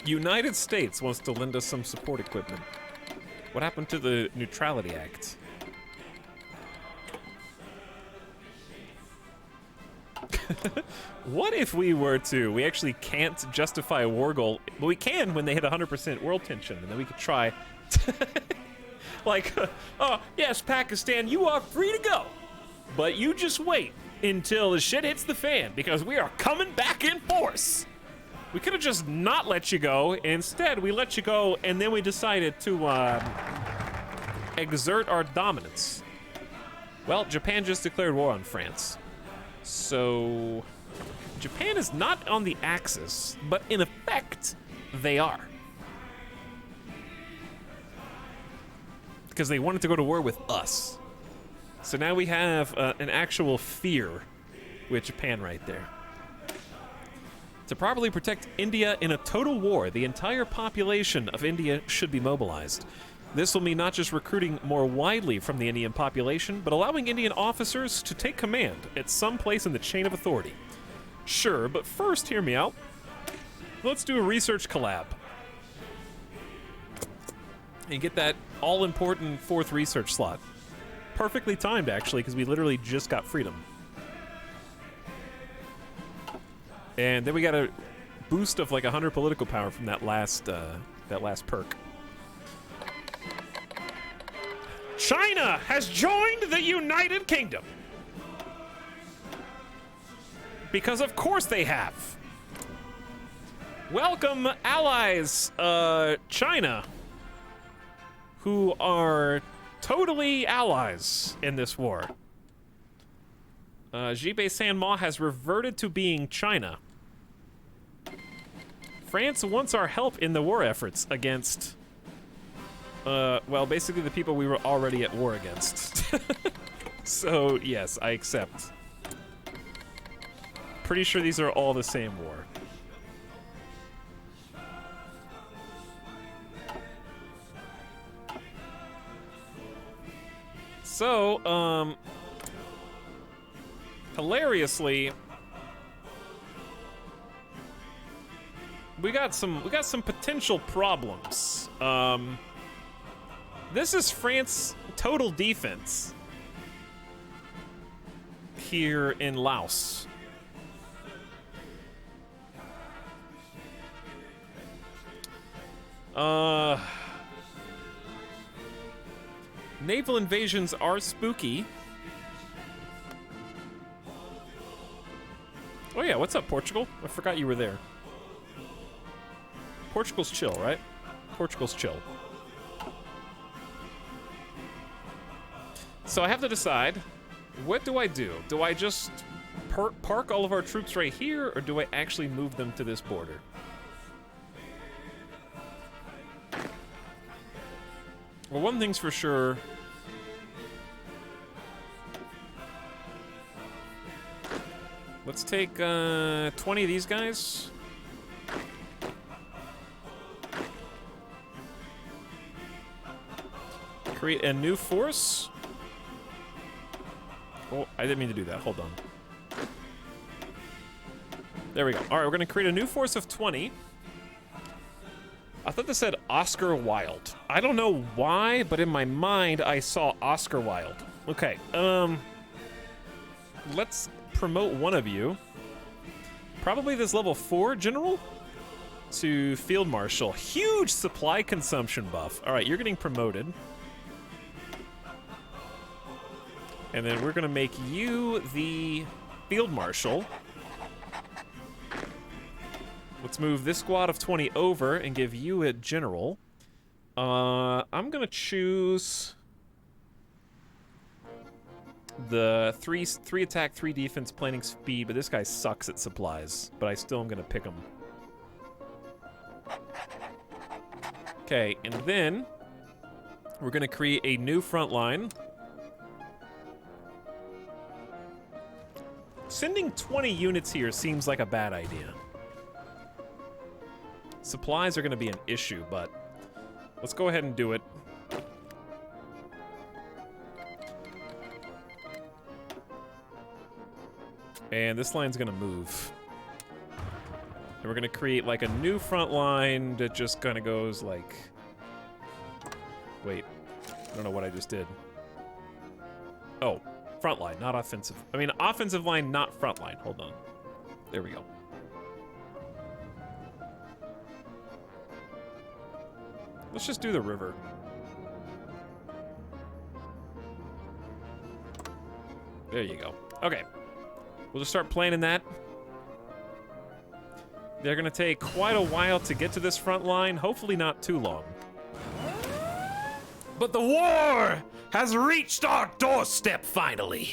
United States wants to lend us some support equipment. What happened to the Neutrality Act? What if we were to? We actually can't justify a war goal, but we can when they hit 100% world tension, and then we could try. Like, oh, yes, Pakistan, you are free to go, but you just wait until the shit hits the fan, because we are coming back in force. We could have just not let you go. Instead, we let you go, and then we decided to exert our dominance. Well, Japan just declared war on France. So, Japan is not on the Axis, but in effect, they are. Because they wanted to go to war with us. So now we have an actual fear with Japan right there. To properly protect India in a total war, the entire population of India should be mobilized. This will mean not just recruiting more widely from the Indian population, but allowing Indian officers to take command at some place in the chain of authority. Sure, but first, hear me out. Let's do a research collab. and get that all-important 4th research slot. Perfectly timed, actually, because we literally just got freedom. And then we got a boost of like 100 political power from that last perk. China has joined the United Kingdom. Because of course they have. Welcome, allies, China, who are totally allies in this war. Jibei Sanma has reverted to being China. France wants our help in the war efforts against, well, basically the people we were already at war against. So, yes, I accept. Pretty sure these are all the same war. So, hilariously, we got some potential problems. This is France total defense here in Laos. Naval invasions are spooky. Oh yeah, what's up, Portugal? I forgot you were there. Portugal's chill, right? Portugal's chill. So I have to decide, what do I do? Do I just park all of our troops right here, or do I actually move them to this border? Well, one thing's for sure. Let's take 20 of these guys. Create a new force. Oh, I didn't mean to do that. Hold on. There we go. All right, we're going to create a new force of 20. I thought this said Oscar Wilde. I don't know why, but in my mind, I saw Oscar Wilde. Okay, let's promote one of you. Probably this level 4 general to Field Marshal. Huge supply consumption buff. All right, you're getting promoted. And then we're gonna make you the Field Marshal. Let's move this squad of 20 over and give you a general. I'm gonna choose the three attack, 3 defense, planning speed, but this guy sucks at supplies. But I still am gonna pick him. Okay, and then we're gonna create a new front line. Sending 20 units here seems like a bad idea. Supplies are going to be an issue, but let's go ahead and do it. And this line's going to move. And we're going to create like a new front line that just kind of goes like... Wait, I don't know what I just did. Oh. Front line, not offensive. I mean, offensive line, not front line. Hold on. There we go. Let's just do the river. There you go. Okay. We'll just start planning that. They're going to take quite a while to get to this front line. Hopefully not too long. But the war has reached our doorstep finally.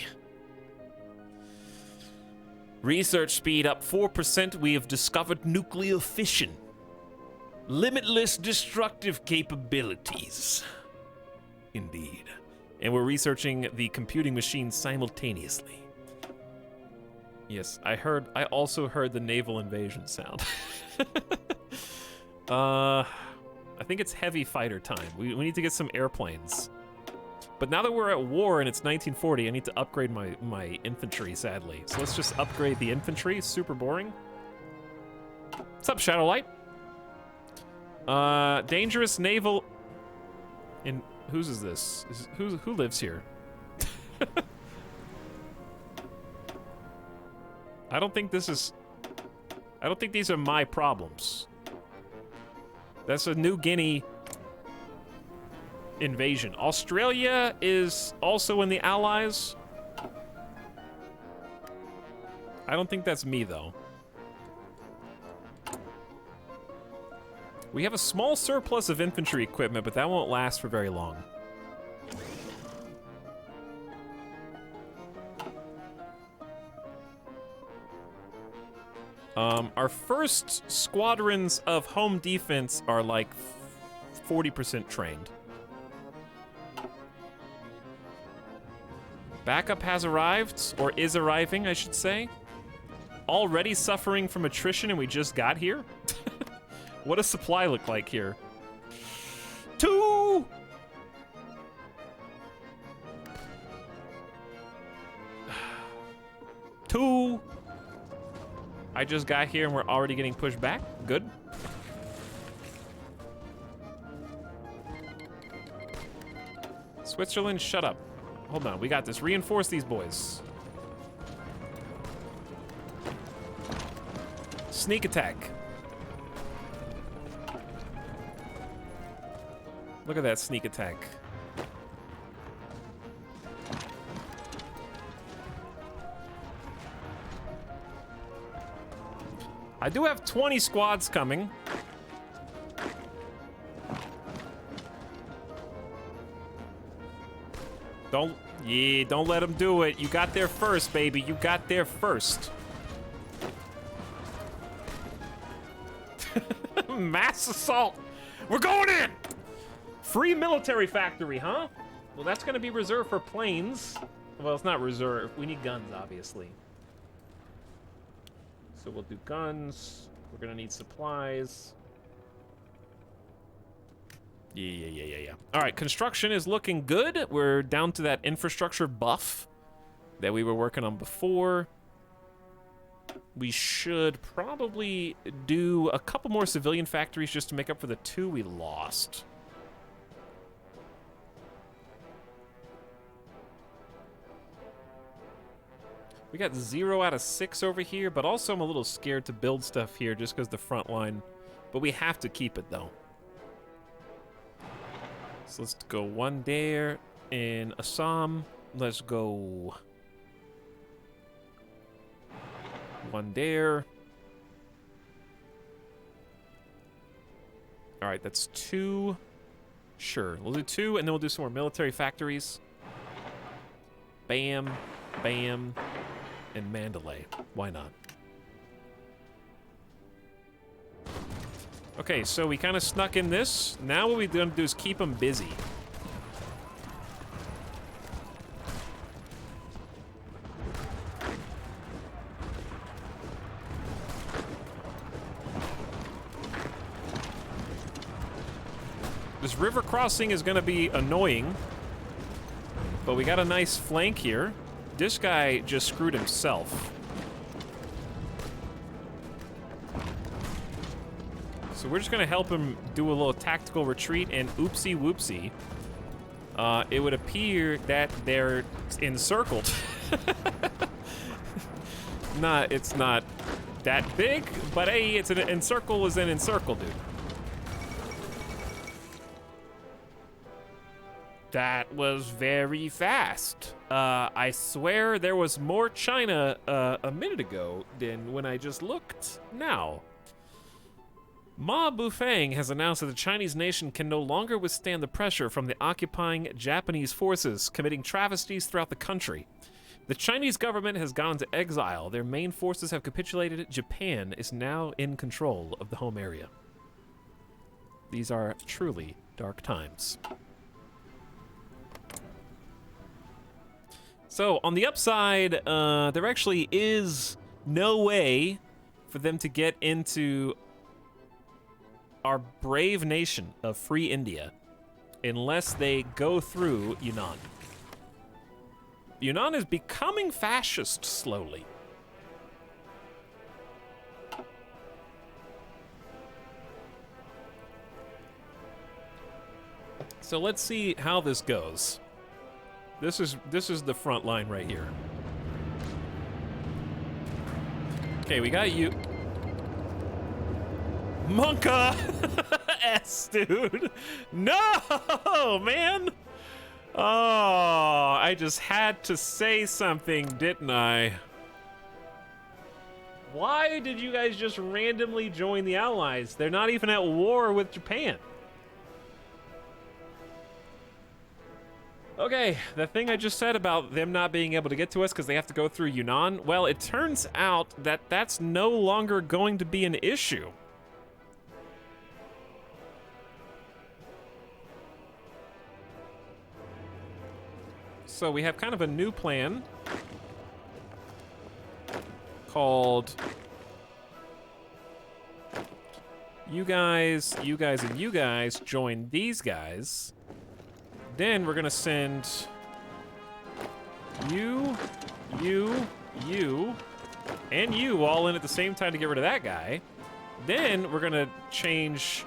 Research speed up 4%. We have discovered nuclear fission. Limitless destructive capabilities. Indeed. And we're researching the computing machine simultaneously. Yes, I also heard the naval invasion sound. I think it's heavy fighter time. We need to get some airplanes. But now that we're at war and it's 1940, I need to upgrade my infantry, sadly. So let's just upgrade the infantry. Super boring. What's up, Shadowlight? Dangerous naval... In whose is this? Who lives here? I don't think this is. I don't think these are my problems. That's a New Guinea invasion. Australia is also in the Allies. I don't think that's me, though. We have a small surplus of infantry equipment, but that won't last for very long. Our first squadrons of home defense are like 40% trained. Backup has arrived, or is arriving, I should say. Already suffering from attrition and we just got here? What does supply look like here? 2! Two! I just got here and we're already getting pushed back. Good. Switzerland, shut up. Hold on, we got this. Reinforce these boys. Sneak attack. Look at that sneak attack. I do have 20 squads coming. Don't let them do it. You got there first, baby. You got there first. Mass assault. We're going in. Free military factory, huh? Well, that's gonna be reserved for planes. Well, it's not reserved. We need guns, obviously. So we'll do guns. We're gonna need supplies. Yeah. All right, construction is looking good. We're down to that infrastructure buff that we were working on before. We should probably do a couple more civilian factories just to make up for the 2 we lost. We got 0 out of 6 over here, but also I'm a little scared to build stuff here just because the front line. But we have to keep it, though. So let's go 1 there in Assam. Let's go 1 there. All right, that's 2. Sure, we'll do 2, and then we'll do some more military factories. Bam, bam. And Mandalay. Why not? Okay, so we kind of snuck in this. Now what we're going to do is keep them busy. This river crossing is going to be annoying, but we got a nice flank here. This guy just screwed himself. So we're just gonna help him do a little tactical retreat, and oopsie whoopsie. It would appear that they're encircled. It's not that big, but hey, it's an encircle is an encircle, dude. That was very fast. I swear there was more China a minute ago than when I just looked now. Ma Bufang has announced that the Chinese nation can no longer withstand the pressure from the occupying Japanese forces committing travesties throughout the country. The Chinese government has gone into exile. Their main forces have capitulated. Japan is now in control of the home area. These are truly dark times. So, on the upside, there actually is no way for them to get into our brave nation of free India unless they go through Yunnan. Yunnan is becoming fascist slowly. So let's see how this goes. This is the front line right here. Okay, we got you. Monka! S, dude. No, man. Oh, I just had to say something, didn't I? Why did you guys just randomly join the Allies? They're not even at war with Japan. Okay, the thing I just said about them not being able to get to us because they have to go through Yunnan, well, it turns out that that's no longer going to be an issue. So we have kind of a new plan called you guys, and you guys join these guys. Then we're gonna send you, and you all in at the same time to get rid of that guy. Then we're gonna change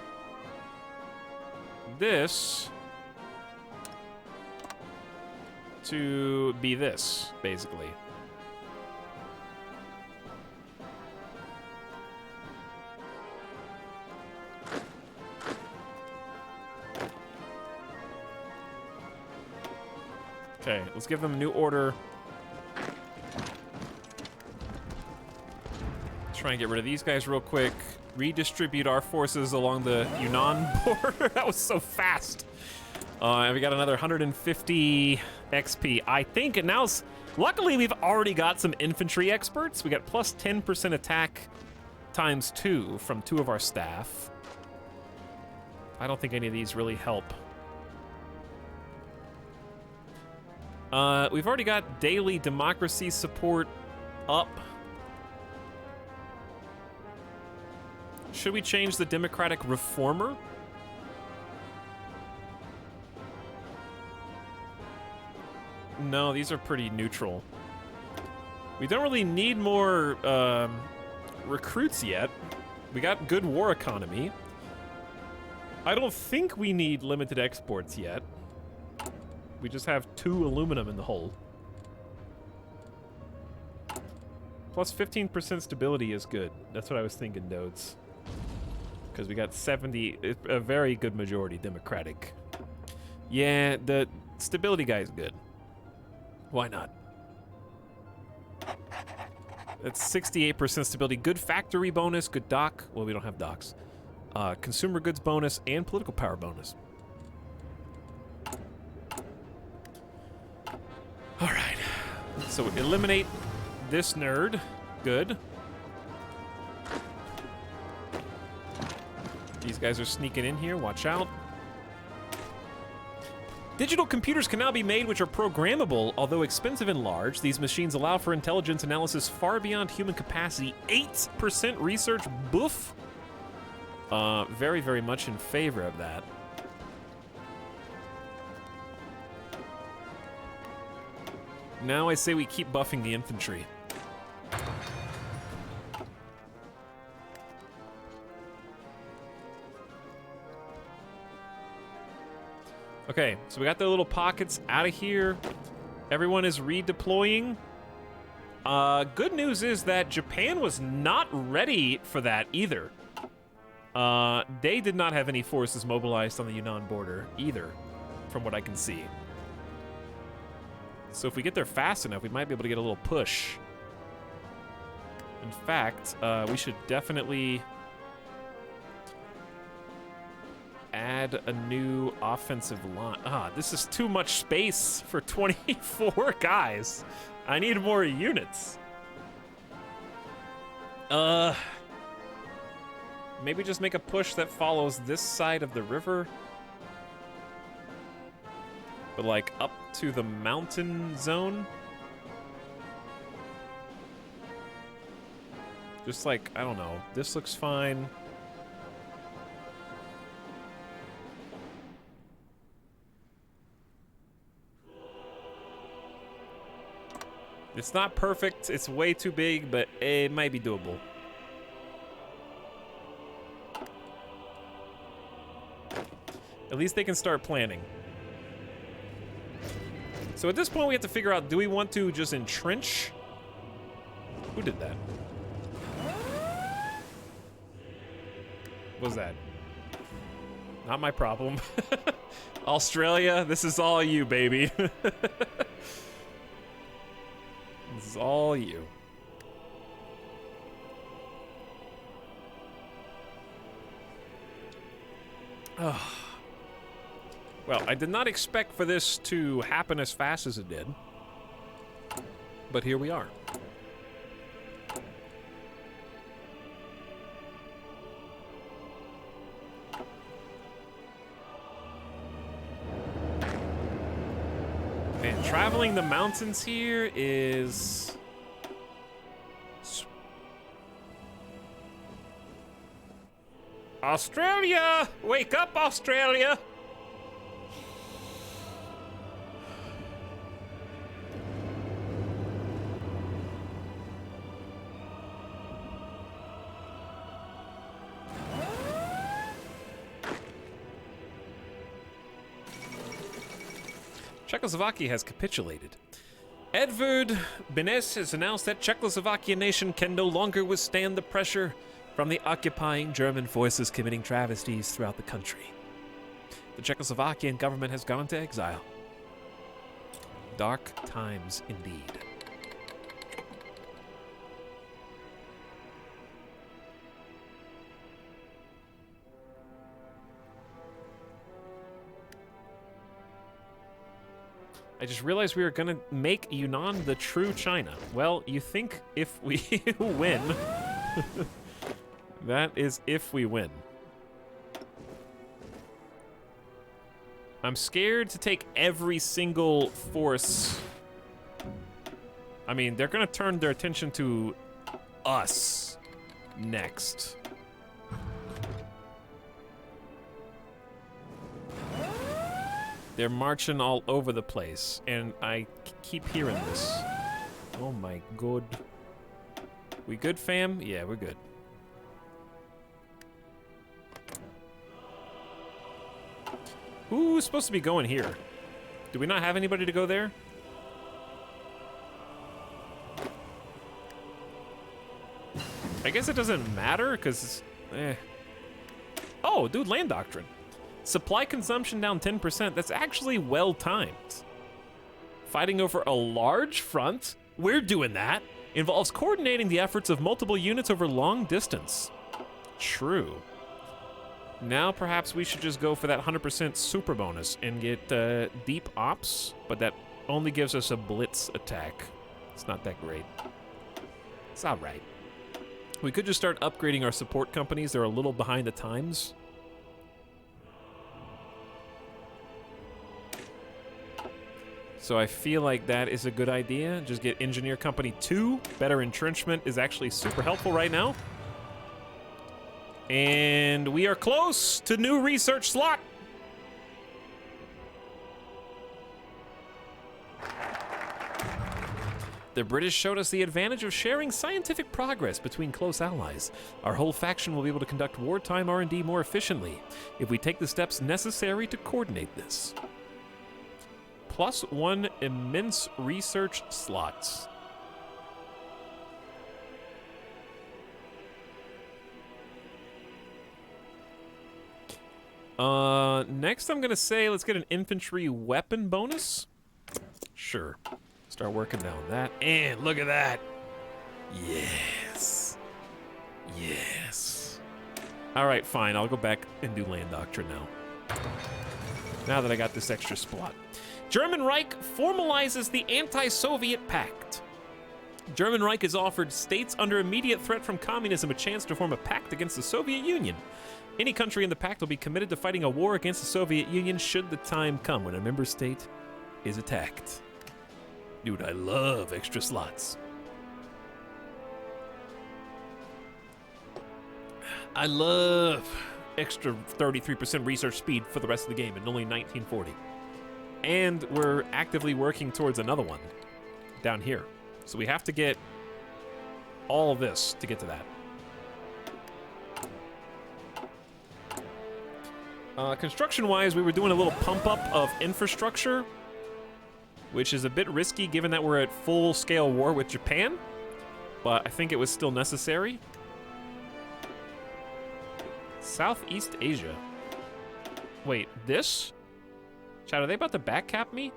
this to be this, basically. Okay, let's give them a new order. Try and get rid of these guys real quick. Redistribute our forces along the Yunnan border. That was so fast. And we got another 150 XP. I think now's... Luckily, we've already got some infantry experts. We got plus 10% attack times 2 from 2 of our staff. I don't think any of these really help. We've already got daily democracy support up. Should we change the democratic reformer? No, these are pretty neutral. We don't really need more recruits yet. We got good war economy. I don't think we need limited exports yet. We just have 2 aluminum in the hole. Plus 15% stability is good. That's what I was thinking, Dodes. Because we got 70, a very good majority Democratic. Yeah, the stability guy is good. Why not? That's 68% stability. Good factory bonus, good dock. Well, we don't have docks. Consumer goods bonus and political power bonus. All right. So eliminate this nerd. Good. These guys are sneaking in here. Watch out. Digital computers can now be made which are programmable, although expensive and large. These machines allow for intelligence analysis far beyond human capacity. 8% research boof. Very, very much in favor of that. Now I say we keep buffing the infantry. Okay, so we got the little pockets out of here. Everyone is redeploying. Good news is that Japan was not ready for that either. They did not have any forces mobilized on the Yunnan border either, from what I can see. So if we get there fast enough, we might be able to get a little push. In fact, we should definitely add a new offensive line. This is too much space for 24 guys. I need more units. Maybe just make a push that follows this side of the river. But like up to the mountain zone. Just like, I don't know, this looks fine. It's not perfect, it's way too big, but it might be doable. At least they can start planning. So at this point, we have to figure out, do we want to just entrench? Who did that? What was that? Not my problem. Australia, this is all you, baby. This is all you. Oh. Well, I did not expect for this to happen as fast as it did. But here we are. Man, traveling the mountains here is... Australia! Wake up, Australia! Czechoslovakia has capitulated. Edvard Beneš has announced that Czechoslovakia nation can no longer withstand the pressure from the occupying German forces committing travesties throughout the country. The Czechoslovakian government has gone into exile. Dark times indeed. I just realized we were gonna make Yunnan the true China. Well, you think if we win. That is if we win. I'm scared to take every single force. I mean, they're gonna turn their attention to us next. They're marching all over the place, and I keep hearing this. Oh my god. We good, fam? Yeah, we're good. Who's supposed to be going here? Do we not have anybody to go there? I guess it doesn't matter, because... Oh, dude, land doctrine. Supply consumption down 10%. That's actually well timed. Fighting over a large front? We're doing that. Involves coordinating the efforts of multiple units over long distance. True. Now perhaps we should just go for that 100% super bonus and get deep ops, but that only gives us a blitz attack. It's not that great. It's all right. We could just start upgrading our support companies. They're a little behind the times. So I feel like that is a good idea. Just get Engineer Company 2. Better entrenchment is actually super helpful right now. And we are close to new research slot. The British showed us the advantage of sharing scientific progress between close allies. Our whole faction will be able to conduct wartime R&D more efficiently if we take the steps necessary to coordinate this. +1 immense research slots. Next I'm gonna say let's get an infantry weapon bonus. Sure. Start working down that. And look at that. Yes. Yes. Alright, fine. I'll go back and do land doctrine now. Now that I got this extra spot. German Reich formalizes the anti-Soviet pact. German Reich has offered states under immediate threat from communism a chance to form a pact against the Soviet Union. Any country in the pact will be committed to fighting a war against the Soviet Union should the time come when a member state is attacked. Dude, I love extra slots. I love extra 33% research speed for the rest of the game in only 1940. And we're actively working towards another one down here. So we have to get all of this to get to that. Construction-wise, we were doing a little pump-up of infrastructure, which is a bit risky given that we're at full-scale war with Japan, but I think it was still necessary. Southeast Asia. Wait, this? Chad, are they about to backcap me?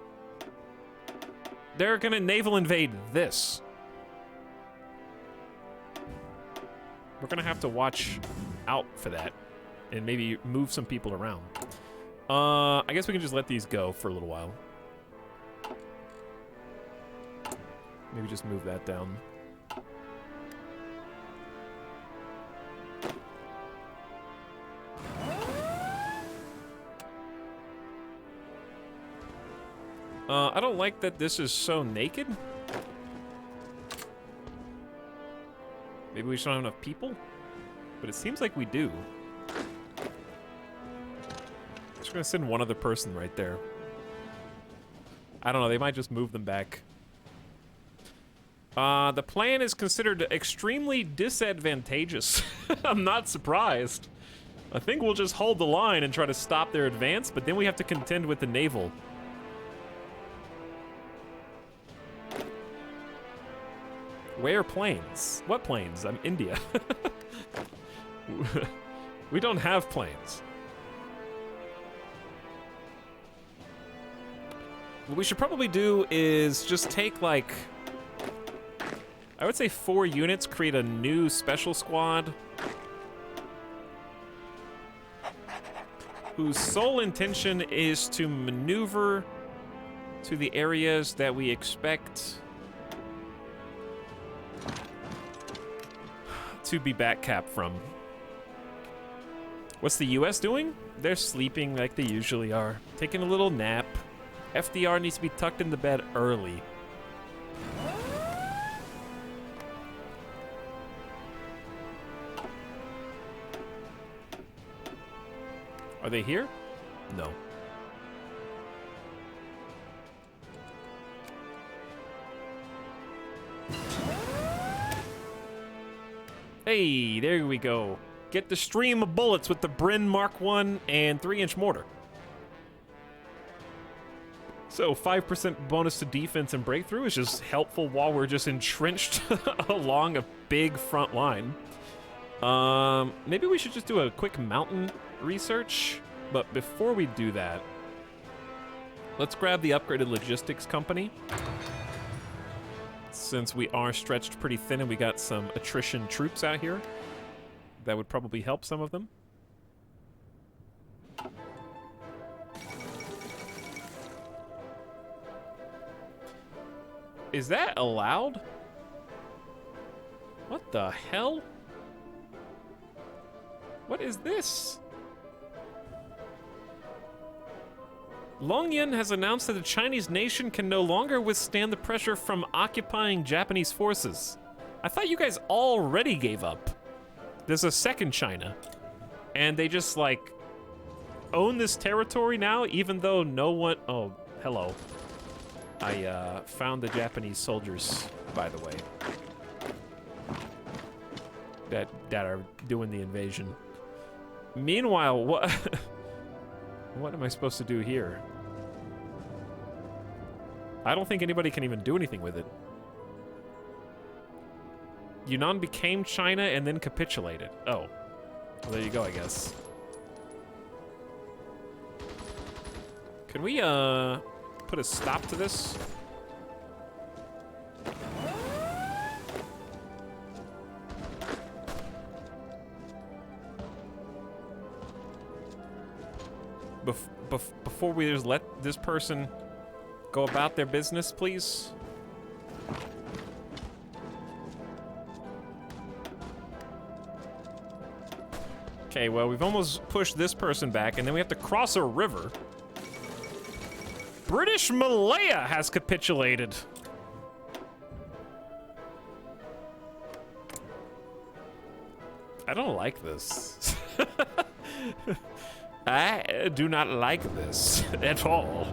They're gonna naval invade this. We're gonna have to watch out for that and maybe move some people around. I guess we can just let these go for a little while. Maybe just move that down. I don't like that this is so naked. Maybe we just don't have enough people? But it seems like we do. Just gonna send one other person right there. I don't know, they might just move them back. The plan is considered extremely disadvantageous. I'm not surprised. I think we'll just hold the line and try to stop their advance, but then we have to contend with the naval. Where planes? What planes? I'm India. We don't have planes. What we should probably do is just take, like, I would say 4 units, create a new special squad whose sole intention is to maneuver to the areas that we expect to be backcapped from. What's the US doing? They're sleeping like they usually are, taking a little nap. FDR needs to be tucked into bed early. Are they here? No. Hey, there we go. Get the stream of bullets with the Brin Mark 1 and 3-inch mortar. So 5% bonus to defense and breakthrough is just helpful while we're just entrenched along a big front line. Maybe we should just do a quick mountain research, but before we do that, let's grab the upgraded logistics company. Since we are stretched pretty thin and we got some attrition troops out here, that would probably help some of them. Is that allowed? What the hell? What is this? Longyan has announced that the Chinese nation can no longer withstand the pressure from occupying Japanese forces. I thought you guys already gave up. There's a second China, and they just, like, own this territory now, even though no one... Oh, hello. I found the Japanese soldiers, by the way, that are doing the invasion. Meanwhile, what what am I supposed to do here? I don't think anybody can even do anything with it. Yunnan became China and then capitulated. Oh, well, there you go, I guess. Can we put a stop to this? Before we just let this person go about their business, please? Okay, well, we've almost pushed this person back, and then we have to cross a river. British Malaya has capitulated. I don't like this. I do not like this at all.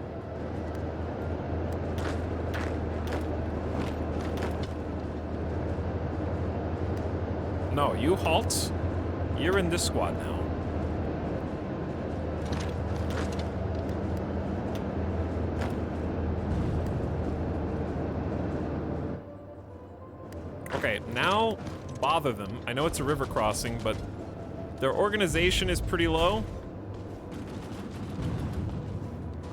No, you halt. You're in this squad now. Okay, now bother them. I know it's a river crossing, but their organization is pretty low.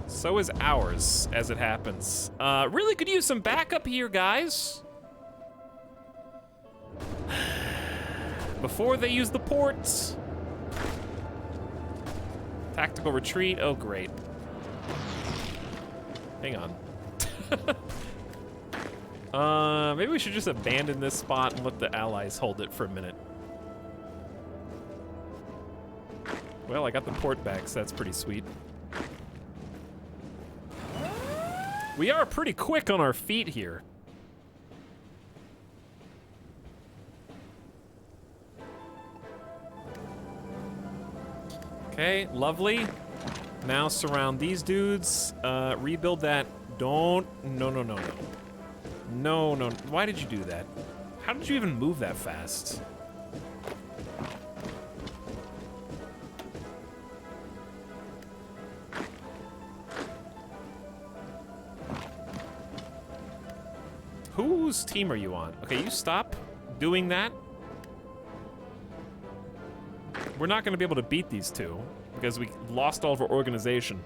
So is ours, as it happens. Really could use some backup here, guys. Before they use the ports. Tactical retreat, oh great. Hang on. Maybe we should just abandon this spot and let the allies hold it for a minute. Well, I got the port back, so that's pretty sweet. We are pretty quick on our feet here. Okay, lovely. Now surround these dudes. Rebuild that. Don't. No. No. Why did you do that? How did you even move that fast? Whose team are you on? Okay, you stop doing that. We're not going to be able to beat these two because we lost all of our organization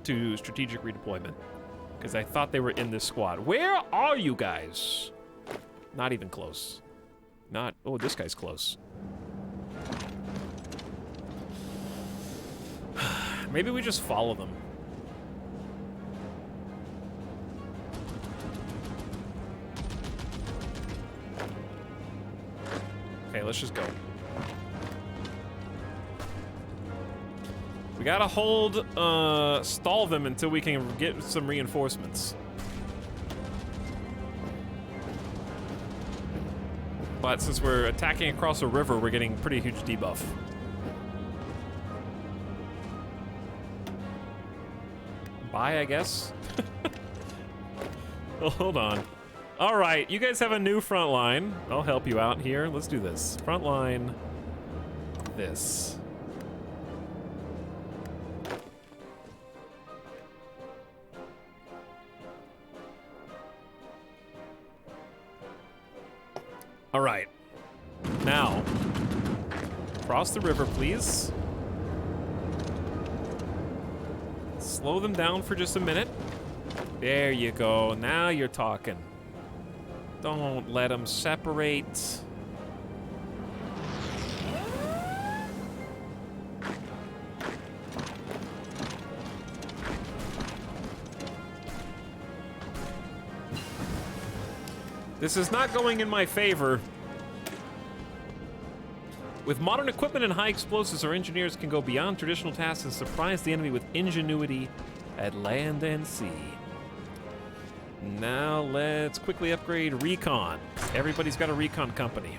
to strategic redeployment because I thought they were in this squad. Where are you guys? Not even close. Not, oh, this guy's close. Maybe we just follow them. Okay, let's just go. We gotta hold, stall them until we can get some reinforcements. But since we're attacking across a river, we're getting pretty huge debuff. Bye, I guess. Well, hold on. All right, you guys have a new front line. I'll help you out here. Let's do this. Front line, this. All right. Now, cross the river, please. Slow them down for just a minute. There you go. Now you're talking. Don't let them separate. This is not going in my favor. With modern equipment and high explosives, our engineers can go beyond traditional tasks and surprise the enemy with ingenuity at land and sea. Now let's quickly upgrade recon. Everybody's got a recon company.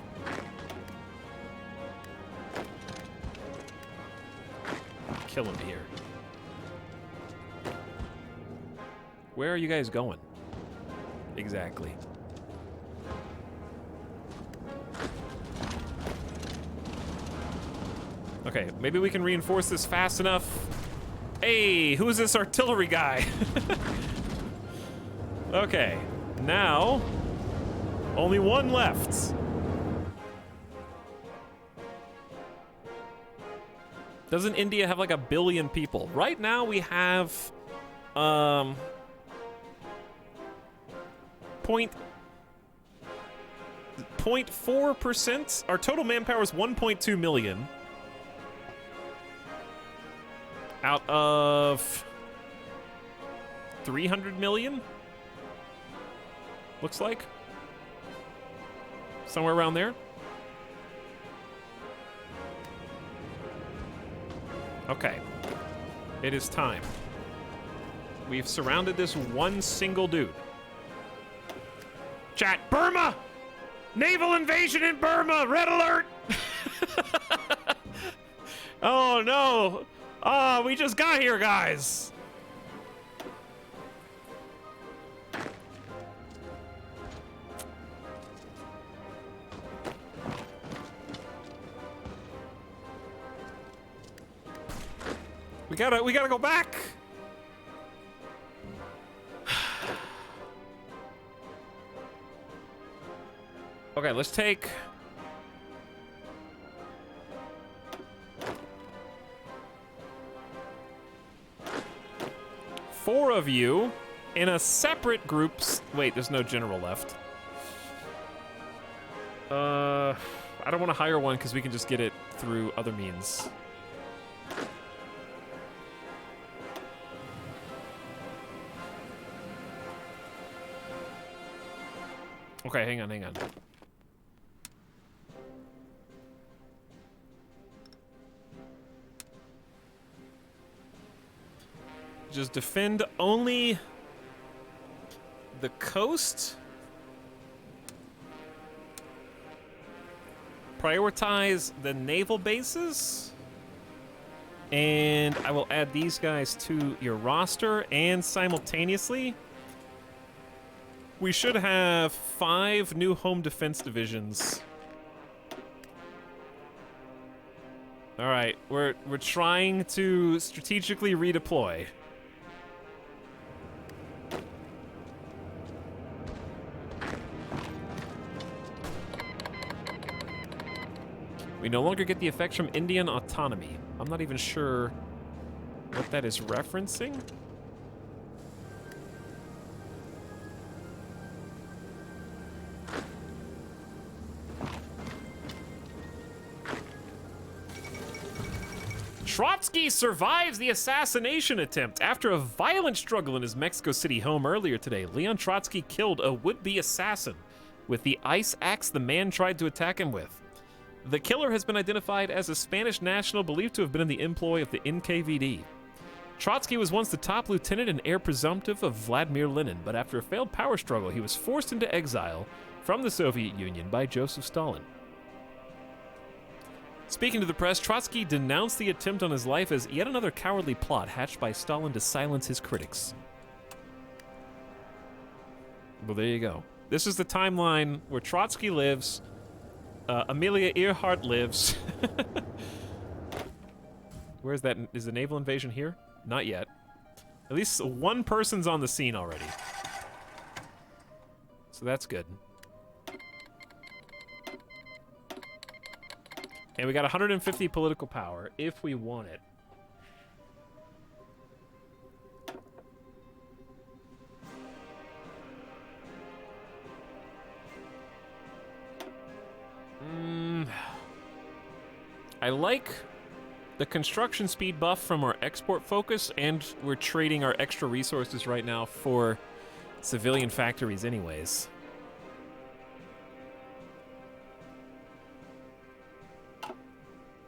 Kill him here. Where are you guys going? Exactly. Okay, maybe we can reinforce this fast enough. Hey, who's this artillery guy? Okay, now only one left. Doesn't India have like 1 billion people? Right now we have 0.4%. Our total manpower is 1.2 million. Out of 300 million? Looks like. Somewhere around there. Okay. It is time. We've surrounded this one single dude. Chat, Burma! Naval invasion in Burma! Red alert! Oh no! Oh, we just got here, guys! We gotta go back! Okay. Okay, let's take... four of you in a separate group. Wait, there's no general left. I don't want to hire one because we can just get it through other means. Okay, hang on, hang on. Just defend only the coast. Prioritize the naval bases. And I will add these guys to your roster. And simultaneously, we should have 5 new home defense divisions. All right, we're trying to strategically redeploy. We no longer get the effects from Indian autonomy. I'm not even sure what that is referencing. Trotsky survives the assassination attempt. After a violent struggle in his Mexico City home earlier today, Leon Trotsky killed a would-be assassin with the ice axe the man tried to attack him with. The killer has been identified as a Spanish national believed to have been in the employ of the NKVD. Trotsky was once the top lieutenant and heir presumptive of Vladimir Lenin, but after a failed power struggle, he was forced into exile from the Soviet Union by Joseph Stalin. Speaking to the press, Trotsky denounced the attempt on his life as yet another cowardly plot hatched by Stalin to silence his critics. Well, there you go. This is the timeline where Trotsky lives, Amelia Earhart lives. Where's that? Is the naval invasion here? Not yet. At least one person's on the scene already. So that's good. And we got 150 political power if we want it. I like the construction speed buff from our export focus, and we're trading our extra resources right now for civilian factories anyways.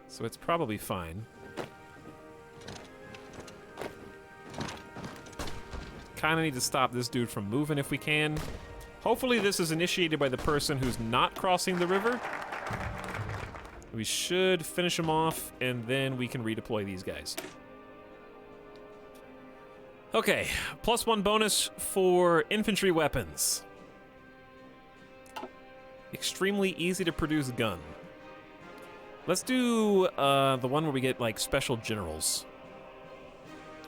So it's probably fine. Kinda need to stop this dude from moving if we can. Hopefully this is initiated by the person who's not crossing the river. We should finish him off, and then we can redeploy these guys. Okay, +1 bonus for infantry weapons. Extremely easy to produce gun. Let's do the one where we get, like, special generals.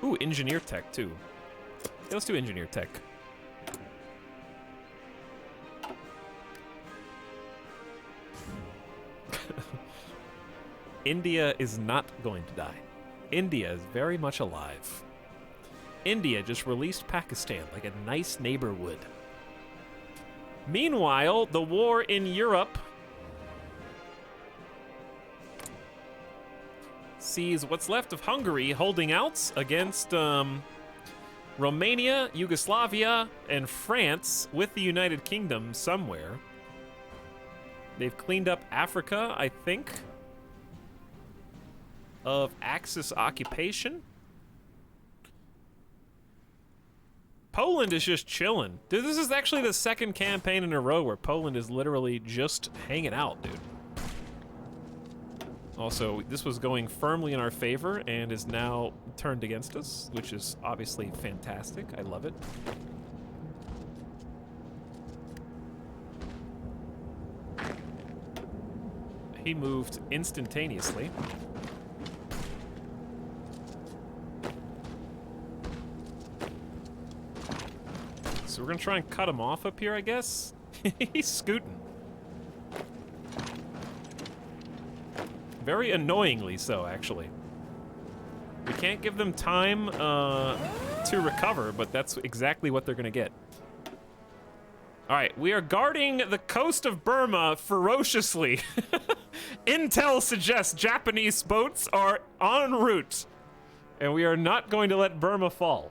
Ooh, engineer tech, too. Yeah, let's do engineer tech. India is not going to die. India is very much alive. India just released Pakistan like a nice neighbor would. Meanwhile, the war in Europe sees what's left of Hungary holding out against Romania, Yugoslavia, and France with the United Kingdom somewhere. They've cleaned up Africa, I think, of Axis occupation. Poland is just chilling. Dude, this is actually the second campaign in a row where Poland is literally just hanging out, dude. Also, this was going firmly in our favor and is now turned against us, which is obviously fantastic. I love it. He moved instantaneously. So we're gonna try and cut him off up here, I guess. He's scooting. Very annoyingly so, actually. We can't give them time to recover, but that's exactly what they're gonna get. All right, we are guarding the coast of Burma ferociously. Intel suggests Japanese boats are en route, and we are not going to let Burma fall.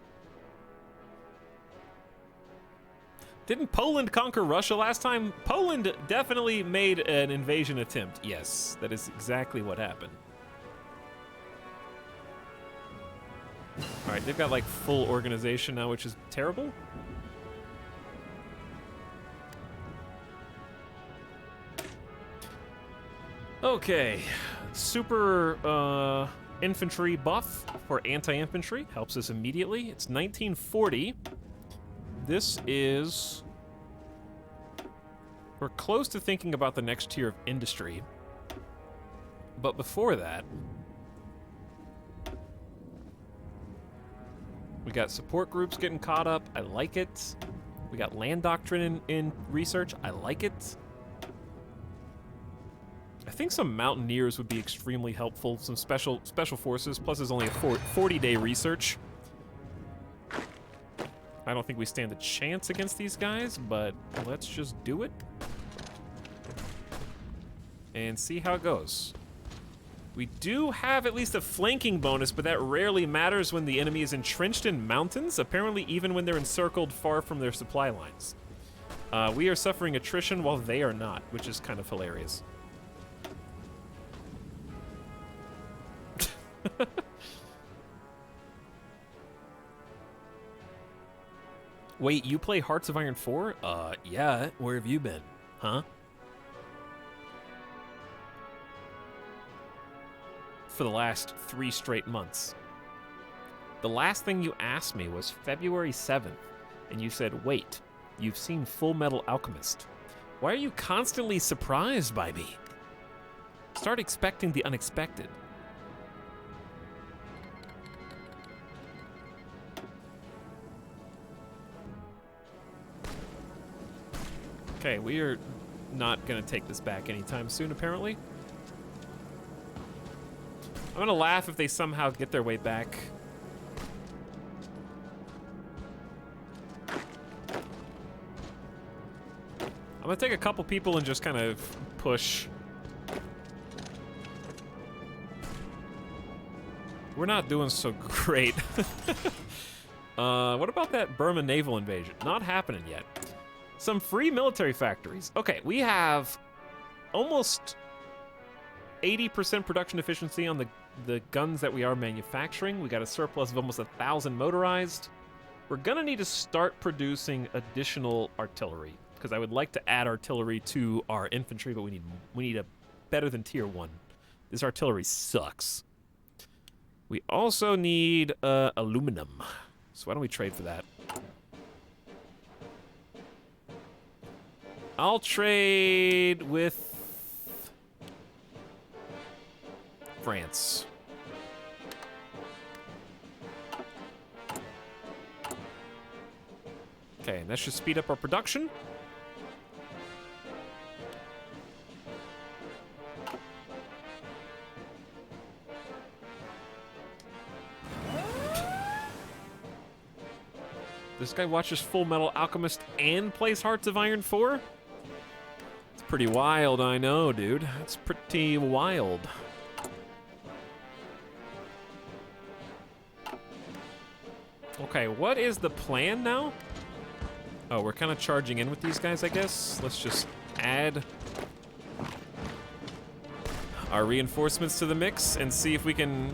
Didn't Poland conquer Russia last time? Poland definitely made an invasion attempt. Yes, that is exactly what happened. All right, they've got like full organization now, which is terrible. Okay, super infantry buff for anti-infantry helps us immediately. It's 1940. This is... We're close to thinking about the next tier of industry. But before that... We got support groups getting caught up. I like it. We got land doctrine in research. I like it. I think some mountaineers would be extremely helpful. Some special forces. Plus, there's only a 40-day research. I don't think we stand a chance against these guys, but let's just do it. And see how it goes. We do have at least a flanking bonus, but that rarely matters when the enemy is entrenched in mountains, apparently even when they're encircled far from their supply lines. We are suffering attrition while they are not, which is kind of hilarious. Wait, you play Hearts of Iron 4? Yeah, where have you been? Huh? For the last 3 straight months. The last thing you asked me was February 7th, and you said, wait, you've seen Full Metal Alchemist. Why are you constantly surprised by me? Start expecting the unexpected. Okay, we are not gonna take this back anytime soon, apparently. I'm gonna laugh if they somehow get their way back. I'm gonna take a couple people and just kind of push. We're not doing so great. What about that Burma naval invasion? Not happening yet. Some free military factories. Okay, we have almost 80% production efficiency on the guns that we are manufacturing. We got a surplus of almost 1,000 motorized. We're gonna need to start producing additional artillery, because I would like to add artillery to our infantry, but we need a better than tier 1. This artillery sucks. We also need aluminum. So why don't we trade for that? I'll trade with France. Okay, and that should speed up our production. This guy watches Full Metal Alchemist and plays Hearts of Iron 4? It's pretty wild, I know, dude. It's pretty wild. Okay, what is the plan now? Oh, we're kind of charging in with these guys, I guess. Let's just add our reinforcements to the mix and see if we can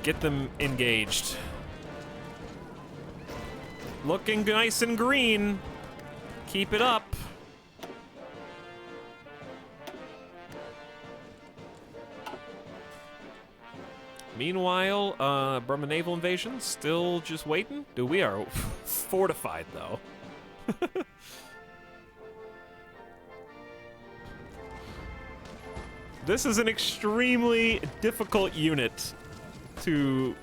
get them engaged. Looking nice and green. Keep it up. Meanwhile, Burma naval invasion still just waiting. Dude, we are fortified though. This is an extremely difficult unit to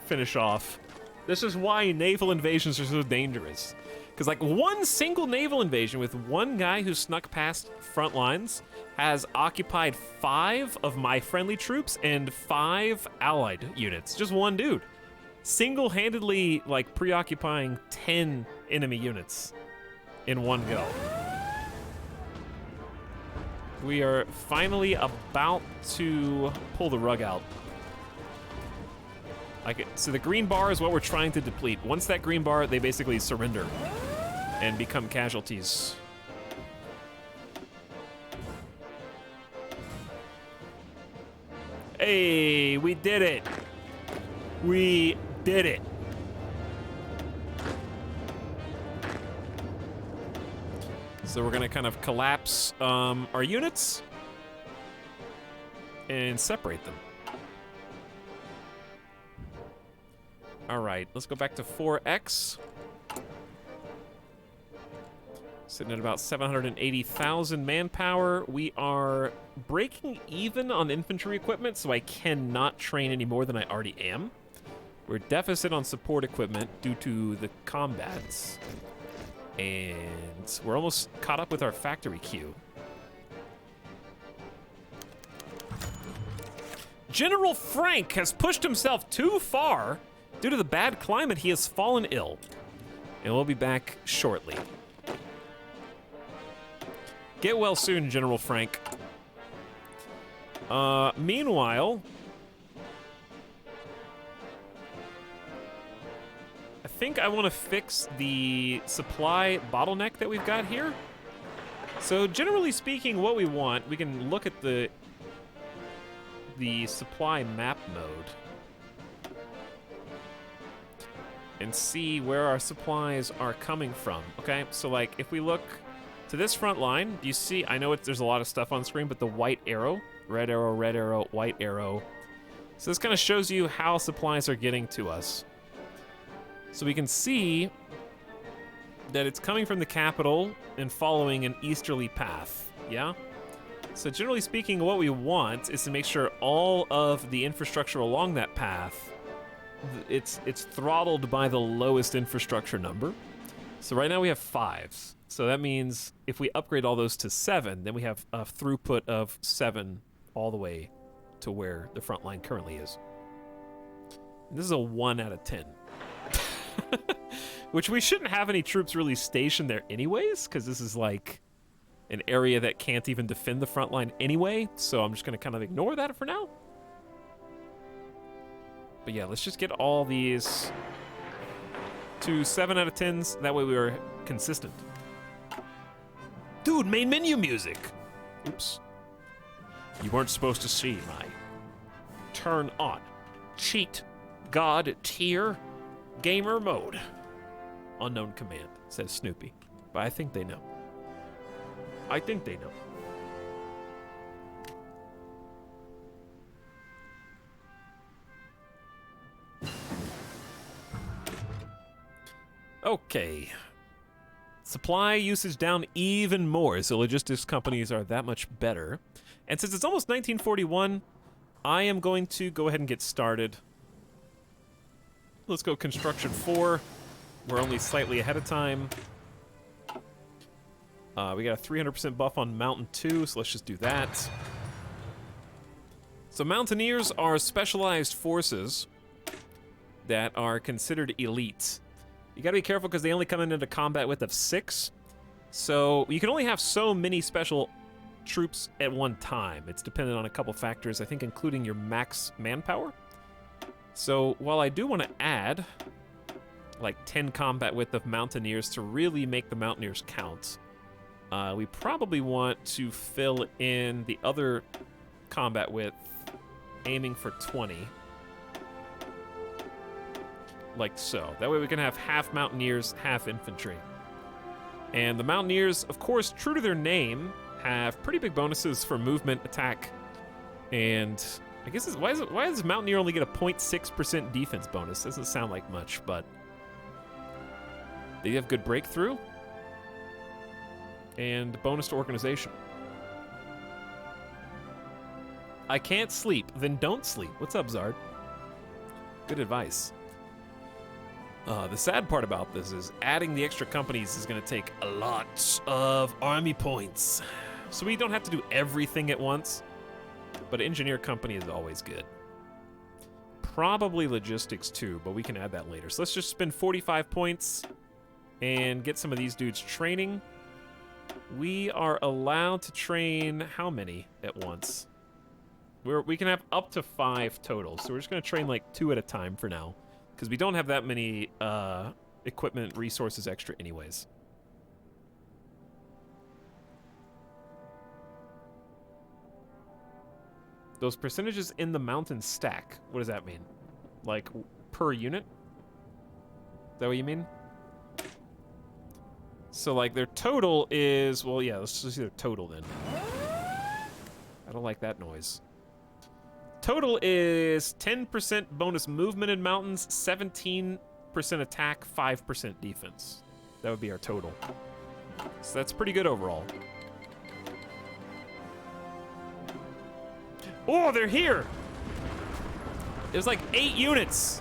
finish off. This is why naval invasions are so dangerous. Because, like, one single naval invasion with one guy who snuck past front lines has occupied 5 of my friendly troops and 5 allied units. Just one dude. Single-handedly, like, preoccupying 10 enemy units in one go. We are finally about to pull the rug out. So the green bar is what we're trying to deplete. Once that green bar, they basically surrender and become casualties. Hey, we did it. We did it. So we're gonna kind of collapse our units and separate them. All right, let's go back to 4X. Sitting at about 780,000 manpower. We are breaking even on infantry equipment, so I cannot train any more than I already am. We're deficit on support equipment due to the combats. And we're almost caught up with our factory queue. General Frank has pushed himself too far. Due to the bad climate, he has fallen ill. And we'll be back shortly. Get well soon, General Frank. Meanwhile, I think I want to fix the supply bottleneck that we've got here. So generally speaking, what we want, we can look at the supply map mode and see where our supplies are coming from. Okay, so like if we look to this front line, you see, I know there's a lot of stuff on screen, but the white arrow, red arrow, white arrow. So this kind of shows you how supplies are getting to us. So we can see that it's coming from the capital and following an easterly path, yeah? So generally speaking, what we want is to make sure all of the infrastructure along that path, it's throttled by the lowest infrastructure number. So right now we have 5s. So that means if we upgrade all those to 7, then we have a throughput of 7 all the way to where the front line currently is. And this is a 1 out of 10. Which we shouldn't have any troops really stationed there anyways, because this is like an area that can't even defend the front line anyway, so I'm just going to kind of ignore that for now. But yeah, let's just get all these to 7 out of 10s. That way we are consistent. Dude, main menu music! Oops. You weren't supposed to see my turn on cheat god tier gamer mode. Unknown command, says Snoopy. But I think they know. I think they know. Okay. Supply usage down even more, so logistics companies are that much better. And since it's almost 1941, I am going to go ahead and get started. Let's go construction 4. We're only slightly ahead of time. We got a 300% buff on Mountain 2, so let's just do that. So Mountaineers are specialized forces that are considered elite. You gotta be careful because they only come into combat width of 6. So you can only have so many special troops at one time. It's dependent on a couple factors, I think including your max manpower. So while I do want to add like 10 combat width of Mountaineers to really make the Mountaineers count, we probably want to fill in the other combat width, aiming for 20. Like so. That way we can have half Mountaineers, half infantry. And the Mountaineers, of course, true to their name, have pretty big bonuses for movement, attack, and I guess why does Mountaineer only get a 0.6% defense bonus? Doesn't sound like much, but they have good breakthrough and bonus to organization. I can't sleep, then don't sleep. What's up, Zard? Good advice. The sad part about this is adding the extra companies is going to take a lot of army points. So we don't have to do everything at once, but engineer company is always good. Probably logistics too, but we can add that later. So let's just spend 45 points and get some of these dudes training. We are allowed to train how many at once? We can have up to 5 total, so we're just going to train like 2 at a time for now, because we don't have that many equipment resources extra anyways. Those percentages in the mountain stack, what does that mean? Like, per unit? Is that what you mean? So, like, their total is... Well, yeah, let's just see their total then. I don't like that noise. Total is 10% bonus movement in mountains, 17% attack, 5% defense. That would be our total. So that's pretty good overall. Oh, they're here! There's like 8 units.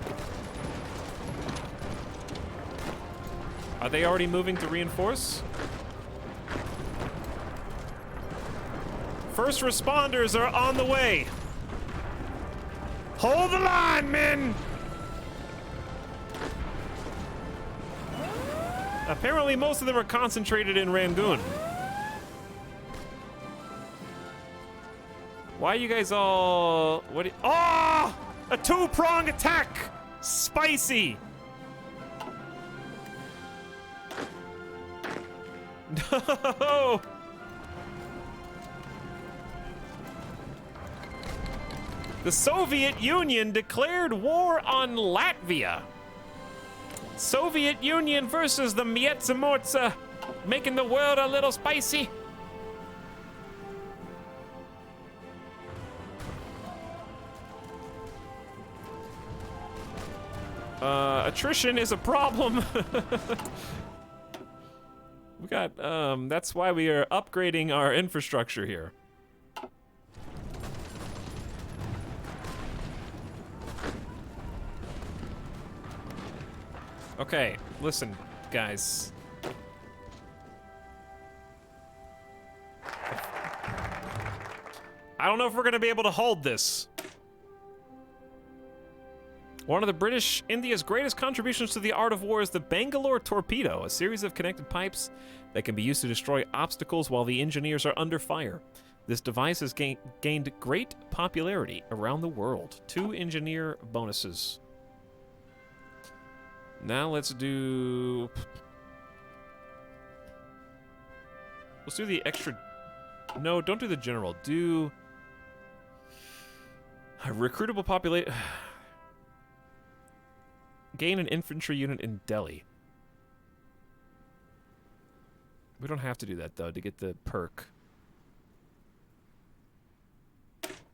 Are they already moving to reinforce? First responders are on the way. Hold the line, men! Apparently most of them are concentrated in Rangoon. Why are you guys all... What? Oh! A 2-prong attack! Spicy! No! The Soviet Union declared war on Latvia. Soviet Union versus the Mietsamorza, making the world a little spicy. Attrition is a problem. We got, that's why we are upgrading our infrastructure here. Okay, listen, guys. I don't know if we're gonna be able to hold this. One of the British India's greatest contributions to the art of war is the Bangalore torpedo, a series of connected pipes that can be used to destroy obstacles while the engineers are under fire. This device has gained great popularity around the world. 2 engineer bonuses. Now let's do... Let's do the extra... No, don't do the general. Do... A recruitable population... Gain an infantry unit in Delhi. We don't have to do that, though, to get the perk.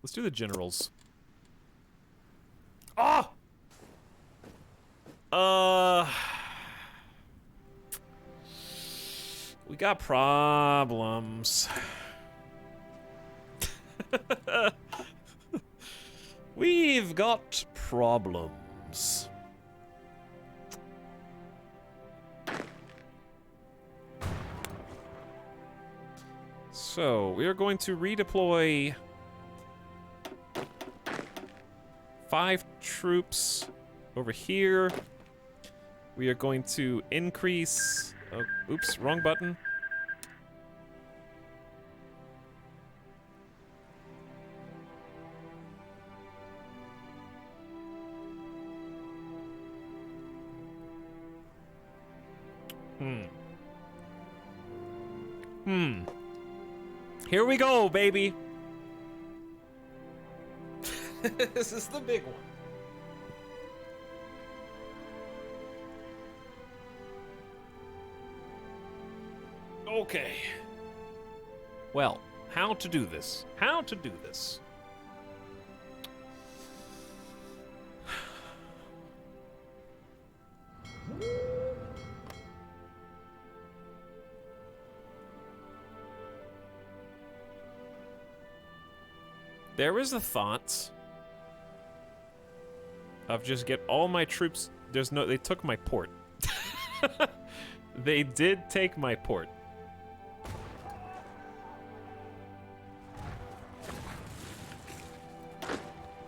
Let's do the generals. Oh! We got problems. We've got problems. So, we are going to redeploy 5 troops over here. We are going to increase... Oh, oops, wrong button. Here we go, baby. This is the big one. Okay. Well, how to do this? How to do this? There is a thought of just get all my troops there's no. They took my port. They did take my port.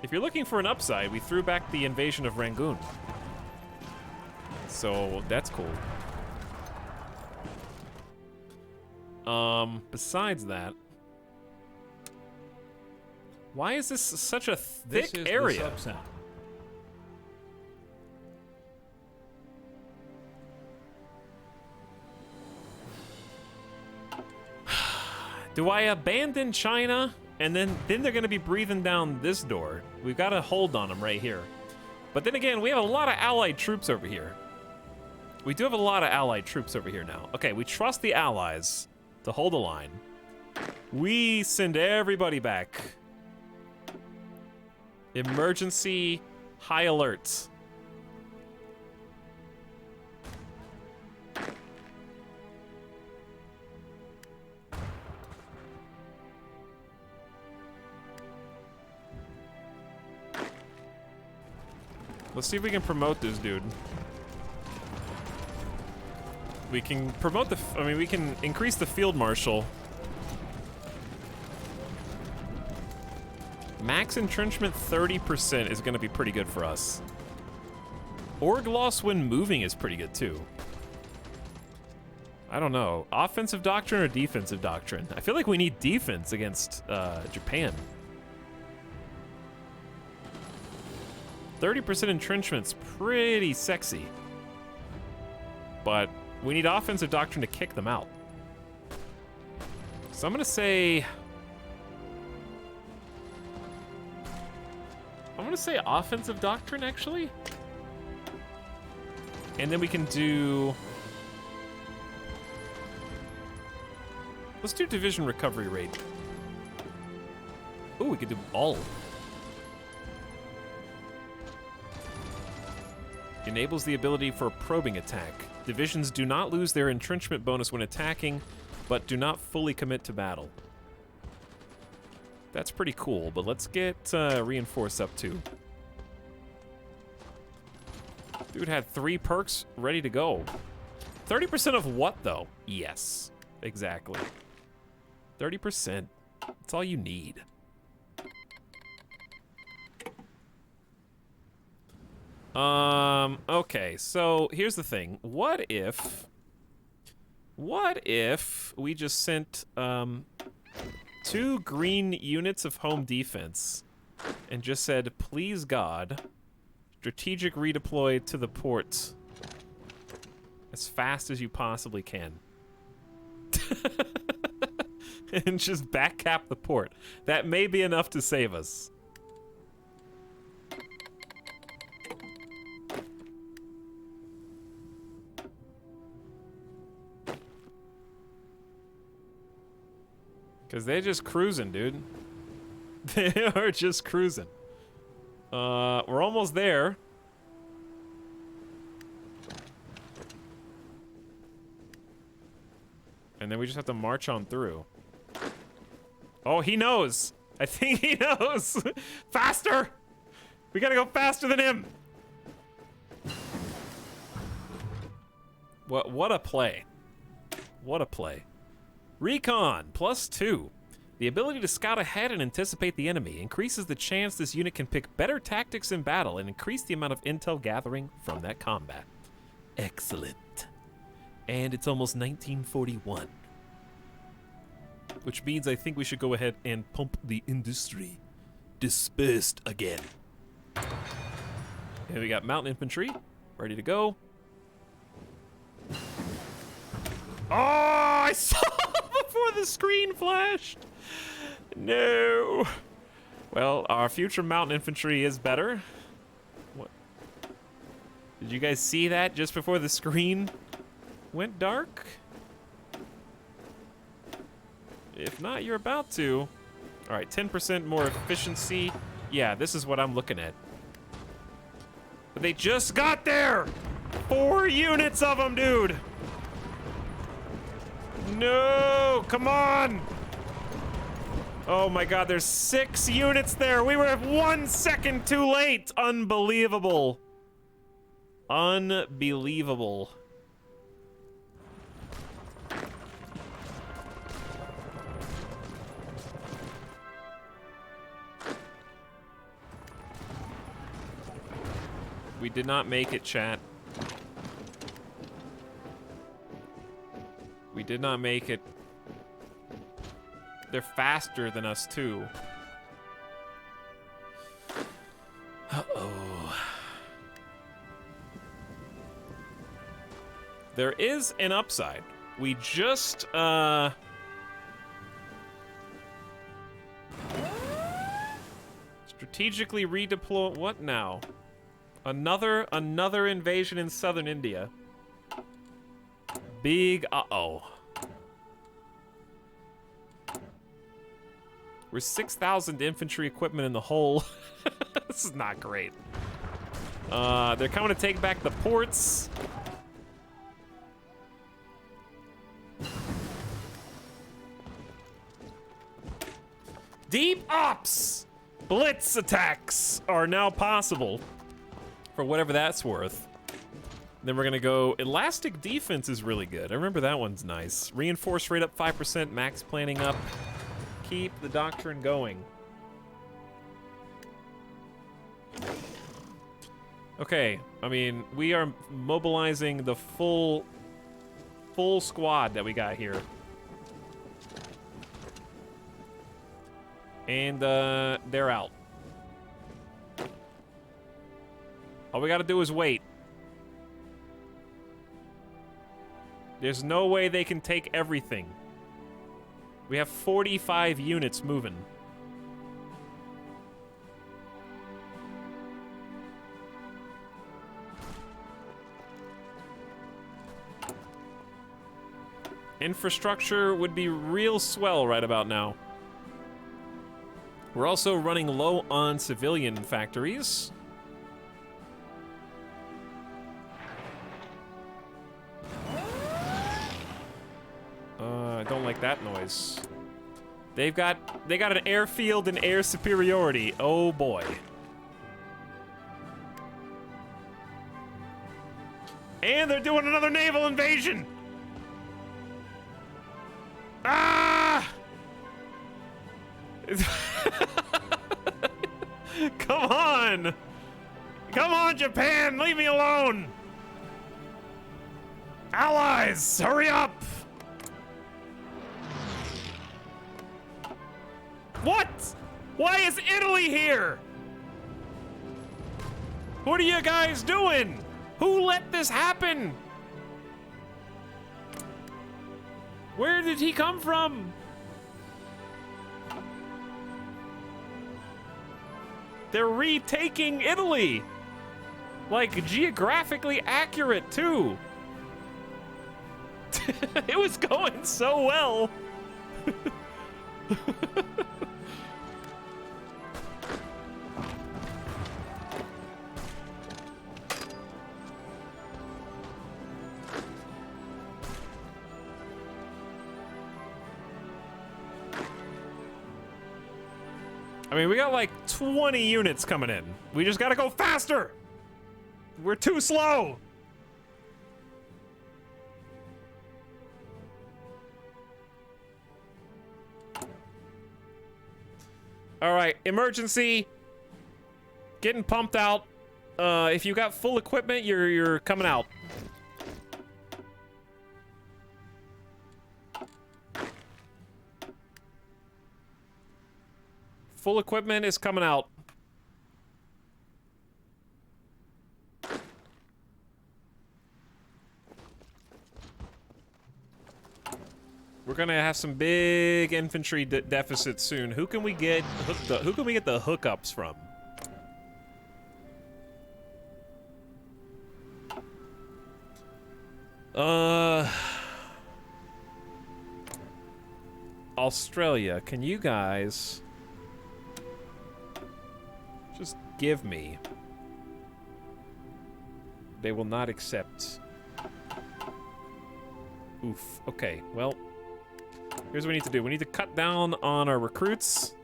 If you're looking for an upside, we threw back the invasion of Rangoon. So that's cool. Besides that, why is this such a thick area? Do I abandon China? And then they're gonna be breathing down this door. We've got a hold on them right here. But then again, we have a lot of allied troops over here. We do have a lot of allied troops over here now. Okay, we trust the allies to hold the line. We send everybody back. Emergency high alerts. Let's see if we can promote this dude. We can promote the, I mean, we can increase the field marshal. Max entrenchment 30% is going to be pretty good for us. Org loss when moving is pretty good too. I don't know. Offensive doctrine or defensive doctrine? I feel like we need defense against Japan. 30% entrenchment's pretty sexy. But we need offensive doctrine to kick them out. So I'm gonna say... I'm gonna say offensive doctrine, actually. And then we can do... Let's do division recovery rate. Ooh, we could do all. Enables the ability for a probing attack. Divisions do not lose their entrenchment bonus when attacking, but do not fully commit to battle. That's pretty cool, but let's get Reinforce up too. Dude had 3 perks ready to go. 30% of what, though? Yes, exactly. 30%. That's all you need. Okay, so here's the thing. What if we just sent 2 green units of home defense and just said, please God, strategic redeploy to the port as fast as you possibly can. And just back cap the port. That may be enough to save us. Because they're just cruising, dude. They are just cruising. We're almost there. And then we just have to march on through. Oh, he knows. I think he knows. Faster! We gotta go faster than him. What a play. What a play. Recon, +2. The ability to scout ahead and anticipate the enemy increases the chance this unit can pick better tactics in battle and increase the amount of intel gathering from that combat. Excellent. And it's almost 1941. Which means I think we should go ahead and pump the industry. Dispersed again. And we got mountain infantry, ready to go. Oh, I saw before the screen flashed. No. Well, our future mountain infantry is better. What? Did you guys see that just before the screen went dark? If not, you're about to. All right, 10% more efficiency. Yeah, this is what I'm looking at. But they just got there. 4 units of them, dude. No, come on. Oh my God, there's 6 units there. We were 1 second too late. Unbelievable. Unbelievable. We did not make it, chat. We did not make it. They're faster than us, too. Uh-oh. There is an upside. We just, strategically redeploy... What now? Another invasion in southern India. Big uh-oh. We're 6,000 infantry equipment in the hole. This is not great. They're coming to take back the ports. Deep ops! Blitz attacks are now possible. For whatever that's worth. Then we're gonna go, elastic defense is really good. I remember that one's nice. Reinforce rate up 5%, max planning up. Keep the doctrine going. Okay, I mean, we are mobilizing the full squad that we got here. And they're out. All we gotta do is wait. There's no way they can take everything. We have 45 units moving. Infrastructure would be real swell right about now. We're also running low on civilian factories. I don't like that noise. They got an airfield and air superiority. Oh boy. And they're doing another naval invasion. Ah! Come on! Come on, Japan! Leave me alone! Allies, hurry up! What? Why is Italy here? What are you guys doing? Who let this happen? Where did he come from? They're retaking Italy. Like, geographically accurate, too. It was going so well. I mean, we got like 20 units coming in. We just gotta go faster! We're too slow! Alright, emergency. Getting pumped out. If you got full equipment, you're coming out. Full equipment is coming out. We're gonna have some big infantry deficits soon. Who can we get hooked up? Who can we get the hookups from? Australia, can you guys just give me? They will not accept. Oof. Okay, well, here's what we need to do. We need to cut down on our recruits.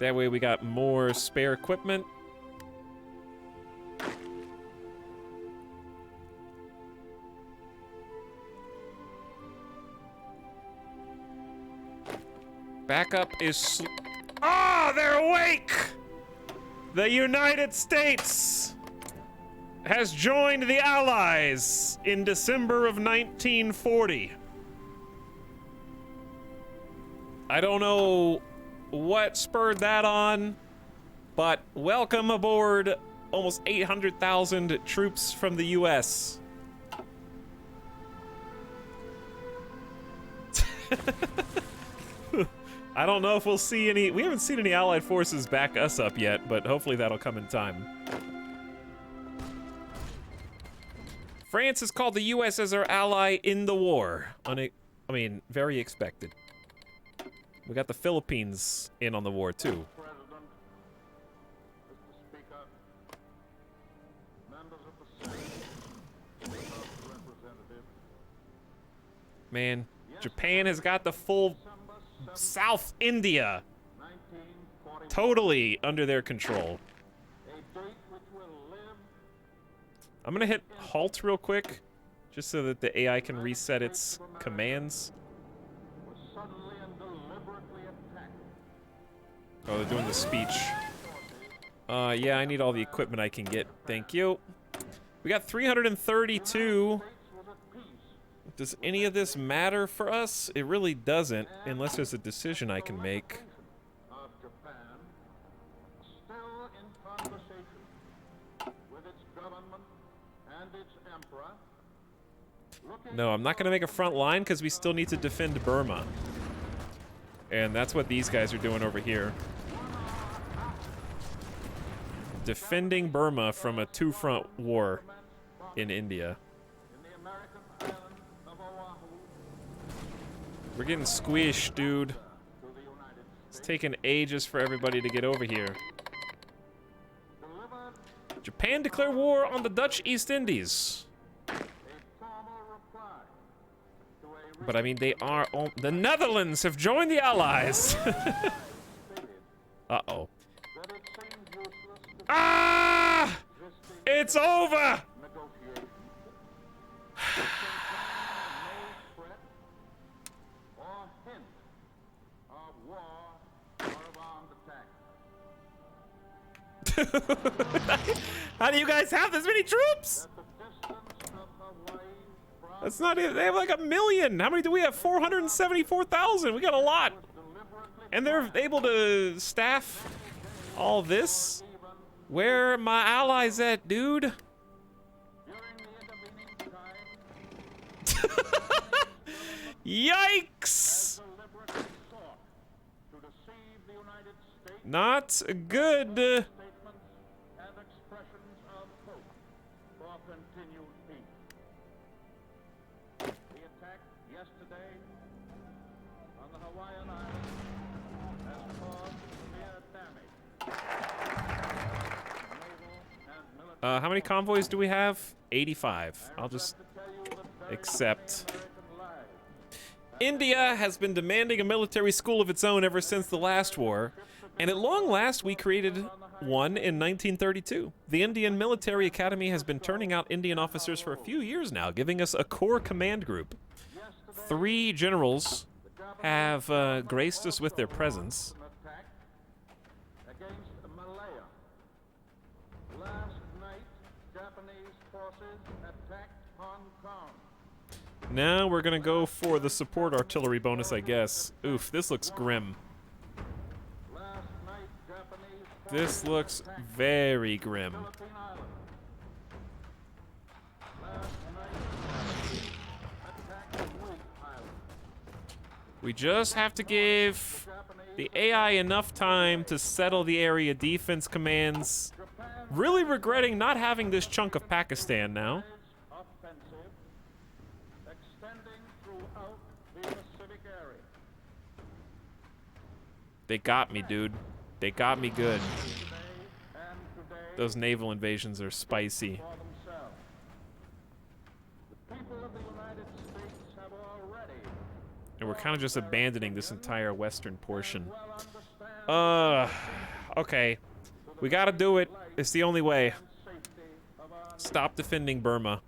That way we got more spare equipment. Backup is they're awake! The United States has joined the Allies in December of 1940. I don't know what spurred that on, but welcome aboard almost 800,000 troops from the US. I don't know if we'll see any. We haven't seen any Allied forces back us up yet, but hopefully that'll come in time. France has called the US as our ally in the war. I mean, very expected. We got the Philippines in on the war, too. President, Mr. Speaker, members of the Senate, Representative. Man, Japan has got the full South India totally under their control. I'm gonna hit halt real quick, just so that the AI can reset its commands. Oh, they're doing the speech. Yeah, I need all the equipment I can get. Thank you. We got 332. Does any of this matter for us? It really doesn't, unless there's a decision I can make. No, I'm not going to make a front line because we still need to defend Burma. And that's what these guys are doing over here. Defending Burma from a two-front war in India. We're getting squished, dude. It's taking ages for everybody to get over here. Japan declared war on the Dutch East Indies. But I mean, they are all... The Netherlands have joined the Allies! Uh-oh. Ah! It's over! How do you guys have this many troops? That's not it. They have like 1 million. How many do we have? 474,000. We got a lot. And they're able to staff all this? Where are my allies at, dude? Yikes! Not good. How many convoys do we have? 85. I'll just accept. India has been demanding a military school of its own ever since the last war, and at long last we created one in 1932. The Indian Military Academy has been turning out Indian officers for a few years now, giving us a core command group. 3 generals have graced us with their presence. Now we're gonna go for the support artillery bonus, I guess. Oof, this looks grim. This looks very grim. We just have to give the AI enough time to settle the area defense commands. Really regretting not having this chunk of Pakistan now. They got me, dude. They got me good. Those naval invasions are spicy. And we're kind of just abandoning this entire western portion. Okay. We gotta do it. It's the only way. Stop defending Burma.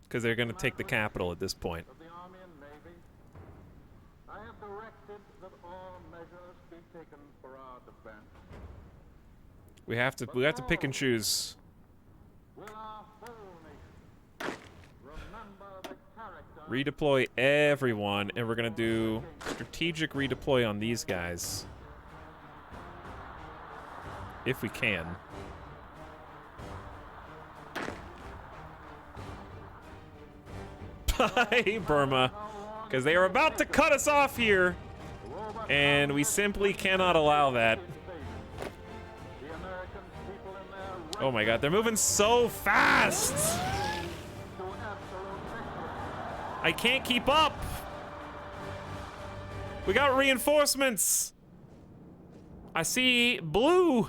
Because they're gonna take the capital at this point. Of the Army and Navy, I have directed that all measures be taken for our defense. We have to pick and choose. Will our whole nation remember the character Redeploy everyone, and we're gonna do strategic redeploy on these guys. If we can. Bye, Burma. Because they are about to cut us off here. And we simply cannot allow that. the American people in their Oh my god, they're moving so fast! to absolute victory. I can't keep up! We got reinforcements! I see blue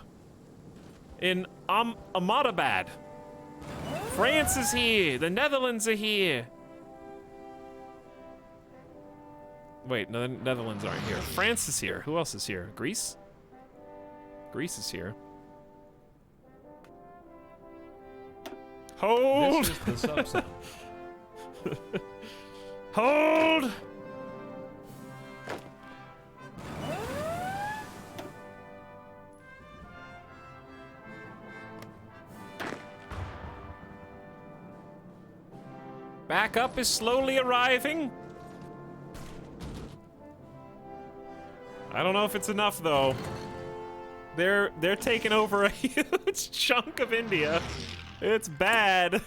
in Ahmadabad. France is here. The Netherlands are here. Wait, no, the Netherlands aren't here. France is here. Who else is here? Greece? Greece is here. Hold! This is the subsound. Hold! Backup is slowly arriving. I don't know if it's enough though. They're taking over a huge chunk of India. It's bad.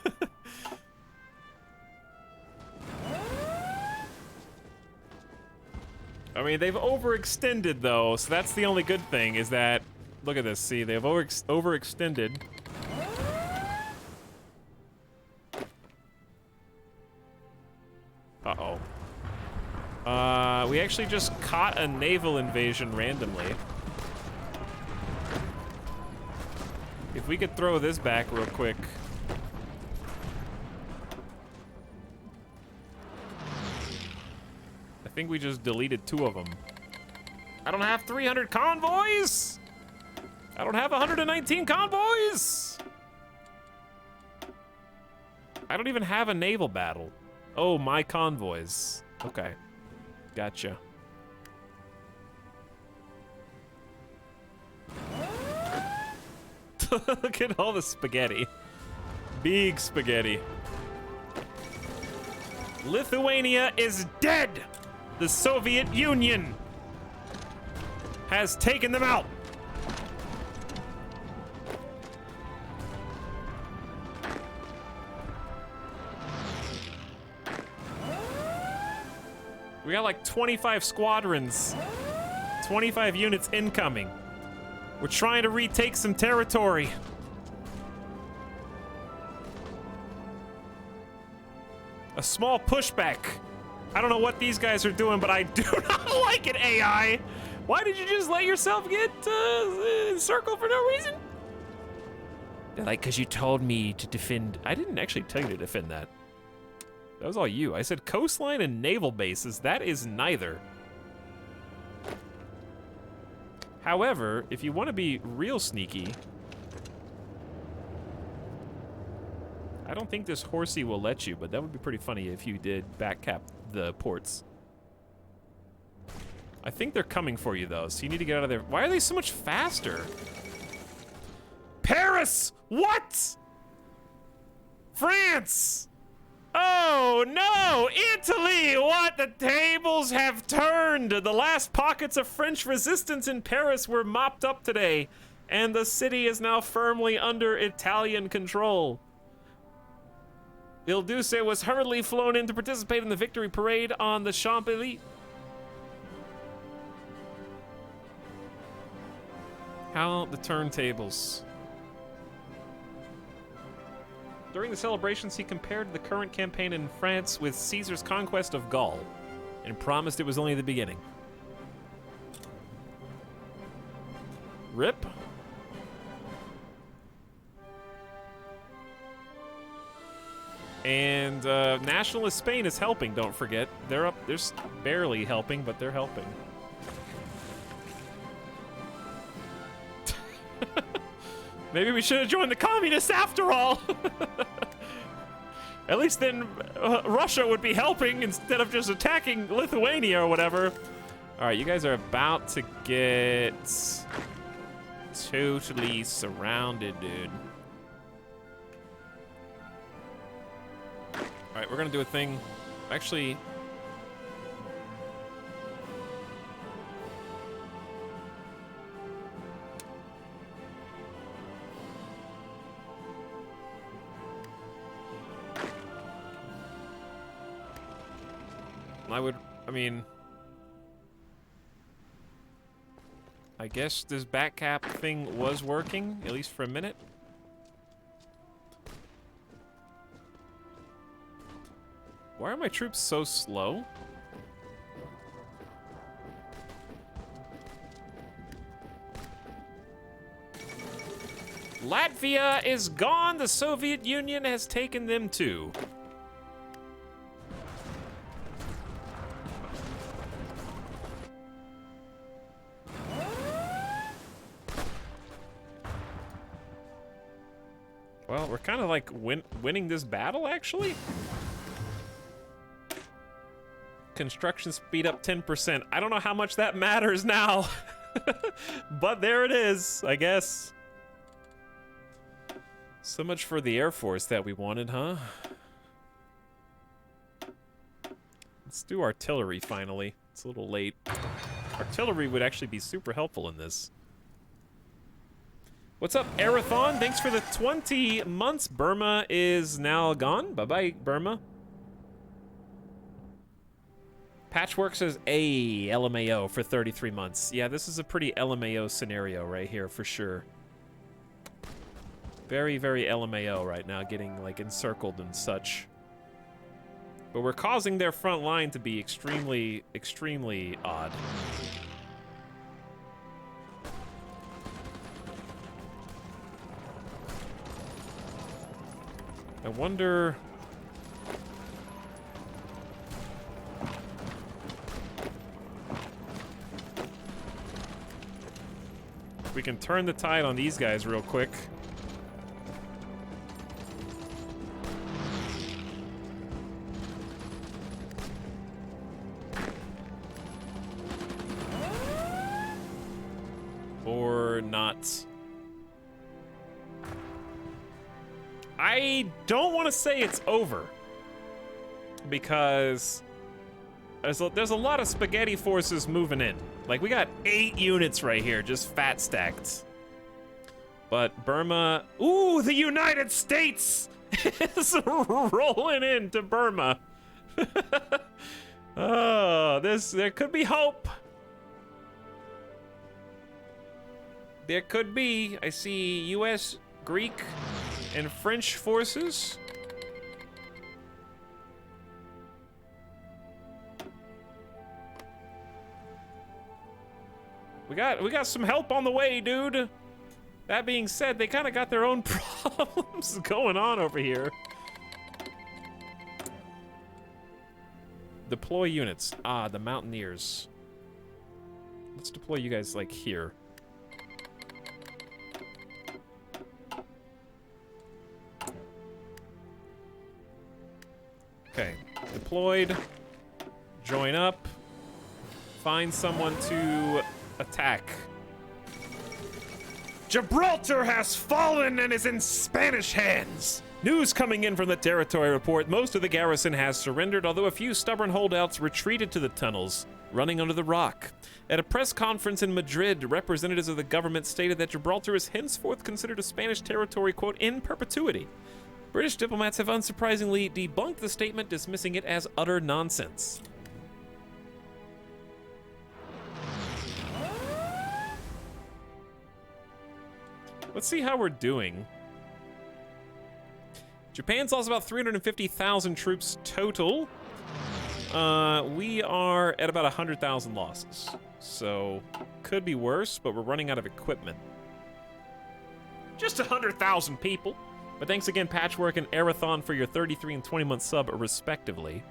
I mean, they've overextended though, so that's the only good thing is that, look at this, see, they've overextended. Uh-oh. We actually just caught a naval invasion randomly. If we could throw this back real quick. I think we just deleted 2 of them. I don't have 300 convoys! I don't have 119 convoys! I don't even have a naval battle. Oh, my convoys. Okay. Gotcha. Look at all the spaghetti. Big spaghetti. Lithuania is dead! The Soviet Union has taken them out. We got like 25 squadrons, 25 units incoming. We're trying to retake some territory. A small pushback. I don't know what these guys are doing, but I do not like it, AI. Why did you just let yourself get encircled for no reason? They're like, because you told me to defend. I didn't actually tell you to defend that. That was all you. I said coastline and naval bases. That is neither. However, if you want to be real sneaky, I don't think this horsey will let you, but that would be pretty funny if you did backcap the ports. I think they're coming for you, though, so you need to get out of there. Why are they so much faster? Paris! What? France! Oh, no! Italy! What? The tables have turned! The last pockets of French resistance in Paris were mopped up today, and the city is now firmly under Italian control. Il Duce was hurriedly flown in to participate in the victory parade on the Champs-Élysées. How the turntables. During the celebrations, he compared the current campaign in France with Caesar's conquest of Gaul, and promised it was only the beginning. Rip. And nationalist Spain is helping, don't forget. They're barely helping, but they're helping. Maybe we should have joined the communists after all. At least then Russia would be helping instead of just attacking Lithuania or whatever. All right, you guys are about to get totally surrounded, dude. All right, we're gonna do a thing. Actually, I guess this back cap thing was working, at least for a minute. Why are my troops so slow? Latvia is gone. The Soviet Union has taken them too. Well, we're kind of like winning this battle, actually. Construction speed up 10%. I don't know how much that matters now. But there it is, I guess. So much for the Air Force that we wanted, huh? Let's do artillery, finally. It's a little late. Artillery would actually be super helpful in this. What's up, Arathon? Thanks for the 20 months. Burma is now gone. Bye-bye, Burma. Patchwork says a LMAO for 33 months. Yeah, this is a pretty LMAO scenario right here, for sure. Very, very LMAO right now, getting, like, encircled and such. But we're causing their front line to be extremely, extremely odd. I wonder... if we can turn the tide on these guys real quick. Or not. I don't want to say it's over, because there's a lot of spaghetti forces moving in. Like, we got 8 units right here, just fat stacked. But Burma... Ooh, the United States is rolling into Burma. Oh, there could be hope. There could be. I see U.S., Greek, and French forces. We got some help on the way, dude. That being said, they kind of got their own problems going on over here. Deploy units. Ah, the Mountaineers. Let's deploy you guys, like, here. Okay, deployed, join up, find someone to attack. Gibraltar has fallen and is in Spanish hands. News coming in from the territory report, most of the garrison has surrendered, although a few stubborn holdouts retreated to the tunnels, running under the rock. At a press conference in Madrid, representatives of the government stated that Gibraltar is henceforth considered a Spanish territory, quote, in perpetuity. British diplomats have unsurprisingly debunked the statement, dismissing it as utter nonsense. Let's see how we're doing. Japan's lost about 350,000 troops total. We are at about 100,000 losses. So, could be worse, but we're running out of equipment. Just 100,000 people. But thanks again, Patchwork and Arathon, for your 33 and 20-month sub, respectively.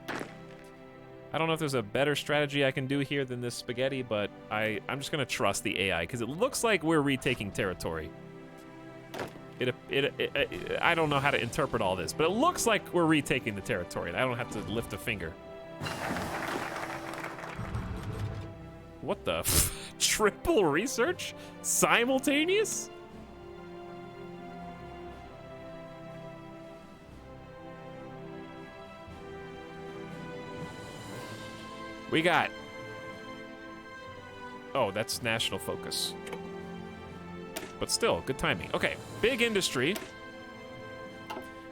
I don't know if there's a better strategy I can do here than this spaghetti, but I'm just going to trust the AI, because it looks like we're retaking territory. I don't know how to interpret all this, but it looks like we're retaking the territory, and I don't have to lift a finger. What the? Triple research? Simultaneous? We got... Oh, that's national focus. But still, good timing. Okay, big industry.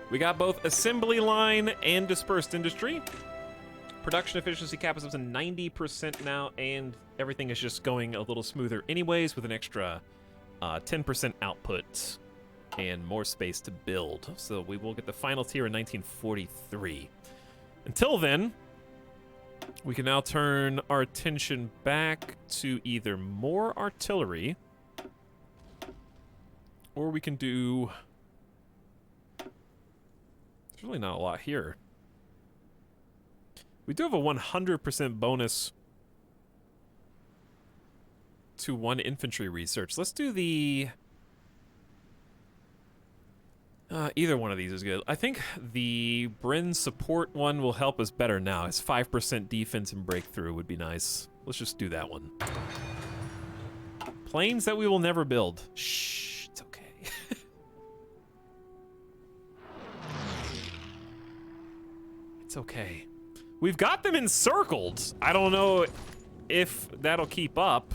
We got both assembly line and dispersed industry. Production efficiency cap is up to 90% now, and everything is just going a little smoother anyways with an extra 10% output and more space to build. So we will get the final tier in 1943. Until then, we can now turn our attention back to either more artillery, or we can do... There's really not a lot here. We do have a 100% bonus to 1 infantry research. Let's do the... either one of these is good. I think the Bryn support one will help us better now. It's 5% defense and breakthrough would be nice. Let's just do that one. Planes that we will never build. Shh, it's okay. It's okay. We've got them encircled. I don't know if that'll keep up,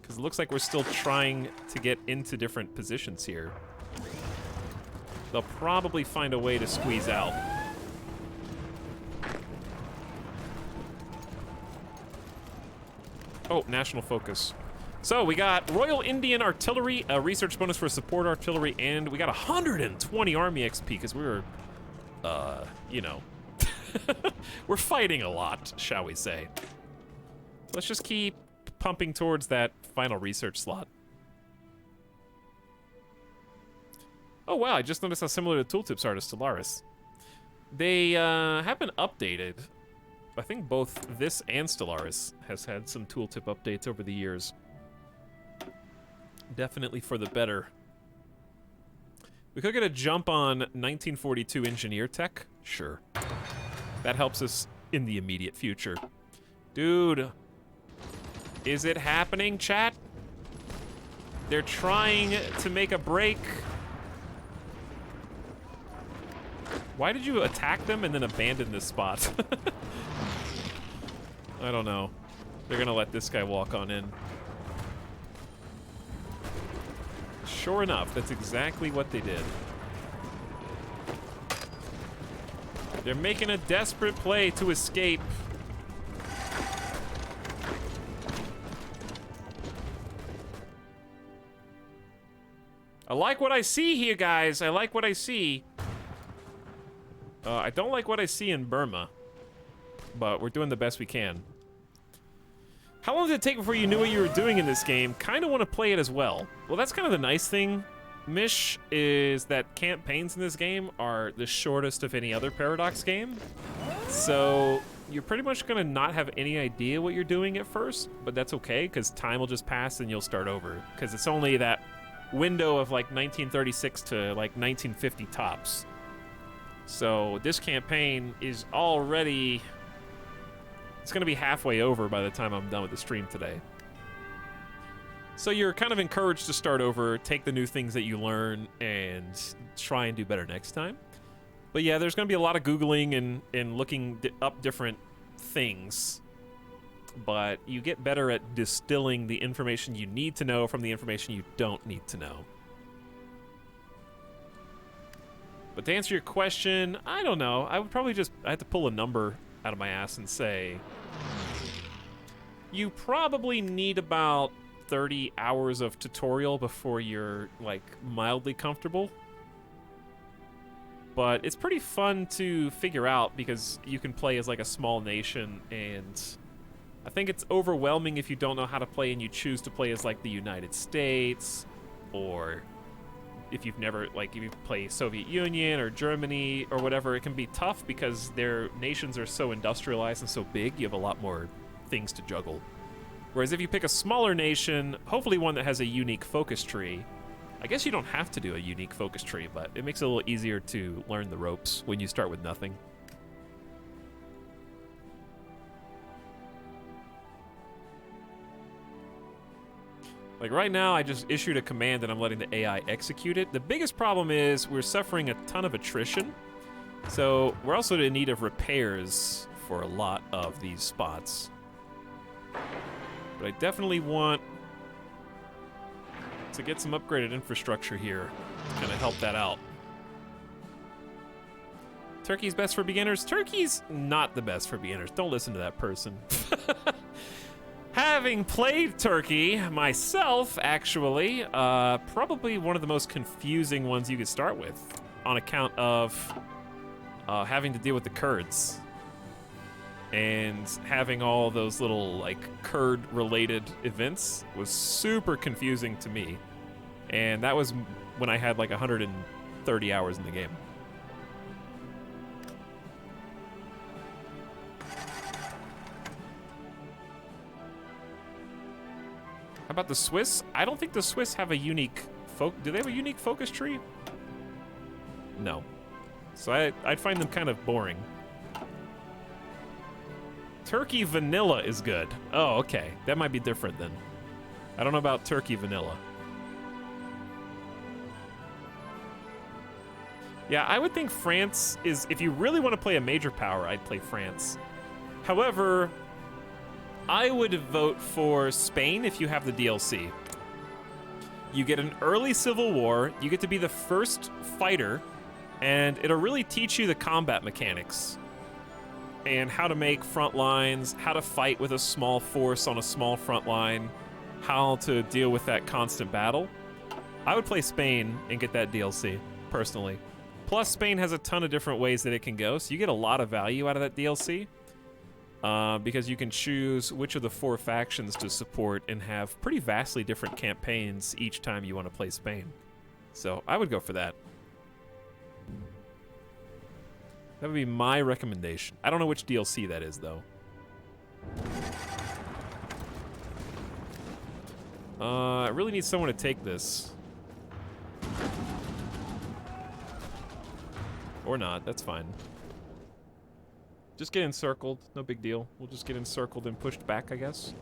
because it looks like we're still trying to get into different positions here. They'll probably find a way to squeeze out. Oh, national focus. So we got Royal Indian Artillery, a research bonus for support artillery, and we got 120 Army XP because we were, you know, we're fighting a lot, shall we say. Let's just keep pumping towards that final research slot. Oh wow, I just noticed how similar the tooltips are to Stellaris. They have been updated. I think both this and Stellaris has had some tooltip updates over the years. Definitely for the better. We could get a jump on 1942 engineer tech. Sure. That helps us in the immediate future. Dude. Is it happening, chat? They're trying to make a break. Why did you attack them and then abandon this spot? I don't know. They're gonna let this guy walk on in. Sure enough, that's exactly what they did. They're making a desperate play to escape. I like what I see here, guys. I like what I see. I don't like what I see in Burma, but we're doing the best we can. How long did it take before you knew what you were doing in this game? Kind of want to play it as well. Well, that's kind of the nice thing, Mish, is that campaigns in this game are the shortest of any other Paradox game. So you're pretty much going to not have any idea what you're doing at first, but that's okay, because time will just pass and you'll start over. Because it's only that window of like 1936 to like 1950 tops. So this campaign is already... It's going to be halfway over by the time I'm done with the stream today. So you're kind of encouraged to start over, take the new things that you learn, and try and do better next time. But yeah, there's going to be a lot of Googling and looking up different things. But you get better at distilling the information you need to know from the information you don't need to know. But to answer your question, I don't know. I would probably just... I have to pull a number out of my ass and say... You probably need about 30 hours of tutorial before you're, like, mildly comfortable. But it's pretty fun to figure out because you can play as, like, a small nation, and... I think it's overwhelming if you don't know how to play and you choose to play as, like, the United States, or... if you've never, like, if you play Soviet Union or Germany or whatever, it can be tough because their nations are so industrialized and so big, you have a lot more things to juggle. Whereas if you pick a smaller nation, hopefully one that has a unique focus tree, I guess you don't have to do a unique focus tree, but it makes it a little easier to learn the ropes when you start with nothing. Like right now, I just issued a command and I'm letting the AI execute it. The biggest problem is we're suffering a ton of attrition. So we're also in need of repairs for a lot of these spots. But I definitely want to get some upgraded infrastructure here to kind of help that out. Turkey's best for beginners? Turkey's not the best for beginners. Don't listen to that person. Having played Turkey myself, actually, probably one of the most confusing ones you could start with on account of having to deal with the Kurds and having all those little like Kurd-related events was super confusing to me. And that was when I had like 130 hours in the game. How about the Swiss? I don't think the Swiss have a unique do they have a unique focus tree? No. So I'd find them kind of boring. Turkey vanilla is good. Oh, okay. That might be different then. I don't know about Turkey vanilla. Yeah, I would think France is, if you really want to play a major power, I'd play France. However, I would vote for Spain if you have the DLC. You get an early civil war, you get to be the first fighter, and it'll really teach you the combat mechanics and how to make front lines, how to fight with a small force on a small front line, how to deal with that constant battle. I would play Spain and get that DLC, personally. Plus, Spain has a ton of different ways that it can go, so you get a lot of value out of that DLC. Because you can choose which of the 4 factions to support and have pretty vastly different campaigns each time you want to play Spain. So I would go for that. That would be my recommendation. I don't know which DLC that is, though. I really need someone to take this. Or not, that's fine. Just get encircled, no big deal. We'll just get encircled and pushed back, I guess.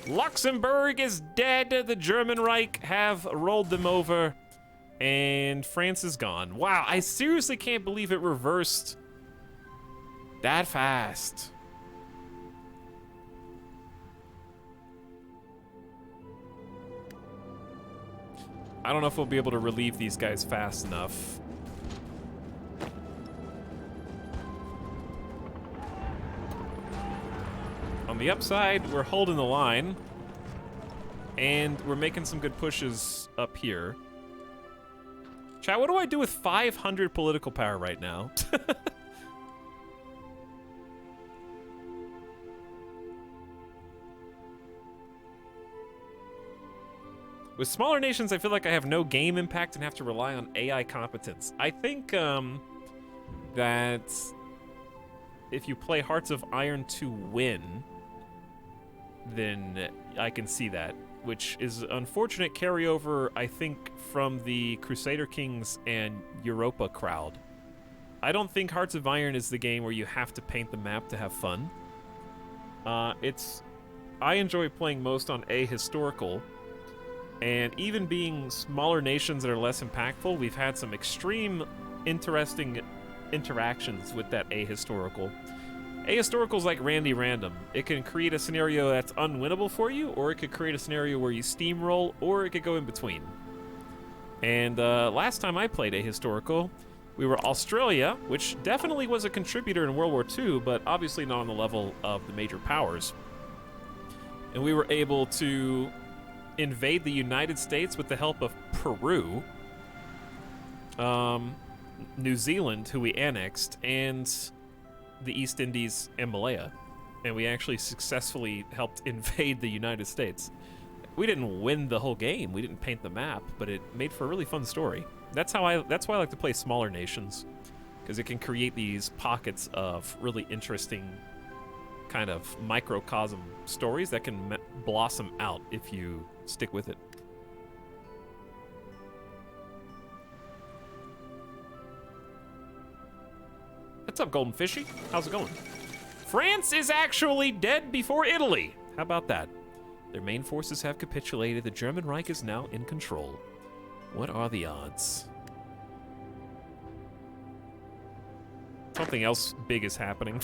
Luxembourg is dead. The German Reich have rolled them over. And France is gone. Wow, I seriously can't believe it reversed that fast. I don't know if we'll be able to relieve these guys fast enough. On the upside, we're holding the line. And we're making some good pushes up here. Chat, what do I do with 500 political power right now? With smaller nations, I feel like I have no game impact and have to rely on AI competence. I think that if you play Hearts of Iron to win, then I can see that, which is unfortunate carryover, I think, from the Crusader Kings and Europa crowd. I don't think Hearts of Iron is the game where you have to paint the map to have fun. I enjoy playing most on ahistorical, and even being smaller nations that are less impactful, we've had some extreme interesting interactions with that ahistorical. Ahistorical's like Randy Random. It can create a scenario that's unwinnable for you, or it could create a scenario where you steamroll, or it could go in between. And last time I played Ahistorical, we were Australia, which definitely was a contributor in World War II, but obviously not on the level of the major powers. And we were able to invade the United States with the help of Peru, New Zealand, who we annexed, and the East Indies and Malaya, and we actually successfully helped invade the United States. We didn't win the whole game, we didn't paint the map, but it made for a really fun story. That's why I like to play smaller nations, because it can create these pockets of really interesting kind of microcosm stories that can blossom out if you stick with it. What's up, Golden Fishy? How's it going? France is actually dead before Italy. How about that? Their main forces have capitulated. The German Reich is now in control. What are the odds? Something else big is happening.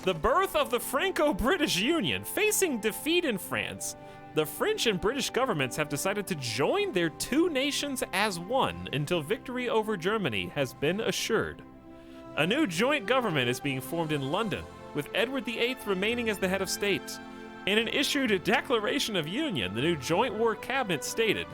The birth of the Franco-British Union. Facing defeat in France, the French and British governments have decided to join their two nations as one until victory over Germany has been assured. A new joint government is being formed in London, with Edward VIII remaining as the head of state. In an issued declaration of union, the new joint war cabinet stated,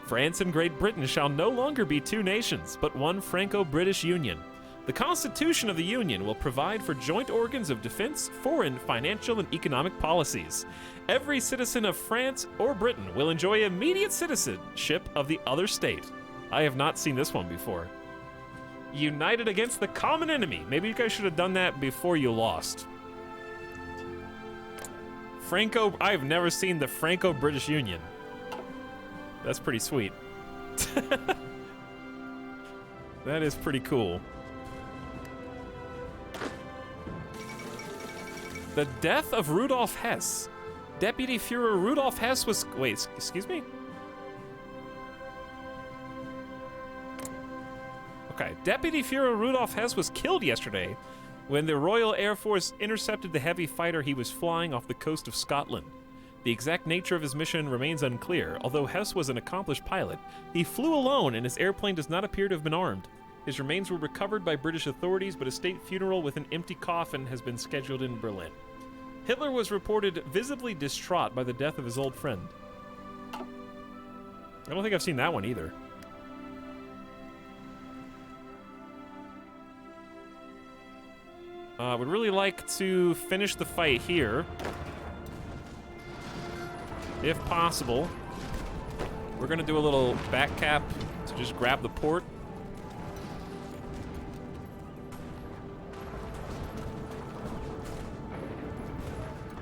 France and Great Britain shall no longer be two nations, but one Franco-British Union. The Constitution of the Union will provide for joint organs of defense, foreign, financial, and economic policies. Every citizen of France or Britain will enjoy immediate citizenship of the other state. I have not seen this one before. United against the common enemy. Maybe you guys should have done that before you lost. I've never seen the Franco-British Union. That's pretty sweet. That is pretty cool. The death of Rudolf Hess. Deputy Führer Rudolf Hess was... Wait, excuse me? Okay, Deputy Führer Rudolf Hess was killed yesterday when the Royal Air Force intercepted the heavy fighter he was flying off the coast of Scotland. The exact nature of his mission remains unclear. Although Hess was an accomplished pilot, he flew alone and his airplane does not appear to have been armed. His remains were recovered by British authorities, but a state funeral with an empty coffin has been scheduled in Berlin. Hitler was reported visibly distraught by the death of his old friend. I don't think I've seen that one either. I would really like to finish the fight here, if possible. We're gonna do a little back cap to just grab the port.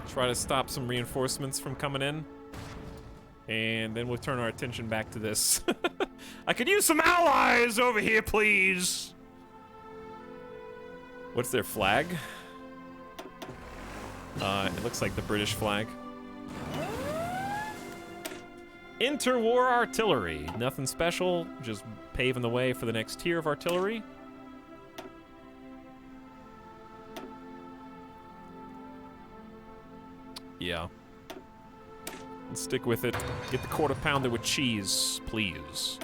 Try to stop some reinforcements from coming in. And then we'll turn our attention back to this. I could use some allies over here, please. What's their flag? It looks like the British flag. Interwar artillery. Nothing special, just paving the way for the next tier of artillery. Yeah. Let's stick with it. Get the quarter pounder with cheese, please.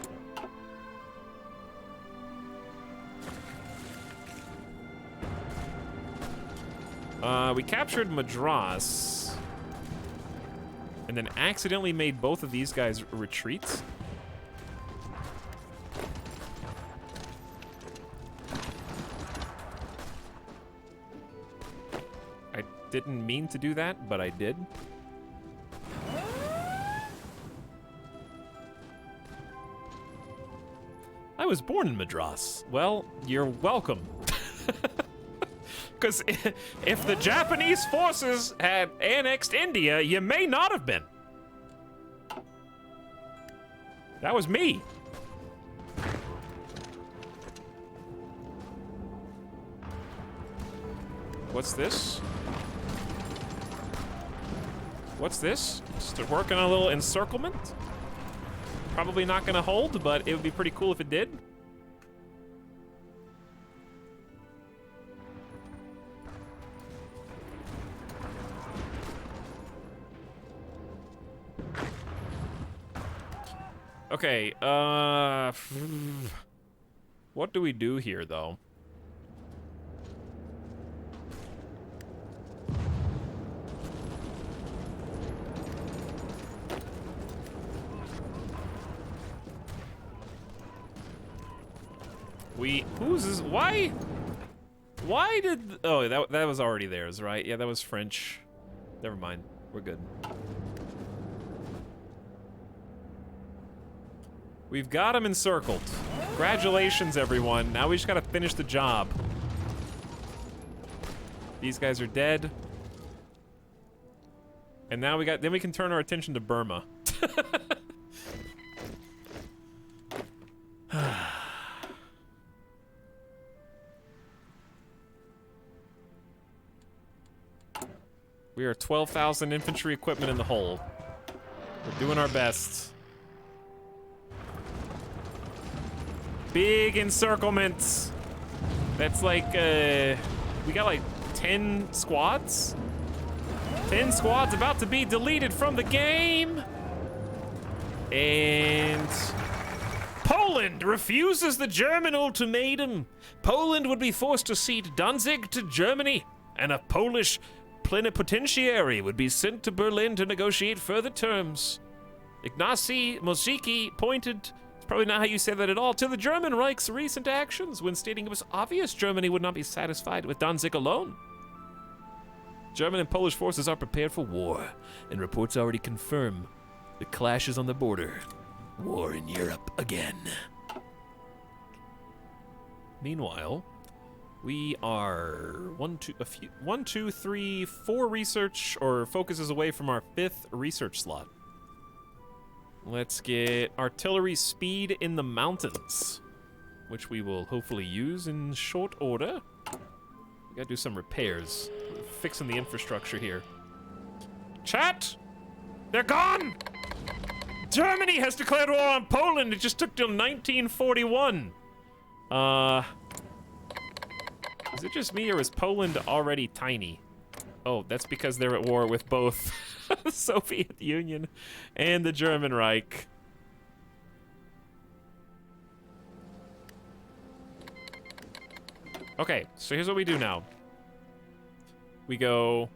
We captured Madras. And then accidentally made both of these guys retreat. I didn't mean to do that, but I did. I was born in Madras. Well, you're welcome. Because if the Japanese forces had annexed India, you may not have been. That was me. What's this? What's this? Just working on a little encirclement? Probably not gonna hold, but it would be pretty cool if it did. Okay, what do we do here, though? Why did, oh, that was already theirs, right? Yeah, that was French. Never mind, we're good. We've got him encircled. Congratulations, everyone. Now we just gotta finish the job. These guys are dead. And now then we can turn our attention to Burma. We are 12,000 infantry equipment in the hole. We're doing our best. Big encirclements. That's like, we got like 10 squads? 10 squads about to be deleted from the game. And Poland refuses the German ultimatum. Poland would be forced to cede Danzig to Germany, and a Polish plenipotentiary would be sent to Berlin to negotiate further terms. Ignacy Mosicki pointed, it's probably not how you say that at all, to the German Reich's recent actions when stating it was obvious Germany would not be satisfied with Danzig alone. German and Polish forces are prepared for war, and reports already confirm the clashes on the border. War in Europe again. Meanwhile, we are 4 research or focuses away from our 5th research slot. Let's get artillery speed in the mountains, which we will hopefully use in short order. We gotta do some repairs. We're fixing the infrastructure here. Chat! They're gone! Germany has declared war on Poland. It just took till 1941. Is it just me, or is Poland already tiny? Oh, that's because they're at war with both the Soviet Union and the German Reich. Okay, so here's what we do now. We go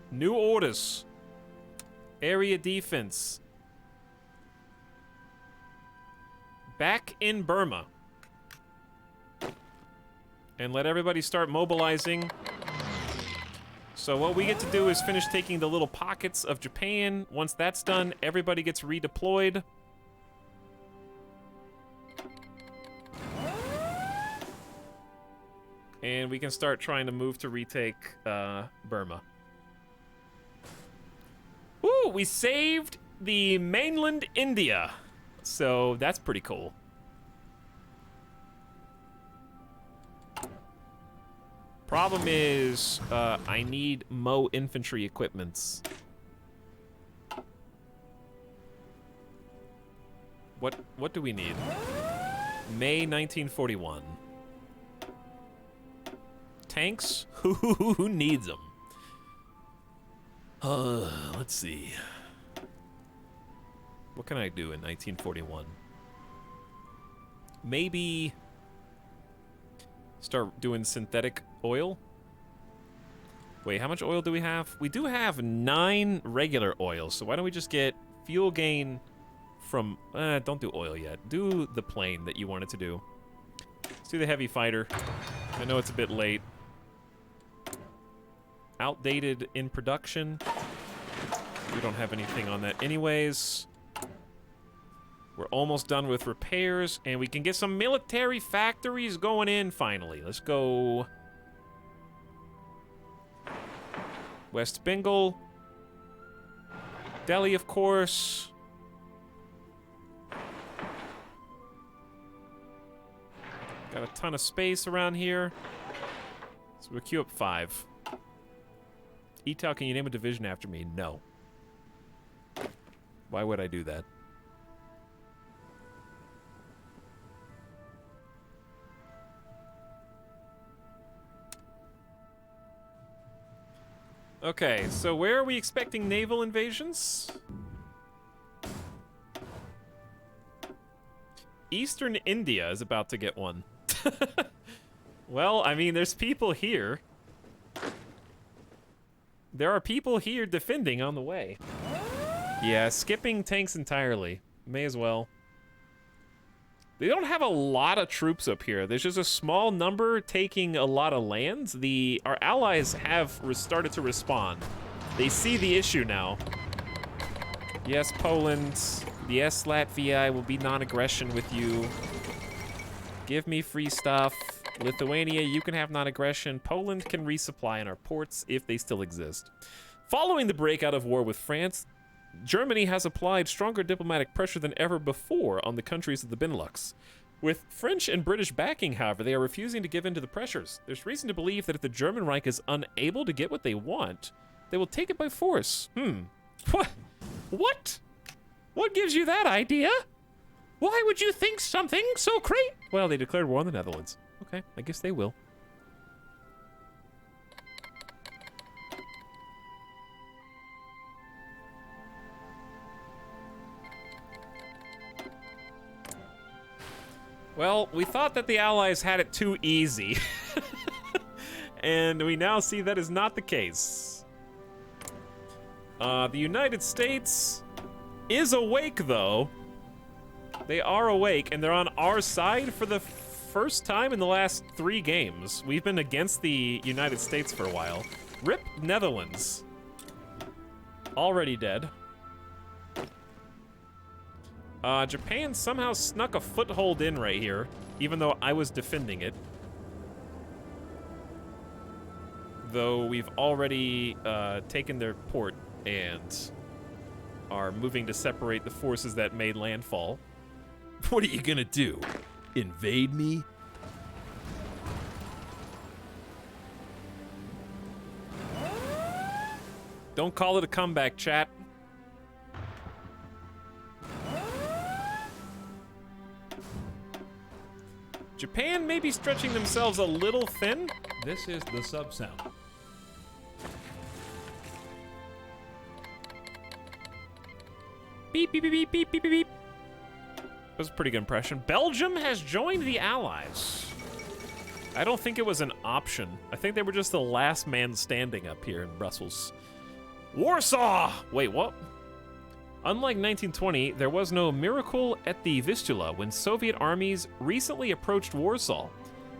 new orders, area defense, back in Burma, and let everybody start mobilizing. So what we get to do is finish taking the little pockets of Japan. Once that's done, everybody gets redeployed. And we can start trying to move to retake Burma. Ooh, we saved the mainland India. So that's pretty cool. Problem is, I need Mo infantry equipments. What do we need? May 1941. Tanks? Who needs them? Let's see. What can I do in 1941? Maybe start doing synthetic oil? Wait, how much oil do we have? We do have 9 regular oil, so why don't we just get fuel gain from... don't do oil yet. Do the plane that you wanted to do. Let's do the heavy fighter. I know it's a bit late. Outdated in production. We don't have anything on that anyways. We're almost done with repairs, and we can get some military factories going in finally. Let's go West Bengal. Delhi, of course. Got a ton of space around here. So we'll queue up 5. Etal, can you name a division after me? No. Why would I do that? Okay, so where are we expecting naval invasions? Eastern India is about to get one. Well, I mean, there's people here. There are people here defending on the way. Yeah, skipping tanks entirely. May as well. They don't have a lot of troops up here. There's just a small number taking a lot of lands. Our allies have started to respond. They see the issue now. Yes, Poland. Yes, Latvia. I will be non-aggression with you. Give me free stuff. Lithuania, you can have non-aggression. Poland can resupply in our ports if they still exist. Following the breakout of war with France, Germany has applied stronger diplomatic pressure than ever before on the countries of the Benelux. With French and British backing, however, they are refusing to give in to the pressures. There's reason to believe that if the German Reich is unable to get what they want, they will take it by force. What? What? What gives you that idea? Why would you think something so great? Well, they declared war on the Netherlands. Okay, I guess they will. Well, we thought that the Allies had it too easy. And we now see that is not the case. The United States is awake, though. They are awake, and they're on our side for the first time in the last 3 games. We've been against the United States for a while. RIP Netherlands. Already dead. Japan somehow snuck a foothold in right here, even though I was defending it. Though we've already taken their port and are moving to separate the forces that made landfall. What are you gonna do? Invade me? Don't call it a comeback, chat. Japan may be stretching themselves a little thin. This is the sub sound. Beep, beep, beep, beep, beep, beep, beep. That was a pretty good impression. Belgium has joined the Allies. I don't think it was an option. I think they were just the last man standing up here in Brussels. Warsaw! Wait, what? Unlike 1920, there was no miracle at the Vistula when Soviet armies recently approached Warsaw.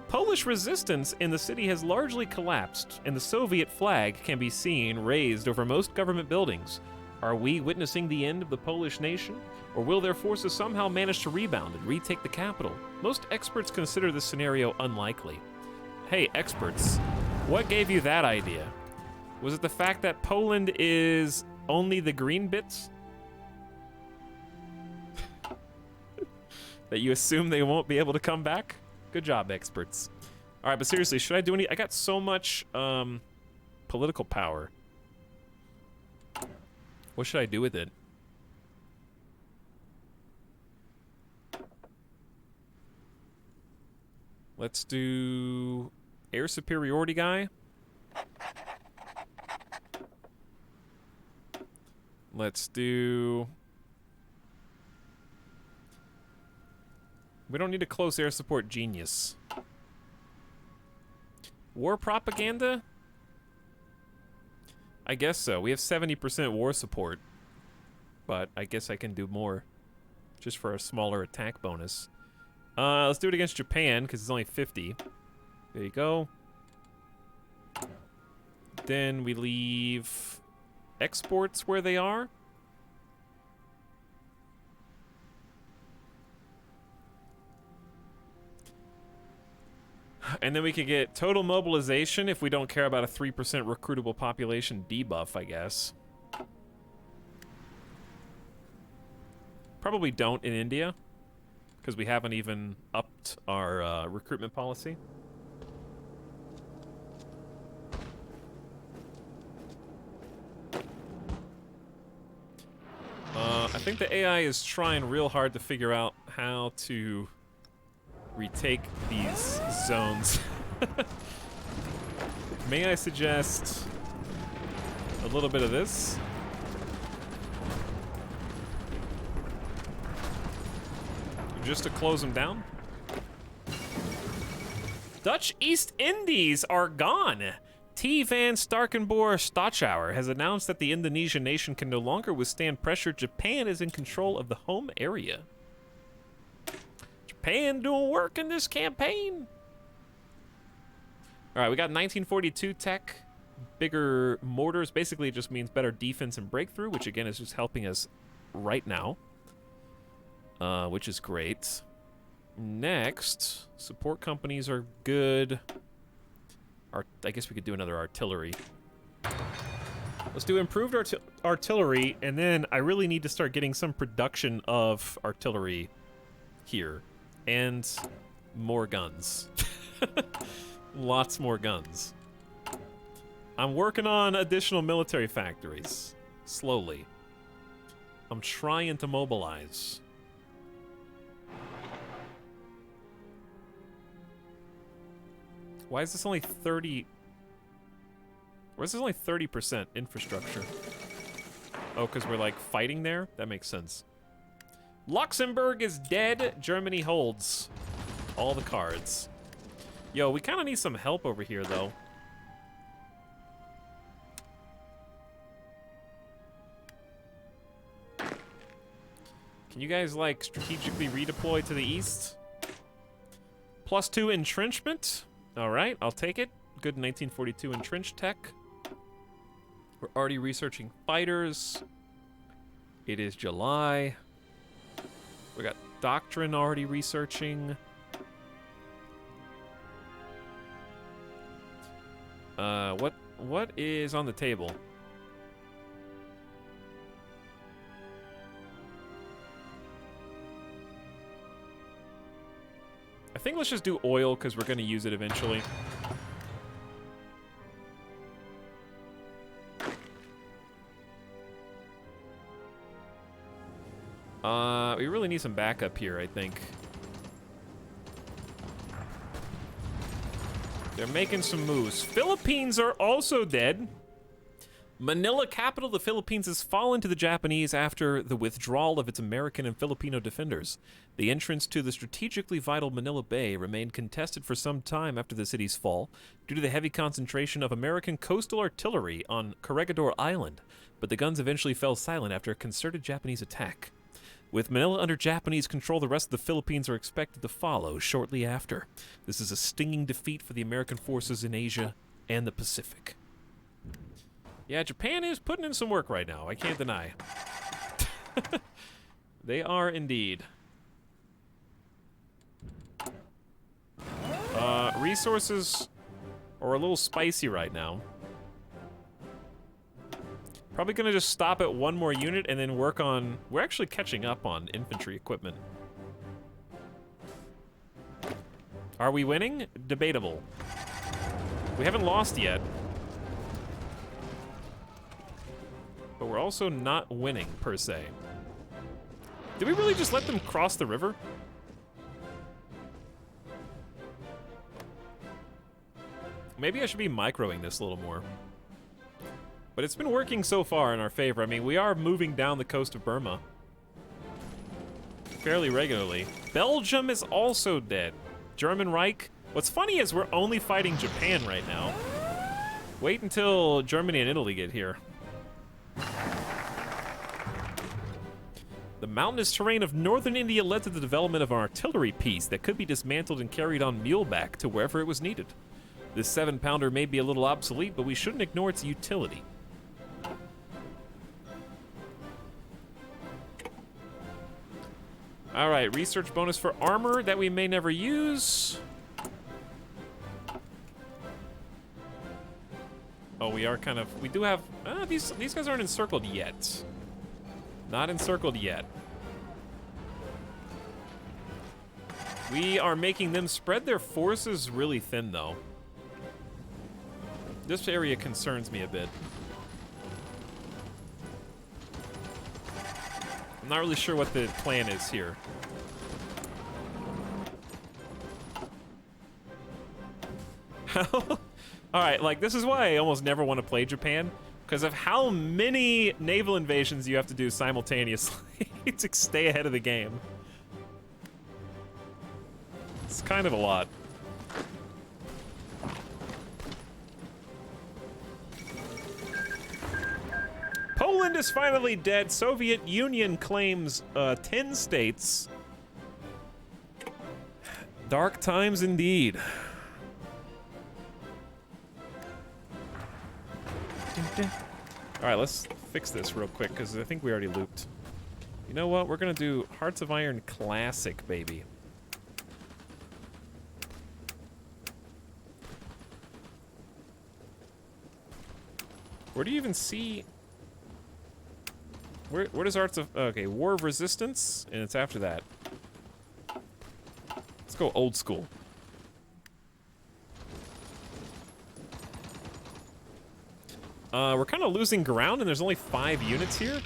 Polish resistance in the city has largely collapsed, and the Soviet flag can be seen raised over most government buildings. Are we witnessing the end of the Polish nation? Or will their forces somehow manage to rebound and retake the capital? Most experts consider this scenario unlikely. Hey, experts, what gave you that idea? Was it the fact that Poland is only the green bits? That you assume they won't be able to come back? Good job, experts. All right, but seriously, should I do any? I got so much political power. What should I do with it? Let's do air superiority guy. Let's do... We don't need a close air support genius. War propaganda? I guess so. We have 70% war support. But I guess I can do more. Just for a smaller attack bonus. Let's do it against Japan, because it's only 50. There you go. Then we leave exports where they are. And then we can get total mobilization if we don't care about a 3% recruitable population debuff, I guess. Probably don't in India, because we haven't even upped our recruitment policy. I think the AI is trying real hard to figure out how to retake these zones. May I suggest a little bit of this? Just to close them down. Dutch East Indies are gone. T. van Starkenboer Stachauer has announced that the Indonesian nation can no longer withstand pressure. Japan is in control of the home area. Japan doing work in this campaign. All right, we got 1942 tech, bigger mortars. Basically, it just means better defense and breakthrough, which again is just helping us right now, which is great. Next, support companies are good. I guess we could do another artillery. Let's do improved artillery, and then I really need to start getting some production of artillery here. And more guns. Lots more guns. I'm working on additional military factories. Slowly. I'm trying to mobilize. Why is this only 30... Why is this only 30% infrastructure? Oh, because we're, like, fighting there? That makes sense. Luxembourg is dead. Germany holds all the cards. Yo, we kind of need some help over here, though. Can you guys, like, strategically redeploy to the east? +2 entrenchment. All right, I'll take it. Good 1942 entrench tech. We're already researching fighters. It is July. We got doctrine already researching. What is on the table? I think let's just do oil because we're going to use it eventually. We really need some backup here, I think. They're making some moves. Philippines are also dead. Manila, capital of the Philippines, has fallen to the Japanese after the withdrawal of its American and Filipino defenders. The entrance to the strategically vital Manila Bay remained contested for some time after the city's fall due to the heavy concentration of American coastal artillery on Corregidor Island, but the guns eventually fell silent after a concerted Japanese attack. With Manila under Japanese control, the rest of the Philippines are expected to follow shortly after. This is a stinging defeat for the American forces in Asia and the Pacific. Yeah, Japan is putting in some work right now, I can't deny. They are indeed. Resources are a little spicy right now. Probably gonna just stop at one more unit and then work on... We're actually catching up on infantry equipment. Are we winning? Debatable. We haven't lost yet. But we're also not winning, per se. Did we really just let them cross the river? Maybe I should be microing this a little more. But it's been working so far in our favor. I mean, we are moving down the coast of Burma fairly regularly. Belgium is also dead. German Reich. What's funny is we're only fighting Japan right now. Wait until Germany and Italy get here. The mountainous terrain of northern India led to the development of an artillery piece that could be dismantled and carried on muleback to wherever it was needed. This 7-pounder may be a little obsolete, but we shouldn't ignore its utility. Alright, research bonus for armor that we may never use. Oh, we are kind of... We do have... these guys aren't encircled yet. Not encircled yet. We are making them spread their forces really thin, though. This area concerns me a bit. I'm not really sure what the plan is here. Alright, like, this is why I almost never want to play Japan, because of how many naval invasions you have to do simultaneously to stay ahead of the game. It's kind of a lot. Poland is finally dead. Soviet Union claims 10 states. Dark times indeed. All right, let's fix this real quick because I think we already looped. You know what? We're gonna do Hearts of Iron Classic, baby. Where do you even see... Where does Arts of... Okay, War of Resistance, and it's after that. Let's go old school. We're kind of losing ground, and there's only 5 units here.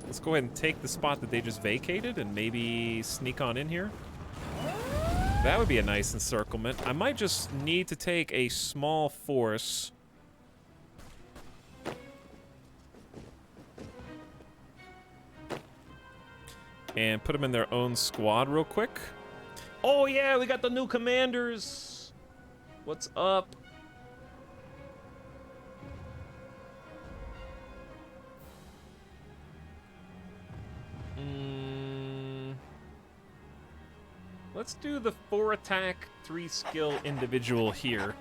Let's go ahead and take the spot that they just vacated and maybe sneak on in here. That would be a nice encirclement. I might just need to take a small force. And put them in their own squad real quick. Oh yeah, we got the new commanders. What's up? Let's do the 4 attack, 3 skill individual here.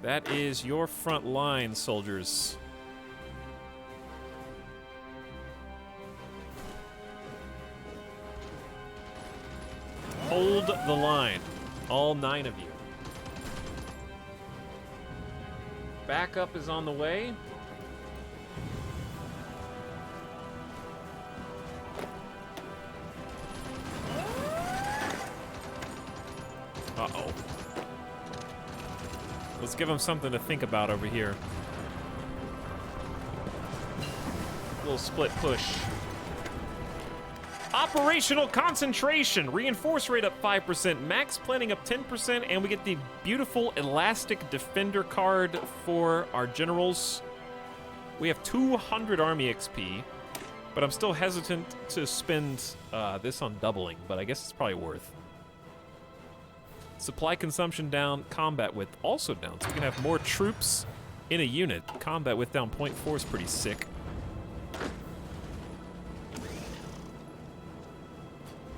That is your front line, soldiers. Hold the line, all 9 of you. Backup is on the way. Uh-oh. Let's give them something to think about over here. A little split push. Operational concentration. Reinforce rate up 5%. Max planning up 10%. And we get the beautiful Elastic Defender card for our generals. We have 200 Army XP. But I'm still hesitant to spend this on doubling. But I guess it's probably worth. Supply consumption down, combat width also down. So we can have more troops in a unit. Combat width down 0.4 is pretty sick.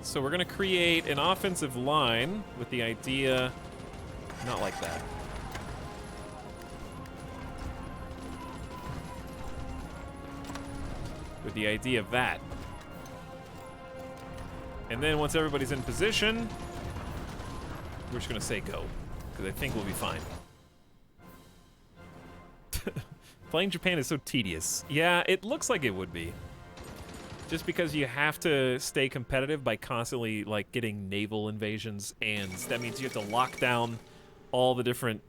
So we're gonna create an offensive line with the idea, not like that. With the idea of that. And then once everybody's in position, we're just gonna say go, because I think we'll be fine. Playing Japan is so tedious. Yeah, it looks like it would be. Just because you have to stay competitive by constantly, like, getting naval invasions, and that means you have to lock down all the different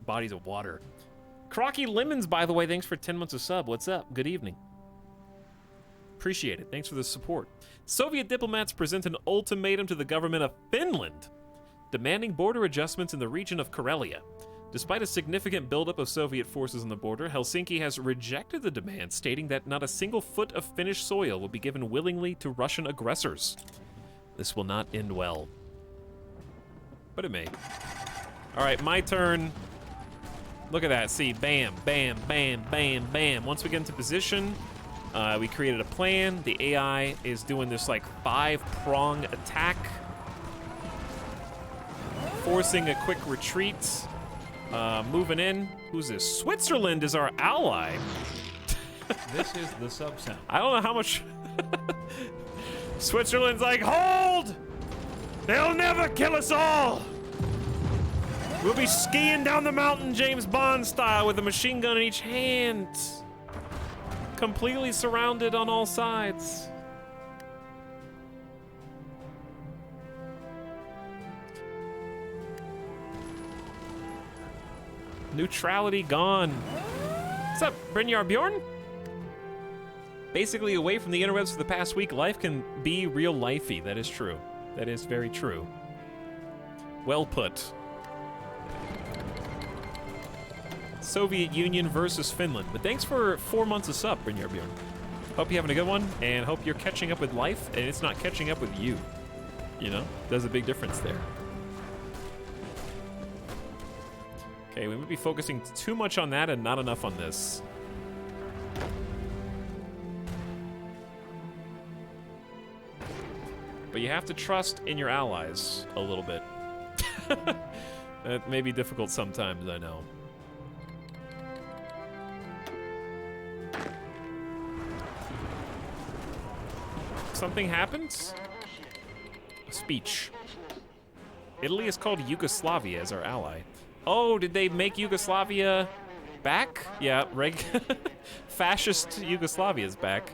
bodies of water. Crocky Lemons, by the way, thanks for 10 months of sub. What's up? Good evening. Appreciate it. Thanks for the support. Soviet diplomats present an ultimatum to the government of Finland, demanding border adjustments in the region of Karelia. Despite a significant buildup of Soviet forces on the border, Helsinki has rejected the demand, stating that not a single foot of Finnish soil will be given willingly to Russian aggressors. This will not end well. But it may. All right, my turn. Look at that. See, bam, bam, bam, bam, bam. Once we get into position, we created a plan. The AI is doing this, like, 5-prong attack, forcing a quick retreat. Moving in. Who's this? Switzerland is our ally. This is the sub sound. I don't know how much... Switzerland's like, hold! They'll never kill us all! We'll be skiing down the mountain James Bond style with a machine gun in each hand. Completely surrounded on all sides. Neutrality gone. What's up, Brynjar Bjorn? Basically, away from the interwebs for the past week, life can be real lifey. That is true. That is very true. Well put. Soviet Union versus Finland. But thanks for 4 months of sub, Brynjar Bjorn. Hope you're having a good one, and hope you're catching up with life, and it's not catching up with you. You know? There's a big difference there. Okay, we might be focusing too much on that and not enough on this. But you have to trust in your allies a little bit. That may be difficult sometimes, I know. Something happens? A speech. Italy is called Yugoslavia as our ally. Oh, did they make Yugoslavia back? Yeah, fascist Yugoslavia is back.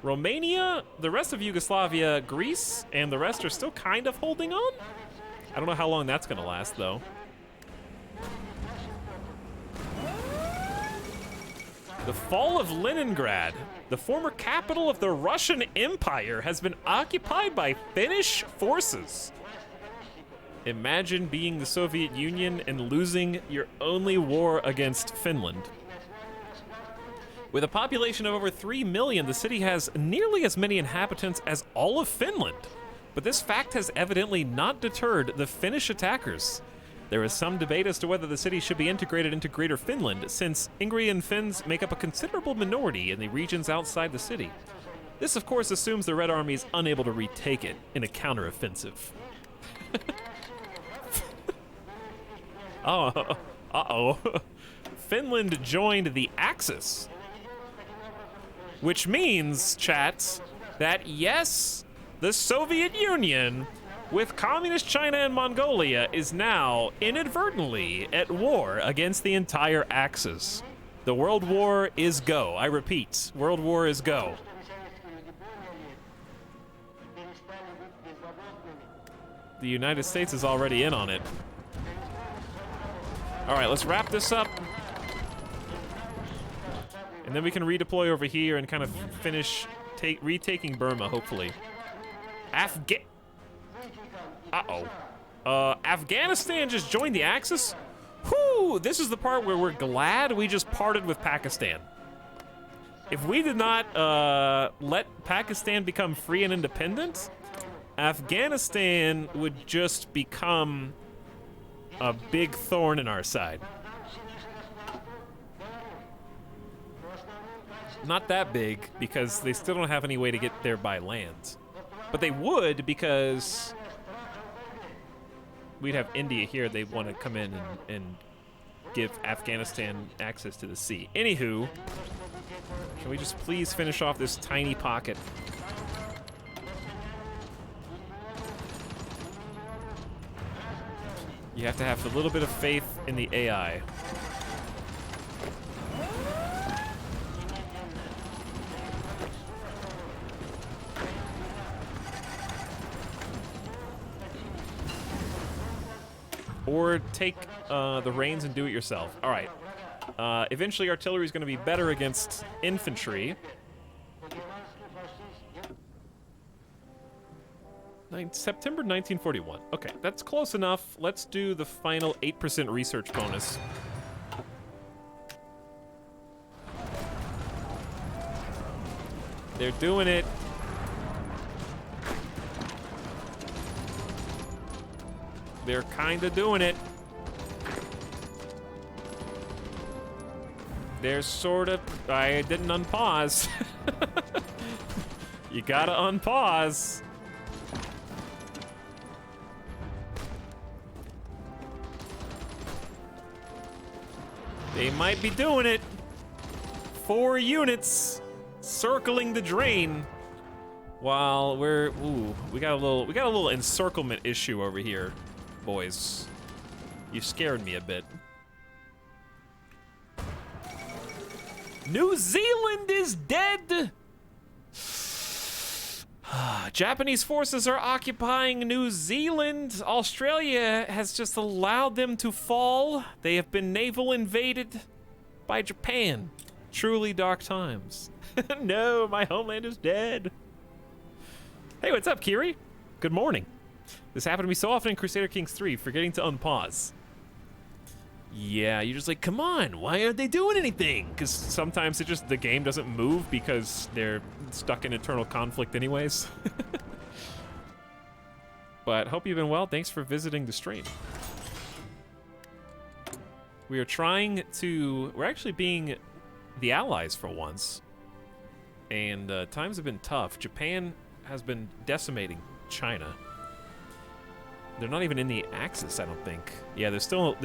Romania, the rest of Yugoslavia, Greece, and the rest are still kind of holding on. I don't know how long that's gonna last, though. The fall of Leningrad, the former capital of the Russian Empire, has been occupied by Finnish forces. Imagine being the Soviet Union and losing your only war against Finland. With a population of over 3 million, the city has nearly as many inhabitants as all of Finland. But this fact has evidently not deterred the Finnish attackers. There is some debate as to whether the city should be integrated into Greater Finland, since Ingrian Finns make up a considerable minority in the regions outside the city. This, of course, assumes the Red Army is unable to retake it in a counteroffensive. Uh-oh. Finland joined the Axis. Which means, chat, that yes, the Soviet Union, with Communist China and Mongolia, is now inadvertently at war against the entire Axis. The World War is go. I repeat, World War is go. The United States is already in on it. All right, let's wrap this up. And then we can redeploy over here and kind of finish retaking Burma, hopefully. Afghanistan just joined the Axis? Whew, this is the part where we're glad we just parted with Pakistan. If we did not let Pakistan become free and independent, Afghanistan would just become a big thorn in our side. Not that big, because they still don't have any way to get there by land. But they would, because we'd have India here. They want to come in and give Afghanistan access to the sea. Anywho, can we just please finish off this tiny pocket? You have to have a little bit of faith in the AI. Or take the reins and do it yourself. All right. Eventually, artillery is going to be better against infantry. September 1941. Okay, that's close enough. Let's do the final 8% research bonus. They're doing it. They're kind of doing it. They're sort of... I didn't unpause. You gotta unpause. They might be doing it. 4 units circling the drain. While we're... Ooh, we got a little encirclement issue over here. Boys, you scared me a bit. New Zealand is dead! Japanese forces are occupying New Zealand. Australia has just allowed them to fall. They have been naval invaded by Japan. Truly dark times. No, my homeland is dead. Hey, what's up, Kiri? Good morning. This happened to me so often in Crusader Kings 3, forgetting to unpause. Yeah, you're just like, come on, why aren't they doing anything? Because sometimes the game doesn't move because they're stuck in eternal conflict anyways. But hope you've been well. Thanks for visiting the stream. We are trying to... We're actually being the allies for once. And times have been tough. Japan has been decimating China. They're not even in the Axis, I don't think. Yeah, they're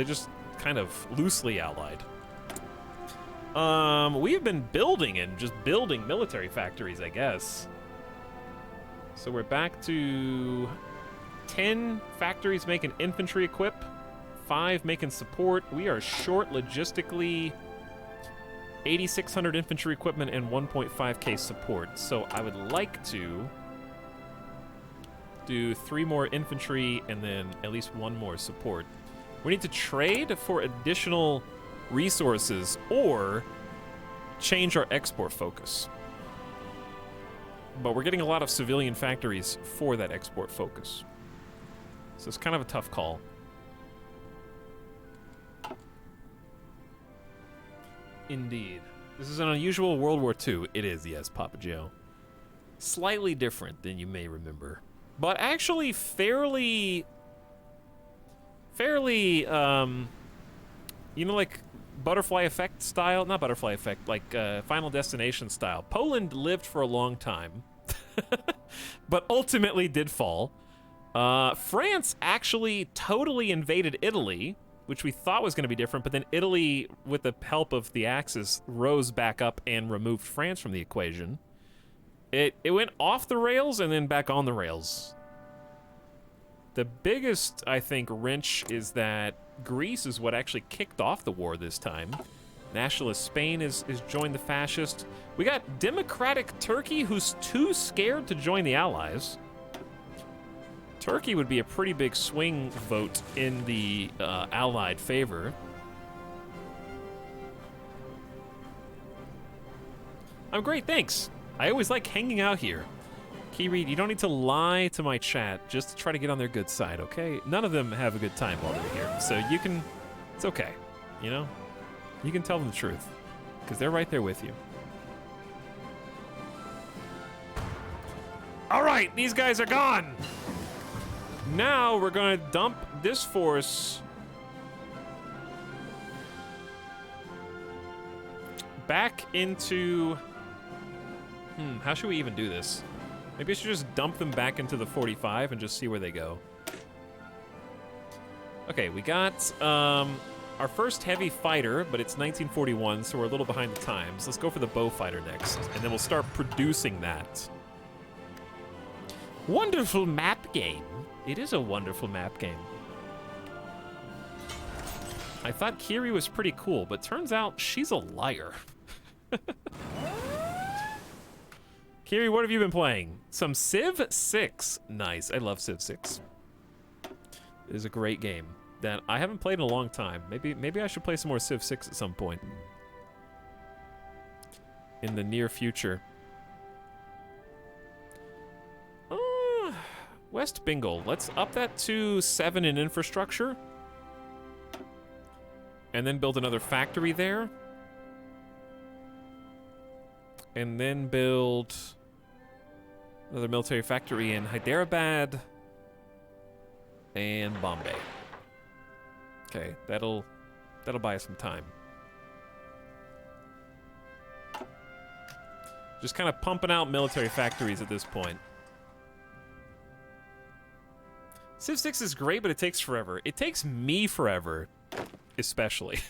just kind of loosely allied. We have been building military factories, I guess. So we're back to 10 factories making infantry equip, 5 making support. We are short logistically 8,600 infantry equipment and 1.5k support. So I would like to do 3 more infantry and then at least 1 more support. We need to trade for additional resources or change our export focus. But we're getting a lot of civilian factories for that export focus. So it's kind of a tough call. Indeed. This is an unusual World War II. It is, yes, Papa Joe. Slightly different than you may remember. But actually fairly, you know, like butterfly effect style? Not butterfly effect, like Final Destination style. Poland lived for a long time, but ultimately did fall. France actually totally invaded Italy, which we thought was going to be different, but then Italy, with the help of the Axis, rose back up and removed France from the equation. It went off the rails and then back on the rails. The biggest, I think, wrench is that Greece is what actually kicked off the war this time. Nationalist Spain is joined the fascist. We got democratic Turkey, who's too scared to join the Allies. Turkey would be a pretty big swing vote in the Allied favor. I'm great, thanks. I always like hanging out here. Keyread, you don't need to lie to my chat just to try to get on their good side, okay? None of them have a good time while they're here, so you can, it's okay, you know? You can tell them the truth, because they're right there with you. All right, these guys are gone. Now we're gonna dump this force back into, how should we even do this? Maybe I should just dump them back into the 45 and just see where they go. Okay, we got our first heavy fighter, but it's 1941, so we're a little behind the times. Let's go for the bow fighter next, and then we'll start producing that. Wonderful map game. It is a wonderful map game. I thought Kiri was pretty cool, but turns out she's a liar. Kiri, what have you been playing? Some Civ 6. Nice. I love Civ 6. It is a great game that I haven't played in a long time. Maybe I should play some more Civ 6 at some point in the near future. West Bengal. Let's up that to 7 in infrastructure. And then build another factory there. And then build another military factory in Hyderabad and Bombay. Okay, that'll buy us some time. Just kind of pumping out military factories at this point. Civ 6 is great, but it takes forever. It takes me forever, especially.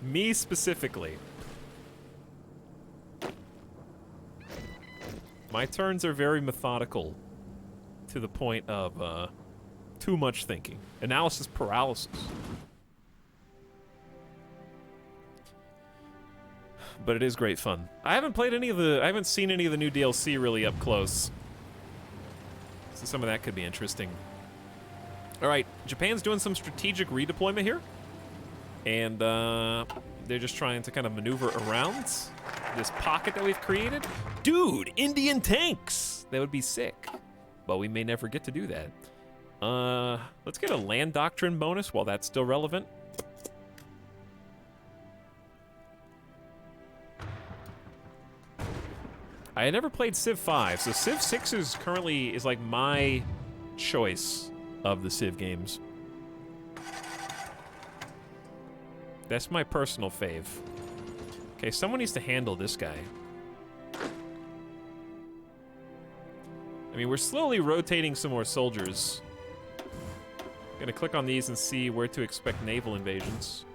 Me specifically. My turns are very methodical to the point of too much thinking. Analysis paralysis. But it is great fun. I haven't seen any of the new DLC really up close. So some of that could be interesting. All right, Japan's doing some strategic redeployment here. And they're just trying to kind of maneuver around this pocket that we've created. Dude, Indian tanks! That would be sick. But we may never get to do that. Let's get a land doctrine bonus while that's still relevant. I had never played Civ 5, so Civ 6 is currently like my choice of the Civ games. That's my personal fave. Okay, someone needs to handle this guy. I mean, we're slowly rotating some more soldiers. Gonna click on these and see where to expect naval invasions.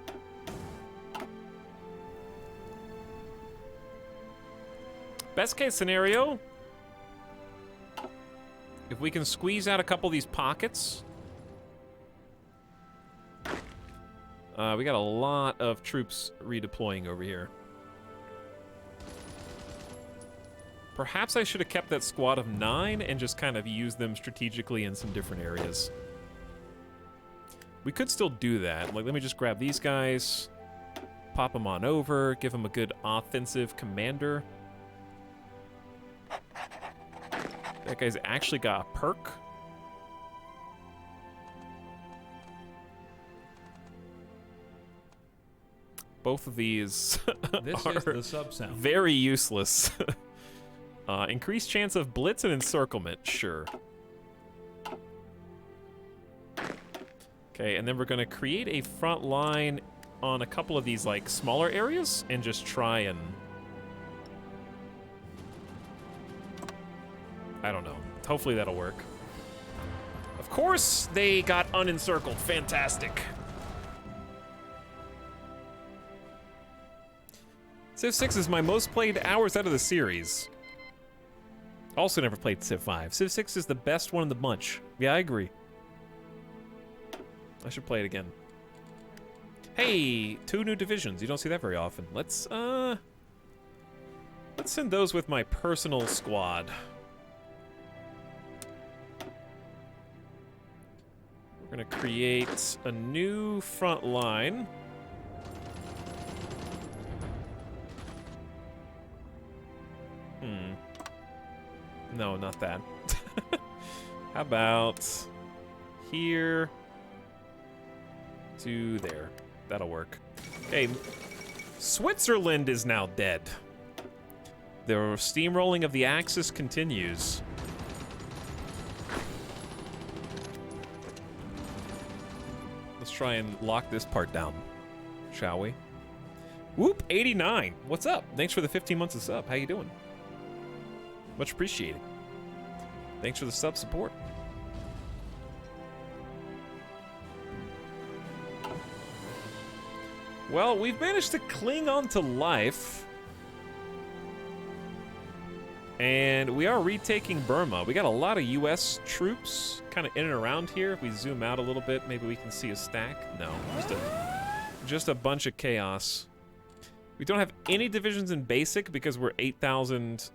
Best case scenario, If we can squeeze out a couple of these pockets. We got a lot of troops redeploying over here. Perhaps I should have kept that squad of 9 and just kind of used them strategically in some different areas. We could still do that. Like, let me just grab these guys, pop them on over, give them a good offensive commander. That guy's actually got a perk. Both of these This are is the sub sound. very useless. Increased chance of blitz and encirclement, sure. Okay, and then we're gonna create a front line on a couple of these like smaller areas and just try and, I don't know. Hopefully that'll work. Of course they got unencircled. Fantastic. Civ 6 is my most played hours out of the series. Also never played Civ 5. Civ 6 is the best one in the bunch. Yeah, I agree. I should play it again. Hey, 2 new divisions. You don't see that very often. Let's send those with my personal squad. We're gonna create a new front line. No, not that. How about here to there? That'll work. Okay, Switzerland is now dead. The steamrolling of the Axis continues. Let's try and lock this part down, shall we? Whoop, 89. What's up? Thanks for the 15 months of sub. How you doing? Much appreciated. Thanks for the sub support. Well, we've managed to cling on to life. And we are retaking Burma. We got a lot of US troops kind of in and around here. If we zoom out a little bit, maybe we can see a stack. No, just a bunch of chaos. We don't have any divisions in basic because we're 8,000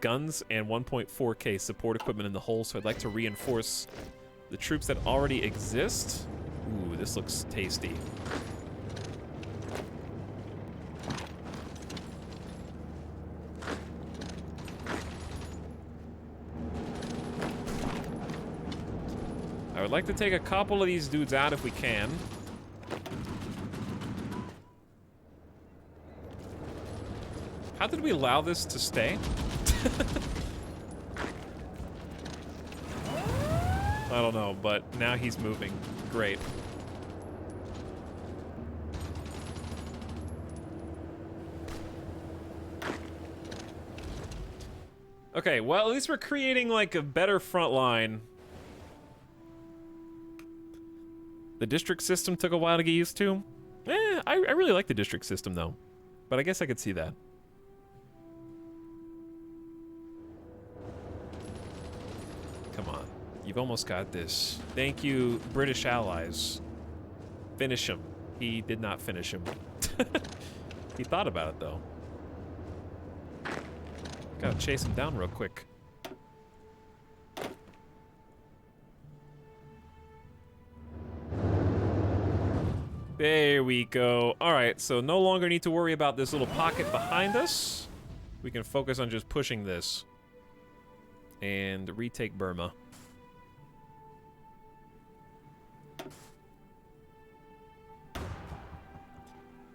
guns and 1.4k support equipment in the whole, so I'd like to reinforce the troops that already exist. Ooh, this looks tasty. I would like to take a couple of these dudes out if we can. How did we allow this to stay? I don't know, but now he's moving. Great. Okay, well, at least we're creating, like, a better front line. The district system took a while to get used to. I really like the district system, though. But I guess I could see that. Come on. You've almost got this. Thank you, British allies. Finish him. He did not finish him. He thought about it, though. Gotta chase him down real quick. There we go. All right, so no longer need to worry about this little pocket behind us. We can focus on just pushing this and retake Burma.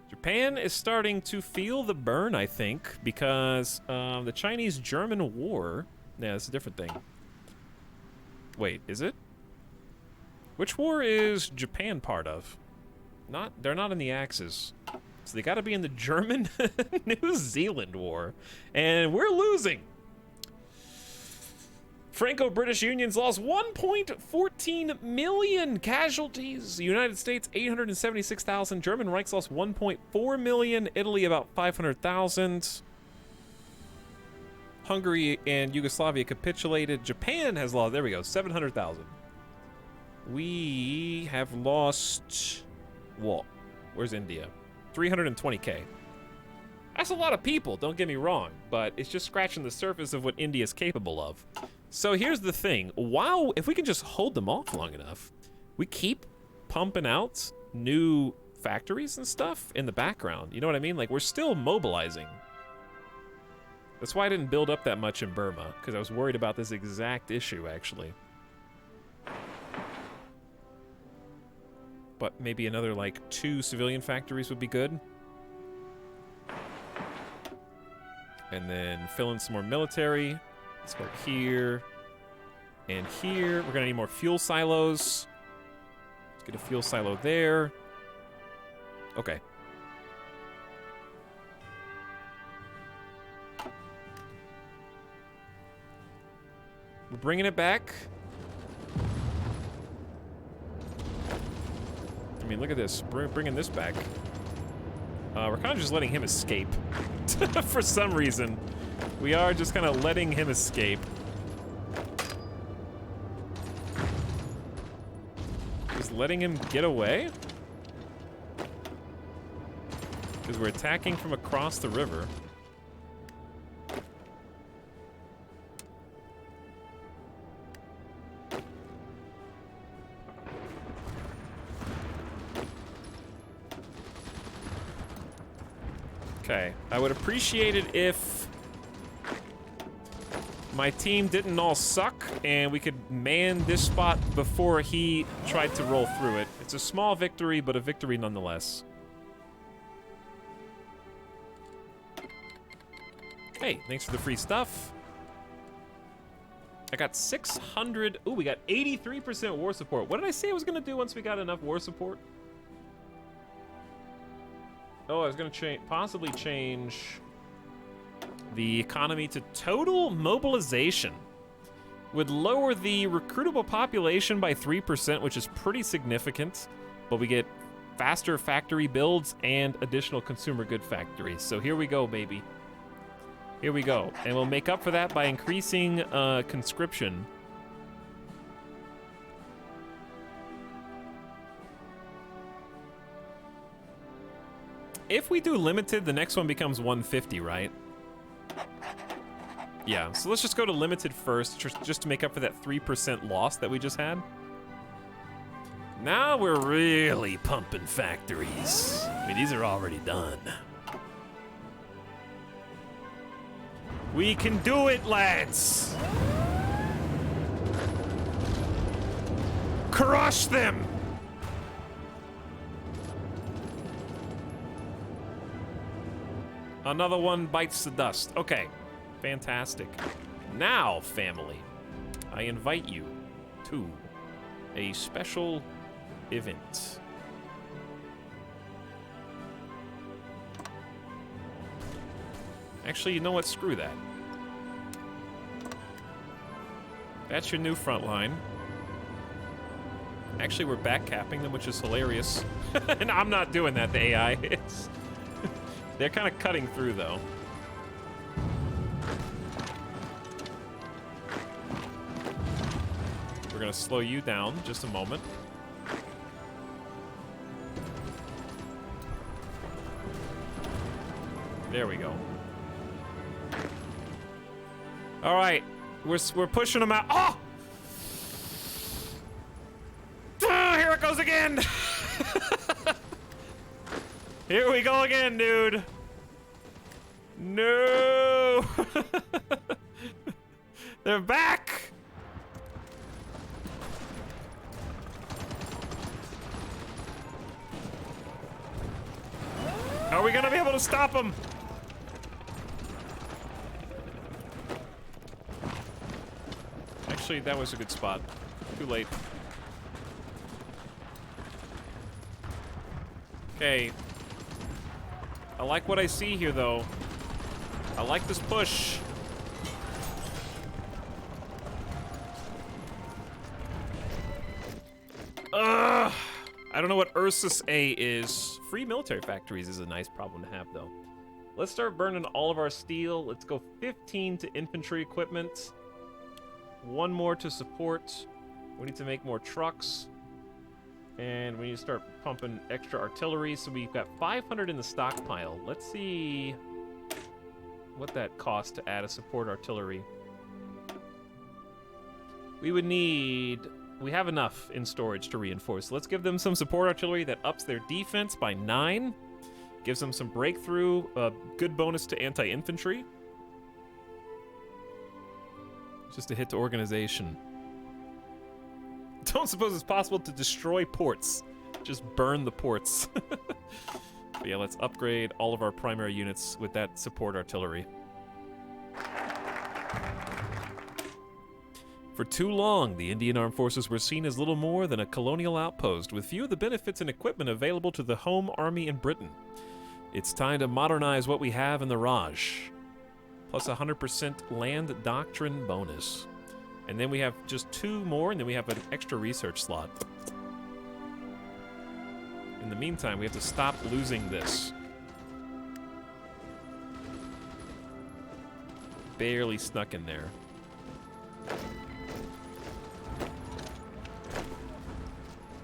Japan is starting to feel the burn, I think, because the Chinese-German war... Yeah, it's a different thing. Wait, is it? Which war is Japan part of? They're not in the Axis. So they gotta be in the German-New Zealand war. And we're losing! Franco-British Union's lost 1.14 million casualties. The United States, 876,000. German Reich's lost 1.4 million. Italy, about 500,000. Hungary and Yugoslavia capitulated. Japan has lost. There we go. 700,000. We have lost. What? Where's India? 320K. That's a lot of people, don't get me wrong, but it's just scratching the surface of what India's capable of. So here's the thing. Wow, if we can just hold them off long enough, we keep pumping out new factories and stuff in the background. You know what I mean? Like, we're still mobilizing. That's why I didn't build up that much in Burma, because I was worried about this exact issue, actually. But maybe another, like, 2 civilian factories would be good. And then fill in some more military. Let's go here and here. We're gonna need more fuel silos. Let's get a fuel silo there. Okay. We're bringing it back. I mean, look at this. Bringing this back. We're kind of just letting him escape. For some reason. We are just kind of letting him escape. Just letting him get away? Because we're attacking from across the river. Okay, I would appreciate it if my team didn't all suck and we could man this spot before he tried to roll through it. It's a small victory, but a victory nonetheless. Hey, thanks for the free stuff. I got 600. Ooh, we got 83% war support. What did I say I was gonna do once we got enough war support? Oh, I was gonna possibly change the economy to total mobilization. Would lower the recruitable population by 3%, which is pretty significant, but we get faster factory builds and additional consumer good factories. So here we go, baby. Here we go. And we'll make up for that by increasing conscription. If we do limited, the next one becomes 150, right? Yeah, so let's just go to limited first, just to make up for that 3% loss that we just had. Now we're really pumping factories. I mean, these are already done. We can do it, lads! Crush them! Another one bites the dust. Okay, fantastic. Now, family, I invite you to a special event. Actually, you know what? Screw that. That's your new front line. Actually, we're back capping them, which is hilarious. And I'm not doing that, the AI. They're kind of cutting through, though. We're going to slow you down just a moment. There we go. All right. We're pushing them out. Oh! Ah, here it goes again! Here we go again, dude. No. They're back. Are we gonna be able to stop them? Actually, that was a good spot. Too late. Okay. I like what I see here, though. I like this push. Ugh! I don't know what Ursus A is. Free military factories is a nice problem to have, though. Let's start burning all of our steel. Let's go 15 to infantry equipment. 1 more to support. We need to make more trucks. And we need to start pumping extra artillery. So we've got 500 in the stockpile. Let's see what that costs to add a support artillery. We would need... We have enough in storage to reinforce. Let's give them some support artillery that ups their defense by 9. Gives them some breakthrough, a good bonus to anti-infantry. Just a hit to organization. Don't suppose it's possible to destroy ports. Just burn the ports. But yeah, let's upgrade all of our primary units with that support artillery. For too long, the Indian Armed Forces were seen as little more than a colonial outpost, with few of the benefits and equipment available to the home army in Britain. It's time to modernize what we have in the Raj. Plus 100% land doctrine bonus. And then we have just 2 more, and then we have an extra research slot. In the meantime, we have to stop losing this. Barely snuck in there.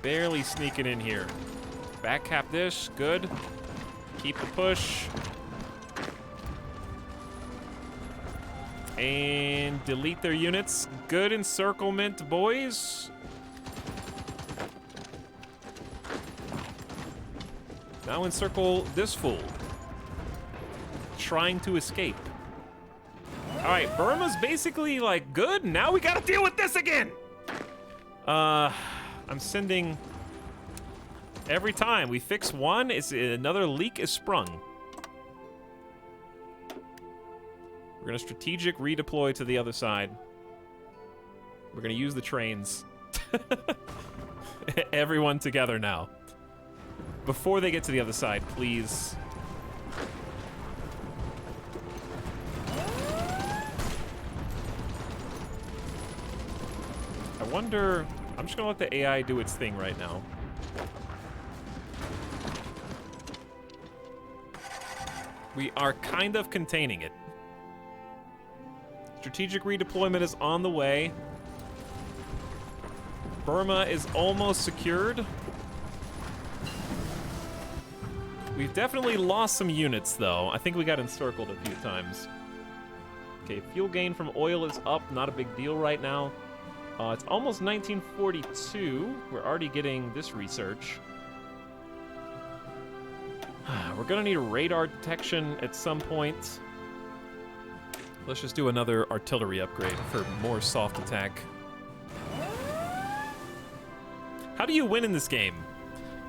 Barely sneaking in here. Back cap this, good. Keep the push. And delete their units. Good encirclement, boys. Now encircle this fool. Trying to escape. Alright, Burma's basically like good. Now we gotta deal with this again. I'm sending... Every time we fix one, another leak is sprung. We're gonna strategic redeploy to the other side. We're gonna use the trains. Everyone together now. Before they get to the other side, please. I wonder... I'm just gonna let the AI do its thing right now. We are kind of containing it. Strategic redeployment is on the way. Burma is almost secured. We've definitely lost some units, though. I think we got encircled a few times. Okay, fuel gain from oil is up. Not a big deal right now. It's almost 1942. We're already getting this research. We're gonna need a radar detection at some point. Let's just do another artillery upgrade for more soft attack. How do you win in this game?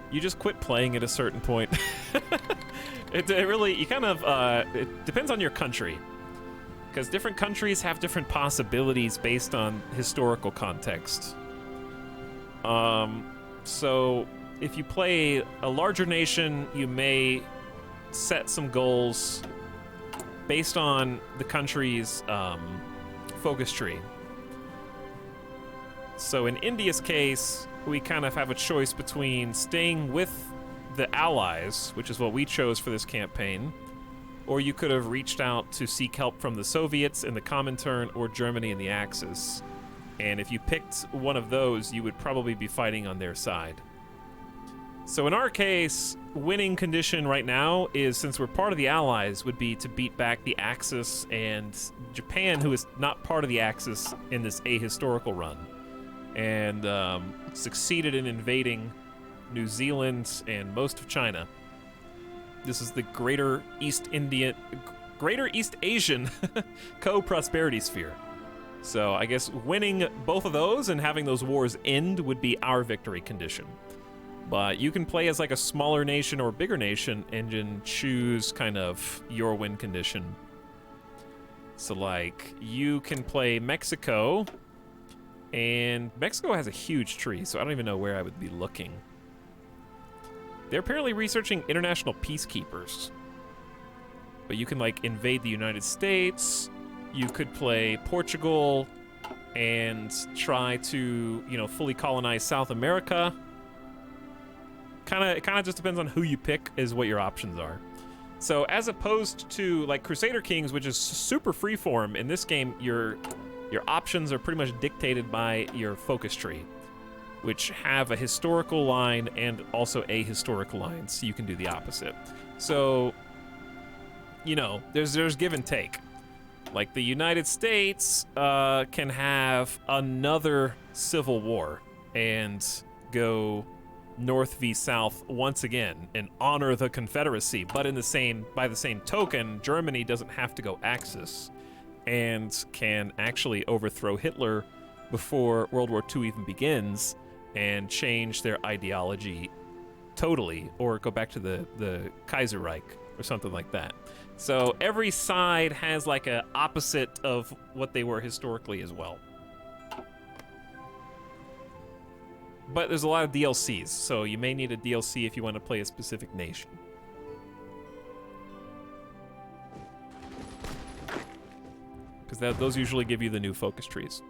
You just quit playing at a certain point. It really, you kind of, it depends on your country. Because different countries have different possibilities based on historical context. So if you play a larger nation, you may set some goals based on the country's focus tree. So in India's case, we kind of have a choice between staying with the Allies, which is what we chose for this campaign, or you could have reached out to seek help from the Soviets in the Comintern or Germany in the Axis. And if you picked one of those, you would probably be fighting on their side. So in our case, winning condition right now is, since we're part of the Allies, would be to beat back the Axis and Japan, who is not part of the Axis in this ahistorical run, and succeeded in invading New Zealand and most of China. This is the Greater East Asian co-prosperity sphere. So I guess winning both of those and having those wars end would be our victory condition. But you can play as like a smaller nation or bigger nation and then choose kind of your win condition. So like you can play Mexico, and Mexico has a huge tree, so I don't even know where I would be looking. They're apparently researching international peacekeepers. But you can like invade the United States. You could play Portugal and try to, you know, fully colonize South It kind of just depends on who you pick is what your options are. So as opposed to like Crusader Kings, which is super freeform, in this game your options are pretty much dictated by your focus tree, which have a historical line and also a historical line, so you can do the opposite. So, you know, there's give and take. Like the United States can have another civil war and go north v south once again and honor the Confederacy, but by the same token, Germany doesn't have to go Axis and can actually overthrow Hitler before World War II even begins and change their ideology totally, or go back to the Kaiserreich or something like that. So every side has like a opposite of what they were historically as well. But there's a lot of DLCs, so you may need a DLC if you want to play a specific nation. Because those usually give you the new focus trees.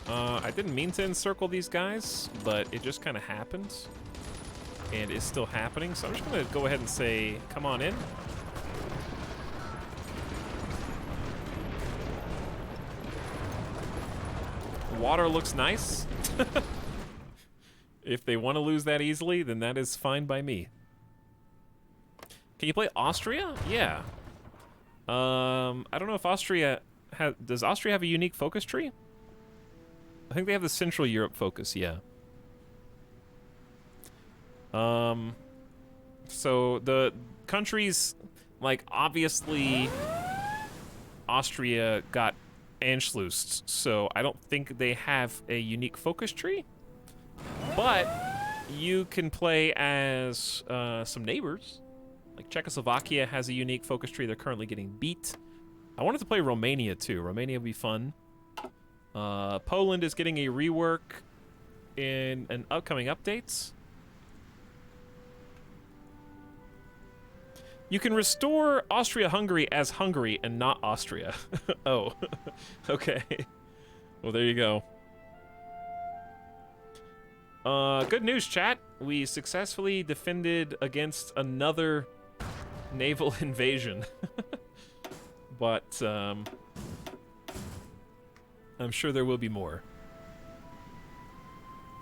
I didn't mean to encircle these guys, but it just kind of happened. And is still happening, so I'm just going to go ahead and say, come on in. Water looks nice. If they want to lose that easily, then that is fine by me. Can you play Austria? Yeah. I don't know if Austria does Austria have a unique focus tree? I think they have the Central Europe focus, yeah. So the countries, like, obviously Austria got Anschlussed, so I don't think they have a unique focus tree. But you can play as some neighbors. Like Czechoslovakia has a unique focus tree. They're currently getting beat. I wanted to play Romania too. Romania would be fun. Poland is getting a rework in an upcoming updates. You can restore Austria-Hungary as Hungary and not Austria. Oh, okay. Well, there you go. Good news, chat. We successfully defended against another naval invasion. But, I'm sure there will be more.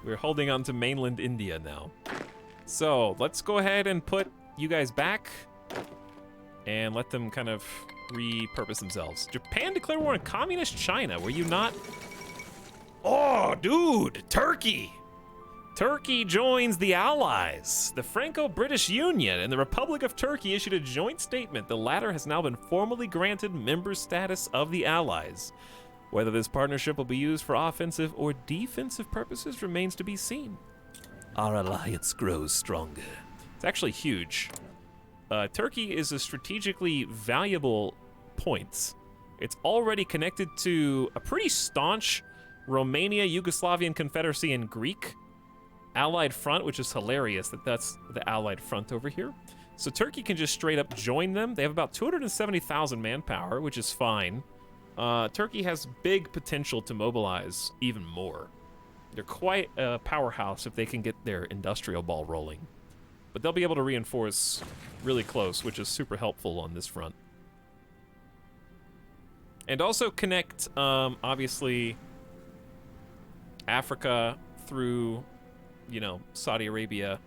We're holding on to mainland India now. So, let's go ahead and put you guys back and let them kind of repurpose themselves. Japan declared war on communist China. Were you not? Oh, dude, Turkey! Turkey joins the Allies. The Franco-British Union and the Republic of Turkey issued a joint statement. The latter has now been formally granted member status of the Allies. Whether this partnership will be used for offensive or defensive purposes remains to be seen. Our alliance grows stronger. It's actually huge. Turkey is a strategically valuable point. It's already connected to a pretty staunch Romania, Yugoslavian Confederacy, and Greek Allied front, which is hilarious that that's the Allied front over here. So Turkey can just straight up join them. They have about 270,000 manpower, which is fine. Turkey has big potential to mobilize even more. They're quite a powerhouse if they can get their industrial ball rolling. But they'll be able to reinforce really close, which is super helpful on this front. And also connect, obviously, Africa through, you know, Saudi Arabia.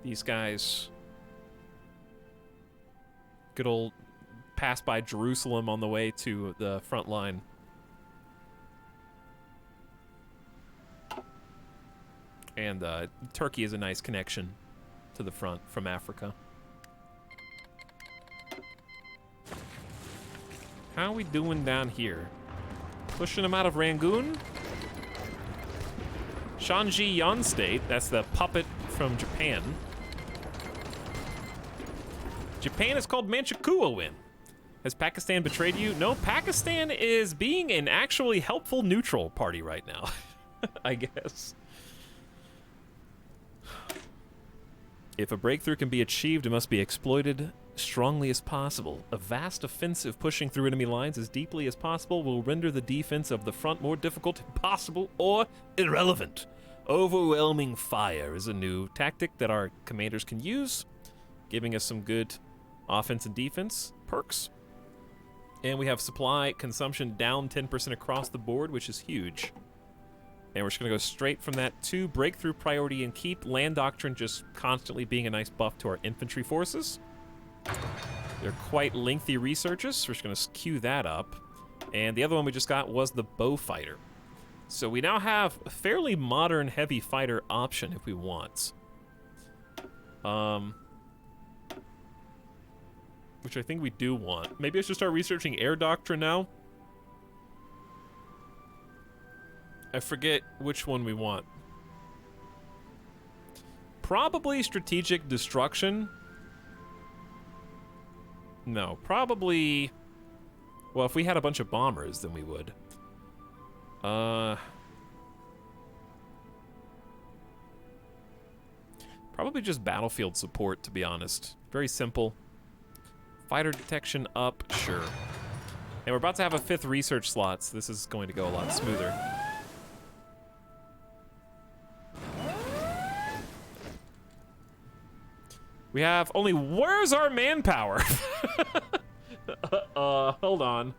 These guys, good old pass by Jerusalem on the way to the front line. And Turkey is a nice connection to the front from Africa. How are we doing down here? Pushing them out of Rangoon? Shanxi Yan State, that's the puppet from Japan. Japan is called Manchukuo. Has Pakistan betrayed you? No, Pakistan is being an actually helpful neutral party right now, I guess. If a breakthrough can be achieved, it must be exploited strongly as possible. A vast offensive pushing through enemy lines as deeply as possible will render the defense of the front more difficult, impossible, or irrelevant. Overwhelming fire is a new tactic that our commanders can use, giving us some good offense and defense perks. And we have supply consumption down 10% across the board, which is huge. And we're just going to go straight from that to breakthrough priority and keep land doctrine just constantly being a nice buff to our infantry forces. They're quite lengthy researches, so we're just going to queue that up. And the other one we just got was the bow fighter. So we now have a fairly modern heavy fighter option if we want. Which I think we do want. Maybe I should start researching air doctrine now. I forget which one we want. Probably strategic destruction. No, probably... Well, if we had a bunch of bombers, then we would. Probably just battlefield support, to be honest. Very simple. Fighter detection up, sure. And we're about to have a 5th research slot, so this is going to go a lot smoother. We have only... Where's our manpower? Hold on.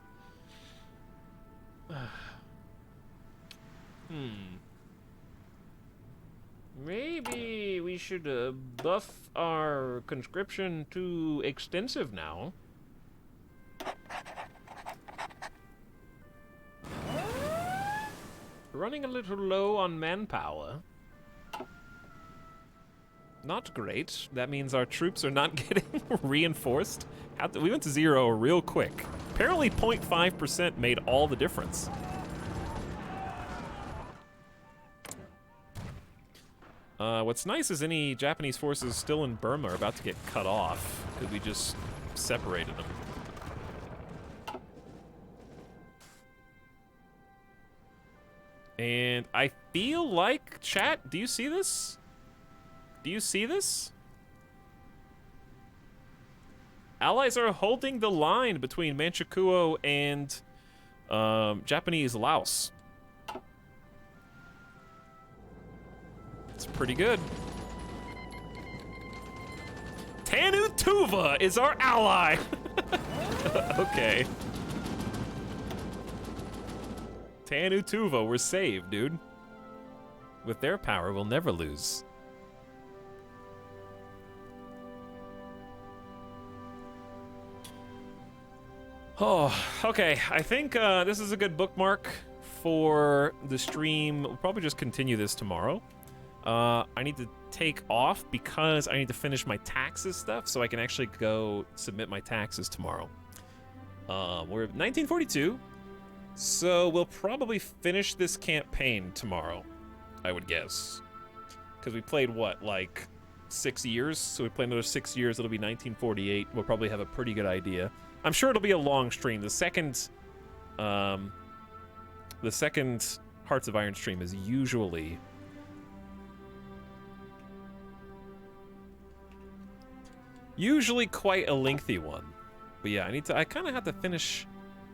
Maybe we should buff our conscription to extensive now. Running a little low on manpower. Not great. That means our troops are not getting reinforced. We went to 0 real quick. Apparently 0.5% made all the difference. What's nice is any Japanese forces still in Burma are about to get cut off because we just separated them. And I feel like, chat, do you see this? Do you see this? Allies are holding the line between Manchukuo and Japanese Laos. It's pretty good. Tanu Tuva is our ally. Okay. Tanu Tuva, we're saved, dude. With their power, we'll never lose. Oh, okay. I think this is a good bookmark for the stream. We'll probably just continue this tomorrow. I need to take off because I need to finish my taxes stuff so I can actually go submit my taxes tomorrow. We're at 1942, so we'll probably finish this campaign tomorrow, I would guess. Because we played, what, like 6 years? So we play another 6 years, it'll be 1948. We'll probably have a pretty good idea. I'm sure it'll be a long stream. The second Hearts of Iron stream is usually quite a lengthy one. But yeah, I kind of have to finish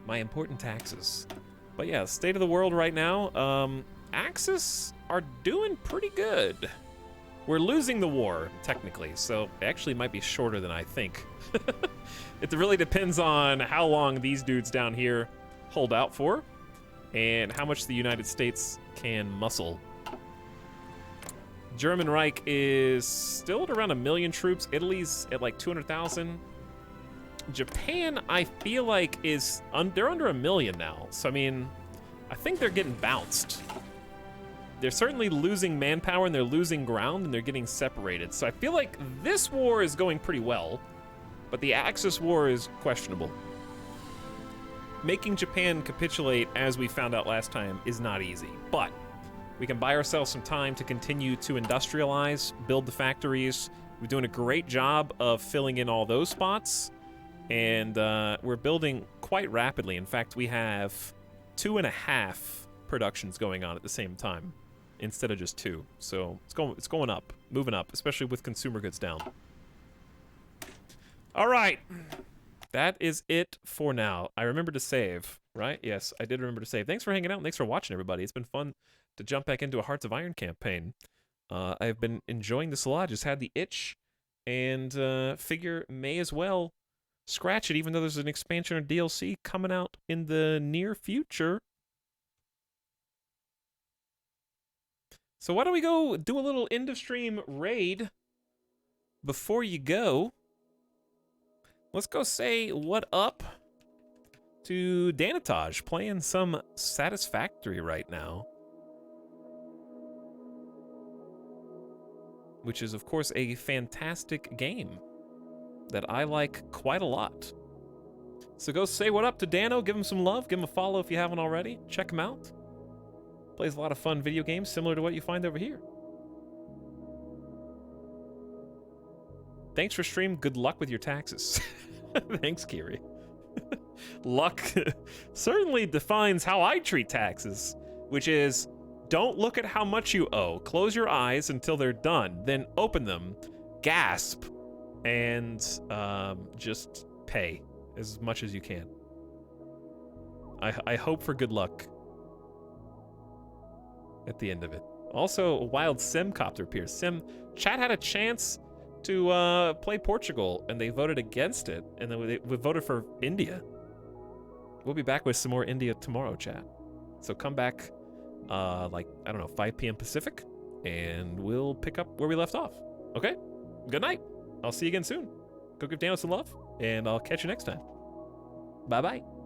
my important taxes. But yeah, state of the world right now, Axis are doing pretty good. We're losing the war, technically, so it actually might be shorter than I think. It really depends on how long these dudes down here hold out for, and how much the United States can muscle. German Reich is still at around 1 million troops. Italy's at like 200,000. Japan, I feel like, they're under 1 million now. So, I mean, I think they're getting bounced. They're certainly losing manpower, and they're losing ground, and they're getting separated. So I feel like this war is going pretty well, but the Axis war is questionable. Making Japan capitulate, as we found out last time, is not easy. But we can buy ourselves some time to continue to industrialize, build the factories. We're doing a great job of filling in all those spots, and we're building quite rapidly. In fact, we have 2.5 productions going on at the same time, instead of just 2. So it's going up, moving up, especially with consumer goods down. All right, that is it for now. I remember to save. right? Yes, I did remember to save. Thanks for hanging out, and thanks for watching, everybody. It's been fun to jump back into a Hearts of Iron campaign. I've been enjoying this a lot. Just had the itch, and figure may as well scratch it, even though there's an expansion or DLC coming out in the near future. So why don't we go do a little end-of-stream raid before you go? Let's go say what up to Danatage, playing some Satisfactory right now. Which is, of course, a fantastic game that I like quite a lot. So go say what up to Dano, give him some love, give him a follow if you haven't already. Check him out. Plays a lot of fun video games similar to what you find over here. Thanks for stream. Good luck with your taxes. Thanks, Kiri. Luck certainly defines how I treat taxes, which is don't look at how much you owe. Close your eyes until they're done, then open them, gasp, and just pay as much as you can. I hope for good luck at the end of it. Also, a wild Simcopter appears. Chat had a chance to play Portugal, and they voted against it, and then we voted for India. We'll be back with some more India tomorrow, chat. So come back, like, I don't know, 5 p.m. Pacific, and we'll pick up where we left off. Okay? Good night. I'll see you again soon. Go give Daniel some love, and I'll catch you next time. Bye-bye.